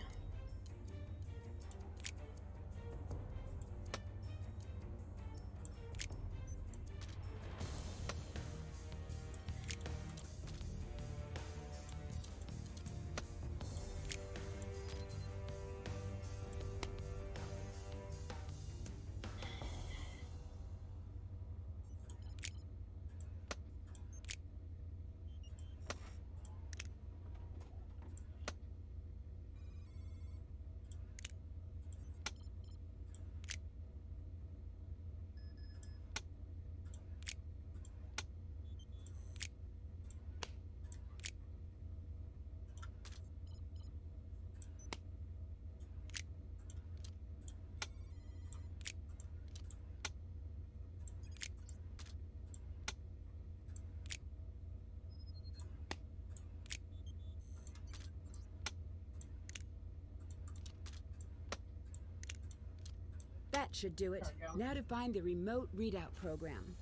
That should do it. Now to find the remote readout program.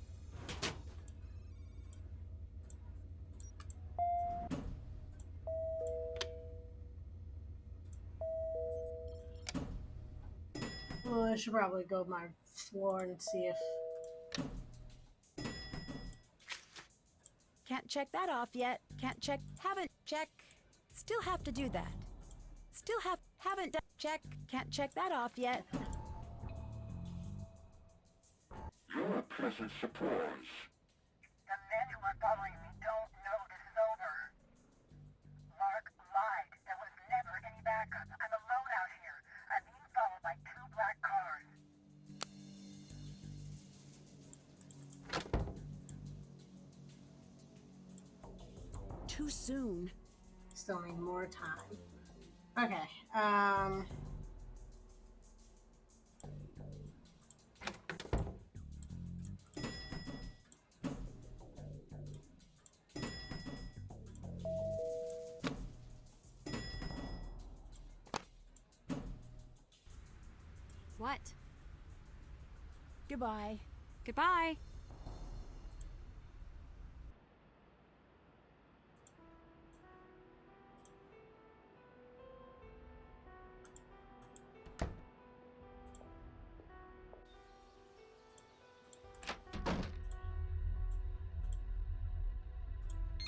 Well, I should probably go my floor and see if... Can't check that off yet. Can't check. Haven't check. Still have to do that. Still haven't done. Check. Can't check that off yet. You're a pleasant surprise. The men who are following me don't know this is over. Mark lied. There was never any backup. I'm alone out here. I'm being followed by 2 black cars. Too soon. Still need more time. Okay, What? Goodbye. Goodbye.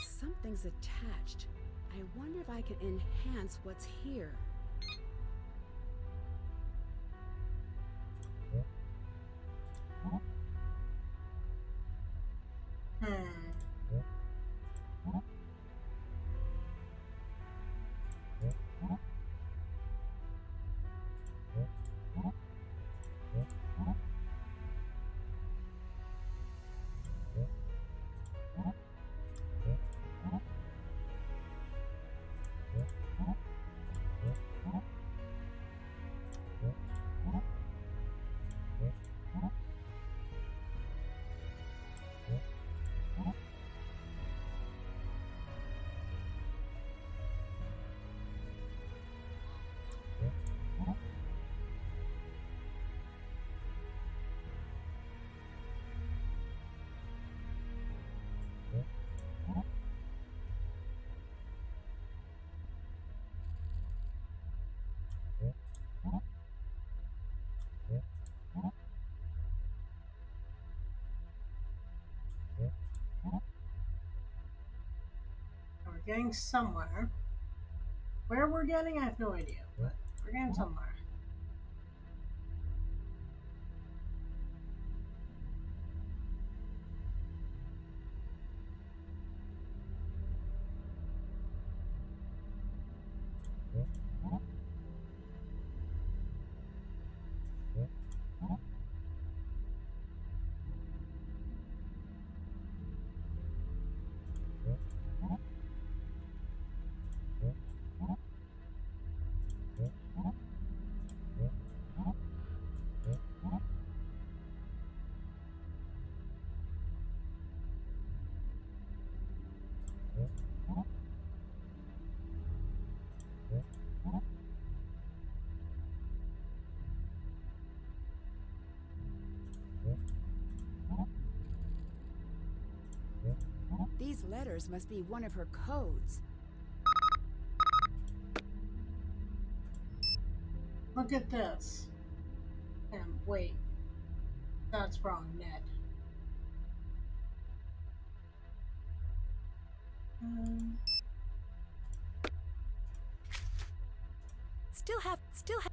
Something's attached. I wonder if I can enhance what's here. we're getting somewhere. Where we're getting, I have no idea, but we're getting somewhere. These letters must be one of her codes. Look at this. And wait. That's wrong, Ned.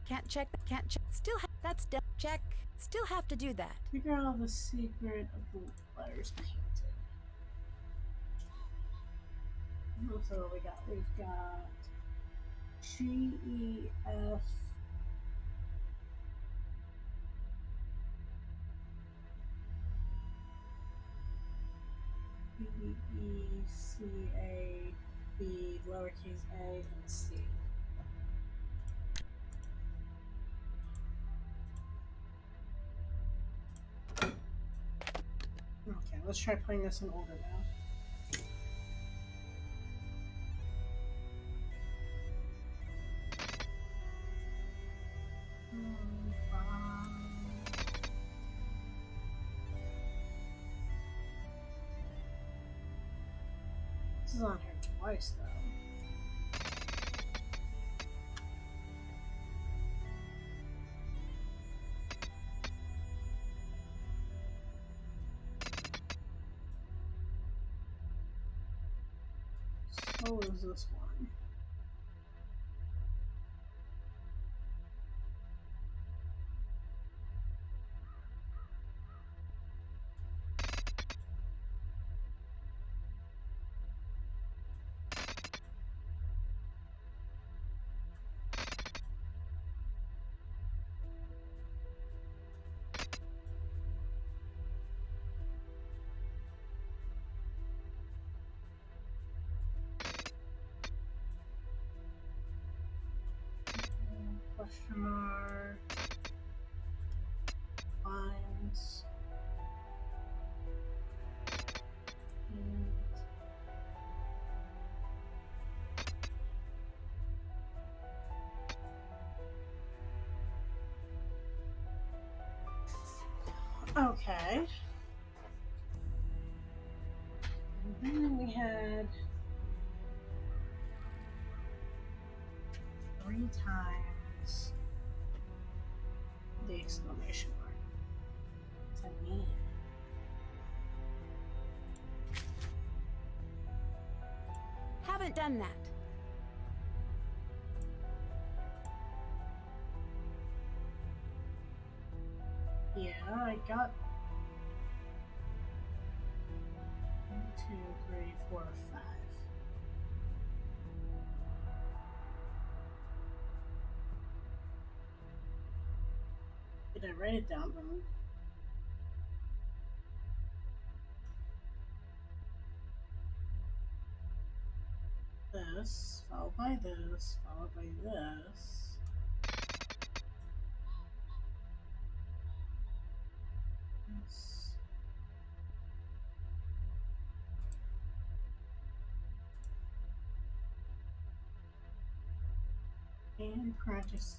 Can't check, that's still, check, still have to do that. Figure out the secret of the letters painted. So what we got? We've got GEF. BECAB, lowercase a, and C. Okay, let's try putting this in order now. This is on here twice, though. What was this one? Question mark. Lines. Okay. And then we had 3 times the exclamation mark. What's that mean? Haven't done that. Yeah, I got 1, 2, 3, 4, 5. Did I write it down wrong? This, followed by this, followed by this. This. And parentheses.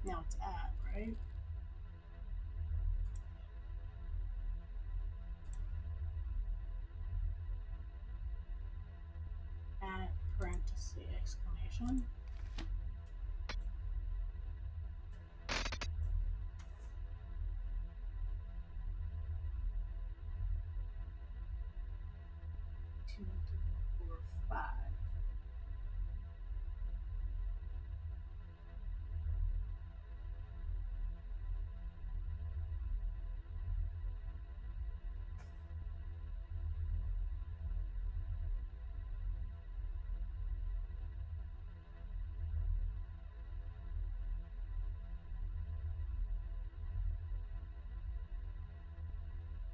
Now it's at, right? At parenthesis exclamation. Two, three, four, 5.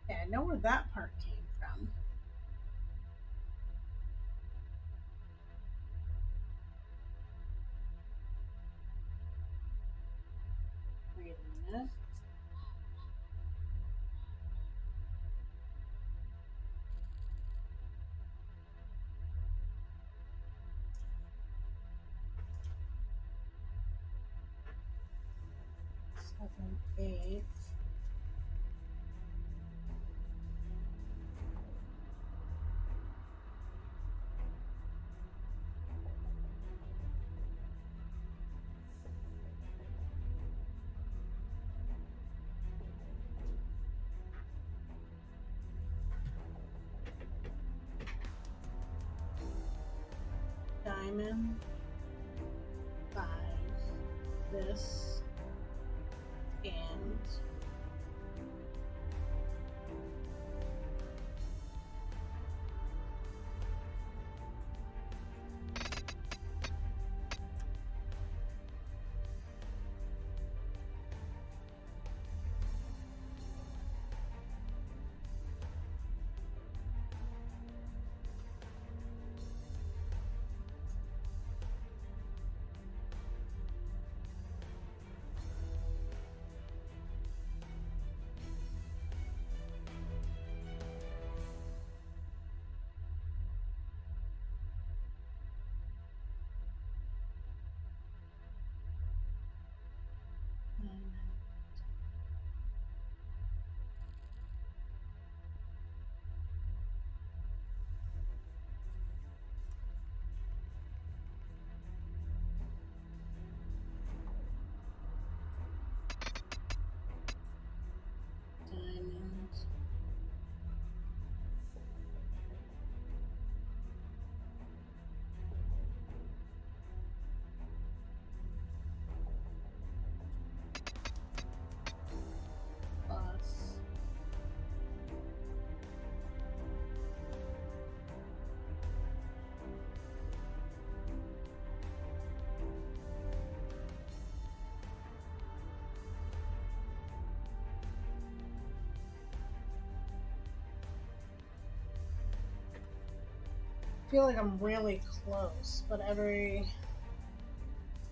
Yeah, I know where that part came from. Wait a minute. Seven, 8. Diamond, 5, this, and feel like I'm really close, but it's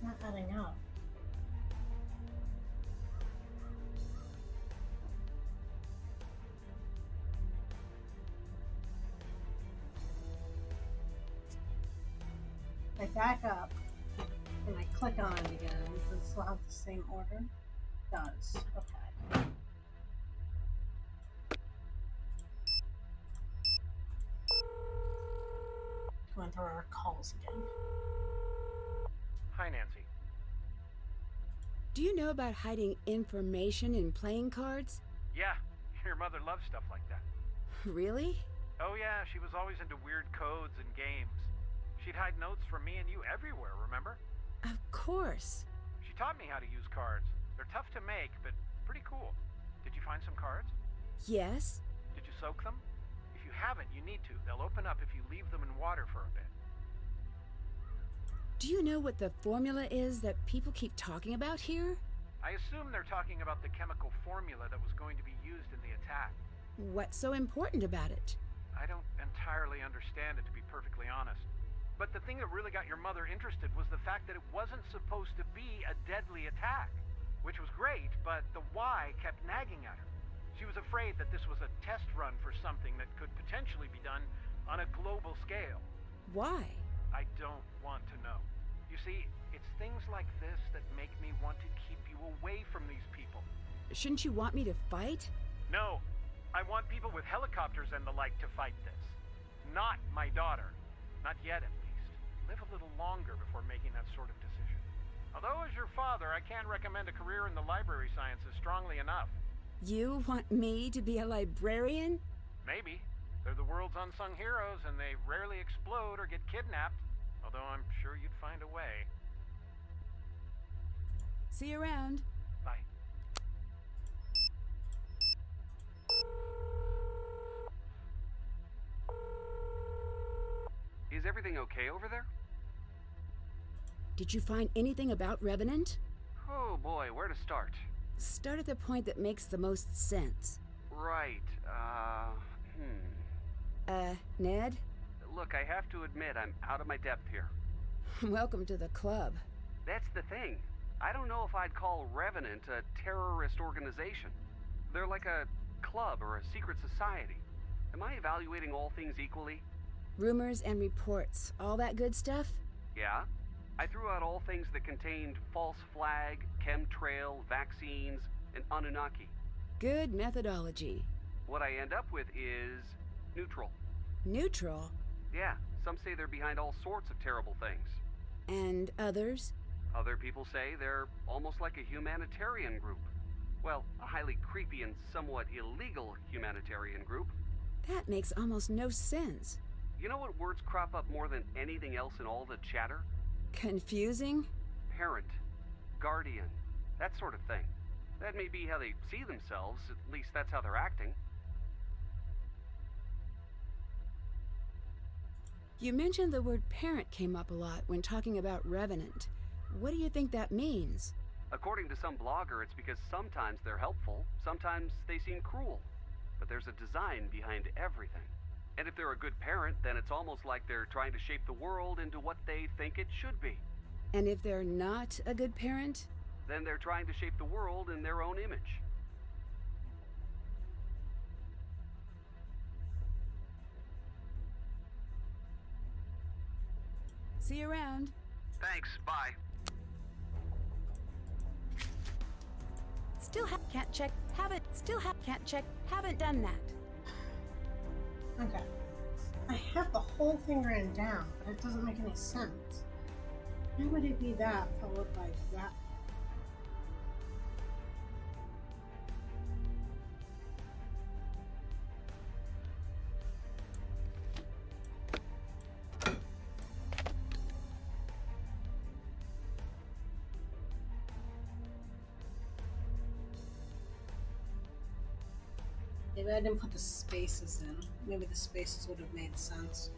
not adding up. I back up and I click on it again. Does it still have the same order? It does. Okay. Going through our calls again. Hi, Nancy. Do you know about hiding information in playing cards? Yeah, your mother loves stuff like that. Really? Oh yeah, she was always into weird codes and games. She'd hide notes from me and you everywhere, remember? Of course. She taught me how to use cards. They're tough to make, but pretty cool. Did you find some cards? Yes. Did you soak them? If you haven't, you need to. They'll open up if you leave them in water for a bit. Do you know what the formula is that people keep talking about here? I assume they're talking about the chemical formula that was going to be used in the attack. What's so important about it? I don't entirely understand it, to be perfectly honest. But the thing that really got your mother interested was the fact that it wasn't supposed to be a deadly attack. Which was great, but the why kept nagging at her. She was afraid that this was a test run for something that could potentially be done on a global scale. Why? I don't want to know. You see, it's things like this that make me want to keep you away from these people. Shouldn't you want me to fight? No. I want people with helicopters and the like to fight this. Not my daughter. Not yet, at least. Live a little longer before making that sort of decision. Although, as your father, I can't recommend a career in the library sciences strongly enough. You want me to be a librarian? Maybe. They're the world's unsung heroes, and they rarely explode or get kidnapped. Although I'm sure you'd find a way. See you around. Bye. Is everything okay over there? Did you find anything about Revenant? Oh boy, where to start? Start at the point that makes the most sense. Right, Ned? Look, I have to admit I'm out of my depth here. Welcome to the club. That's the thing. I don't know if I'd call Revenant a terrorist organization. They're like a club or a secret society. Am I evaluating all things equally? Rumors and reports, all that good stuff? Yeah. I threw out all things that contained false flag, chemtrail, vaccines, and Anunnaki. Good methodology. What I end up with is neutral. Neutral? Yeah, some say they're behind all sorts of terrible things. And others? Other people say they're almost like a humanitarian group. Well, a highly creepy and somewhat illegal humanitarian group. That makes almost no sense. You know what words crop up more than anything else in all the chatter? Confusing? Parent, guardian, that sort of thing. That may be how they see themselves, at least that's how they're acting. You mentioned the word parent came up a lot when talking about Revenant. What do you think that means? According to some blogger, it's because sometimes they're helpful, sometimes they seem cruel. But there's a design behind everything. And if they're a good parent, then it's almost like they're trying to shape the world into what they think it should be. And if they're not a good parent? Then they're trying to shape the world in their own image. See you around. Thanks, bye. Can't check, can't check, haven't done that. Okay. I have the whole thing written down, but it doesn't make any sense. Why would it be that followed by that? Maybe I didn't put the spaces in. Maybe the spaces would have made sense.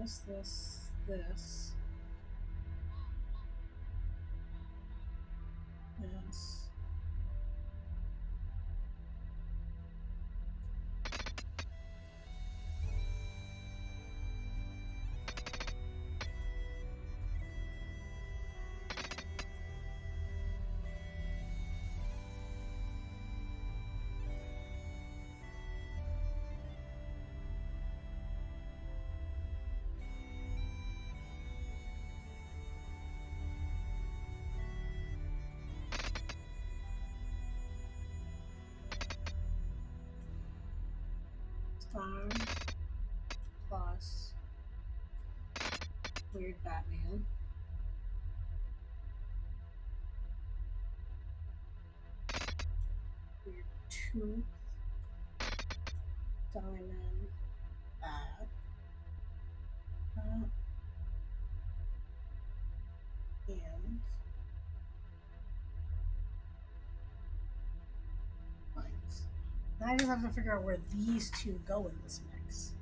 this, this. Yes. Star plus weird Batman. Weird tooth. Diamond. Bat. And lines. Now I just have to figure out where these two go in this mix.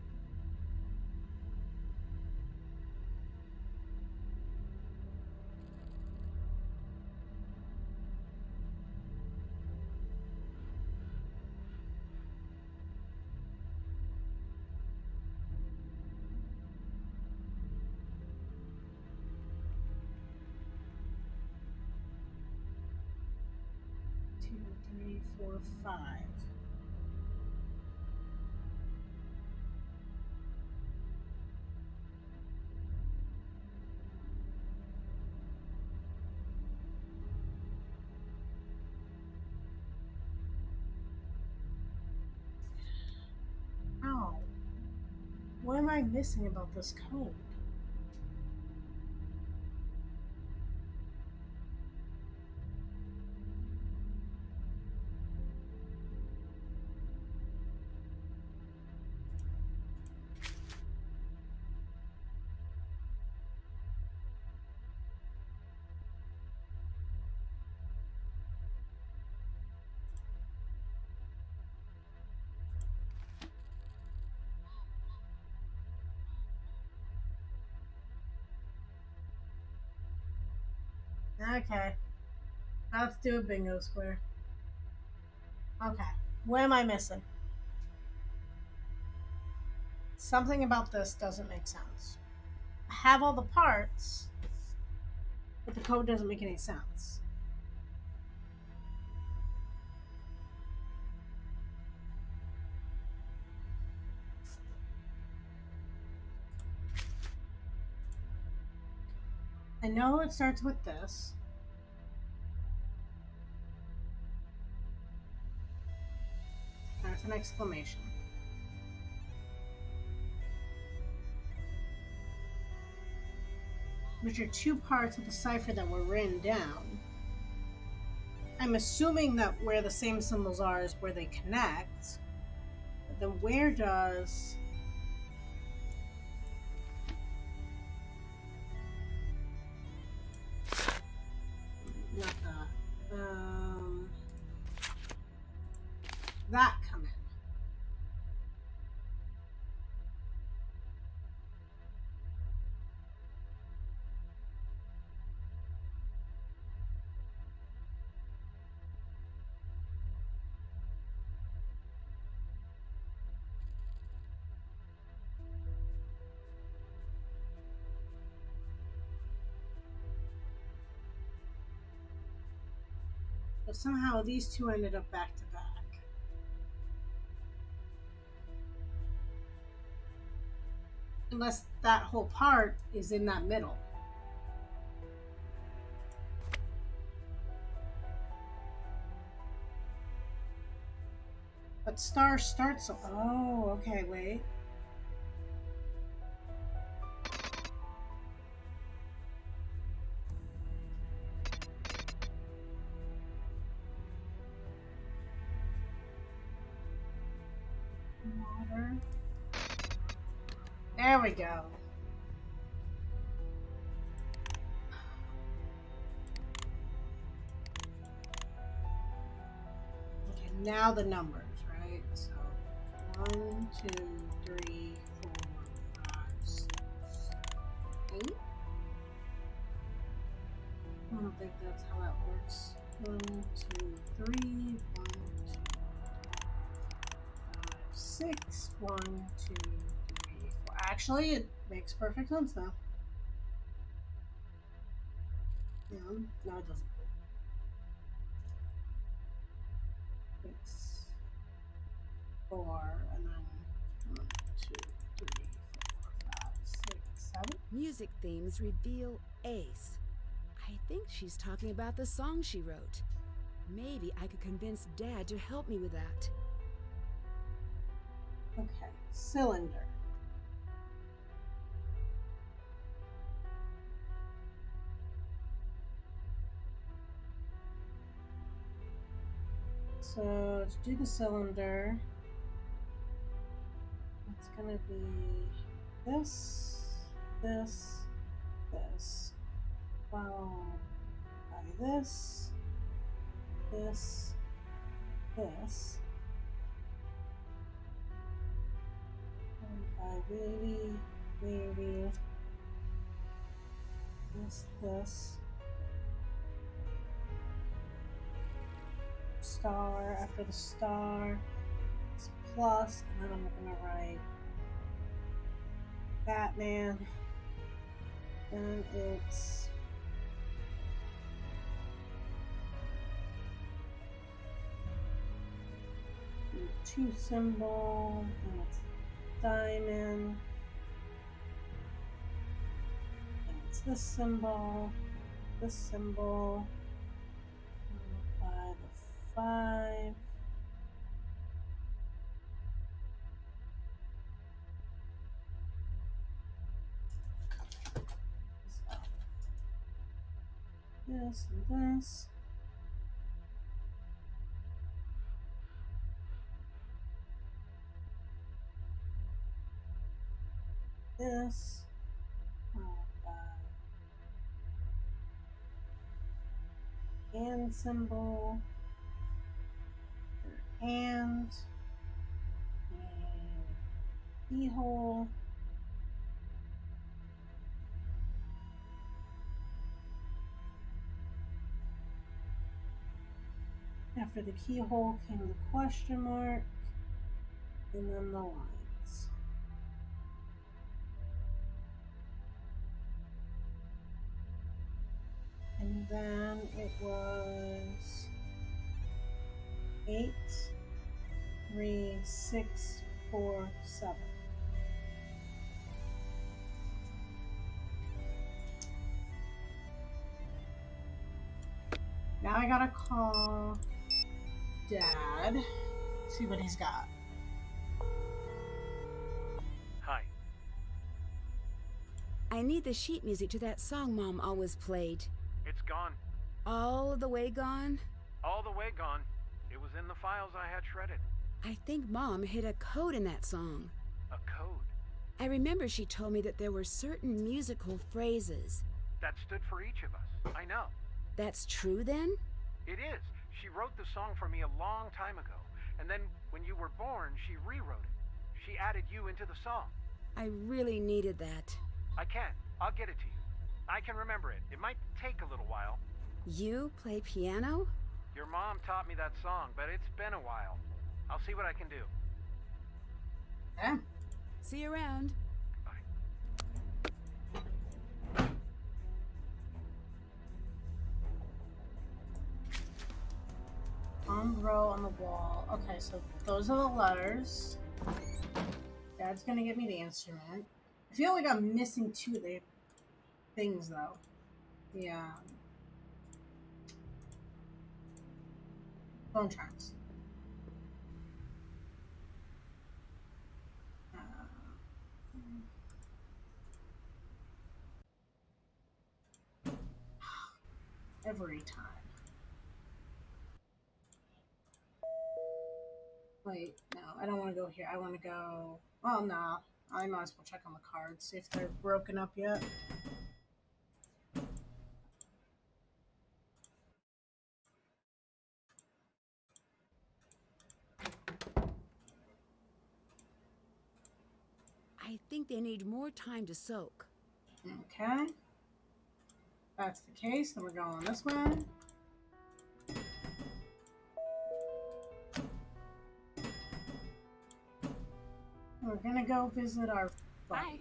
Two, three, four, five. Ow. What am I missing about this code? Okay. Let's do a bingo square. Okay. What am I missing? Something about this doesn't make sense. I have all the parts, but the code doesn't make any sense. I know it starts with this. That's an exclamation. Which are two parts of the cipher that were written down. I'm assuming that where the same symbols are is where they connect. But then where does... Not that. That come in. But somehow these two ended up back to back. Unless that whole part is in that middle. But star starts... Oh, okay, wait. Water. There we go. Okay, now the numbers, right? So 1, 2, 3, 4, 5, 6. 8? I don't think that's how that works. 1, 2, 3, 1, 2, 5, 6, 1, 2, 3, 4. Actually, it makes perfect sense now. Yeah, no, it doesn't. 6, 4, and then 1, 2, 3, 4, 5, 6, 7. Music themes reveal Ace. I think she's talking about the song she wrote. Maybe I could convince Dad to help me with that. Okay, cylinder. So to do the cylinder, it's gonna be this, this, this, followed by this, this, this, and by wavy, this, star, after the star, it's plus, and then I'm gonna write Batman, and it's two symbol, and it's diamond, and it's this symbol, by the 5, this and this. This, and symbol, and keyhole, after the keyhole came the question mark, and then the lines. And then it was 8, 3, 6, 4, 7. Now I gotta call Dad, see what he's got. Hi. I need the sheet music to that song Mom always played. It's gone. All the way gone? All the way gone. It was in the files I had shredded. I think Mom hid a code in that song. A code? I remember she told me that there were certain musical phrases. That stood for each of us. I know. That's true then? It is. She wrote the song for me a long time ago. And then when you were born, she rewrote it. She added you into the song. I really needed that. I can. I'll get it to you. I can remember it. It might take a little while. You play piano? Your mom taught me that song, but it's been a while. I'll see what I can do. Yeah. See you around. On the row on the wall. Okay, so those are the letters. Dad's gonna give me the instrument. I feel like I'm missing 2 of the things though. Yeah. Phone charms. Every time. Wait, no, I don't want to go here. I want to go... Well, no. I might as well check on the cards, see if they're broken up yet. I think they need more time to soak. Okay. If that's the case, then we're going this way. We're gonna go visit our buddy. Bye.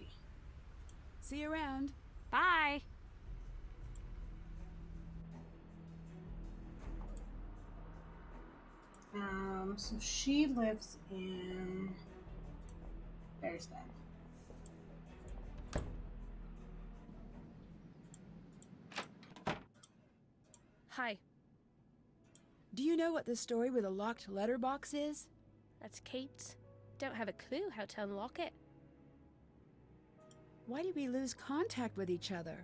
See you around. Bye. So she lives in... There's that. Hi. Do you know what the story with the locked letterbox is? That's Kate's. Don't have a clue how to unlock it. Why did we lose contact with each other?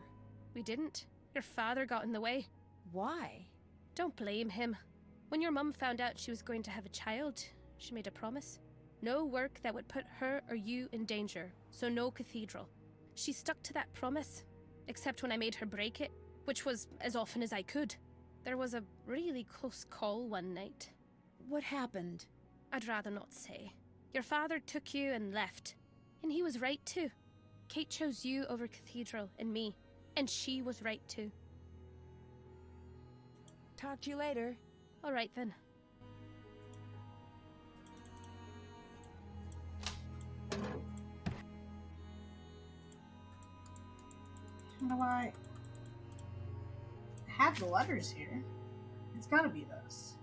We didn't. Your father got in the way. Why? Don't blame him. When your mum found out she was going to have a child, she made a promise. No work that would put her or you in danger, so no cathedral. She stuck to that promise, except when I made her break it, which was as often as I could. There was a really close call one night. What happened? I'd rather not say. Your father took you and left, and he was right too. Kate chose you over cathedral and me, and she was right too. Talk to you later. All right then. How do I have the letters here? It's gotta be this.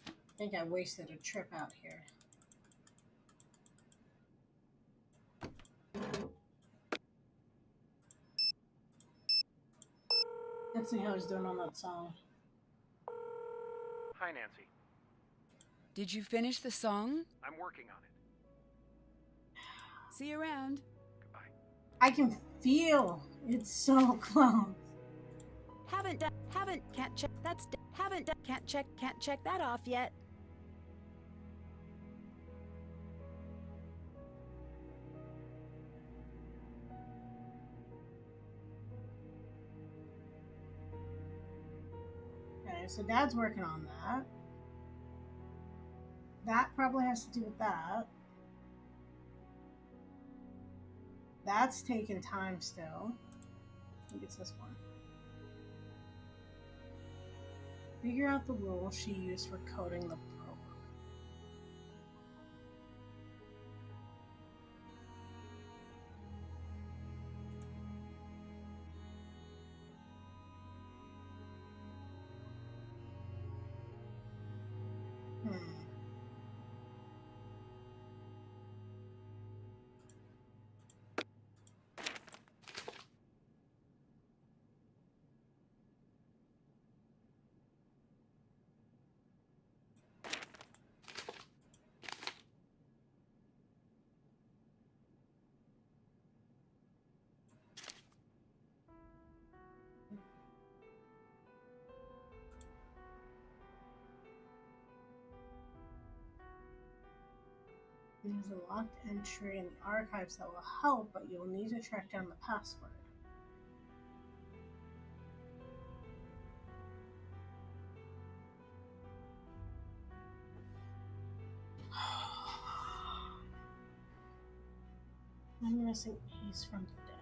I think I wasted a trip out here. Let's see how he's doing on that song. Hi, Nancy. Did you finish the song? I'm working on it. See you around. Goodbye. I can feel it's so close. Can't check that off yet. Okay, so Dad's working on that. That probably has to do with that. That's taking time still. I think it's this one. Figure out the rule she used for coding the program. There's a locked entry in the archives that will help, but you'll need to track down the password. I'm missing Ace from the deck.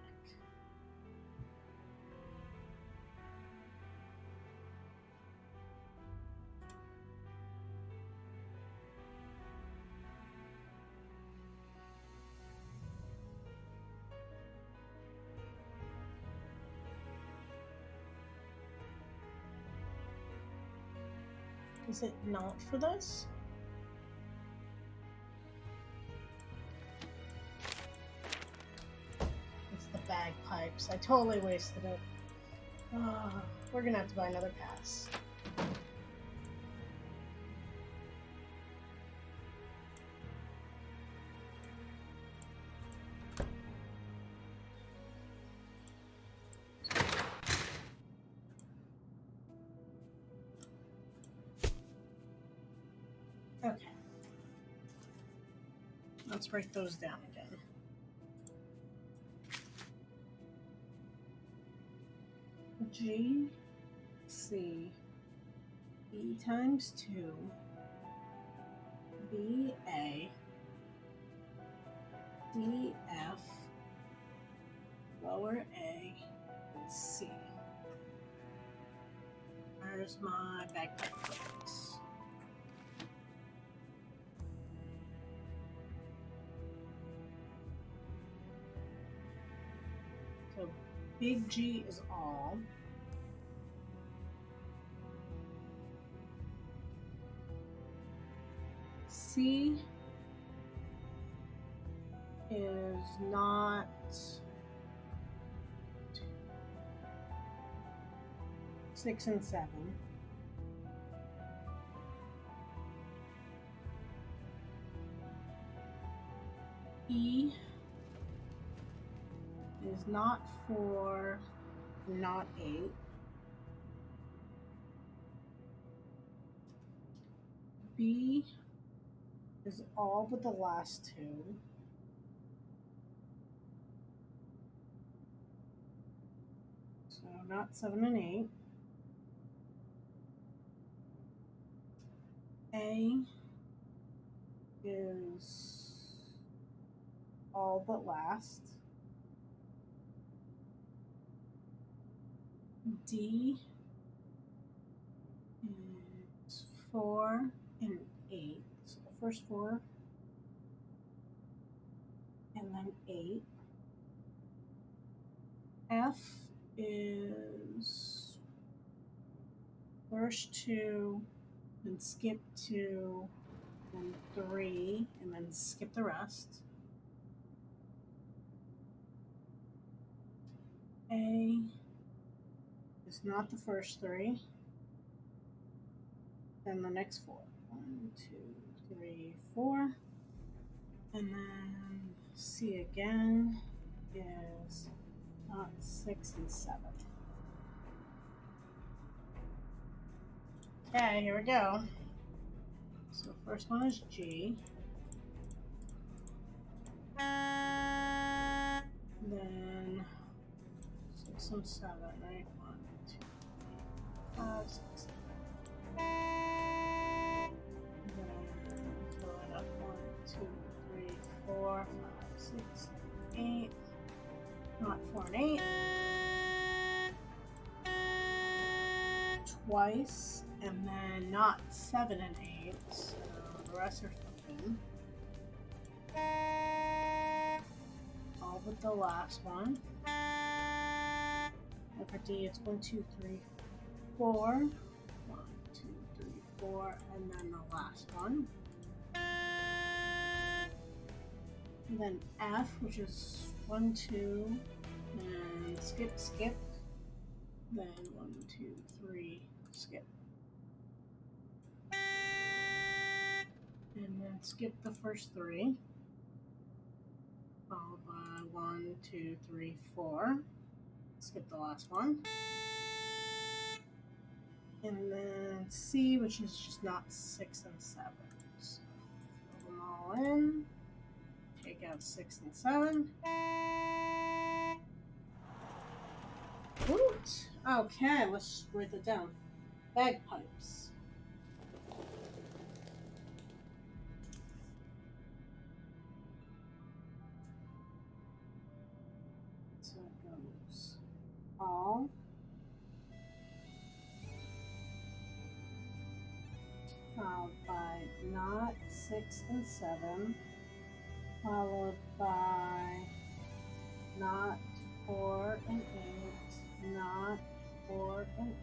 Is it not for this? It's the bagpipes. I totally wasted it. We're gonna have to buy another pass. Okay. Let's write those down again. G C E times 2 B A D, F, lower A, and C. Where's my bagpipe picks? So big G is all. C is not 6 and 7. E is not 4, not 8. B is all but the last two. So not 7 and 8. A is all but last. D is 4 and 8. So the first 4 and then 8. F is first 2, then skip 2, then 3, and then skip the rest. A is not the first 3, then the next 4. 1, 2, 3, 4. And then C again is not 6 and 7. Okay, here we go. So first one is G. Then 6 and 7, right? 1, 2, 3, 5, 6, 7. Then throw it up 1, 2, 3, 4, 5, 6, 7, 8. Not 4 and 8. Twice, and then not 7 and 8. So the rest are flipping. All but the last one. And for D, it's 1, 2, 3, 4. 1, 2, 3, 4, and then the last one. And then F, which is 1, 2, and skip, skip. Then 1, 2, 3, skip. And then skip the first 3. Followed by 1, 2, 3, 4. Skip the last one. And then C, which is just not 6 and 7. So fill them all in. Take out 6 and 7. Woot! Okay, let's write it down. Bagpipes. So it goes all, followed by not 6 and 7, followed by not 4 and 8, not 4 and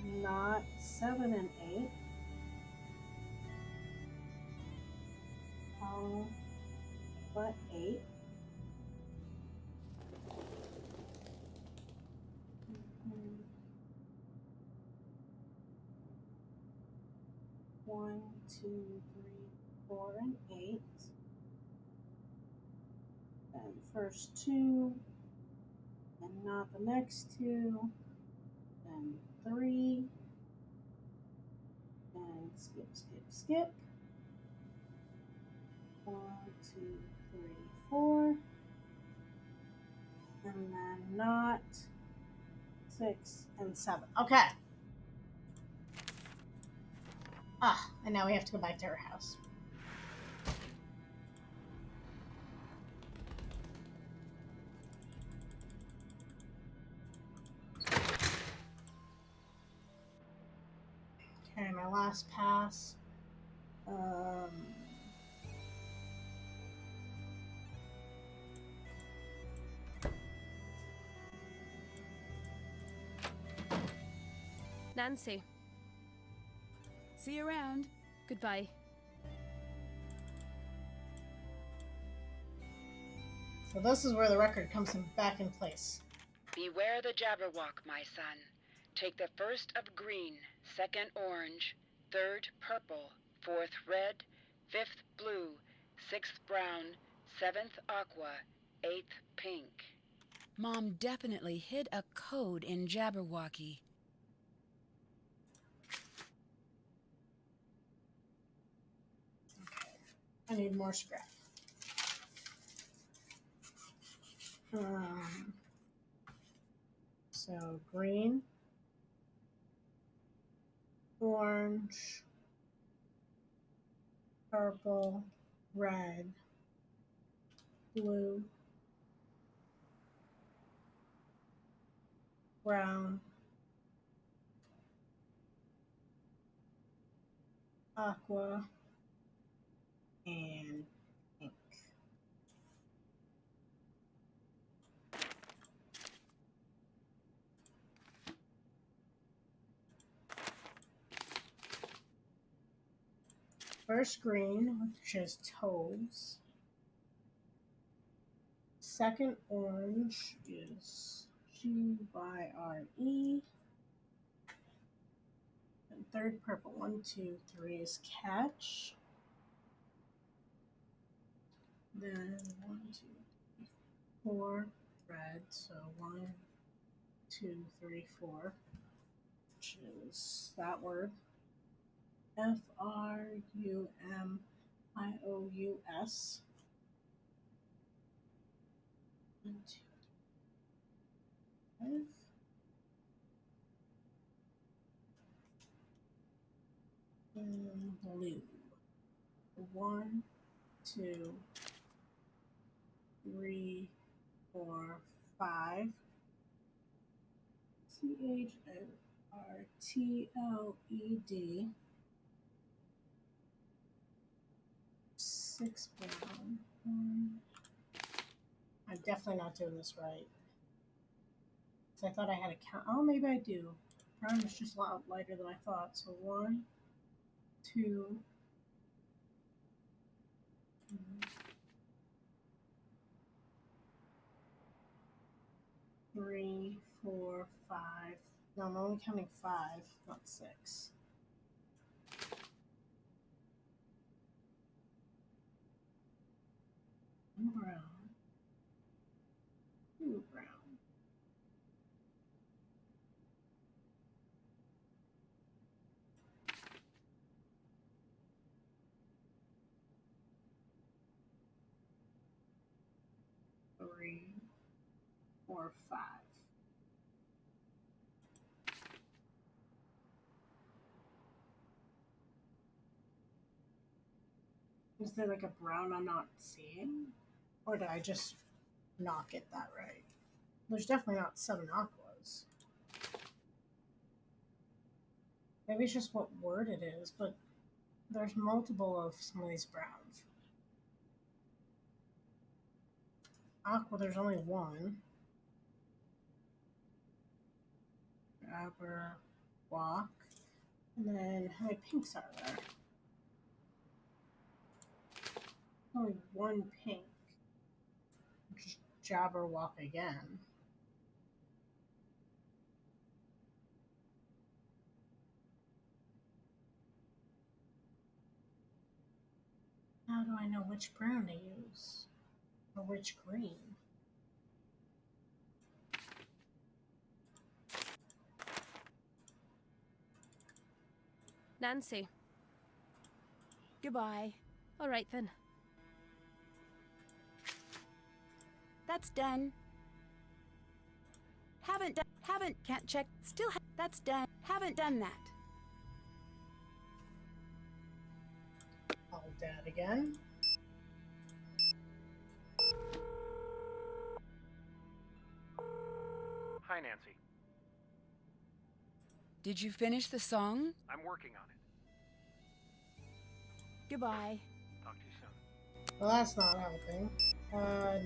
8, not 7 and 8, all but 8. One, 2, 3, 4, and 8. Then first 2, and not the next 2. Then 3, and skip, skip, skip. 1, 2, 3, 4, and then not 6 and 7. Okay. And now we have to go back to her house. Okay, my last pass. Nancy. See you around. Goodbye. So this is where the record comes back in place. Beware the Jabberwock, my son. Take the first of green, second orange, third purple, fourth red, fifth blue, sixth brown, seventh aqua, eighth pink. Mom definitely hid a code in Jabberwocky. I need more scrap. So green, orange, purple, red, blue, brown, aqua, and pink. First green, which is toes. Second orange is GYRE. And third purple, 1, 2, 3 is catch. Then 1, 2, 3, 4 red. So 1, 2, 3, 4, which is that word. FRUMIOUS. 1, 2, 3, 5. And blue. 1, 2, 3, 4, 5. CHRTLED. 6 brown. I'm definitely not doing this right. So I thought I had a count. Oh, maybe I do. Brown is just a lot lighter than I thought. So 1, 2, 3, 4, 5. No, I'm only counting 5, not 6. One brown. 2 brown. 3, 4, 5. Is there like a brown I'm not seeing? Or did I just not get that right? There's definitely not 7 aquas. Maybe it's just what word it is, but there's multiple of some of these browns. Aqua, there's only 1. Grabber, walk. And then how many pinks are there? Only 1 pink. Jabberwock again. How do I know which brown to use? Or which green? Nancy. Goodbye. All right then. That's done. Can't check, that's done. Haven't done that. Call Dad again. Hi, Nancy. Did you finish the song? I'm working on it. Goodbye. Talk to you soon. Well, that's not helping.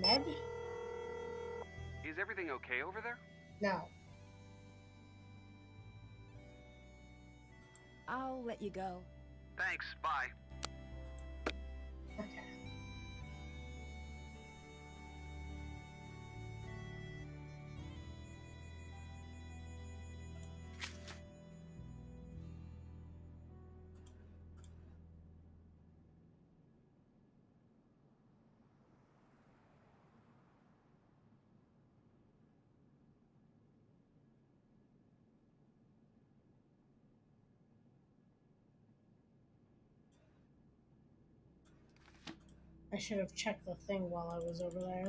Ned? Is everything okay over there? No. I'll let you go. Thanks, bye. Okay. I should have checked the thing while I was over there.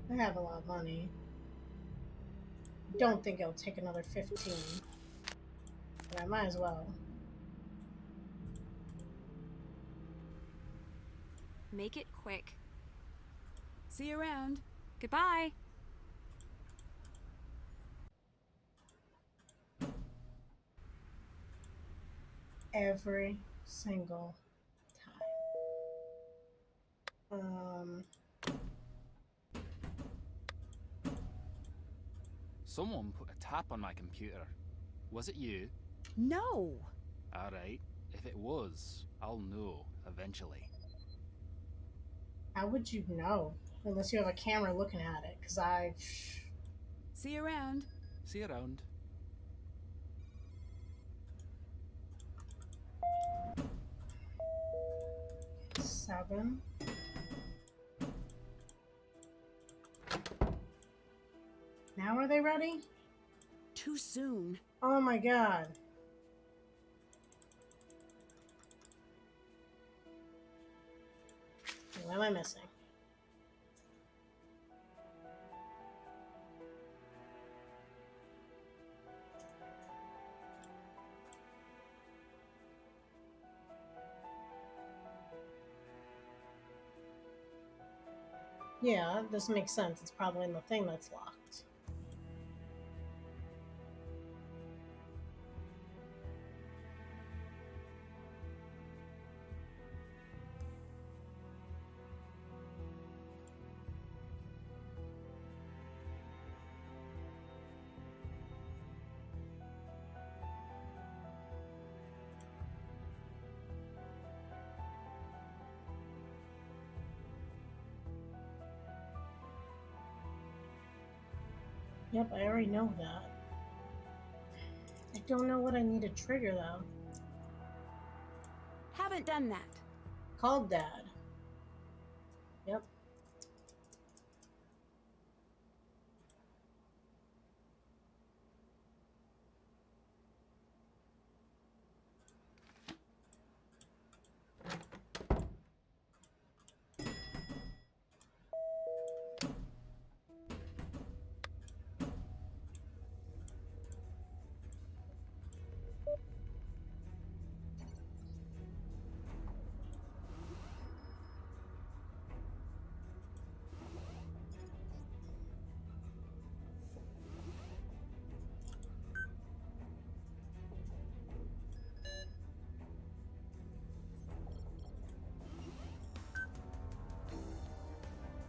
I have a lot of money. Don't think it'll take another 15. But I might as well. Make it quick. See you around. Goodbye. Every single time. Someone put a tap on my computer. Was it you? No! Alright, if it was, I'll know eventually. How would you know? Unless you have a camera looking at it, because See you around. See you around. Seven. Now are they ready? Too soon. Oh my god. What am I missing? Yeah, this makes sense. It's probably in the thing that's locked. Yep, I already know that. I don't know what I need to trigger though. Haven't done that. Called Dad. Yep.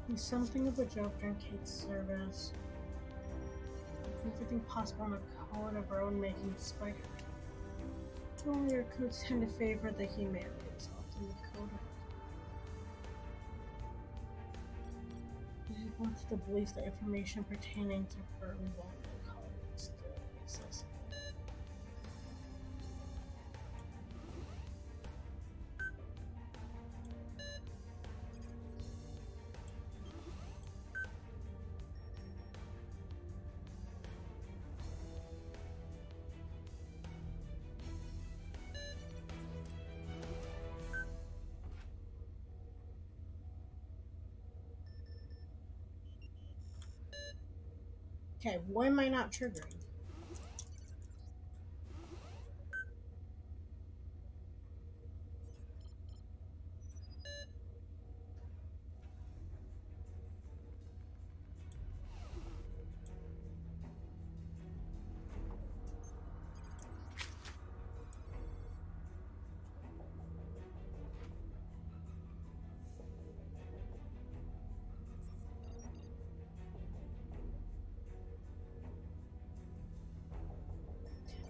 He's something of a joke during Kate's service. Everything possible on a cone of her own making despite her. Only her codes tend to favor the humanities, often the code of it wants the belief that information pertaining to her involvement in college still exists. Okay, why am I not triggering?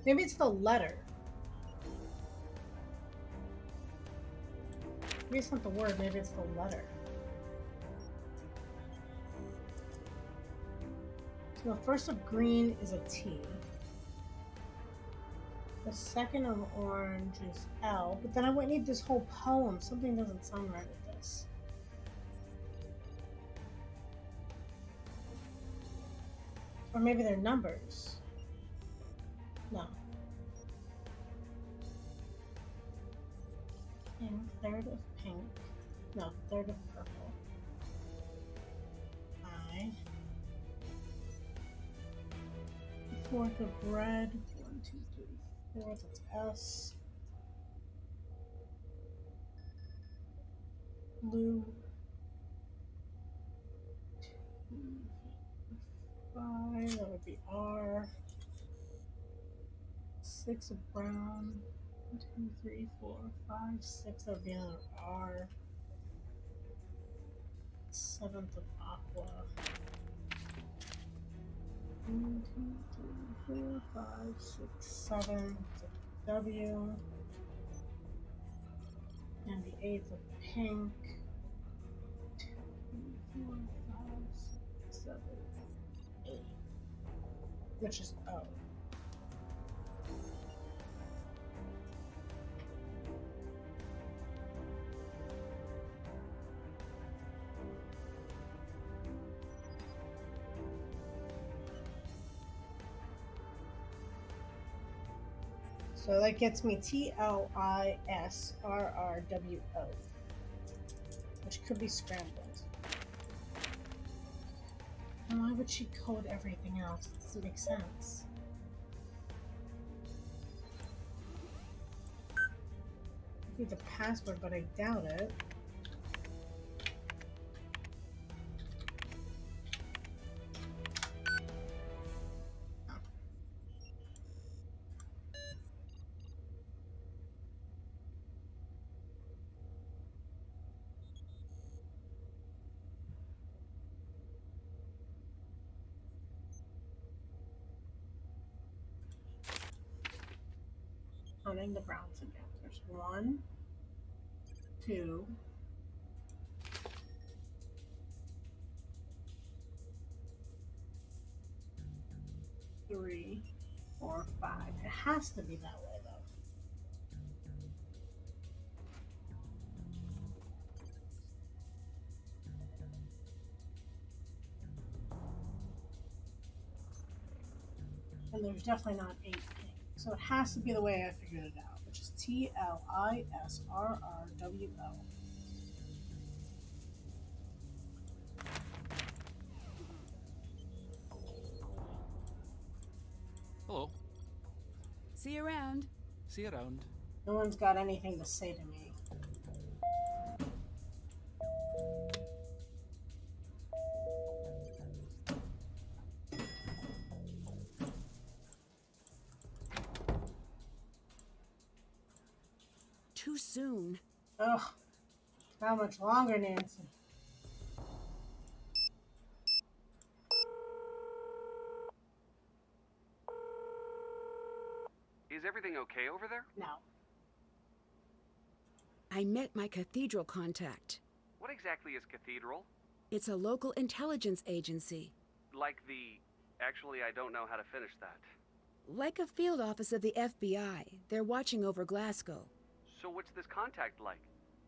Maybe it's the letter. Maybe it's not the word, maybe it's the letter. So the first of green is a T. The second of orange is L, but then I wouldn't need this whole poem. Something doesn't sound right with this. Or maybe they're numbers. No. Pink, third of pink. No, third of purple. I. Fourth of red. 1, 2, 3, fourth. That's S. Blue. 2, 5. That would be R. 6 of brown. 1, 2, 3, 4, 5, 6. That would be another R. 7th of aqua. 1, 2, 3, 4, 5, 6, 7. W. And the 8th of pink. 2, 3, 4, 5, 6, 7, 8. Which is O. So that gets me TLISRRWO, which could be scrambled. And why would she code everything else? It doesn't make sense. I need the password, but I doubt it. Counting the browns again. There's 1, 2, 3, 4, 5. It has to be that way, though. And there's definitely not 8 pink. So it has to be the way I figured it out, which is TLISRRWO. Hello. See you around. See you around. No one's got anything to say to me. Too soon. Ugh. How much longer, Nancy? Is everything okay over there? No. I met my cathedral contact. What exactly is Cathedral? It's a local intelligence agency. Like the... Actually, I don't know how to finish that. Like a field office of the FBI. They're watching over Glasgow. So what's this contact like?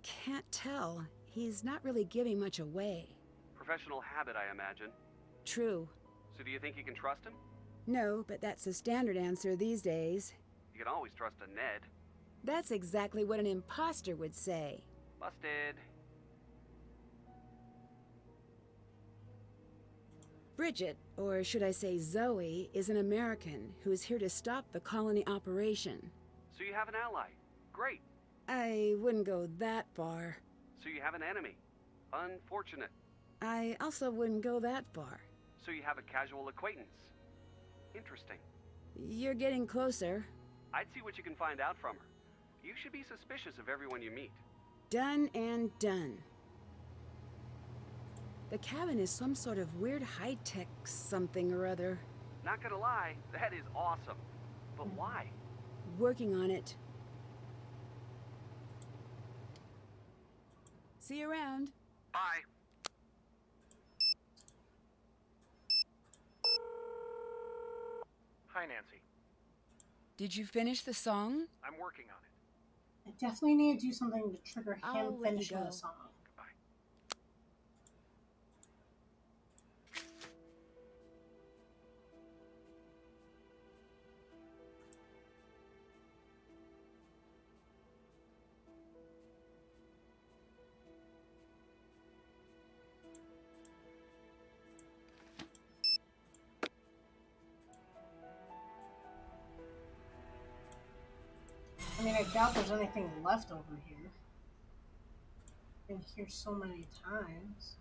Can't tell. He's not really giving much away. Professional habit, I imagine. True. So do you think you can trust him? No, but that's the standard answer these days. You can always trust a Ned. That's exactly what an imposter would say. Busted. Bridget, or should I say Zoe, is an American who's here to stop the colony operation. So you have an ally. Great. I wouldn't go that far. So you have an enemy. Unfortunate. I also wouldn't go that far. So you have a casual acquaintance. Interesting. You're getting closer. I'd see what you can find out from her. You should be suspicious of everyone you meet. Done and done. The cabin is some sort of weird high-tech something or other. Not gonna lie, that is awesome. But why? Working on it. See you around. Bye. Hi, Nancy. Did you finish the song? I'm working on it. I definitely need to do something to trigger him I'll let you finishing go. the song. I mean, I doubt there's anything left over here. I've been here so many times.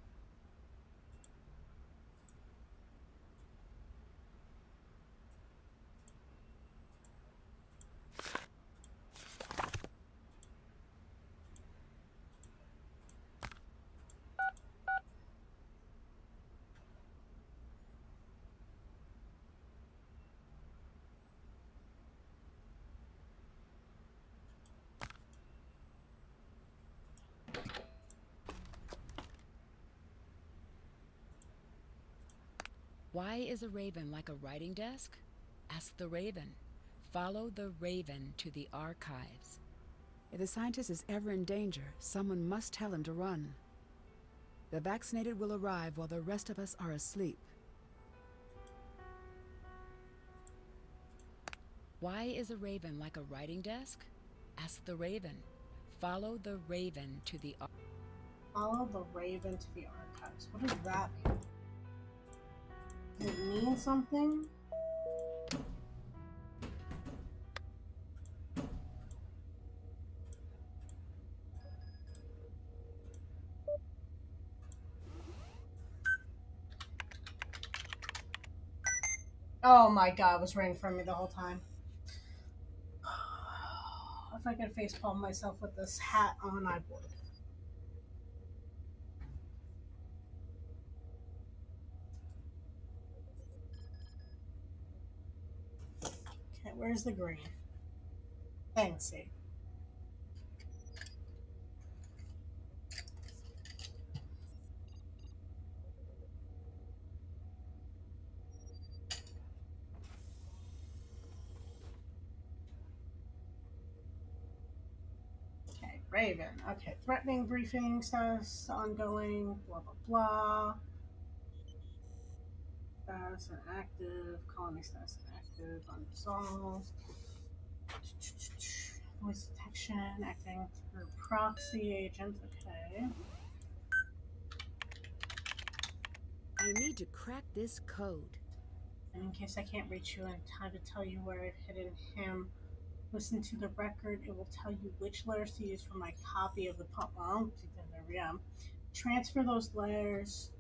Why is a raven like a writing desk? Ask the raven. Follow the raven to the archives. If the scientist is ever in danger, someone must tell him to run. The vaccinated will arrive while the rest of us are asleep. Why is a raven like a writing desk? Ask the raven. Follow the raven to the Follow the raven to the archives. What does that mean? Does it mean something? Oh my god, it was right in front of me the whole time. If I could facepalm myself with this hat on, I would. Okay, where's the green? Fancy. Okay, Raven. Okay, threatening briefing status ongoing, blah blah blah. Status inactive, colony status inactive, unresolved. Voice detection, acting through proxy agent, okay. I need to crack this code. And in case I can't reach you in time to tell you where I've hidden him, listen to the record. It will tell you which letters to use for my copy of the pump. Well, there we go. Transfer those letters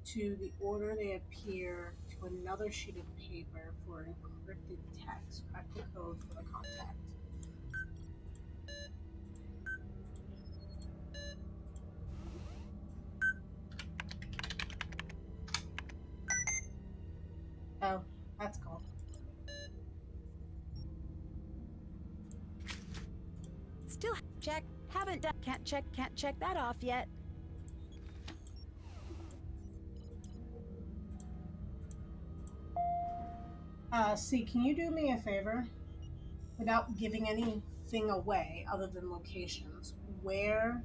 to the order they appear to another sheet of paper for encrypted text. Crack the code for the contact. Oh, that's cool. Still check. Haven't done. Can't check that off yet. C, can you do me a favor? Without giving anything away other than locations, where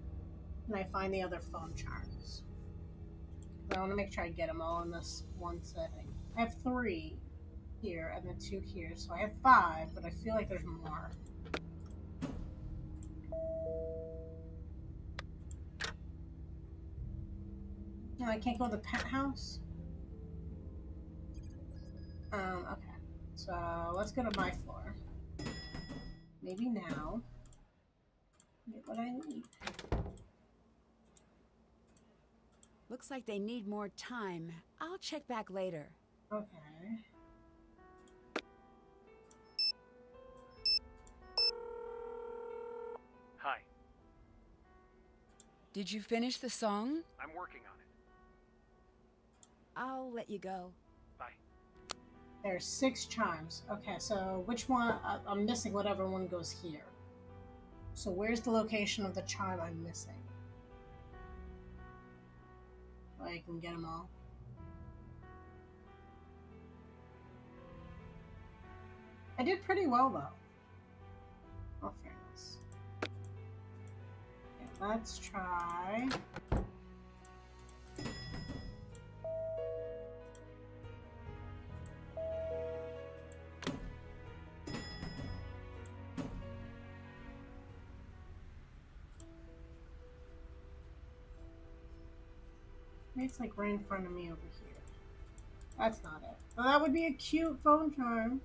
can I find the other phone charms? I want to make sure I get them all in this one setting. I have 3 here and then 2 here, so I have 5, but I feel like there's more. No, I can't go to the penthouse? Okay. So let's go to my floor. Maybe now. Get what I need. Looks like they need more time. I'll check back later. Okay. Hi. Did you finish the song? I'm working on it. I'll let you go. Bye. There's 6 chimes. Okay, so which one? I'm missing whatever one goes here. So where's the location of the chime I'm missing? So I can get them all. I did pretty well though. All fairness. Okay, let's try. It's like right in front of me over here. That's not it. Well, that would be a cute phone charm.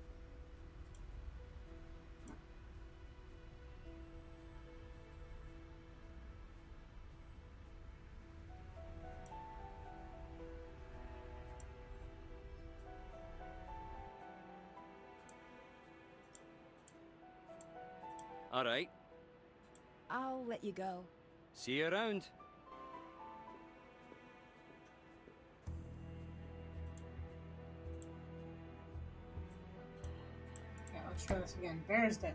All right. I'll let you go. See you around. Okay, let's try this again. Bear's dead.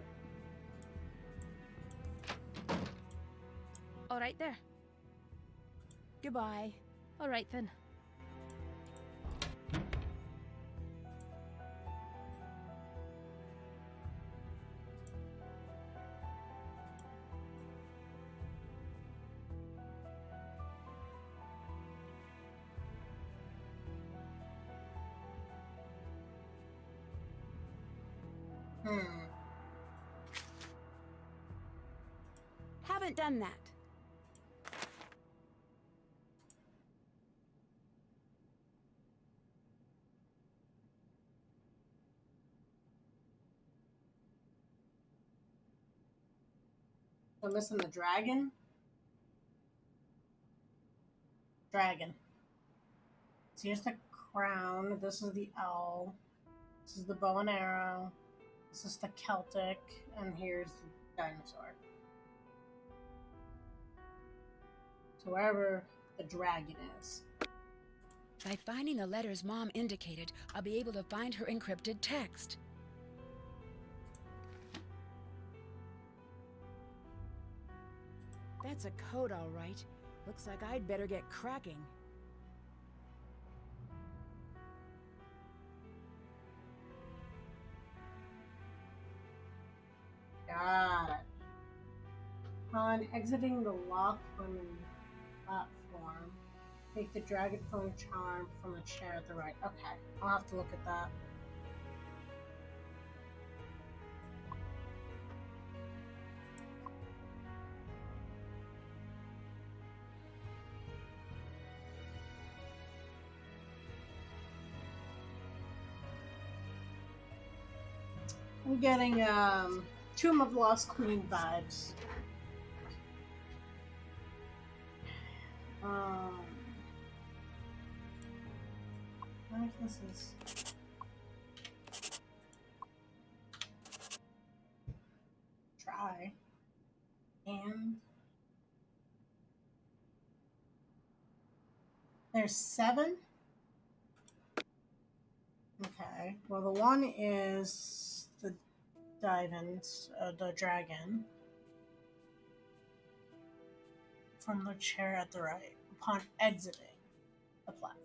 All right there. Goodbye. All right then. Haven't done that. I'm missing the dragon. Dragon. So here's the crown. This is the owl. This is the bow and arrow. This is the Celtic. And here's the dinosaur. So wherever the dragon is. By finding the letters Mom indicated, I'll be able to find her encrypted text. That's a code, all right. Looks like I'd better get cracking. Got it. Upon exiting the locked women platform, take the dragon phone charm from the chair at the right. Okay, I'll have to look at that. I'm getting Tomb of the Lost Queen vibes. I wonder if this is try and there's 7. Okay, well the one is the diamond, the dragon from the chair at the right upon exiting the platform.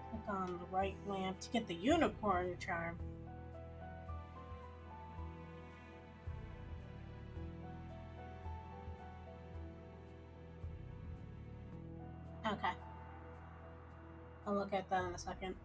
Click on the right lamp to get the unicorn charm. Okay. I'll look at that in a second.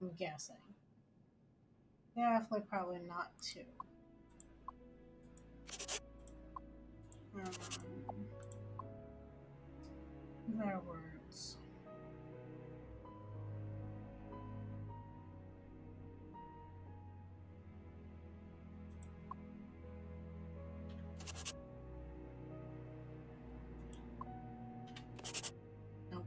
I'm guessing. Definitely probably not 2. Their words. Nope.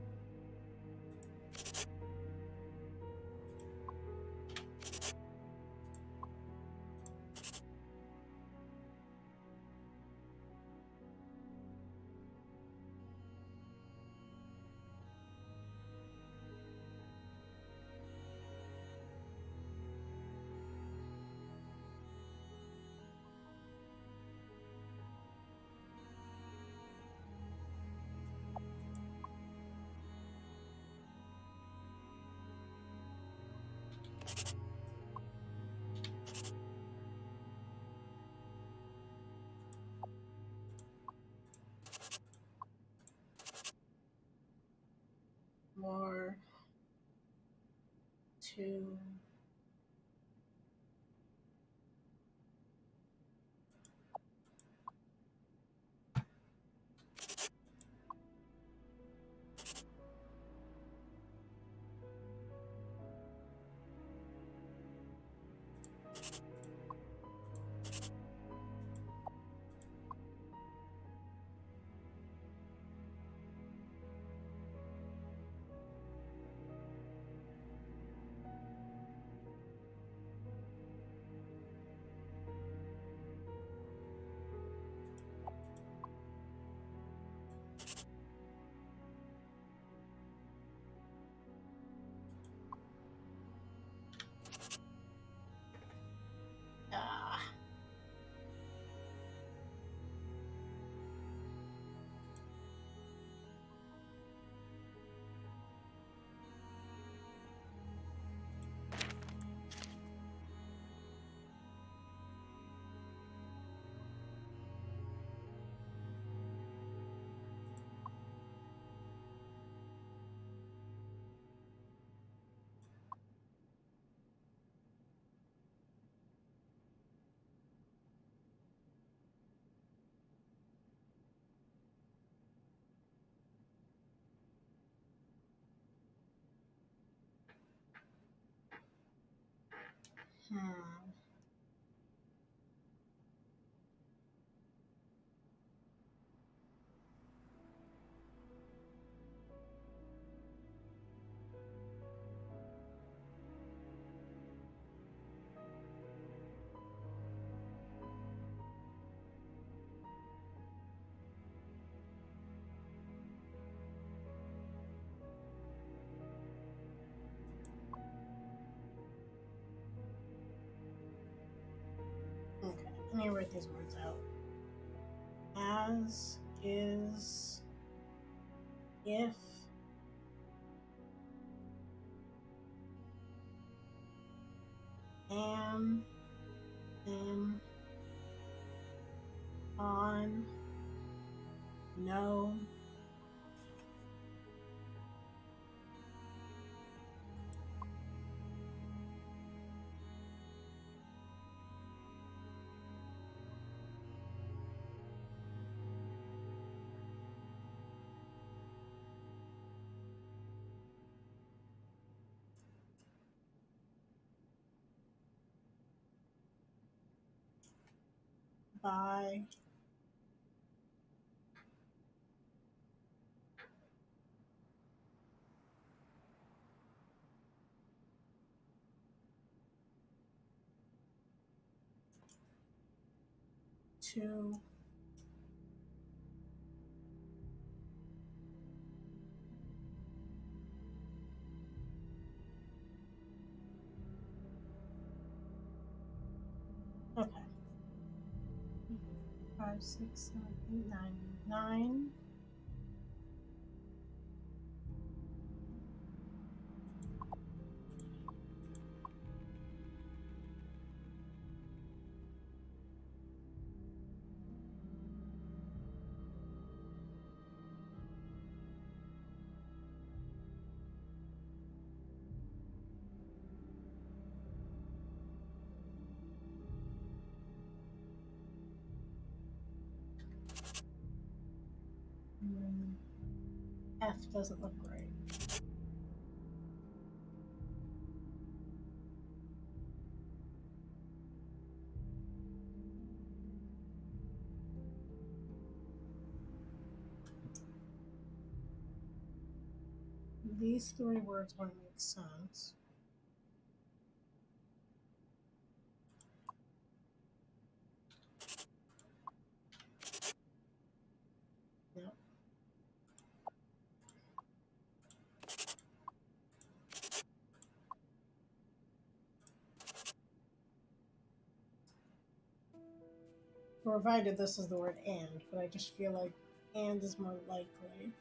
More 2. write these words out. As is, if, am, then, on, no, by, to, okay. 5, 6, 7, 8, 9, 9. F doesn't look right. These three words want to make sense. Yep. Provided this is the word and, but I just feel like and is more likely.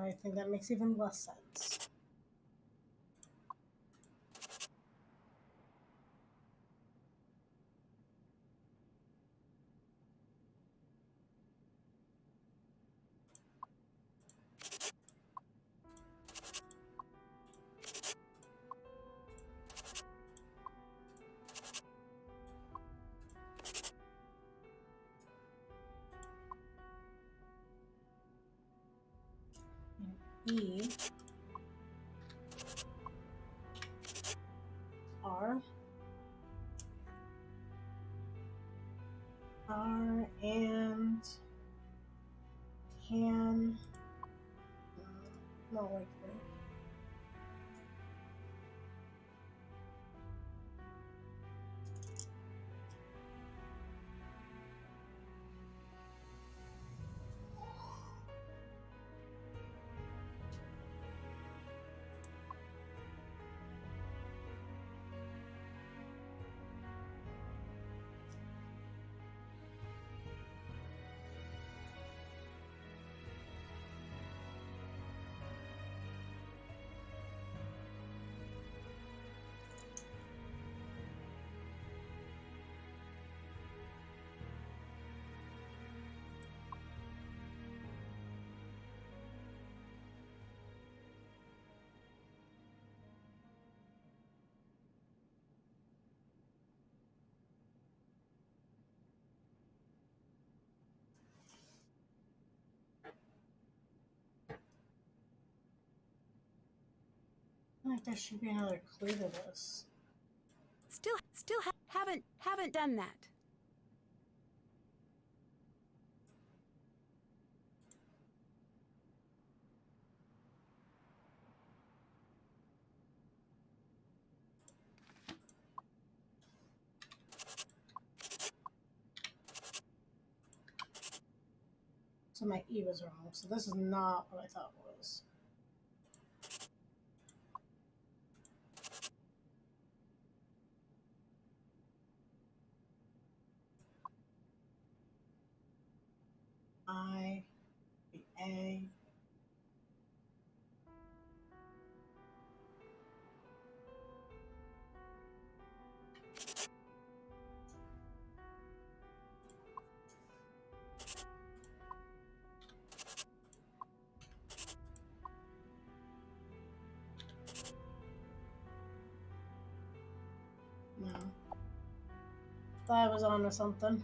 I think that makes even less sense. E, R, and can, not likely. Like there should be another clue to this. Still haven't done that. So my E was wrong. So this is not what I thought it was. I, the A. No. Thought I was on to something.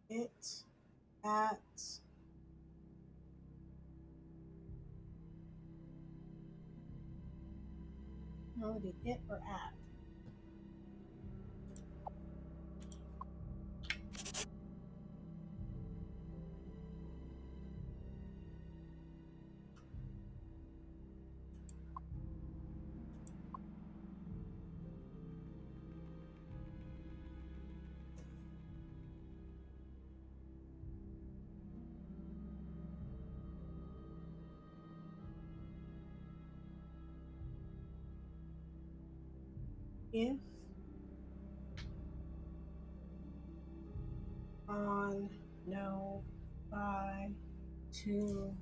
It, at, no, it'd be it or at. If, on, no, by, to,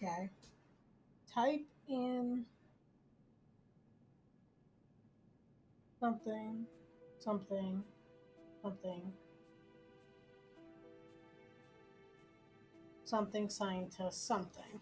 okay. Type in something, something, something, something scientist, something.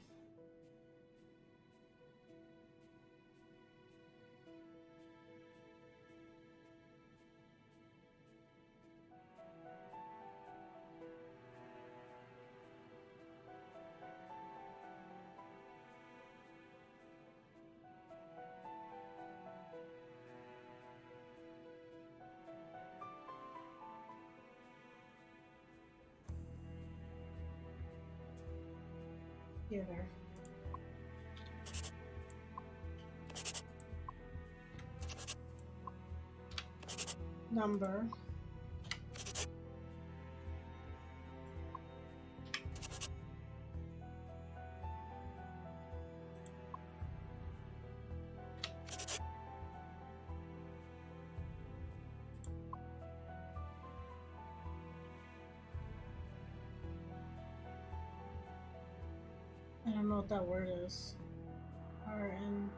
Computer. Number. I don't know what that word is. RN.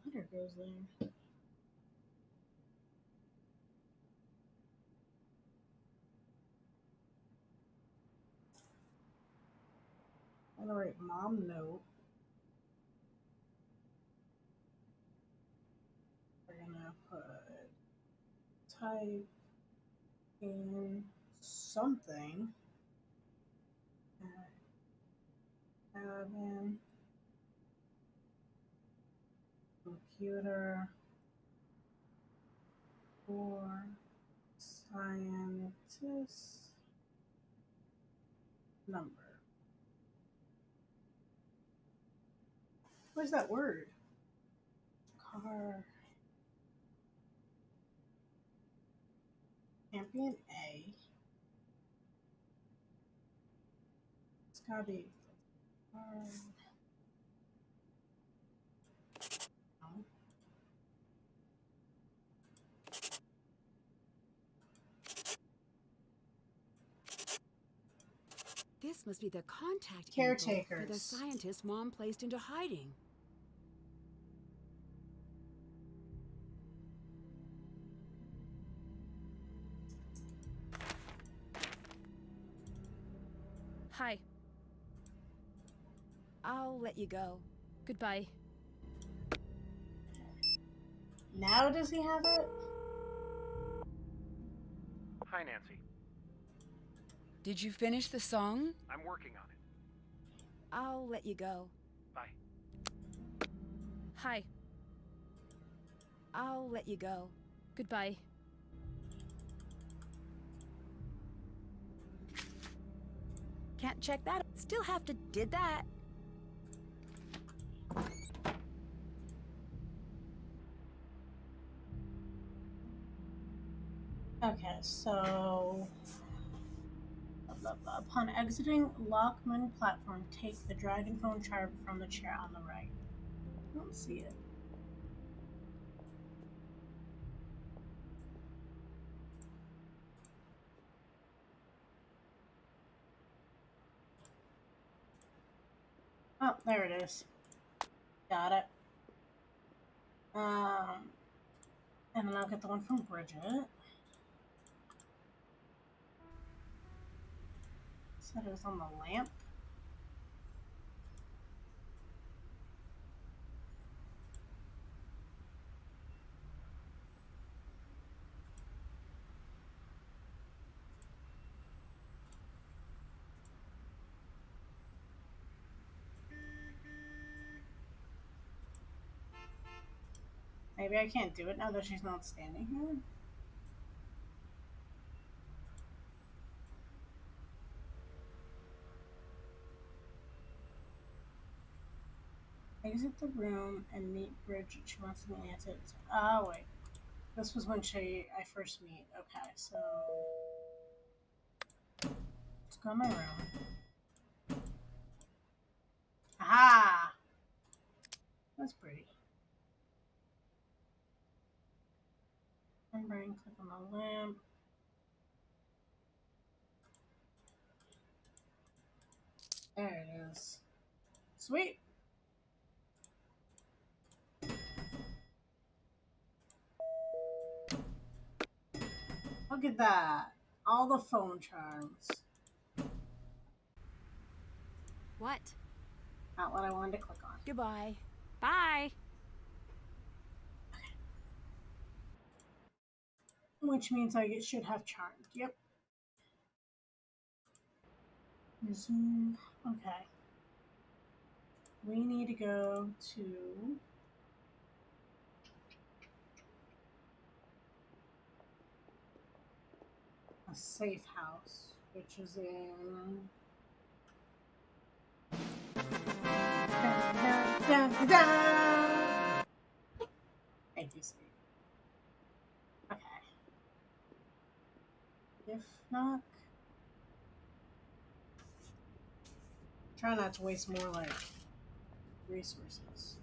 letter goes there. I'm gonna write mom note. We're gonna put type in something. Cabin. Computer. For scientist. Number. Where's that word? Car. Champion A. It's gotta be. No. This must be the contact info Caretakers. for the scientist Mom placed into hiding. Hi. I'll let you go. Goodbye. Now does he have it? Hi, Nancy. Did you finish the song? I'm working on it. I'll let you go. Bye. Hi. I'll let you go. Goodbye. Can't check that. Still have to did that. Okay, so blah, blah, blah. Upon exiting Lockman platform, take the dragon phone charm from the chair on the right. I don't see it. Oh, there it is. Got it. And then I'll get the one from Bridget. Said it was on the lamp. Maybe I can't do it now that she's not standing here. Exit the room and meet Bridget. She wants to meet Nancy. Oh, wait. This was when I first meet. Okay, so let's go in my room. Aha! That's pretty. Membrane, click on the lamp. There it is. Sweet! Look at that. All the phone charms. What? Not what I wanted to click on. Goodbye. Bye. Which means I should have charmed. Yep. Resume. Okay. We need to go to a safe house, which is in. Dun, dun, dun, dun. Thank you, Steve. Okay. If not, try not to waste more like resources.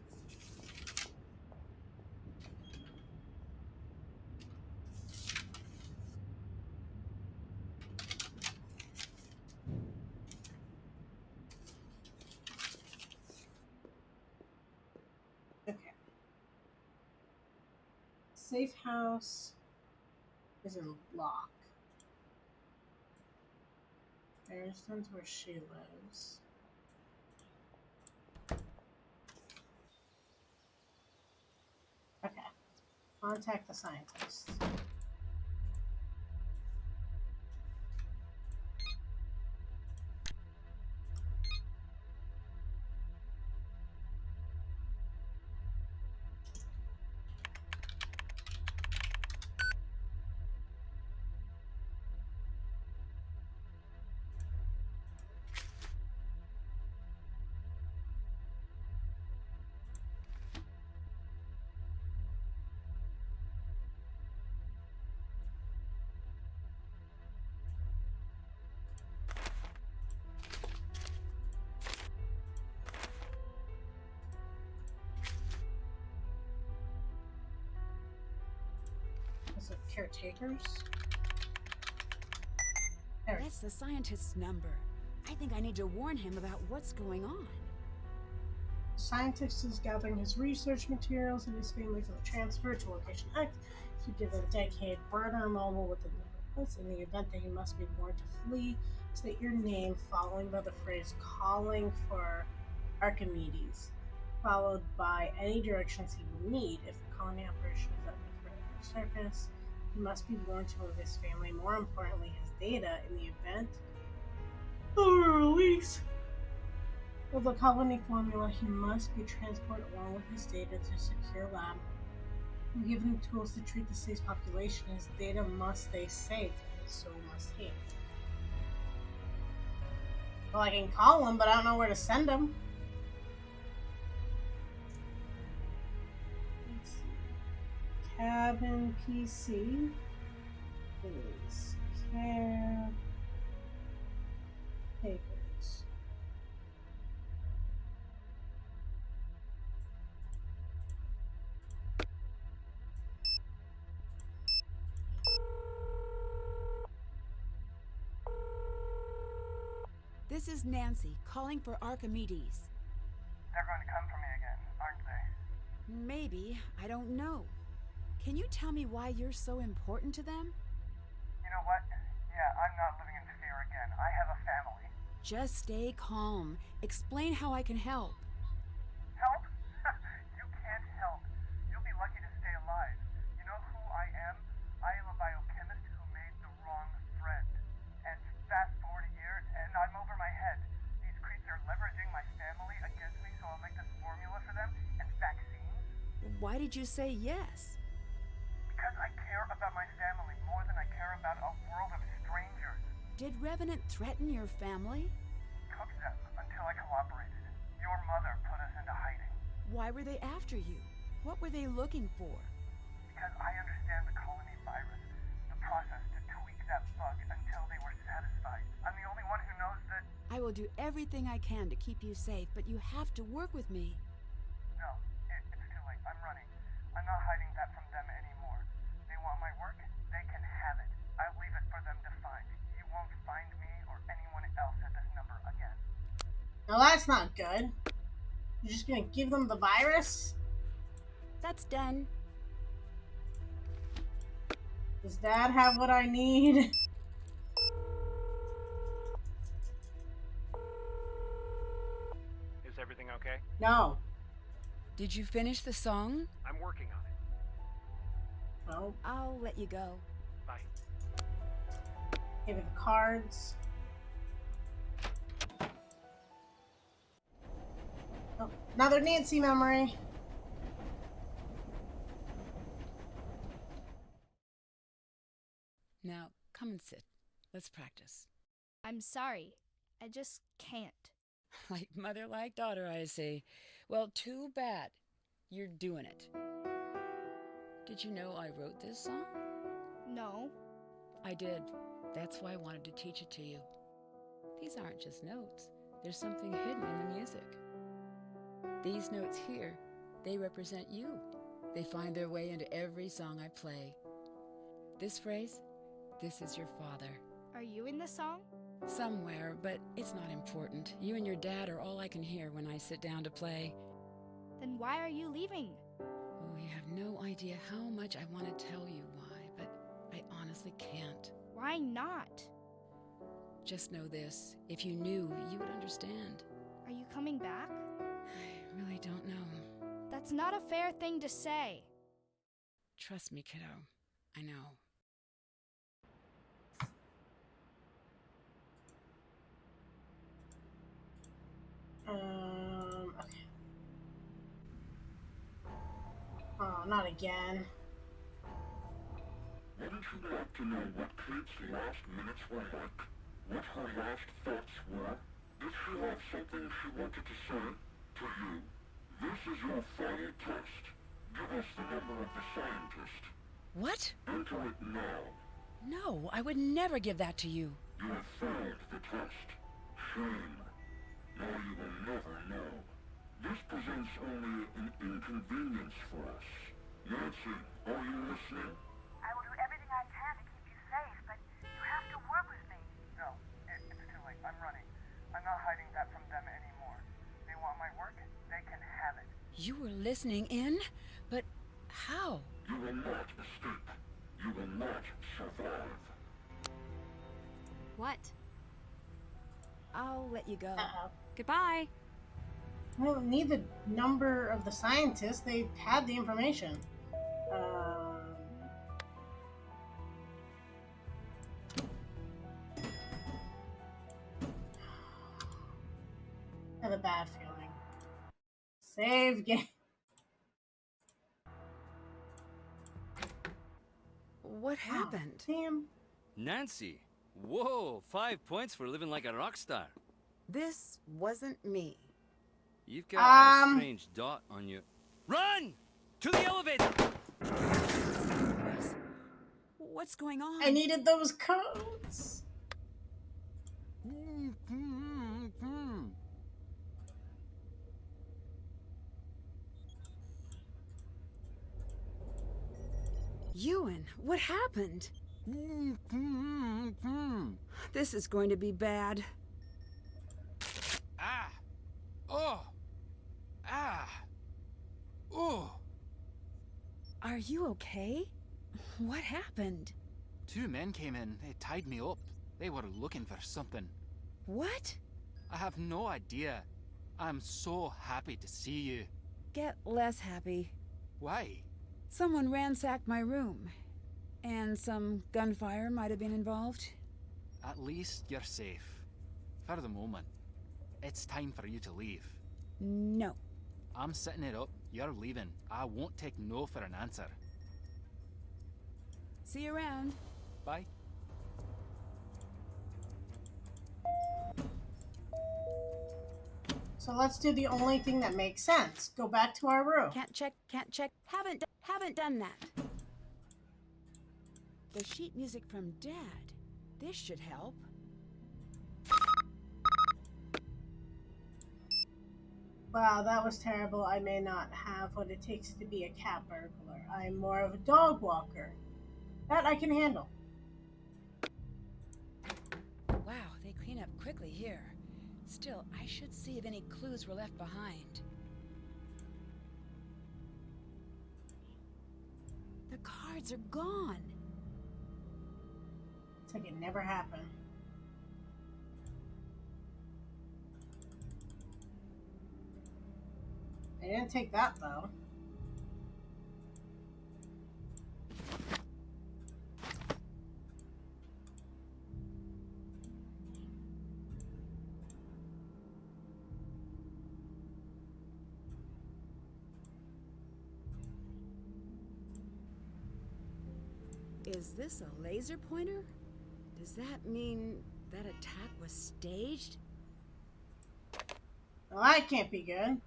Okay. safe house is a lock. There's where she lives. Okay. Contact the scientist. Is it caretakers? That's the scientist's number. I think I need to warn him about what's going on. The scientist is gathering his research materials and his family for the transfer to Location X. If you give a decade, burn or mobile within the limits. In the event that he must be warned to flee, state your name following by the phrase calling for Archimedes, followed by any directions he will need. If the colony operation is at the surface, he must be warned to move his family, more importantly his data, in the event of a release of the colony formula. He must be transported along with his data to a secure lab. We give him tools to treat the city's population. His data must stay safe, and so must he. Well, I can call him, but I don't know where to send him. Let's see. Cabin PC is caretakers. This is Nancy, calling for Archimedes. They're going to come for me again, aren't they? Maybe. I don't know. Can you tell me why you're so important to them? You know what? Yeah, I'm not living in fear again. I have a family. Just stay calm. Explain how I can help. Help? You can't help. You'll be lucky to stay alive. You know who I am? I am a biochemist who made the wrong friend. And fast forward a year, and I'm over my head. These creeps are leveraging my family against me, so I'll make this formula for them and vaccines. Why did you say yes? Because I care about my family more than I care about a world of strangers. Did Revenant threaten your family? Cooked them until I cooperated. Your mother put us into hiding. Why were they after you? What were they looking for? Because I understand the colony virus, the process to tweak that bug until they were satisfied. I'm the only one who knows that... I will do everything I can to keep you safe, but you have to work with me. No, it's too late. I'm running. I'm not hiding that from them anymore. They want my work, they can have it. I'll leave it for them to find. You won't find me or anyone else at this number again. Now that's not good. You're just gonna give them the virus? That's done. Does Dad have what I need? Is everything okay? No. Did you finish the song? I'm working on it. No. I'll let you go. Bye. Give me the cards. Oh, another Nancy memory. Now, come and sit. Let's practice. I'm sorry. I just can't. Like mother, like daughter, I see. Well, too bad. You're doing it. Did you know I wrote this song? No. I did. That's why I wanted to teach it to you. These aren't just notes. There's something hidden in the music. These notes here, they represent you. They find their way into every song I play. This phrase, this is your father. Are you in the song? Somewhere, but it's not important. You and your dad are all I can hear when I sit down to play. Then why are you leaving? Oh, you have no idea how much I want to tell you why, but I honestly can't. Why not? Just know this. If you knew, you would understand. Are you coming back? I really don't know. That's not a fair thing to say. Trust me, kiddo. I know. Okay. Oh, not again. Wouldn't you like to know what Kate's last minutes were like? What her last thoughts were? Did she have something she wanted to say to you? This is your final test. Give us the number of the scientist. What? Enter it now. No, I would never give that to you. You have failed the test. Shame. Now you will never know. This presents only an inconvenience for us. Nancy, are you listening? I will do everything I can to keep you safe, but you have to work with me. No, it's too late. I'm running. I'm not hiding that from them anymore. They want my work, they can have it. You were listening in? But how? You will not escape. You will not survive. What? I'll let you go. Uh-oh. Goodbye. I don't need the number of the scientist. They had the information. I have a bad feeling. Save game. What happened? Damn. Nancy, whoa, 5 points for living like a rock star. This wasn't me. You've got a strange dot on you. Run! To the elevator! What's going on? I needed those codes. Ewan, what happened? This is going to be bad. Ah! Oh! Ah! Oh! Are you okay? What happened? 2 men came in. They tied me up. They were looking for something. What? I have no idea. I'm so happy to see you. Get less happy. Why? Someone ransacked my room. And some gunfire might have been involved. At least you're safe. For the moment. It's time for you to leave. No. I'm setting it up. You're leaving. I won't take no for an answer. See you around. Bye. So let's do the only thing that makes sense. Go back to our room. Can't check. Haven't done that. The sheet music from Dad. This should help. Wow, that was terrible. I may not have what it takes to be a cat burglar. I'm more of a dog walker. That I can handle. Wow, they clean up quickly here. Still, I should see if any clues were left behind. The cards are gone. It's like it never happened. I didn't take that though. Is this a laser pointer? Does that mean that attack was staged? Well, that can't be good.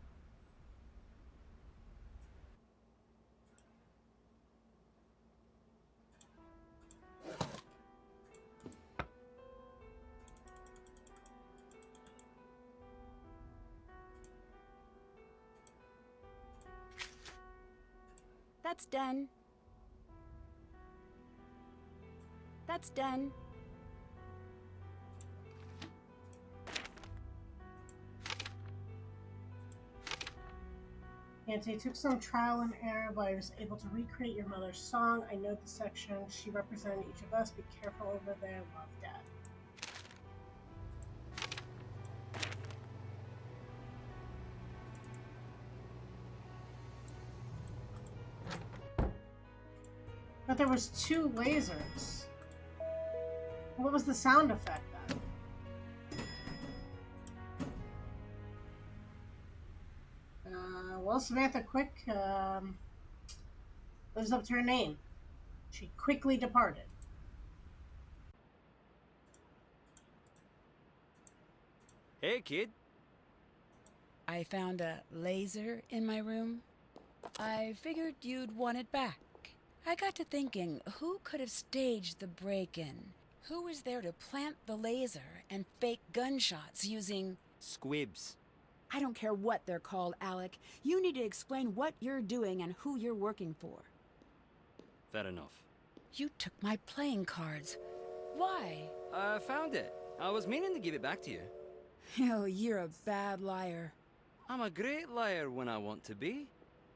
That's done. That's done. Yeah, Nancy, took some trial and error, but I was able to recreate your mother's song. I know the section. She represented each of us. Be careful over there. Love, Dad. But there was 2 lasers. What was the sound effect then? Well, Samantha Quick lives up to her name. She quickly departed. Hey, kid. I found a laser in my room. I figured you'd want it back. I got to thinking, who could have staged the break-in? Who was there to plant the laser and fake gunshots using... Squibs. I don't care what they're called, Alec. You need to explain what you're doing and who you're working for. Fair enough. You took my playing cards. Why? I found it. I was meaning to give it back to you. Oh, you're a bad liar. I'm a great liar when I want to be.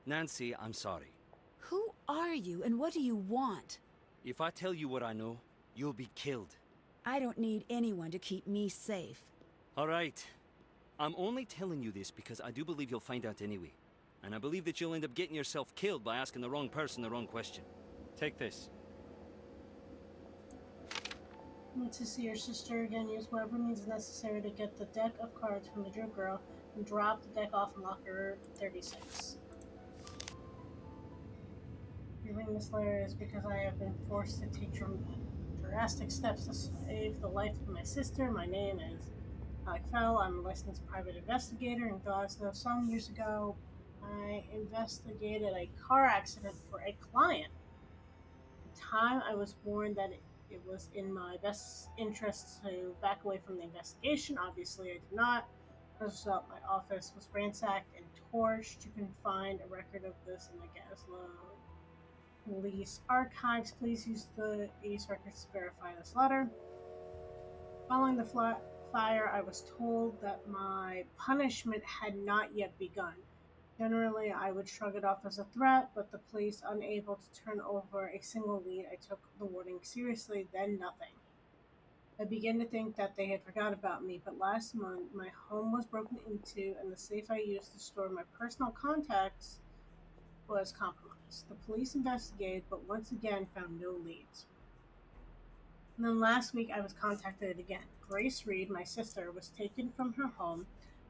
Nancy, I'm sorry. Who are you and what do you want? If I tell you what I know, you'll be killed. I don't need anyone to keep me safe. All right. I'm only telling you this because I do believe you'll find out anyway. And I believe that you'll end up getting yourself killed by asking the wrong person the wrong question. Take this. Need to see your sister again. Use whatever means necessary to get the deck of cards from the Drew girl and drop the deck off in locker 36. Reading this letter is because I have been forced to take drastic steps to save the life of my sister. My name is Alec Fell. I'm a licensed private investigator in Glasgow. Some years ago, I investigated a car accident for a client. At the time, I was warned that it was in my best interest to back away from the investigation. Obviously, I did not. As a result, my office was ransacked and torched. You can find a record of this in the Glasgow Police Archives. Please use the ACE records to verify this letter. Following the fire, I was told that my punishment had not yet begun. Generally, I would shrug it off as a threat, but the police unable to turn over a single lead, I took the warning seriously, then nothing. I began to think that they had forgot about me, but last month, my home was broken into and the safe I used to store my personal contacts was compromised. The police investigated, but once again found no leads. And then last week, I was contacted again. Grace Reed, my sister, was taken from her home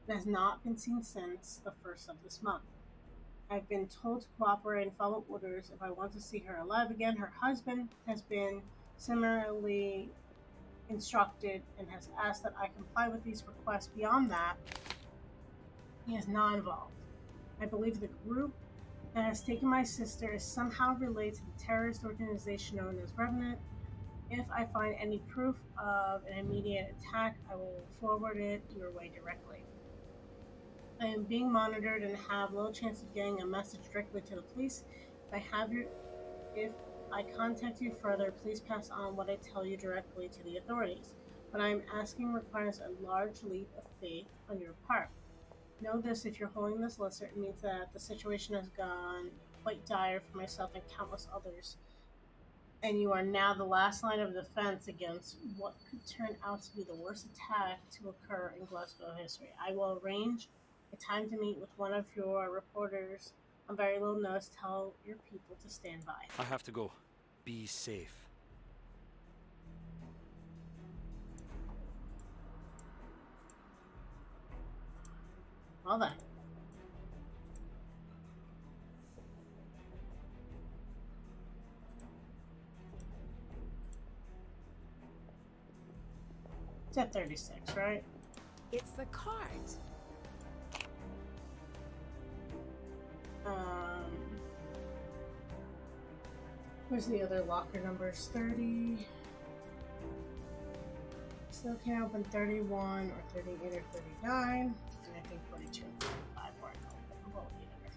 and has not been seen since the 1st of this month. I've been told to cooperate and follow orders if I want to see her alive again. Her husband has been similarly instructed and has asked that I comply with these requests. Beyond that, he is not involved. I believe the group that has taken my sister is somehow related to the terrorist organization known as Revenant. If I find any proof of an immediate attack, I will forward it your way directly. I am being monitored and have little chance of getting a message directly to the police. If I contact you further, please pass on what I tell you directly to the authorities. What I am asking requires a large leap of faith on your part. Know this, if you're holding this letter, it means that the situation has gone quite dire for myself and countless others. And you are now the last line of defense against what could turn out to be the worst attack to occur in Glasgow history. I will arrange a time to meet with one of your reporters on very little notice. Tell your people to stand by. I have to go. Be safe. Well then. It's at 36, right? It's the cards. Where's the other locker numbers? 30. Still can't open 31 or 38 or 39. And I think 42 and 45 weren't open either.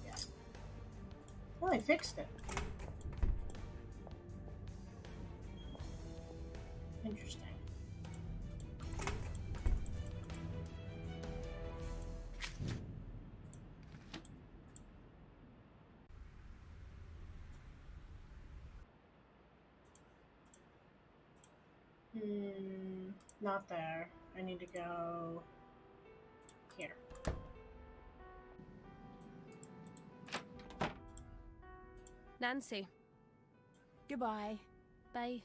Yeah. Well, I fixed it. Interesting. Not there. I need to go here. Nancy. Goodbye. Bye.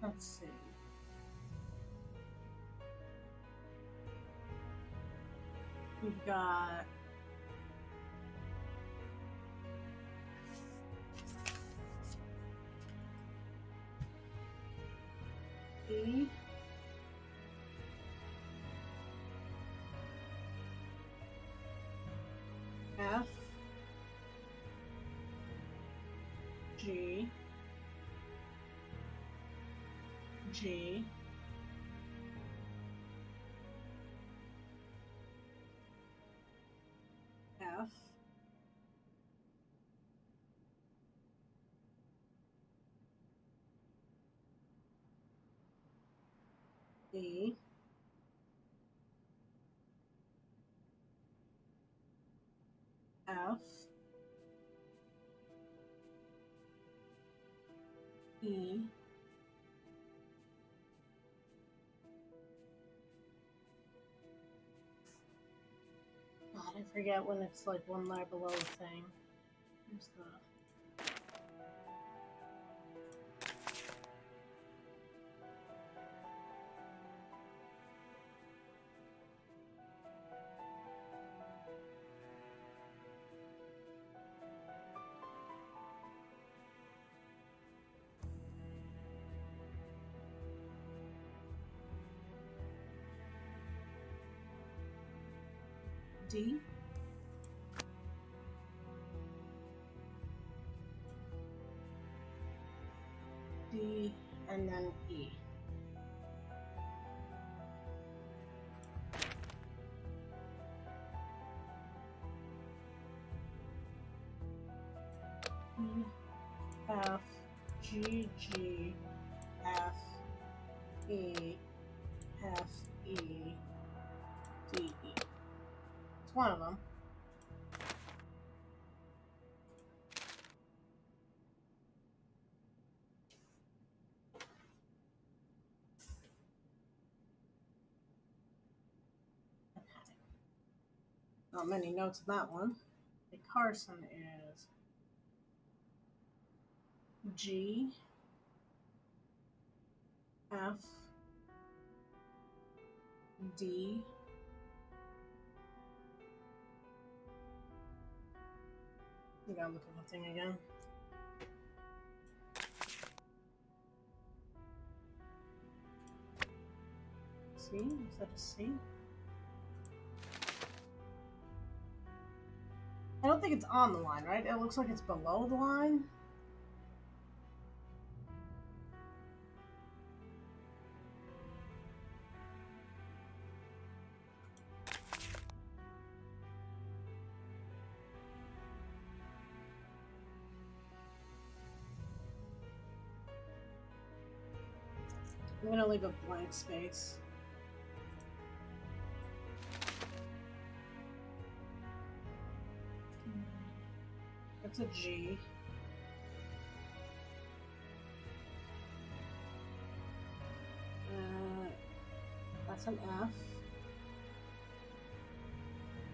Let's see. We've got E, F, G, G, F, E, F, E, God, I forget when it's like one layer below the thing. Here's the D, D, and then E. E, F, G, G, F, E, F, E, D, E. It's one of them. Not many notes in that one. The Carson is G, F, D, I gotta look at the thing again. C? Is that a C? I don't think it's on the line, right? It looks like it's below the line. I'm gonna leave a blank space. That's a G. That's an F.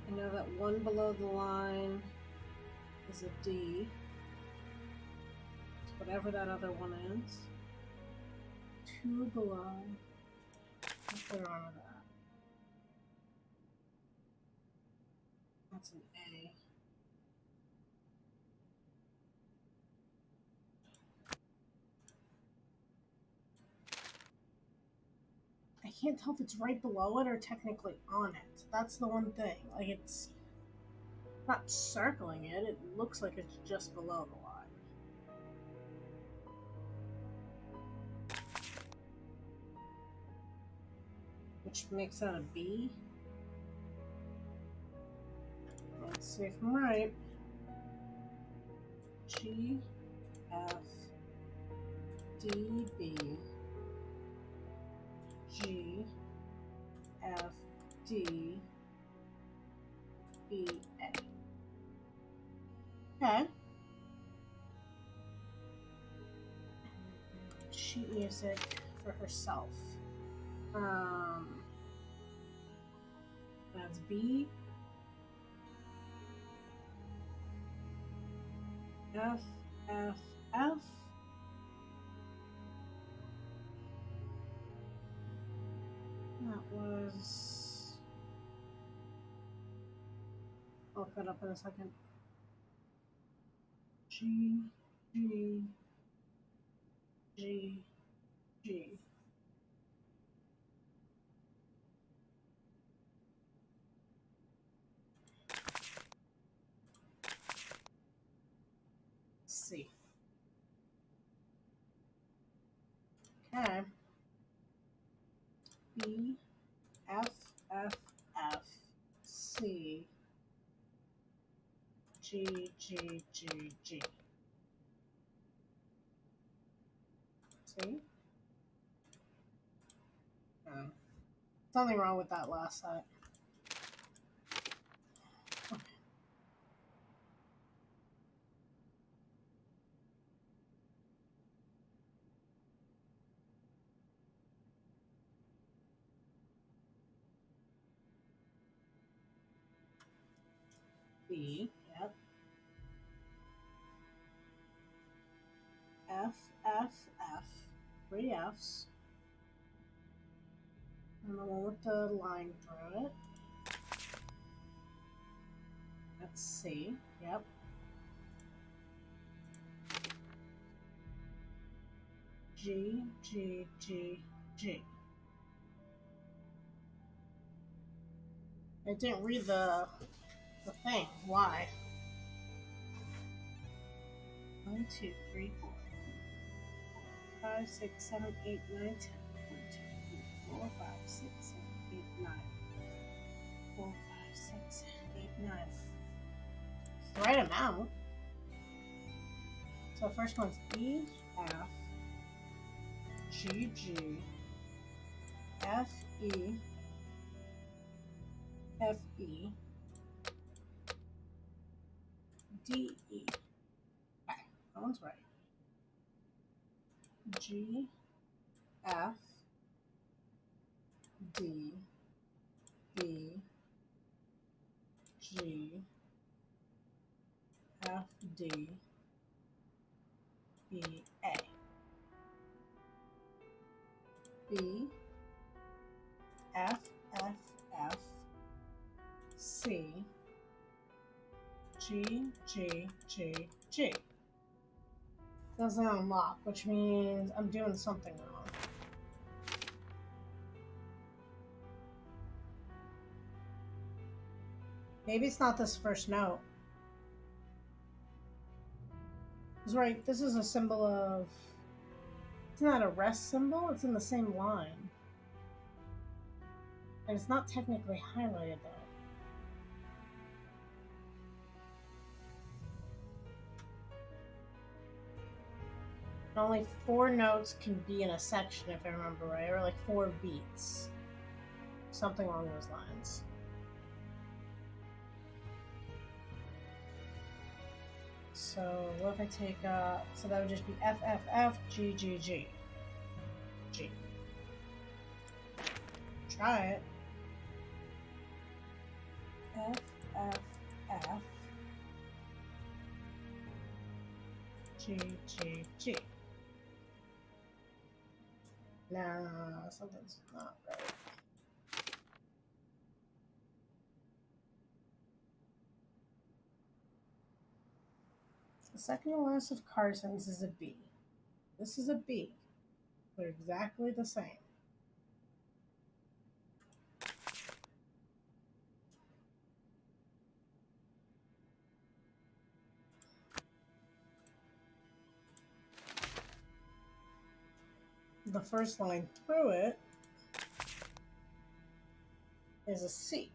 I know that one below the line is a D. It's whatever that other one is. Two below. Let's put it on with that. That's an A. I can't tell if it's right below it or technically on it. That's the one thing. Like, it's not circling it. It looks like it's just below the line. Which makes that a B. Let's see if I'm right. G, F, D, B, G, F, D, B, A. Okay. Sheet music for herself. That's B, F, F, F. That was... I'll look that up in a second. G, G, G, G. C. Okay. B, F, F, F, C, G, G, G, G. See? Something wrong with that last set. Okay. B, yep. F, F, F. 3 Fs. And the one with the line through it. That's C, yep. G, G, G, G. I didn't read the thing. Why? 1, 2, 3, 4, 5, 6, 7, 8, 9, 10. 1, 2, 3, 4, 5, 6, 7, 8, 9. 4, 5, 6, 8, 9. It's the right amount. So the first one's E, F, G, G, F, E, F, E, D, E. Okay, that one's right. G, F, D, B, G, F, D, B, A. B, F, F, F, C, G, G, G, G. Doesn't unlock, which means I'm doing something wrong. Maybe it's not this first note. It's right, this is a symbol of... It's not a rest symbol, it's in the same line. And it's not technically highlighted though. Only 4 notes can be in a section, if I remember right, or like 4 beats. Something along those lines. So what if I take, so that would just be F, F, F, G, G, G. G. Try it. F, F, F, G, G, G. Nah, something's not right. The second to last of Carson's is a B. This is a B. They're exactly the same. the first line through it is a C.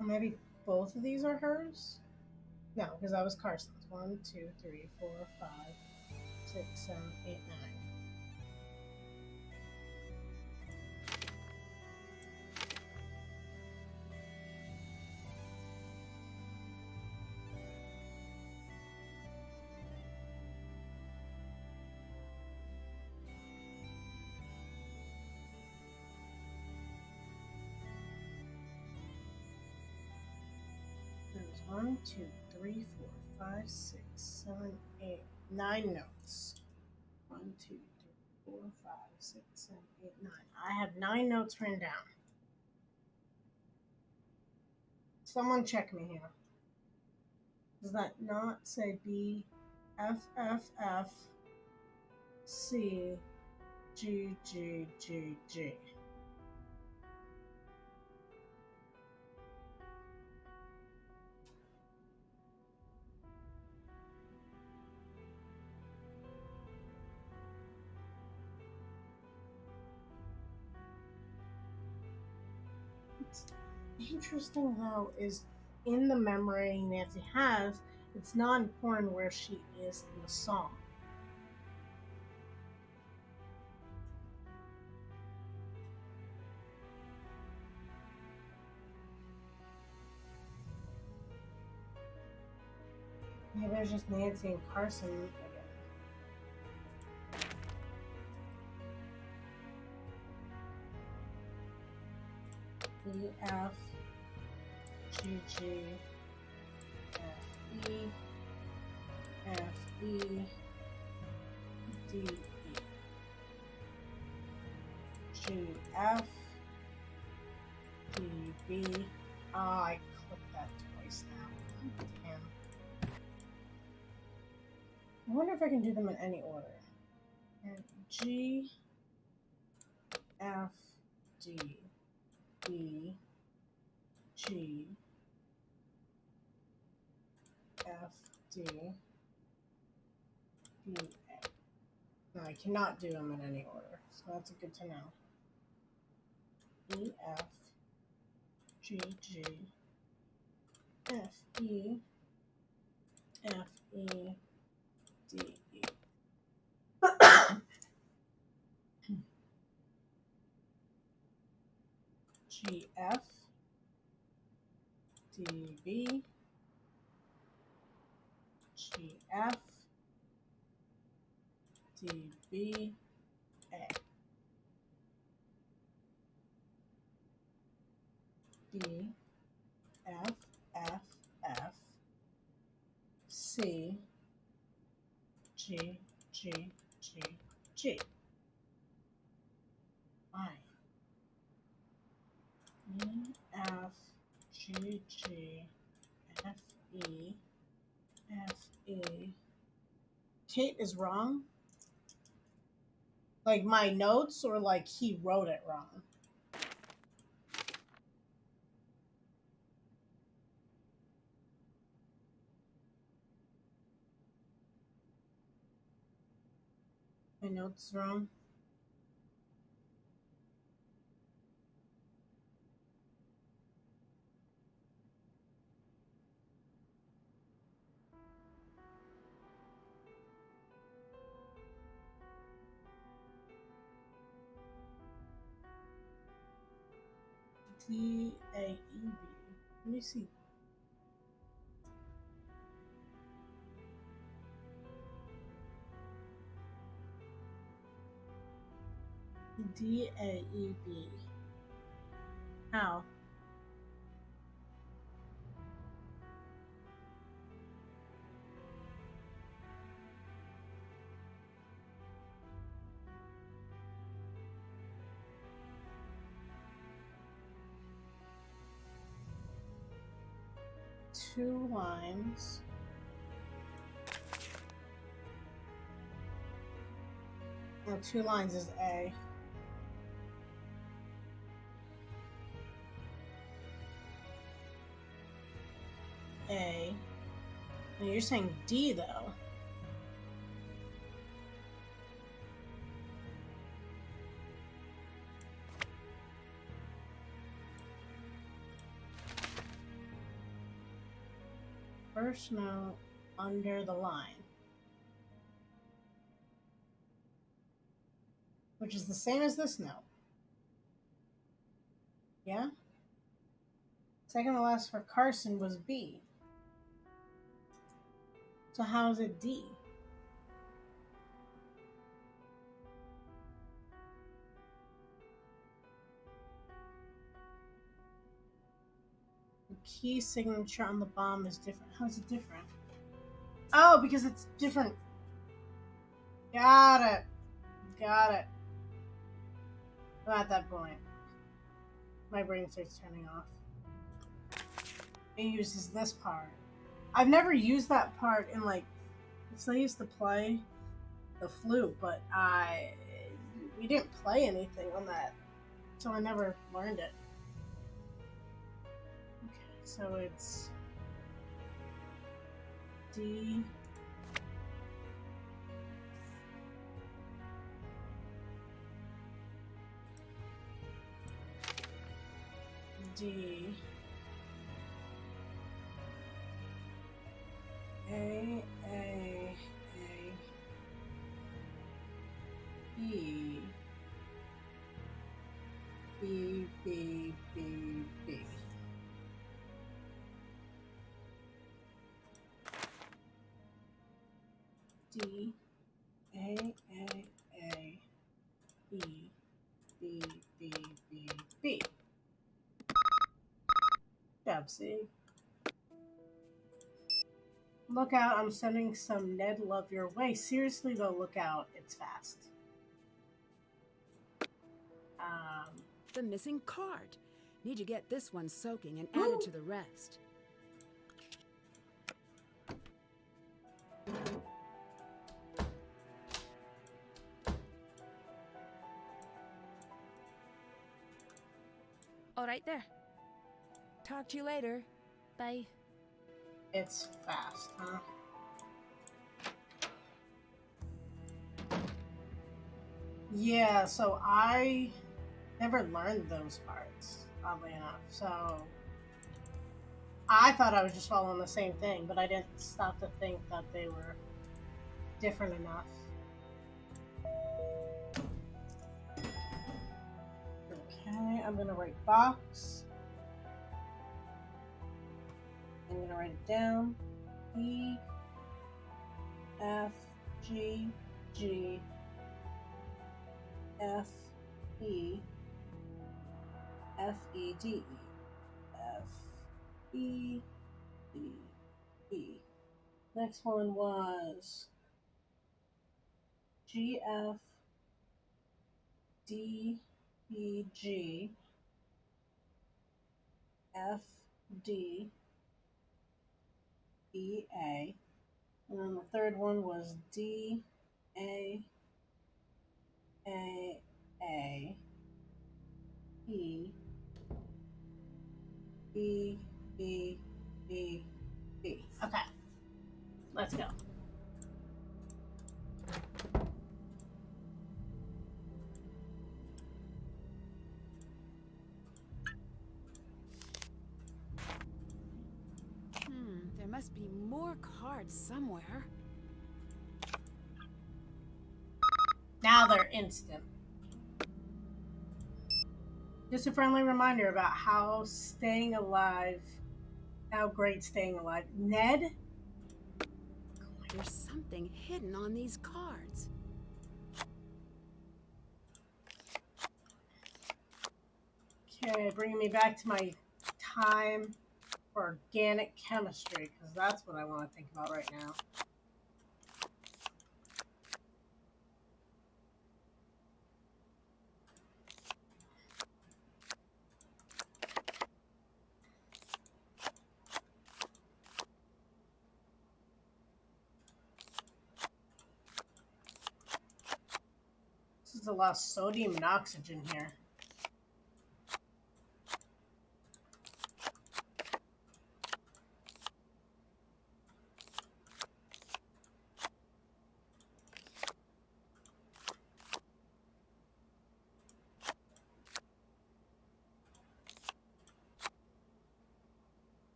Or maybe both of these are hers? No, because that was Carson's. 1, 2, 3, 4, 5, 6, 7, 8, 9. There's 1, 2, 3, 4, 5, 6, 7, 8, 9 notes. 1, 2, 3, 4, 5, 6, 7, 8, 9. I have 9 notes written down. Someone check me here. Does that not say B, F, F, F, C, G, G, G, G? What's interesting though is in the memory Nancy has, it's not important where she is in the song. Maybe it's just Nancy and Carson again. E, F, G, G, F, E, F, E, D, E, G, F, D, B. I clicked that twice now. Damn. I wonder if I can do them in any order. And G, F, D, E, G, F, D, B, A. No, I cannot do them in any order, so that's good to know. E, F, G, G, F, E, F, E, D, E. G, F, D, B, G, F, D, B, A. D, F, F, F, C, G, G, G, G. I. E, F, G, G, F, E, F, E. Kate is wrong? Like my notes, or like he wrote it wrong? My notes wrong? D, A, E, B. Let me see. D, A, E, B. How? Two lines. No, 2 lines is A. A. And you're saying D, though. First note under the line. Which is the same as this note. Yeah? Second to last for Carson was B. So how is it D? The key signature on the bomb is different. How is it different? Oh, because it's different. Got it. Got it. I'm at that point. My brain starts turning off. It uses this part. I've never used that part in, like, because I used to play the flute, but we didn't play anything on that, so I never learned it. Okay, so it's D. D. A. B. B. B. B. B. D. A. B. B. B. B. B. Dubsy. Look out, I'm sending some Ned love your way. Seriously though, look out, it's fast. The missing card. Need to get this one soaking and add it to the rest. All right there. Talk to you later. Bye. It's fast, huh? Yeah, so I never learned those parts, oddly enough. So I thought I was just following the same thing, but I didn't stop to think that they were different enough. Okay, I'm gonna write box. I'm gonna write it down. E F G G F E F E D E F E D E. Next one was G F D E G F D E A. And then the third one was D A E B B B B. Okay, let's go. There must be more cards somewhere. Now they're instant. Just a friendly reminder about how great staying alive. Ned? There's something hidden on these cards. Okay, bringing me back to my time for organic chemistry, because that's what I want to think about right now. This is a lot of sodium and oxygen here.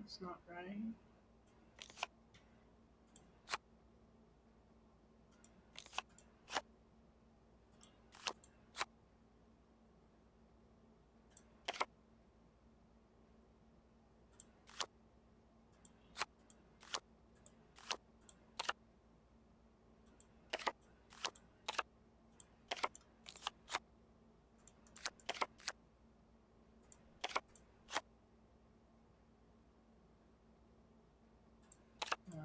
That's not right. No.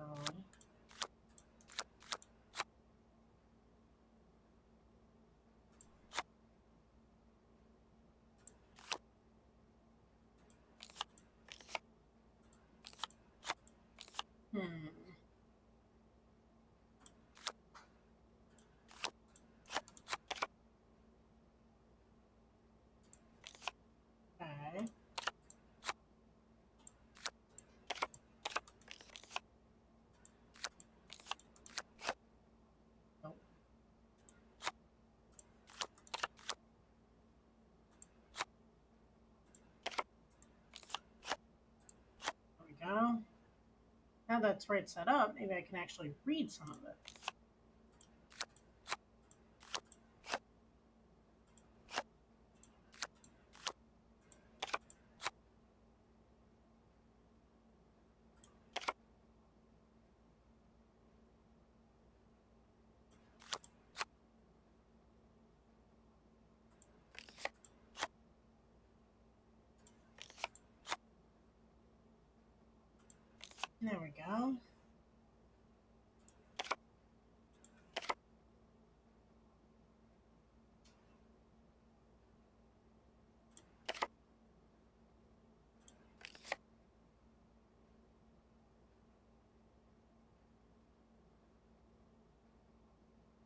Hmm. Okay. Nope. There we go. Now that's right set up, maybe I can actually read some of it. There we go.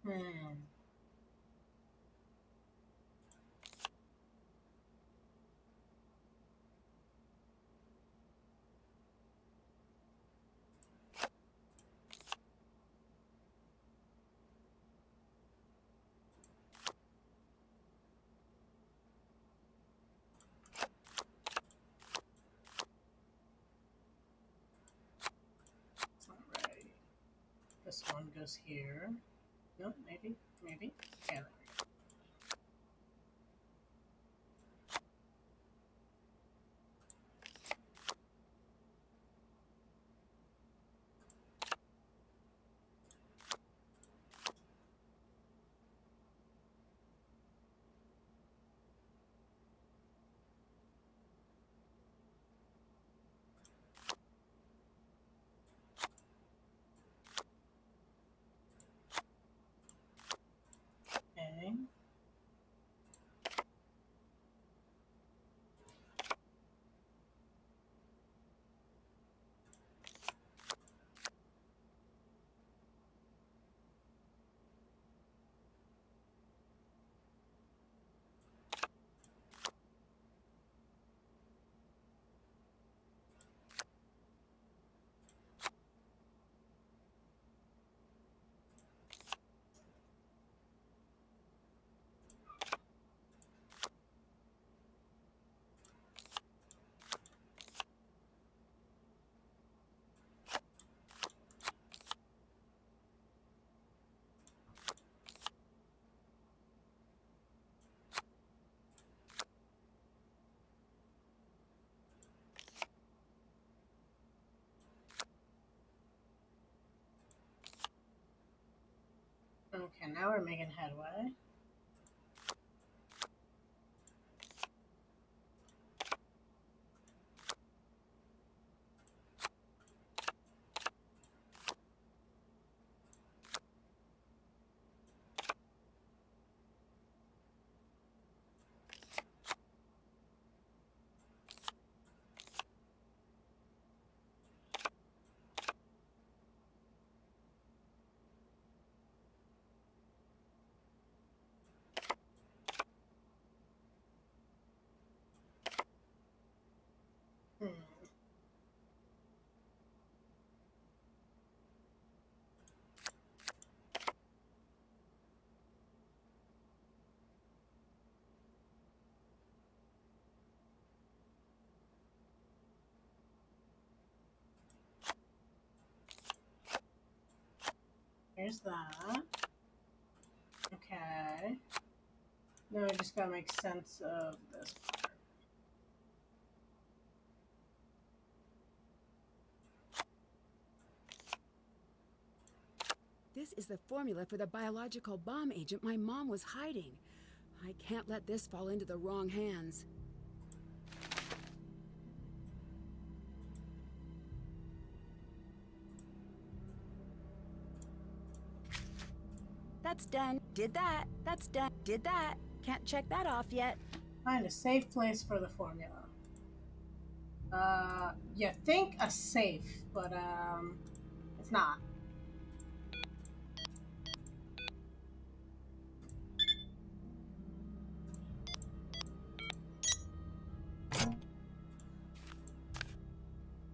Hmm. Alright. This one goes here. No, maybe. Maybe. Yeah, there we go. Okay. Okay, now we're making headway. There's that. Okay. Now we just gotta make sense of this part. This is the formula for the biological bomb agent my mom was hiding. I can't let this fall into the wrong hands. That's done. Did that. That's done. Did that. Can't check that off yet. Find a safe place for the formula. You think a safe, but it's not.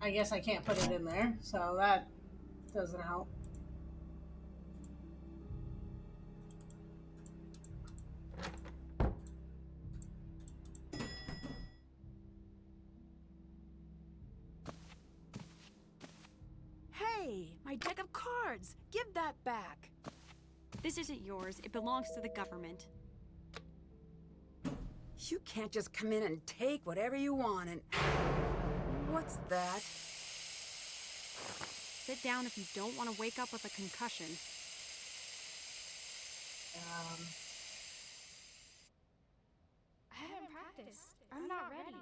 I guess I can't put it in there, so that doesn't help. Hey, my deck of cards! Give that back! This isn't yours. It belongs to the government. You can't just come in and take whatever you want and... What's that? Sit down if you don't want to wake up with a concussion. I haven't practiced. I'm not ready.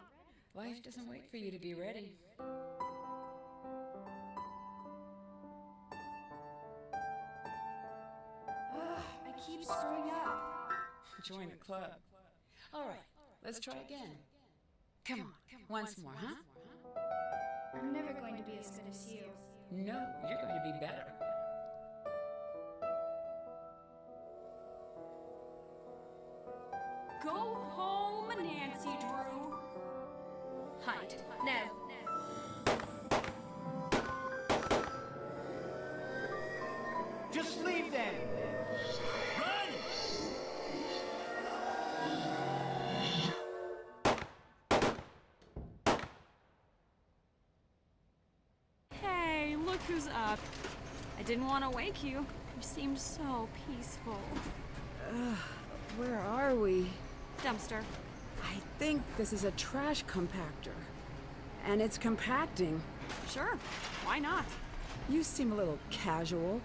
Life doesn't wait for you to be ready. Ugh, I keep screwing up. Join the club. All right, let's try again. Come on, once more, huh? I'm never going to be as good as you. No, you're going to be better. Go home, Nancy Drew. Hide. Now. Just leave them! Run! Hey, look who's up. I didn't want to wake you. You seemed so peaceful. Where are we? Dumpster. I think this is a trash compactor. And it's compacting. Sure, why not? You seem a little casual.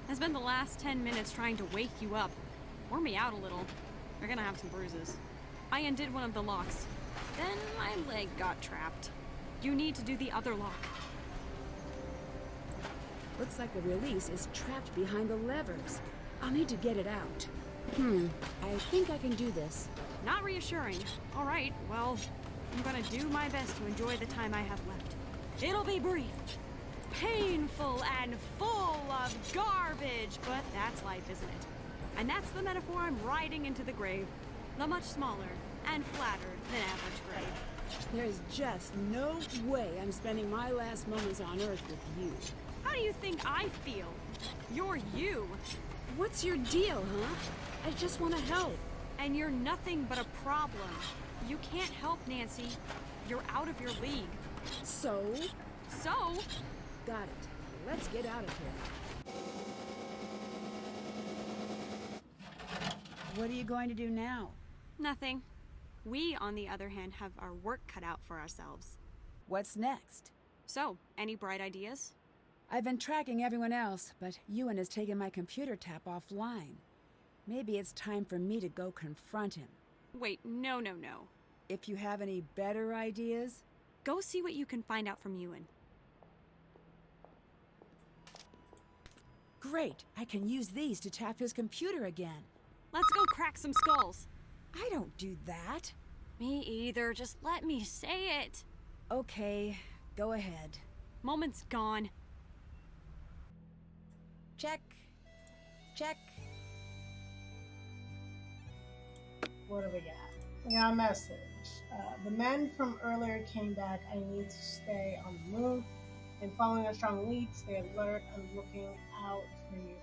I spent the last 10 minutes trying to wake you up. Wore me out a little. You're gonna have some bruises. I undid one of the locks. Then my leg got trapped. You need to do the other lock. Looks like the release is trapped behind the levers. I'll need to get it out. I think I can do this. Not reassuring. All right, well, I'm gonna do my best to enjoy the time I have left. It'll be brief, painful, and full of garbage, but that's life, isn't it? And that's the metaphor I'm riding into the grave. The much smaller and flatter than average grave. There's just no way I'm spending my last moments on Earth with you. How do you think I feel? You're you. What's your deal, huh? I just want to help. And you're nothing but a problem. You can't help, Nancy. You're out of your league. So? So? Got it. Let's get out of here. What are you going to do now? Nothing. We, on the other hand, have our work cut out for ourselves. What's next? So, any bright ideas? I've been tracking everyone else, but Ewan has taken my computer tap offline. Maybe it's time for me to go confront him. Wait, no. If you have any better ideas? Go see what you can find out from Ewan. Great, I can use these to tap his computer again. Let's go crack some skulls. I don't do that. Me either, just let me say it. Okay, go ahead. Moment's gone. Check. Check. What do we got? We got a message. The men from earlier came back. I need to stay on the move. And following a strong lead, stay alert and looking out for you.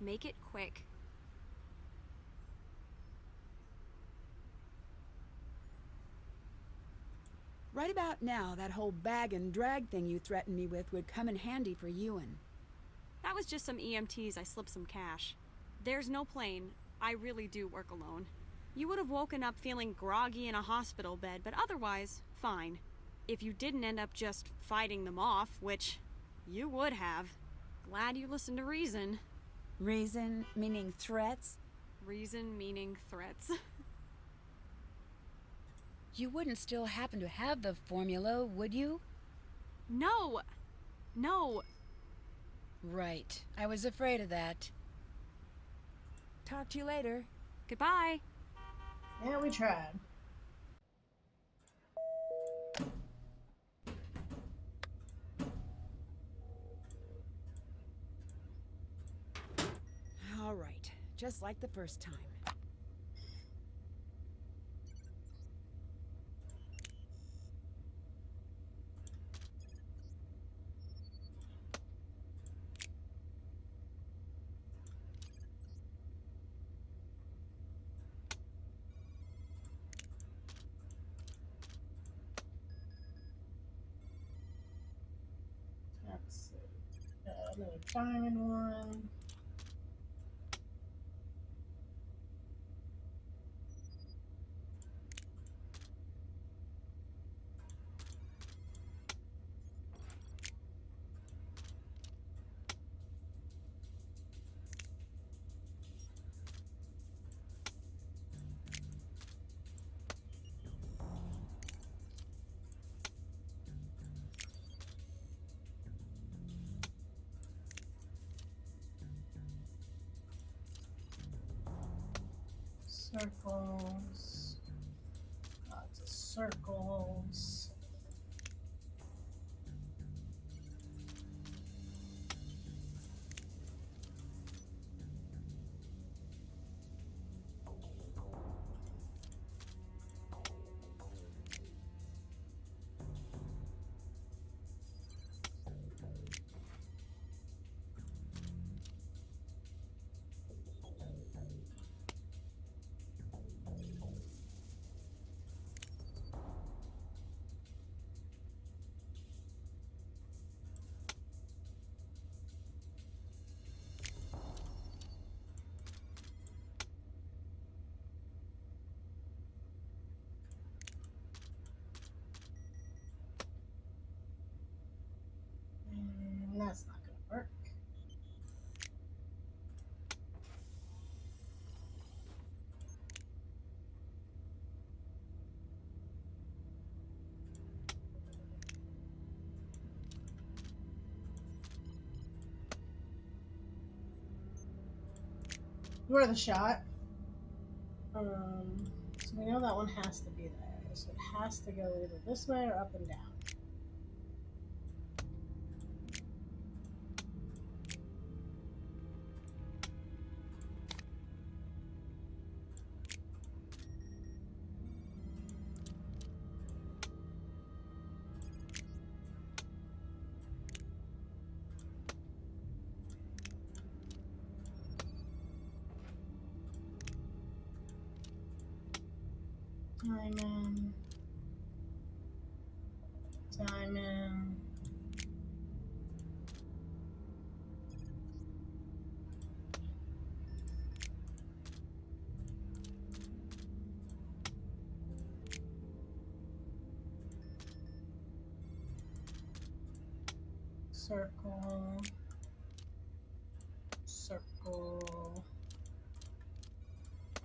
Make it quick. Right about now, that whole bag and drag thing you threatened me with would come in handy for Ewan. That was just some EMTs. I slipped some cash. There's no plane. I really do work alone. You would have woken up feeling groggy in a hospital bed, but otherwise, fine. If you didn't end up just fighting them off, which you would have. Glad you listened to reason. Reason meaning threats? Reason meaning threats. You wouldn't still happen to have the formula, would you? No! No! Right. I was afraid of that. Talk to you later. Goodbye. Yeah, we tried. All right. Just like the first time. That's another diamond one. Circles. Lots of circles. And that's not going to work. Worth a shot. So we know that one has to be there. So it has to go either this way or up and down. Diamond. Diamond. Circle. Circle.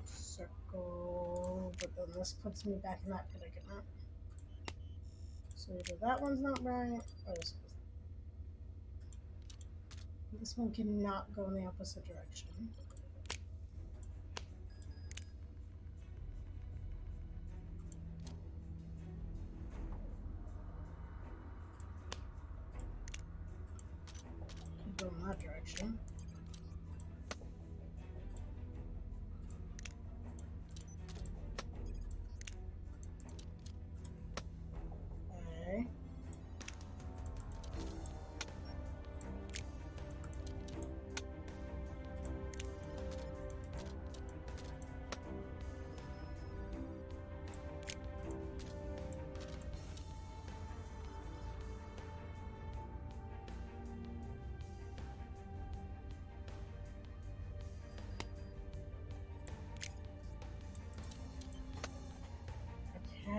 Circle. But then this puts me back in that predicament. So either that one's not right, or this one's not. This one cannot go in the opposite direction. Could go in that direction. Okay.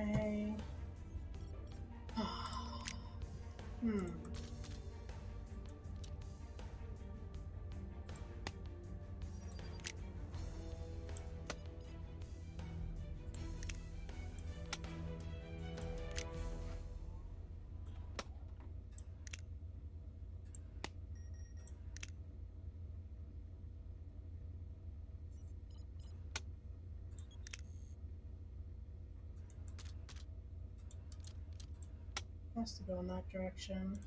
way. Hmm. Has to go in that direction.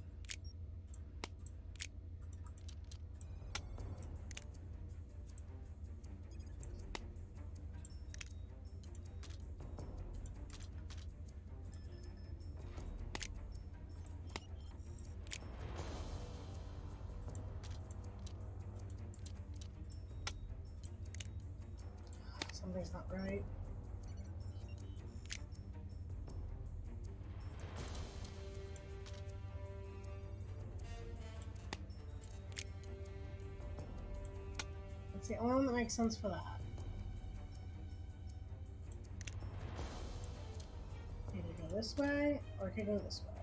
Something's not right. It's the only one that makes sense for that. Either go this way or it could go this way.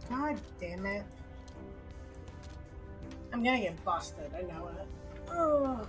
God damn it. I'm gonna get busted, I know it. Ugh.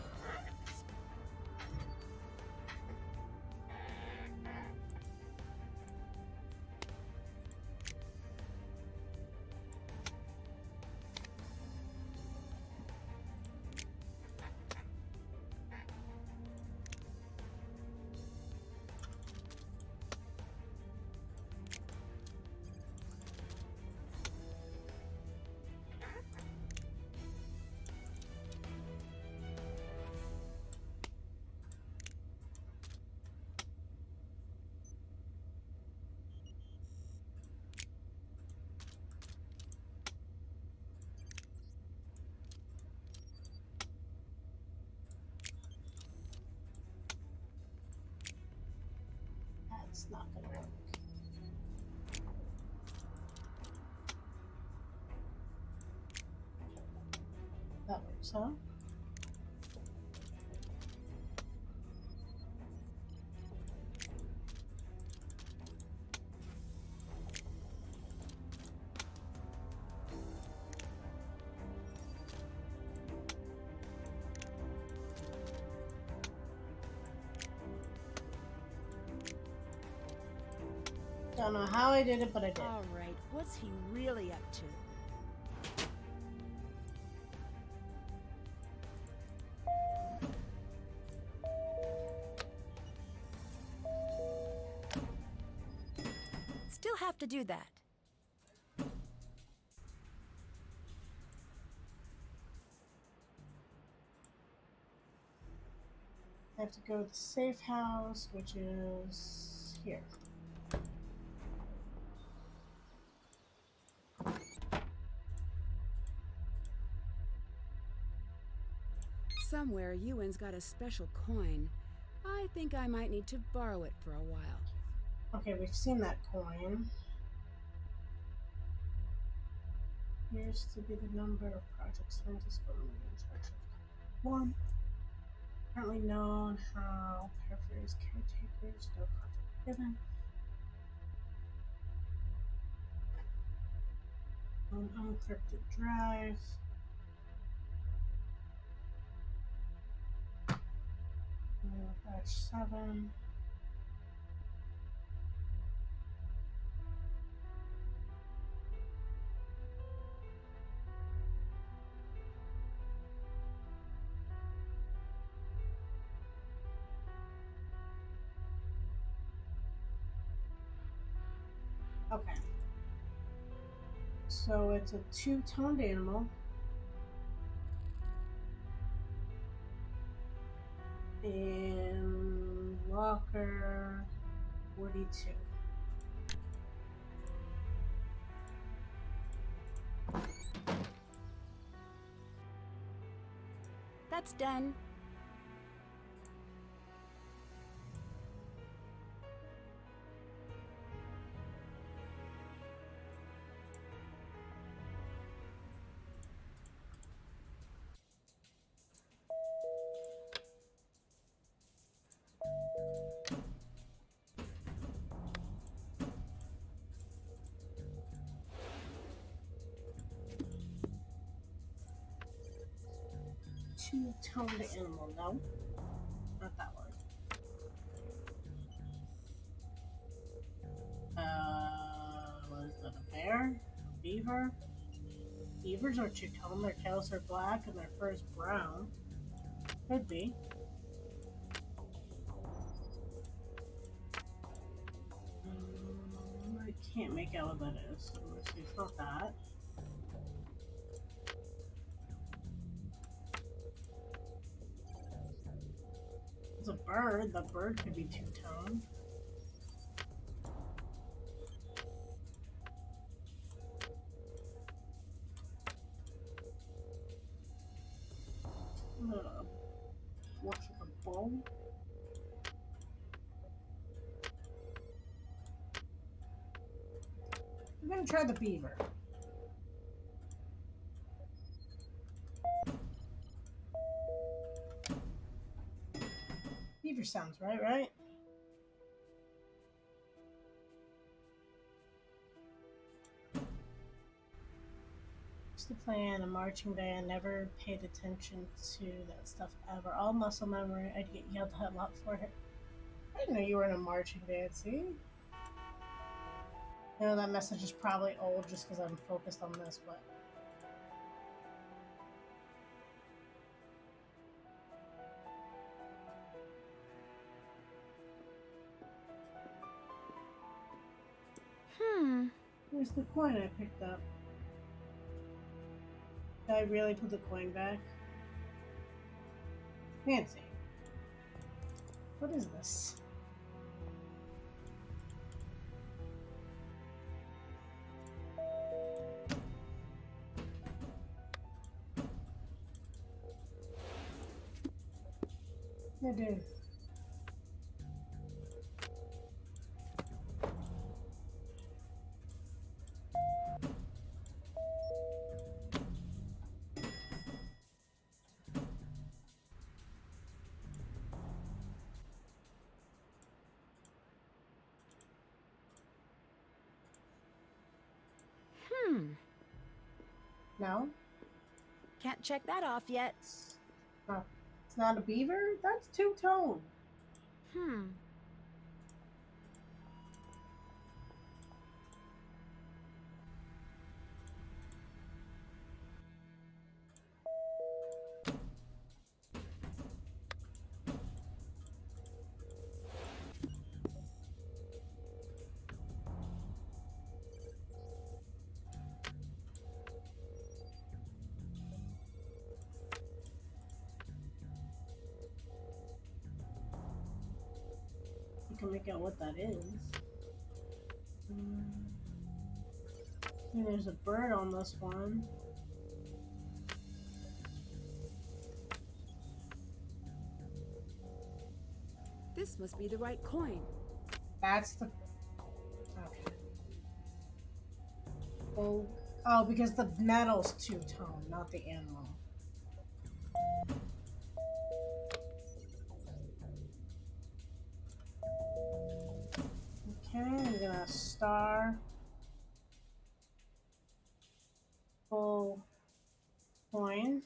That's not gonna work. That works, huh? Don't know how I did it, but I did. All right, what's he really up to? Still have to do that. I have to go to the safe house, which is here. Somewhere, Ewan's got a special coin. I think I might need to borrow it for a while. Okay, we've seen that coin. Appears to be the number of project scientists formerly in charge of one. Currently known how paraphrase caretakers, no contact given. Unencrypted drive. That's 7. Okay. So it's a two-toned animal. And Walker 42. That's done. Two-toned animal, no. Not that one. What is that, a bear? A beaver? Beavers are two-toned, their tails are black and their fur is brown. Could be. I can't make out what that is. Let's see, it's not that. It's a bird. The bird could be two-toned. Looks like a bull. I'm gonna try the beaver. Beaver sounds right? What's the plan? A marching band. Never paid attention to that stuff ever. All muscle memory. I'd get yelled at a lot for it. I didn't know you were in a marching band, see? I know that message is probably old just because I'm focused on this, but... Where's the coin I picked up? Did I really put the coin back? Fancy. What is this? I do. No? Can't check that off yet. Oh, it's not a beaver? That's two-tone. You can make out what that is. And there's a bird on this one. This must be the right coin. That's the... Okay. Well, oh, because the metal's two-tone, not the animal. Okay, I'm gonna star full coin.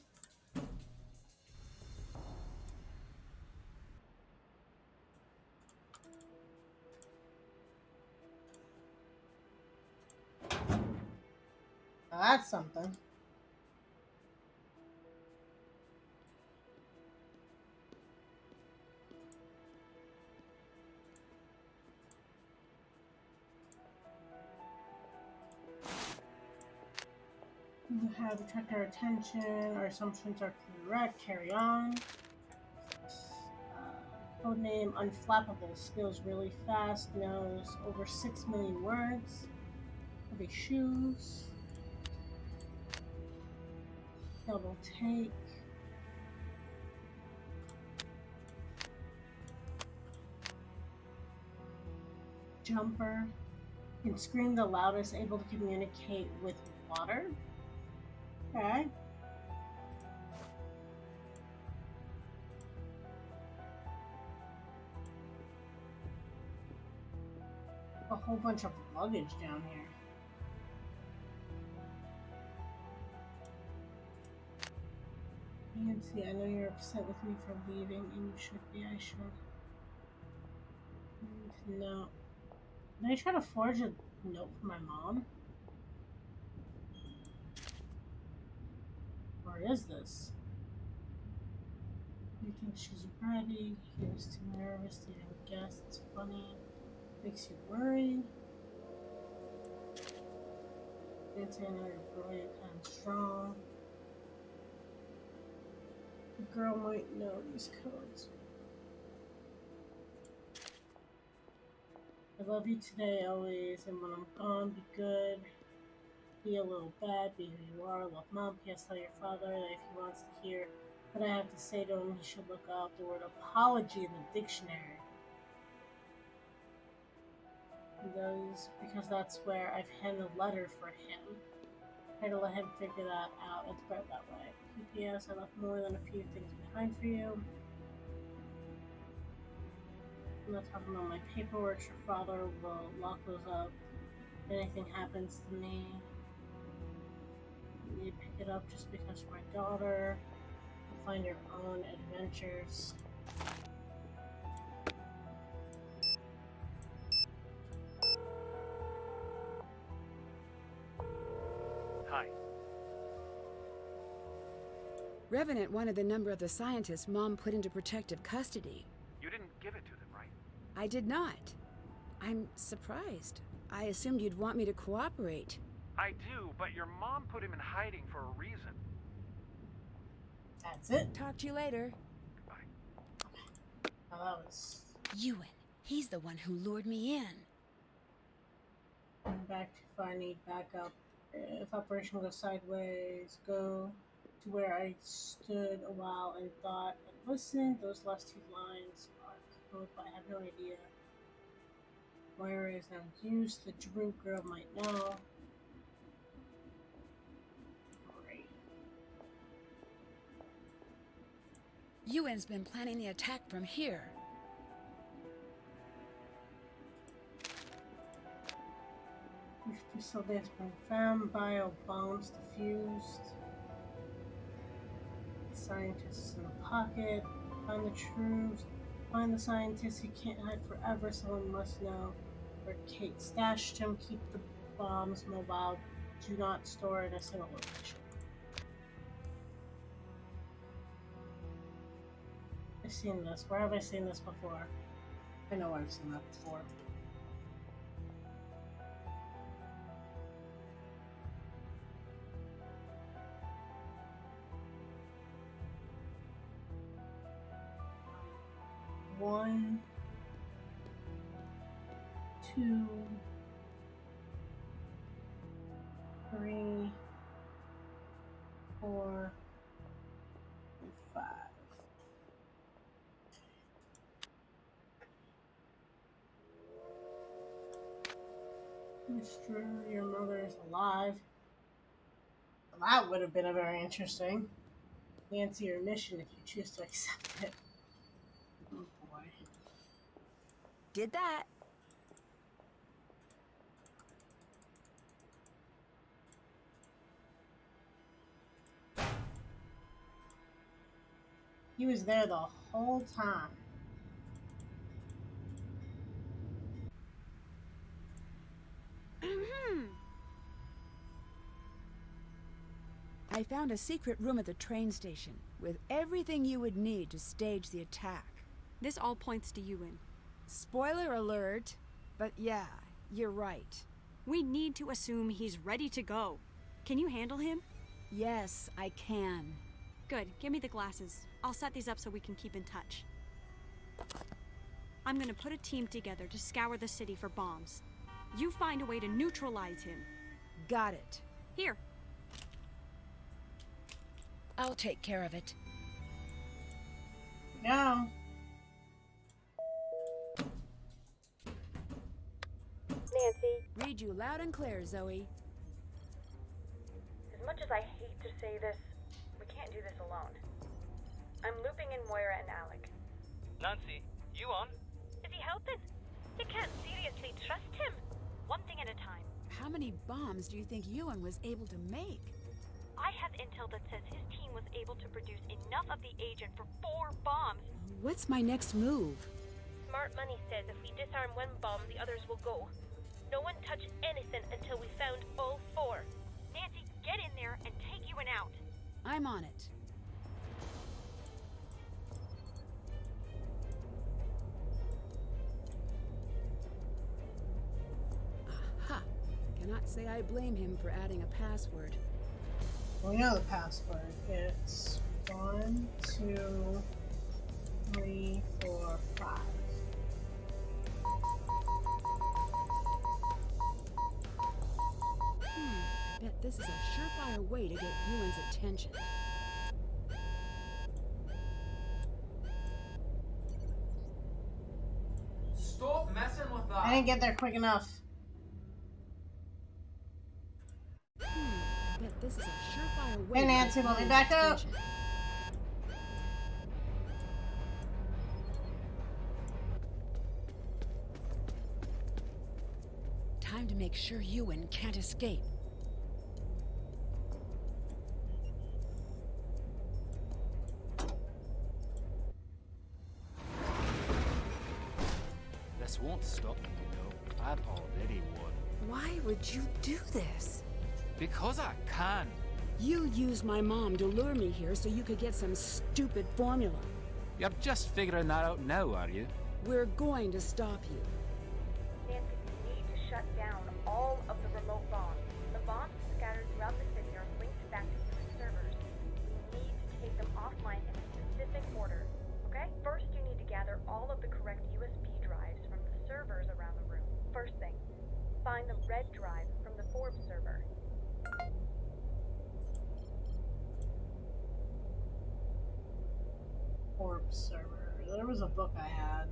Now that's something. You have attracted our attention. Our assumptions are correct. Carry on. Codename Unflappable. Skills really fast. Knows over 6 million words. Heavy shoes. Double take. Jumper. Can scream the loudest. Able to communicate with water. Okay. A whole bunch of luggage down here. Nancy, I know you're upset with me for leaving, and you should be. I should. No. Did I try to forge a note for my mom? Or is this? You think she's ready? He was too nervous to even guess. It's funny. Makes you worry. Nancy, I know you're brilliant and strong. The girl might know these codes. I love you today, always, and when I'm gone, be good. Be a little bad, be who you are. Love Mom. P.S. Tell your father that if he wants to hear what I have to say to him, he should look up the word apology in the dictionary. He does, because that's where I've hidden a letter for him. Try to let him figure that out. It's better that way. P.P.S. I left more than a few things behind for you. I'm not talking about my paperwork. Your father will lock those up. If anything happens to me, you need to pick it up just because you're my daughter. You'll find your own adventures. Hi. Revenant wanted the number of the scientists Mom put into protective custody. You didn't give it to them, right? I did not. I'm surprised. I assumed you'd want me to cooperate. I do, but your mom put him in hiding for a reason. That's it. Talk to you later. Goodbye. Oh, that was... Ewan. He's the one who lured me in. I'm back to if I need backup. If operation goes sideways, go to where I stood a while and thought and listened. Those last two lines are code, but I have no idea. Moira is now used. The Drew girl might know. Great. Ewan's been planning the attack from here. So there's been found bio bombs diffused. Scientists in the pocket. Find the truth. Find the scientist. He can't hide forever. Someone must know where Kate stashed him. Keep the bombs mobile. Do not store in a single location. I've seen this. Where have I seen this before? I know I've seen that before. One, two, three, four, and five. Mr. Your mother is alive. Well, that would have been a very interesting. Answer your mission if you choose to accept it. Oh boy. Did that. He was there the whole time. I found a secret room at the train station with everything you would need to stage the attack. This all points to Ewan. Spoiler alert, but yeah, you're right. We need to assume he's ready to go. Can you handle him? Yes, I can. Good, give me the glasses. I'll set these up so we can keep in touch. I'm gonna put a team together to scour the city for bombs. You find a way to neutralize him. Got it. Here. I'll take care of it. Yeah. Nancy. Read you loud and clear, Zoe. As much as I hate to say this, we can't do this alone. I'm looping in Moira and Alec. Nancy, you on? Is he helping? You can't seriously trust him. One thing at a time. How many bombs do you think Ewan was able to make? I have intel that says his team was able to produce enough of the agent for 4 bombs. What's my next move? Smart money says if we disarm one bomb, the others will go. No one touch anything until we found all 4. Nancy, get in there and take Ewan out. I'm on it. Aha! Cannot say I blame him for adding a password. We know the password. It's 1, 2, 3, 4, 5. Bet this is a surefire way to get Ewan's attention. Stop messing with that. I didn't get there quick enough. Bet this is a surefire way Hey to Nancy, get let me Ewan's back up. attention. Time to make sure Ewan can't escape. This won't stop me, you know. I've already won. Why would you do this? Because I can. You used my mom to lure me here so you could get some stupid formula. You're just figuring that out now, are you? We're going to stop you. Nancy, we need to shut down all of the remote bombs. The bombs scattered throughout the city are linked back to human servers. We need to take them offline in a specific order, okay? First, you need to gather all of the correct USB drives from the servers around the room. First thing, find the red drive from the Forbes server. Forbes server. There was a book I had.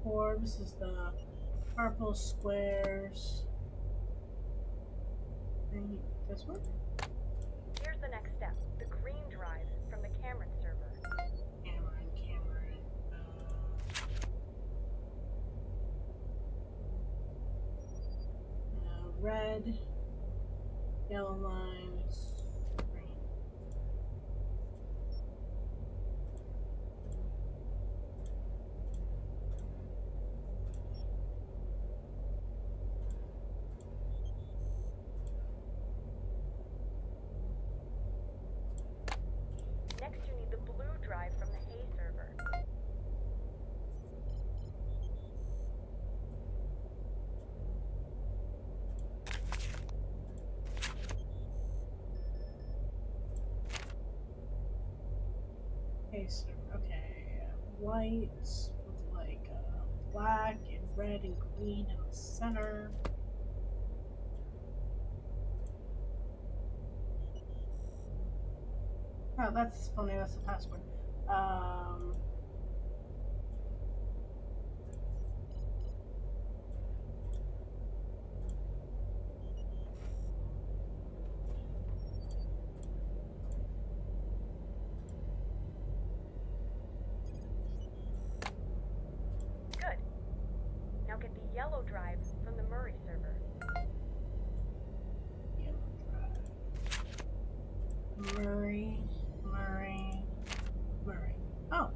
Forbes is the purple squares. And this one? Here's the next step. The green drive from the Cameron server. Cameron. Red, yellow lines, green. Next, you need the blue drive from the Hay server. Okay, so, okay, white with like black and red and green in the center. Oh, that's funny. That's the password. Good. Now get the yellow drive from the Murray server. Murray. Oh,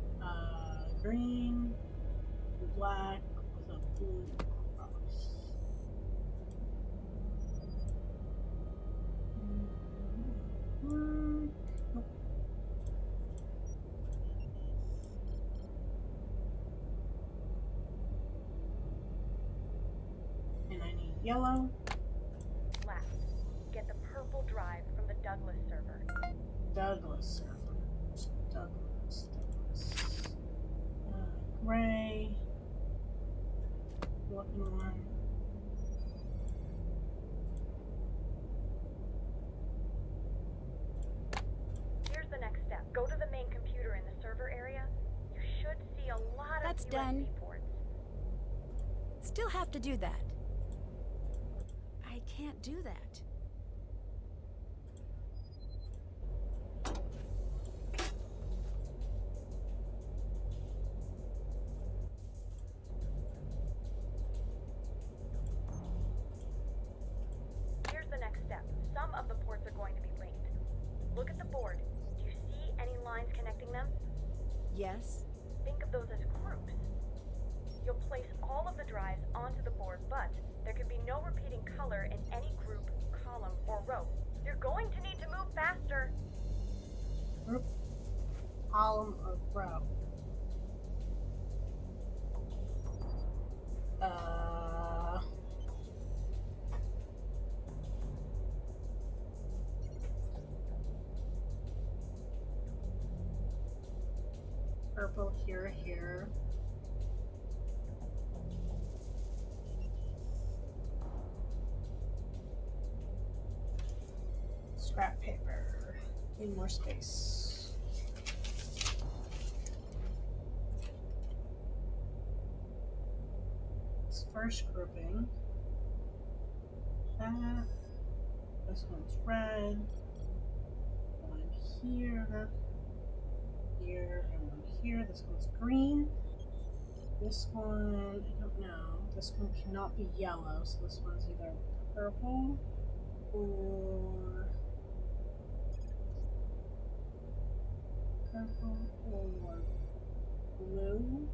yellow. Last, get the purple drive from the Douglas server. Douglas server. Douglas. Gray. Looking one. Here's the next step. Go to the main computer in the server area. You should see a lot of That's USB done. ports. Still have to do that. I can't do that. Here's the next step. Some of the ports are going to be linked. Look at the board. Do you see any lines connecting them? Yes? Think of those as groups. You'll place all of the drives onto the board, but there can be no repeating color in any group, column, or row. You're going to need to move faster. Group, column, or row. Purple here. Scrap paper. Need more space. This first grouping. That. This one's red. One here. Here and one here. This one's green. This one, I don't know. This one cannot be yellow, so this one's either purple or blue.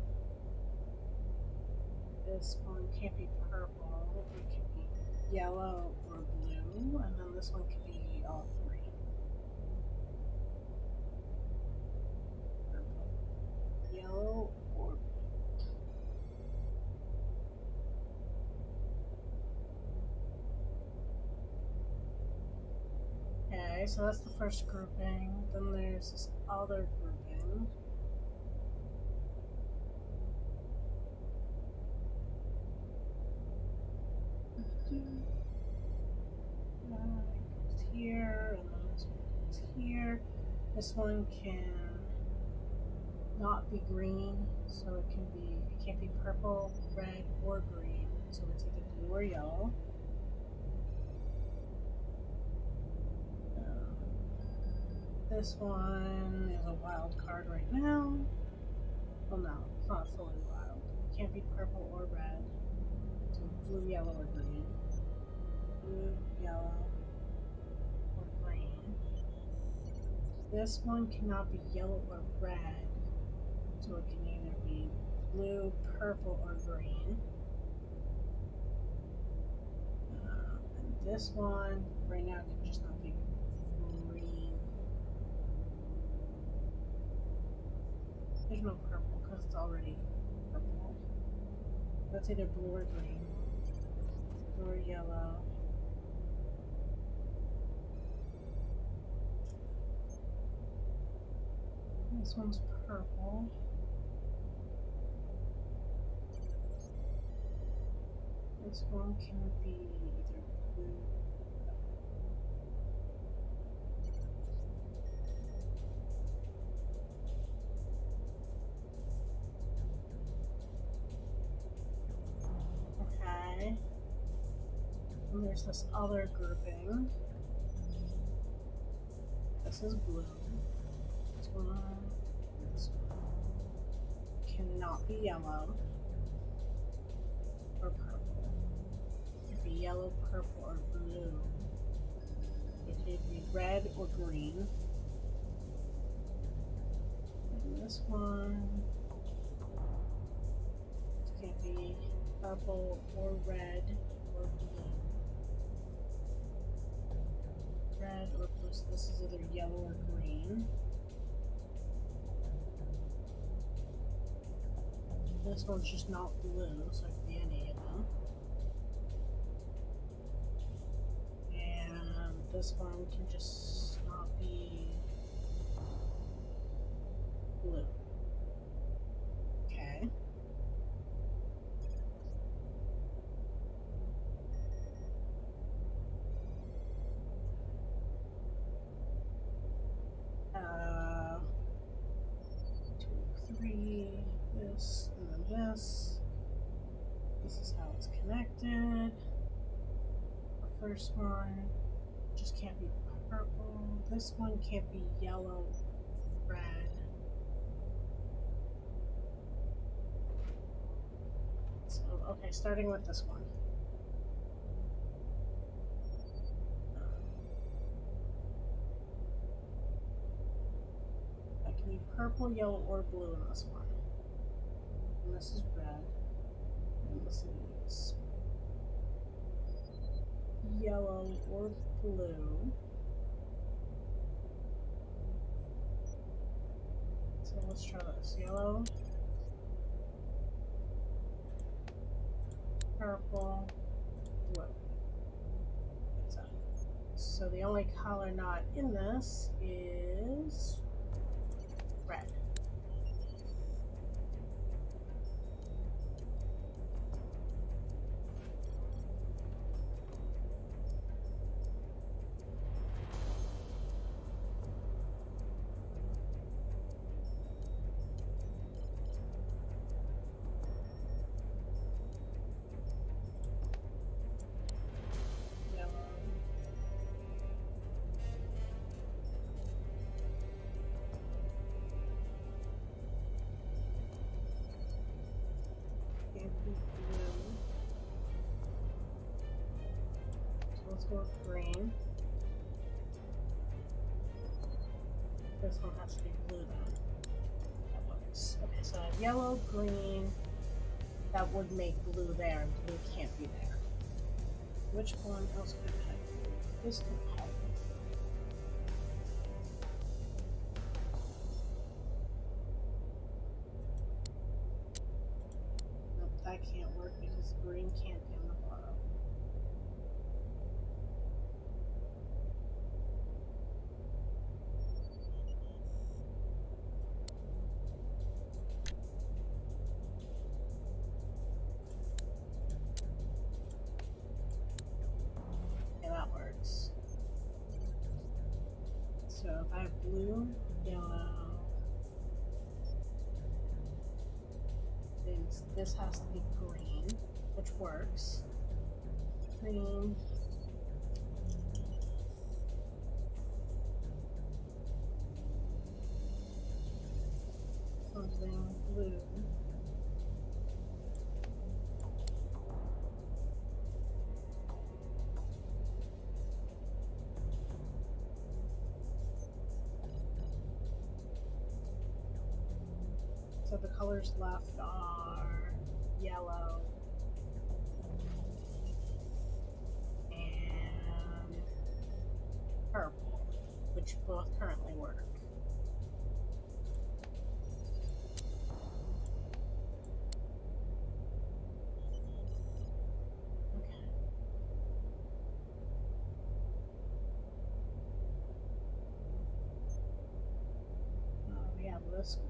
This one can't be purple. It can be yellow or blue, and then this one can be all three. Yellow or okay, so that's the first grouping. Then there's this other grouping. It goes here, and then this one goes here. This one can not be green, so it can't be purple, red, or green, so it's either blue or yellow. This one is a wild card right now. Well, no, it's not fully wild. It can't be purple or red, so blue, yellow, or green. Blue, yellow, or green. This one cannot be yellow or red, so it can either be blue, purple, or green. And this one, right now, can just not be green. There's no purple, because it's already purple. That's either blue or green. Blue or yellow. This one's purple. This one can be either blue. Okay. And there's this other grouping. This is blue. This one cannot be yellow or purple. It could be yellow, purple, or blue. It could be red or green. And this one can't be purple or red or blue. Red or blue, so this is either yellow or green. This one's just not blue, so it could be any of them. this one can just not be blue. Okay. Two, three, this, and then this. This is how it's connected. The first one just can't be purple. This one can't be yellow, red. So, okay, starting with this one. I can be purple, yellow, or blue in this one. And this is red. And this is yellow or blue. So let's try this. Yellow, purple, blue. So the only color not in this is red. Let's go with green. This one has to be blue then. That works. Okay, so I have yellow, green. That would make blue there, and blue can't be there. Which one else could have blue? This could have blue. Nope, that can't work because green can't be on the bottom. That works. So if I have blue, yellow, then this has to be green, which works. Green. Something blue. So the colors left are yellow and purple, which both currently work. Okay. We have this one.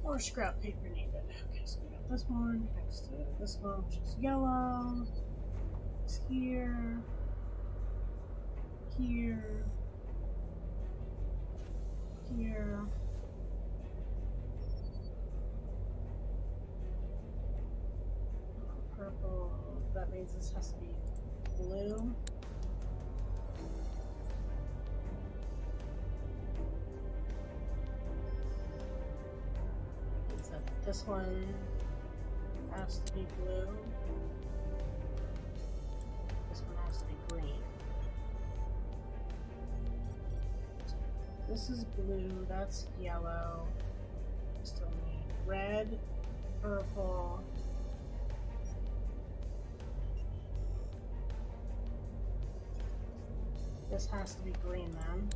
More scrap paper needed. Okay, so we got this one next to this one, which is yellow. It's here, here, here. Purple. That means this has to be blue. This one has to be blue. This one has to be green. This is blue, that's yellow. Still need red, purple. This has to be green then.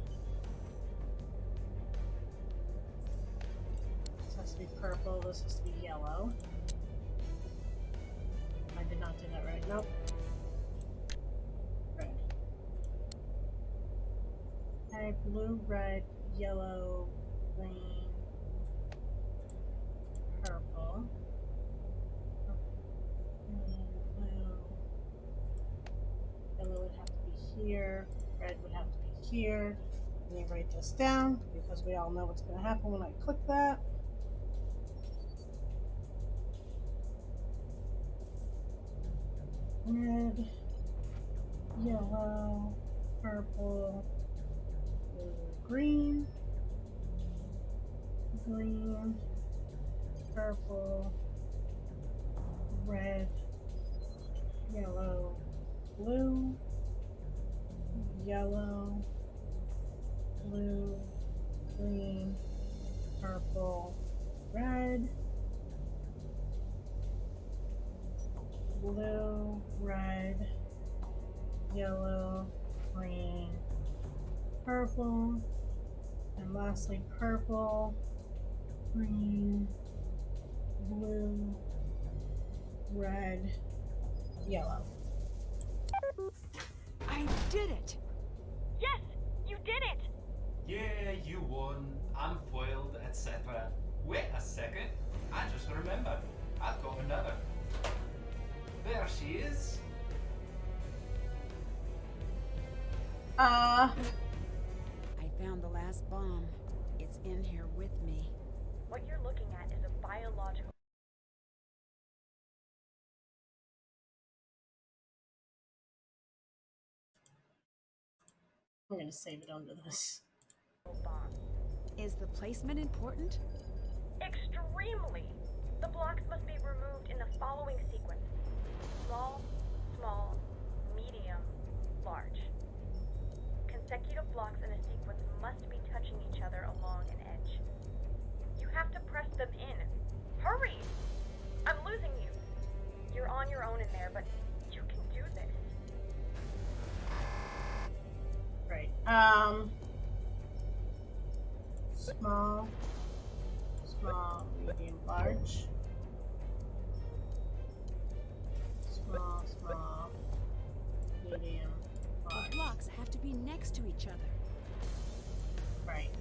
This has to be purple, this has to be yellow. I did not do that right. Nope. Red. Okay, blue, red, yellow, green, purple. Green, blue. Yellow would have to be here. Red would have to be here. Let me write this down because we all know what's going to happen when I click that. Red, yellow, purple, green, green, purple, red, yellow, blue, yellow, blue, green, purple, red, blue, red, yellow, green, purple, and lastly purple, green, blue, red, yellow. I did it! Yes, you did it! Yeah, you won. I'm foiled, etc. Wait a second. I just remembered. I've got another. There she is. I found the last bomb. It's in here with me. What you're looking at is a biological I'm going to save it under this. bomb. Is the placement important? Extremely! The blocks must be removed in the following sequence. Small, small, medium, large. Consecutive blocks in a sequence must be touching each other along an edge. You have to press them in. Hurry! I'm losing you. You're on your own in there, but you can do this. Right. Small, small, medium, large. Small, small, medium, large. The blocks have to be next to each other. Right.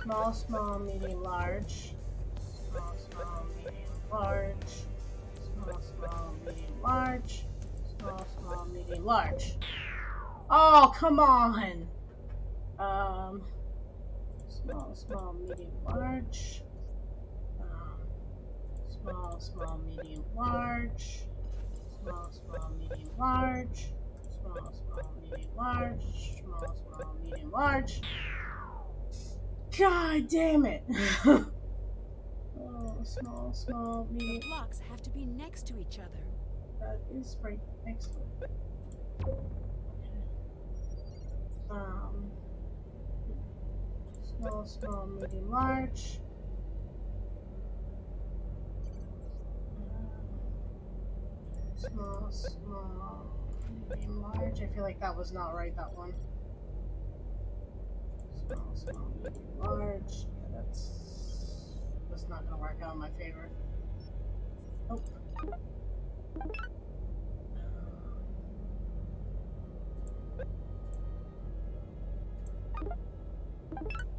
Small, small, medium, large. Small, small, medium, large. Small, small, medium, large. Small, small, medium, large. Oh, come on! Small, small, medium, large. Small, small, medium, large. Small, small, medium, large. Small, small, medium, large. Small, small, medium, large. God damn it! Oh, small, small, medium. The blocks have to be next to each other. That is right next to it. Small, small, medium, large. Small, small, medium, large. I feel like that was not right, that one. Small, small, medium, large. Yeah, that's not gonna work out in my favor. Oh.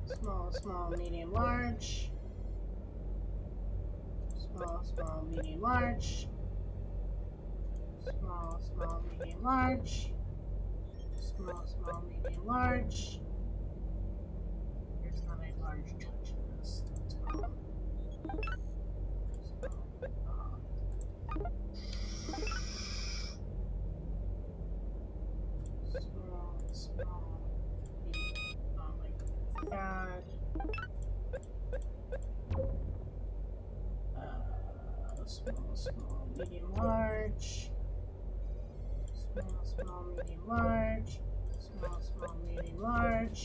Small, small, medium, large. Small, small, medium, large. Small, small, medium, large. Small, small, medium, large. There's not a large touch in this. Let's go. Small, small, medium, not like that. Small, small, medium, large. Small, small, medium, large. Small, small, medium, large.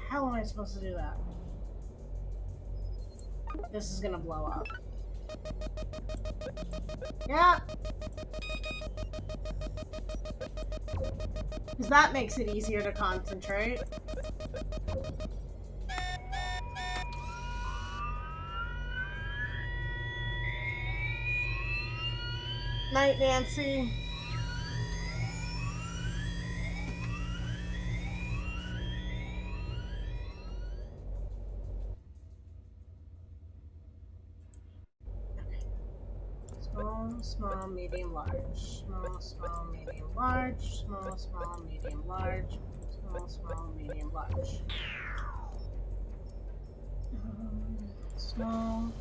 How am I supposed to do that? This is gonna blow up. Yeah! Because that makes it easier to concentrate. Night, Nancy. Small, small, medium, large. Small, small, medium, large. Small, small, medium, large. Small, small, medium, large. Small,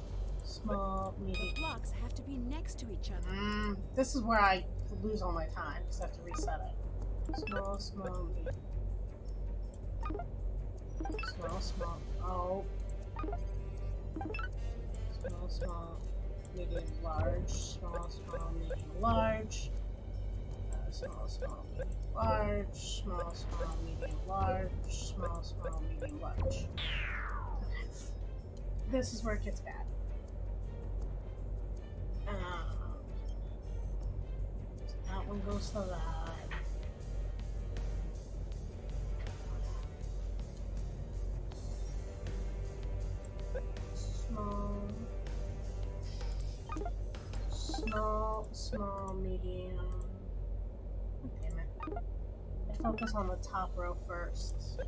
small, medium. The blocks have to be next to each other. This is where I lose all my time because I have to reset it. Small, small, medium. Small, small. Oh. Small, small, medium, large. Small, small, medium, large. Small, small, medium, large. Small, small, medium, large. Small, small, medium, large. Okay. This is where it gets bad. That one goes to that. Small, medium. Damn it. I focus on the top row first.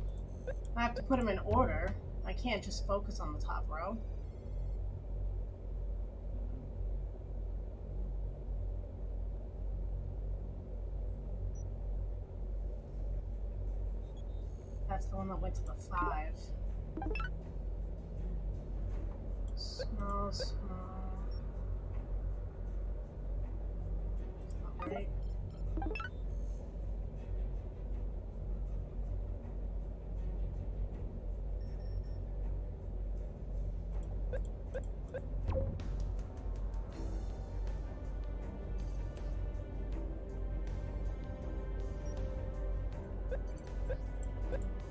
I have to put them in order. I can't just focus on the top row. That's the one that went to the 5. Small, small. Alright.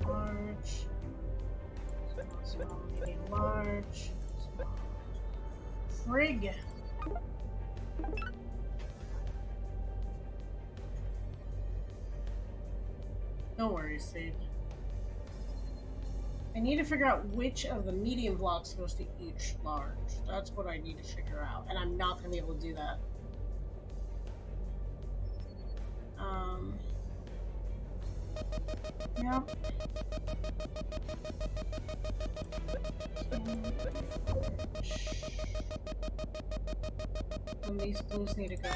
Large. Small, small, medium, large. Small. Frig. Don't worry, Steve. I need to figure out which of the medium blocks goes to each large. That's what I need to figure out, and I'm not going to be able to do that. Yep. And these blues need to go.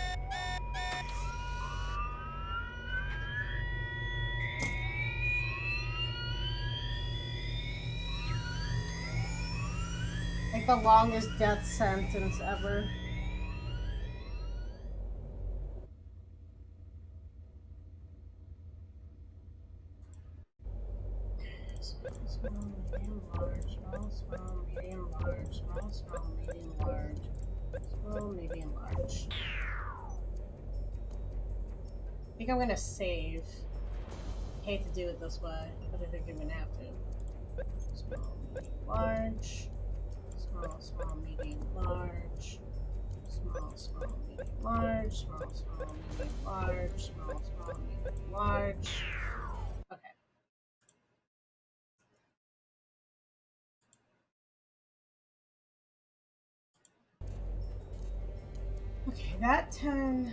Like the longest death sentence ever. Small, medium, large, small, medium, large, small, medium, large, small, medium, large. I think I'm gonna save. Hate to do it this way, but I think I'm gonna have to. Small, medium, large. Small, medium, large. Small, medium, large. Small, medium, large. Small, medium, large. Okay. Okay, that 10.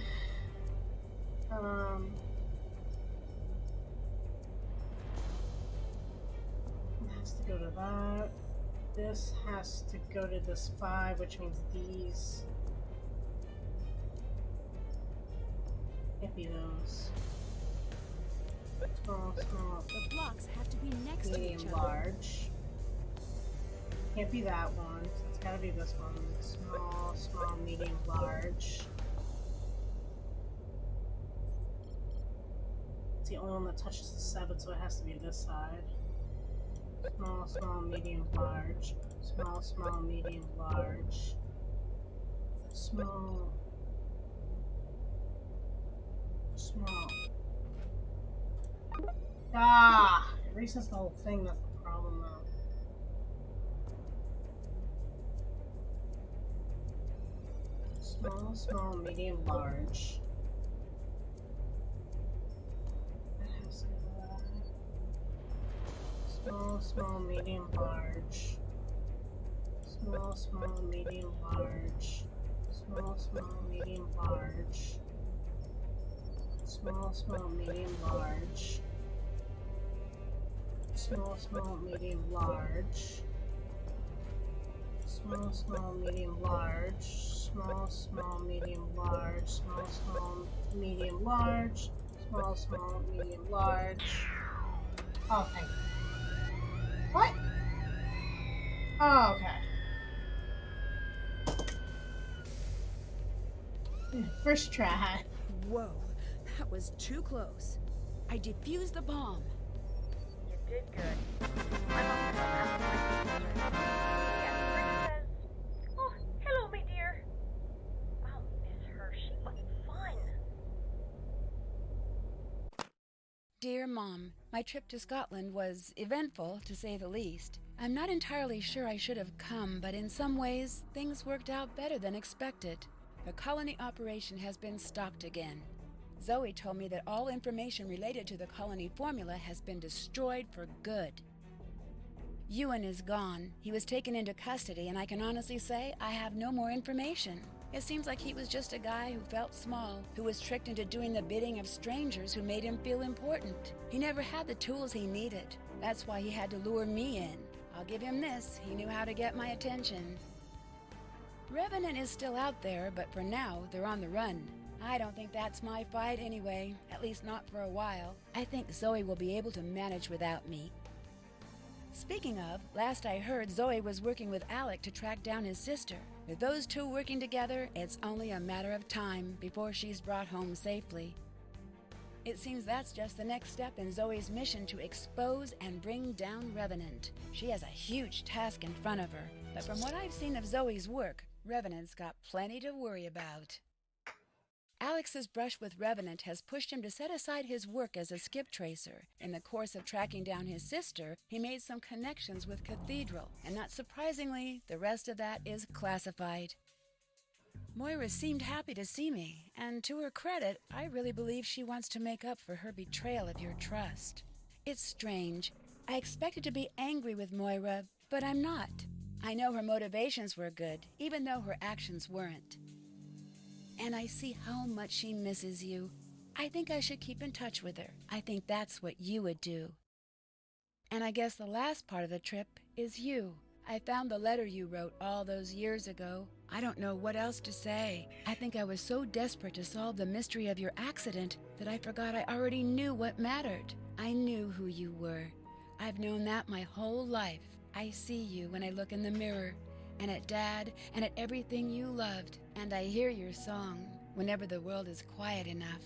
Has to go to that. This has to go to this 5, which means these. Can't be those. Small. The blocks have to be next to each Medium, other. large. Can't be that one. So it's gotta be this one. Small, medium, large. It's the only one that touches the 7, so it has to be this side. Small, medium, large. Small, medium, large. Small. Ah! It resets the whole thing, that's the problem though. Small, medium, large. That has to go that. Small, medium, large. Small, medium, large. Small, medium, large. Small, small, medium, large. Small, small, medium, large. Small, small, medium, large. Small, small, medium, large. Small, small, medium, large. Small, small, medium, large. Oh, thank you. What? Oh, okay. First try. Whoa, that was too close. I defused the bomb. You did good. I'm off to go back to my sister. Yes, Brenda says, "Oh, hello, my dear." I'll miss her. She was fun. Dear Mom, my trip to Scotland was eventful, to say the least. I'm not entirely sure I should have come, but in some ways, things worked out better than expected. The colony operation has been stopped again. Zoe told me that all information related to the colony formula has been destroyed for good. Ewan is gone. He was taken into custody, and I can honestly say I have no more information. It seems like he was just a guy who felt small, who was tricked into doing the bidding of strangers who made him feel important. He never had the tools he needed. That's why he had to lure me in. I'll give him this. He knew how to get my attention. Revenant is still out there, but for now, they're on the run. I don't think that's my fight anyway, at least not for a while. I think Zoe will be able to manage without me. Speaking of, last I heard Zoe was working with Alec to track down his sister. With those two working together, it's only a matter of time before she's brought home safely. It seems that's just the next step in Zoe's mission to expose and bring down Revenant. She has a huge task in front of her, but from what I've seen of Zoe's work, Revenant's got plenty to worry about. Alex's brush with Revenant has pushed him to set aside his work as a skip tracer. In the course of tracking down his sister, he made some connections with Cathedral, and not surprisingly, the rest of that is classified. Moira seemed happy to see me, and to her credit, I really believe she wants to make up for her betrayal of your trust. It's strange. I expected to be angry with Moira, but I'm not. I know her motivations were good, even though her actions weren't. And I see how much she misses you. I think I should keep in touch with her. I think that's what you would do. And I guess the last part of the trip is you. I found the letter you wrote all those years ago. I don't know what else to say. I think I was so desperate to solve the mystery of your accident that I forgot I already knew what mattered. I knew who you were. I've known that my whole life. I see you when I look in the mirror, and at Dad, and at everything you loved, and I hear your song whenever the world is quiet enough.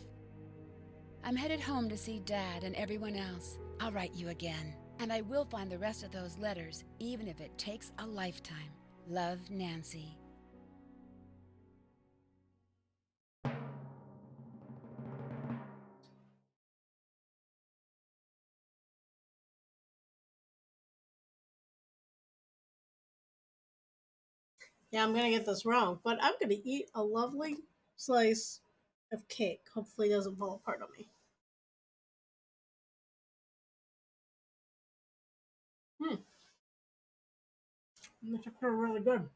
I'm headed home to see Dad and everyone else. I'll write you again, and I will find the rest of those letters, even if it takes a lifetime. Love, Nancy. Yeah, I'm gonna get this wrong, but I'm gonna eat a lovely slice of cake. Hopefully, it doesn't fall apart on me. This is really good.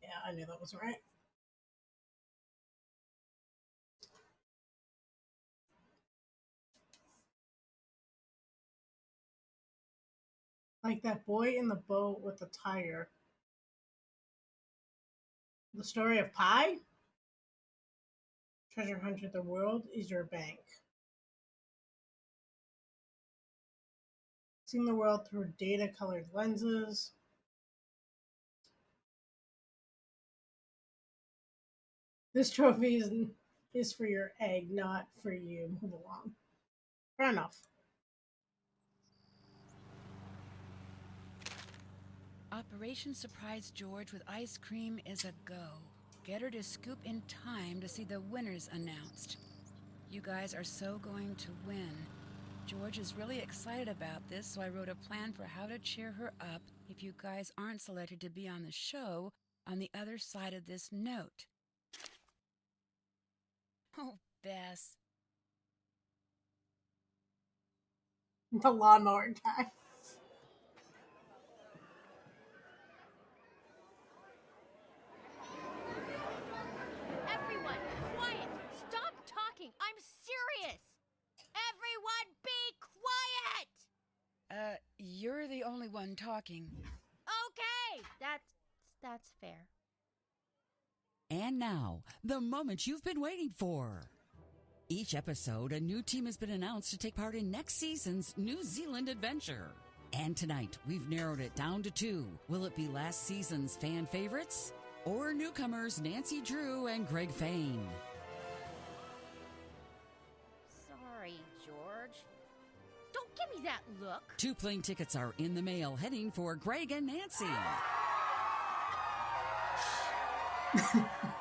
Yeah, I knew that was right. Like that boy in the boat with the tiger. The story of Pi? Treasure hunter, the world is your bank. Seeing the world through data-colored lenses. This trophy is for your egg, not for you. Move along. Fair enough. Operation Surprise George with ice cream is a go. Get her to scoop in time to see the winners announced. You guys are so going to win. George is really excited about this, so I wrote a plan for how to cheer her up if you guys aren't selected to be on the show on the other side of this note. Oh, Bess. The lawnmower guy. one talking. Okay, that's fair. And now, the moment you've been waiting for. Each episode, a new team has been announced to take part in next season's New Zealand adventure. And tonight, we've narrowed it down to 2. Will it be last season's fan favorites? Or newcomers Nancy Drew and Greg Fain? Sorry, George. Don't give me that look. 2 plane tickets are in the mail heading for Greg and Nancy.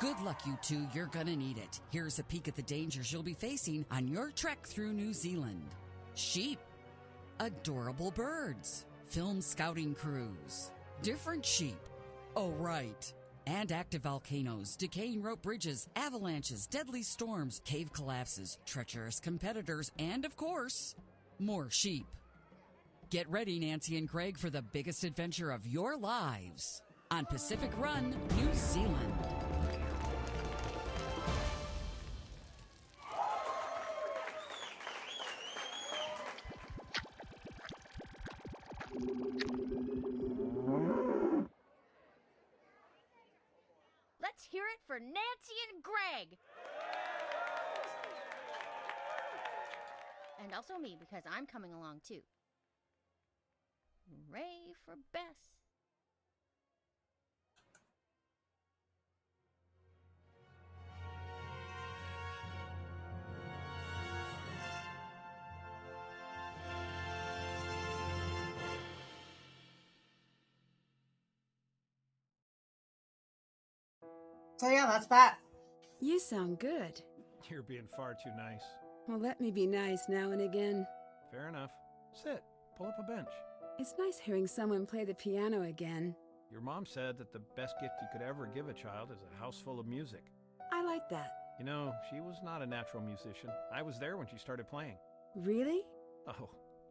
Good luck, you two. You're gonna need it. Here's a peek at the dangers you'll be facing on your trek through New Zealand. Sheep. Adorable birds. Film scouting crews. Different sheep. Oh, right. And active volcanoes, decaying rope bridges, avalanches, deadly storms, cave collapses, treacherous competitors, and, of course, more sheep. Get ready, Nancy and Greg, for the biggest adventure of your lives on Pacific Run, New Zealand. Let's hear it for Nancy and Greg. And also me, because I'm coming along too. Hooray for Bess. So yeah, that's that. You sound good. You're being far too nice. Well, let me be nice now and again. Fair enough. Sit. Pull up a bench. It's nice hearing someone play the piano again. Your mom said that the best gift you could ever give a child is a house full of music. I like that. You know, she was not a natural musician. I was there when she started playing. Really? Oh,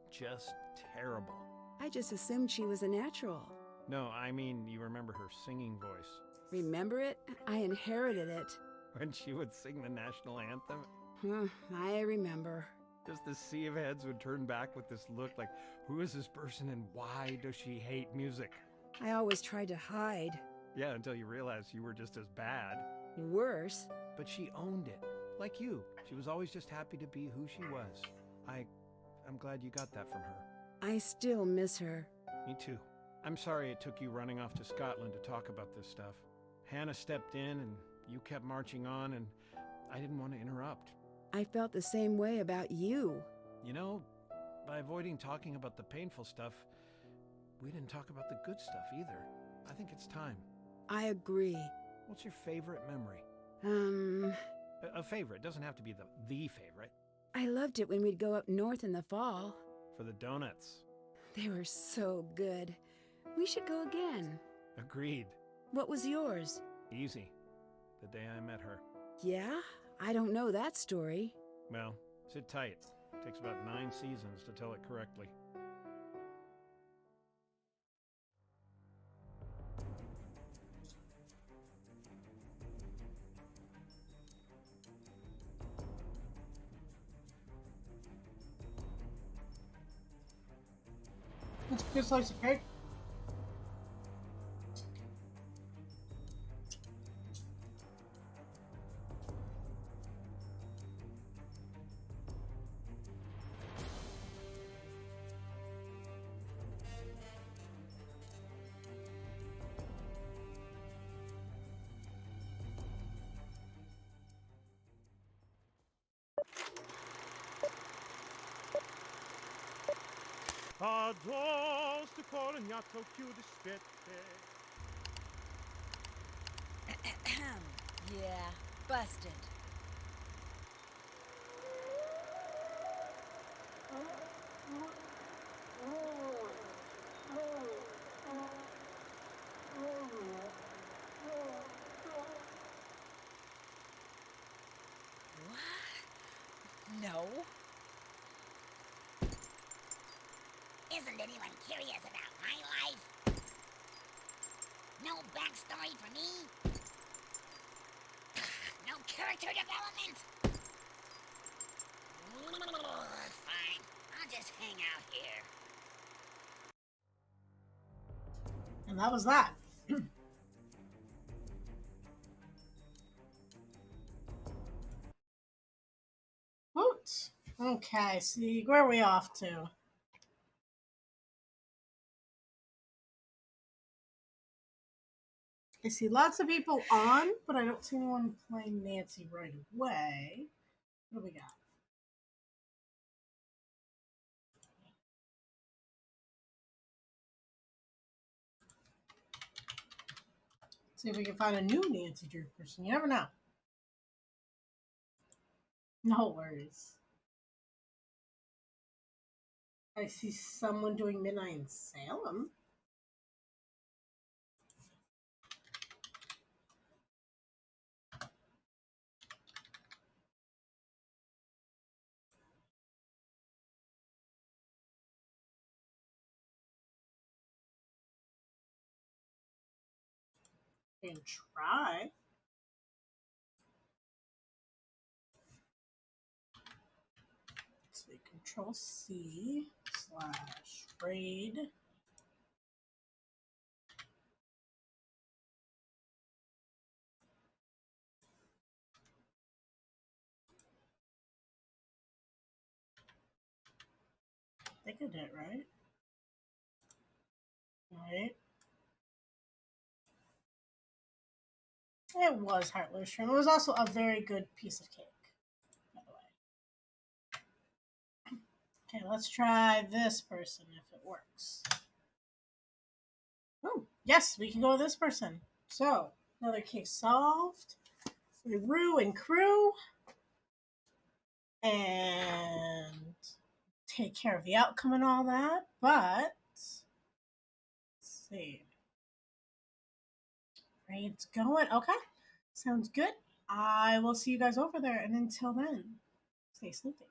just terrible. I just assumed she was a natural. No, I mean, you remember her singing voice. Remember it? I inherited it. When she would sing the national anthem? I remember. Just the sea of heads would turn back with this look like, who is this person and why does she hate music? I always tried to hide. Yeah, until you realized you were just as bad. Worse. But she owned it. Like you. She was always just happy to be who she was. I'm glad you got that from her. I still miss her. Me too. I'm sorry it took you running off to Scotland to talk about this stuff. Hannah stepped in and you kept marching on and I didn't want to interrupt. I felt the same way about you. You know, by avoiding talking about the painful stuff, we didn't talk about the good stuff either. I think it's time. I agree. What's your favorite memory? A favorite. Doesn't have to be the favorite. I loved it when we'd go up north in the fall. For the donuts. They were so good. We should go again. Agreed. What was yours? Easy. The day I met her. Yeah? I don't know that story. Well, sit tight. It takes about 9 seasons to tell it correctly. It's a good slice of cake. Adoro sto colognato più dispette. Yeah, busted. What? No. Isn't anyone curious about my life? No backstory for me? No character development? Fine, I'll just hang out here. And that was that. Woot. Okay, see, where are we off to? I see lots of people on, but I don't see anyone playing Nancy right away. What do we got? See if we can find a new Nancy Drew person. You never know. No worries. I see someone doing Midnight in Salem. We can try. So Control C / raid. I think I did it right. Right. It was Heartless Shrimp. It was also a very good piece of cake, by the way. Okay, let's try this person if it works. Oh, yes, we can go with this person. So, another case solved. Rue and crew. And take care of the outcome and all that. But, let's see. Raid's going. Okay, sounds good. I will see you guys over there. And until then, stay sleepy.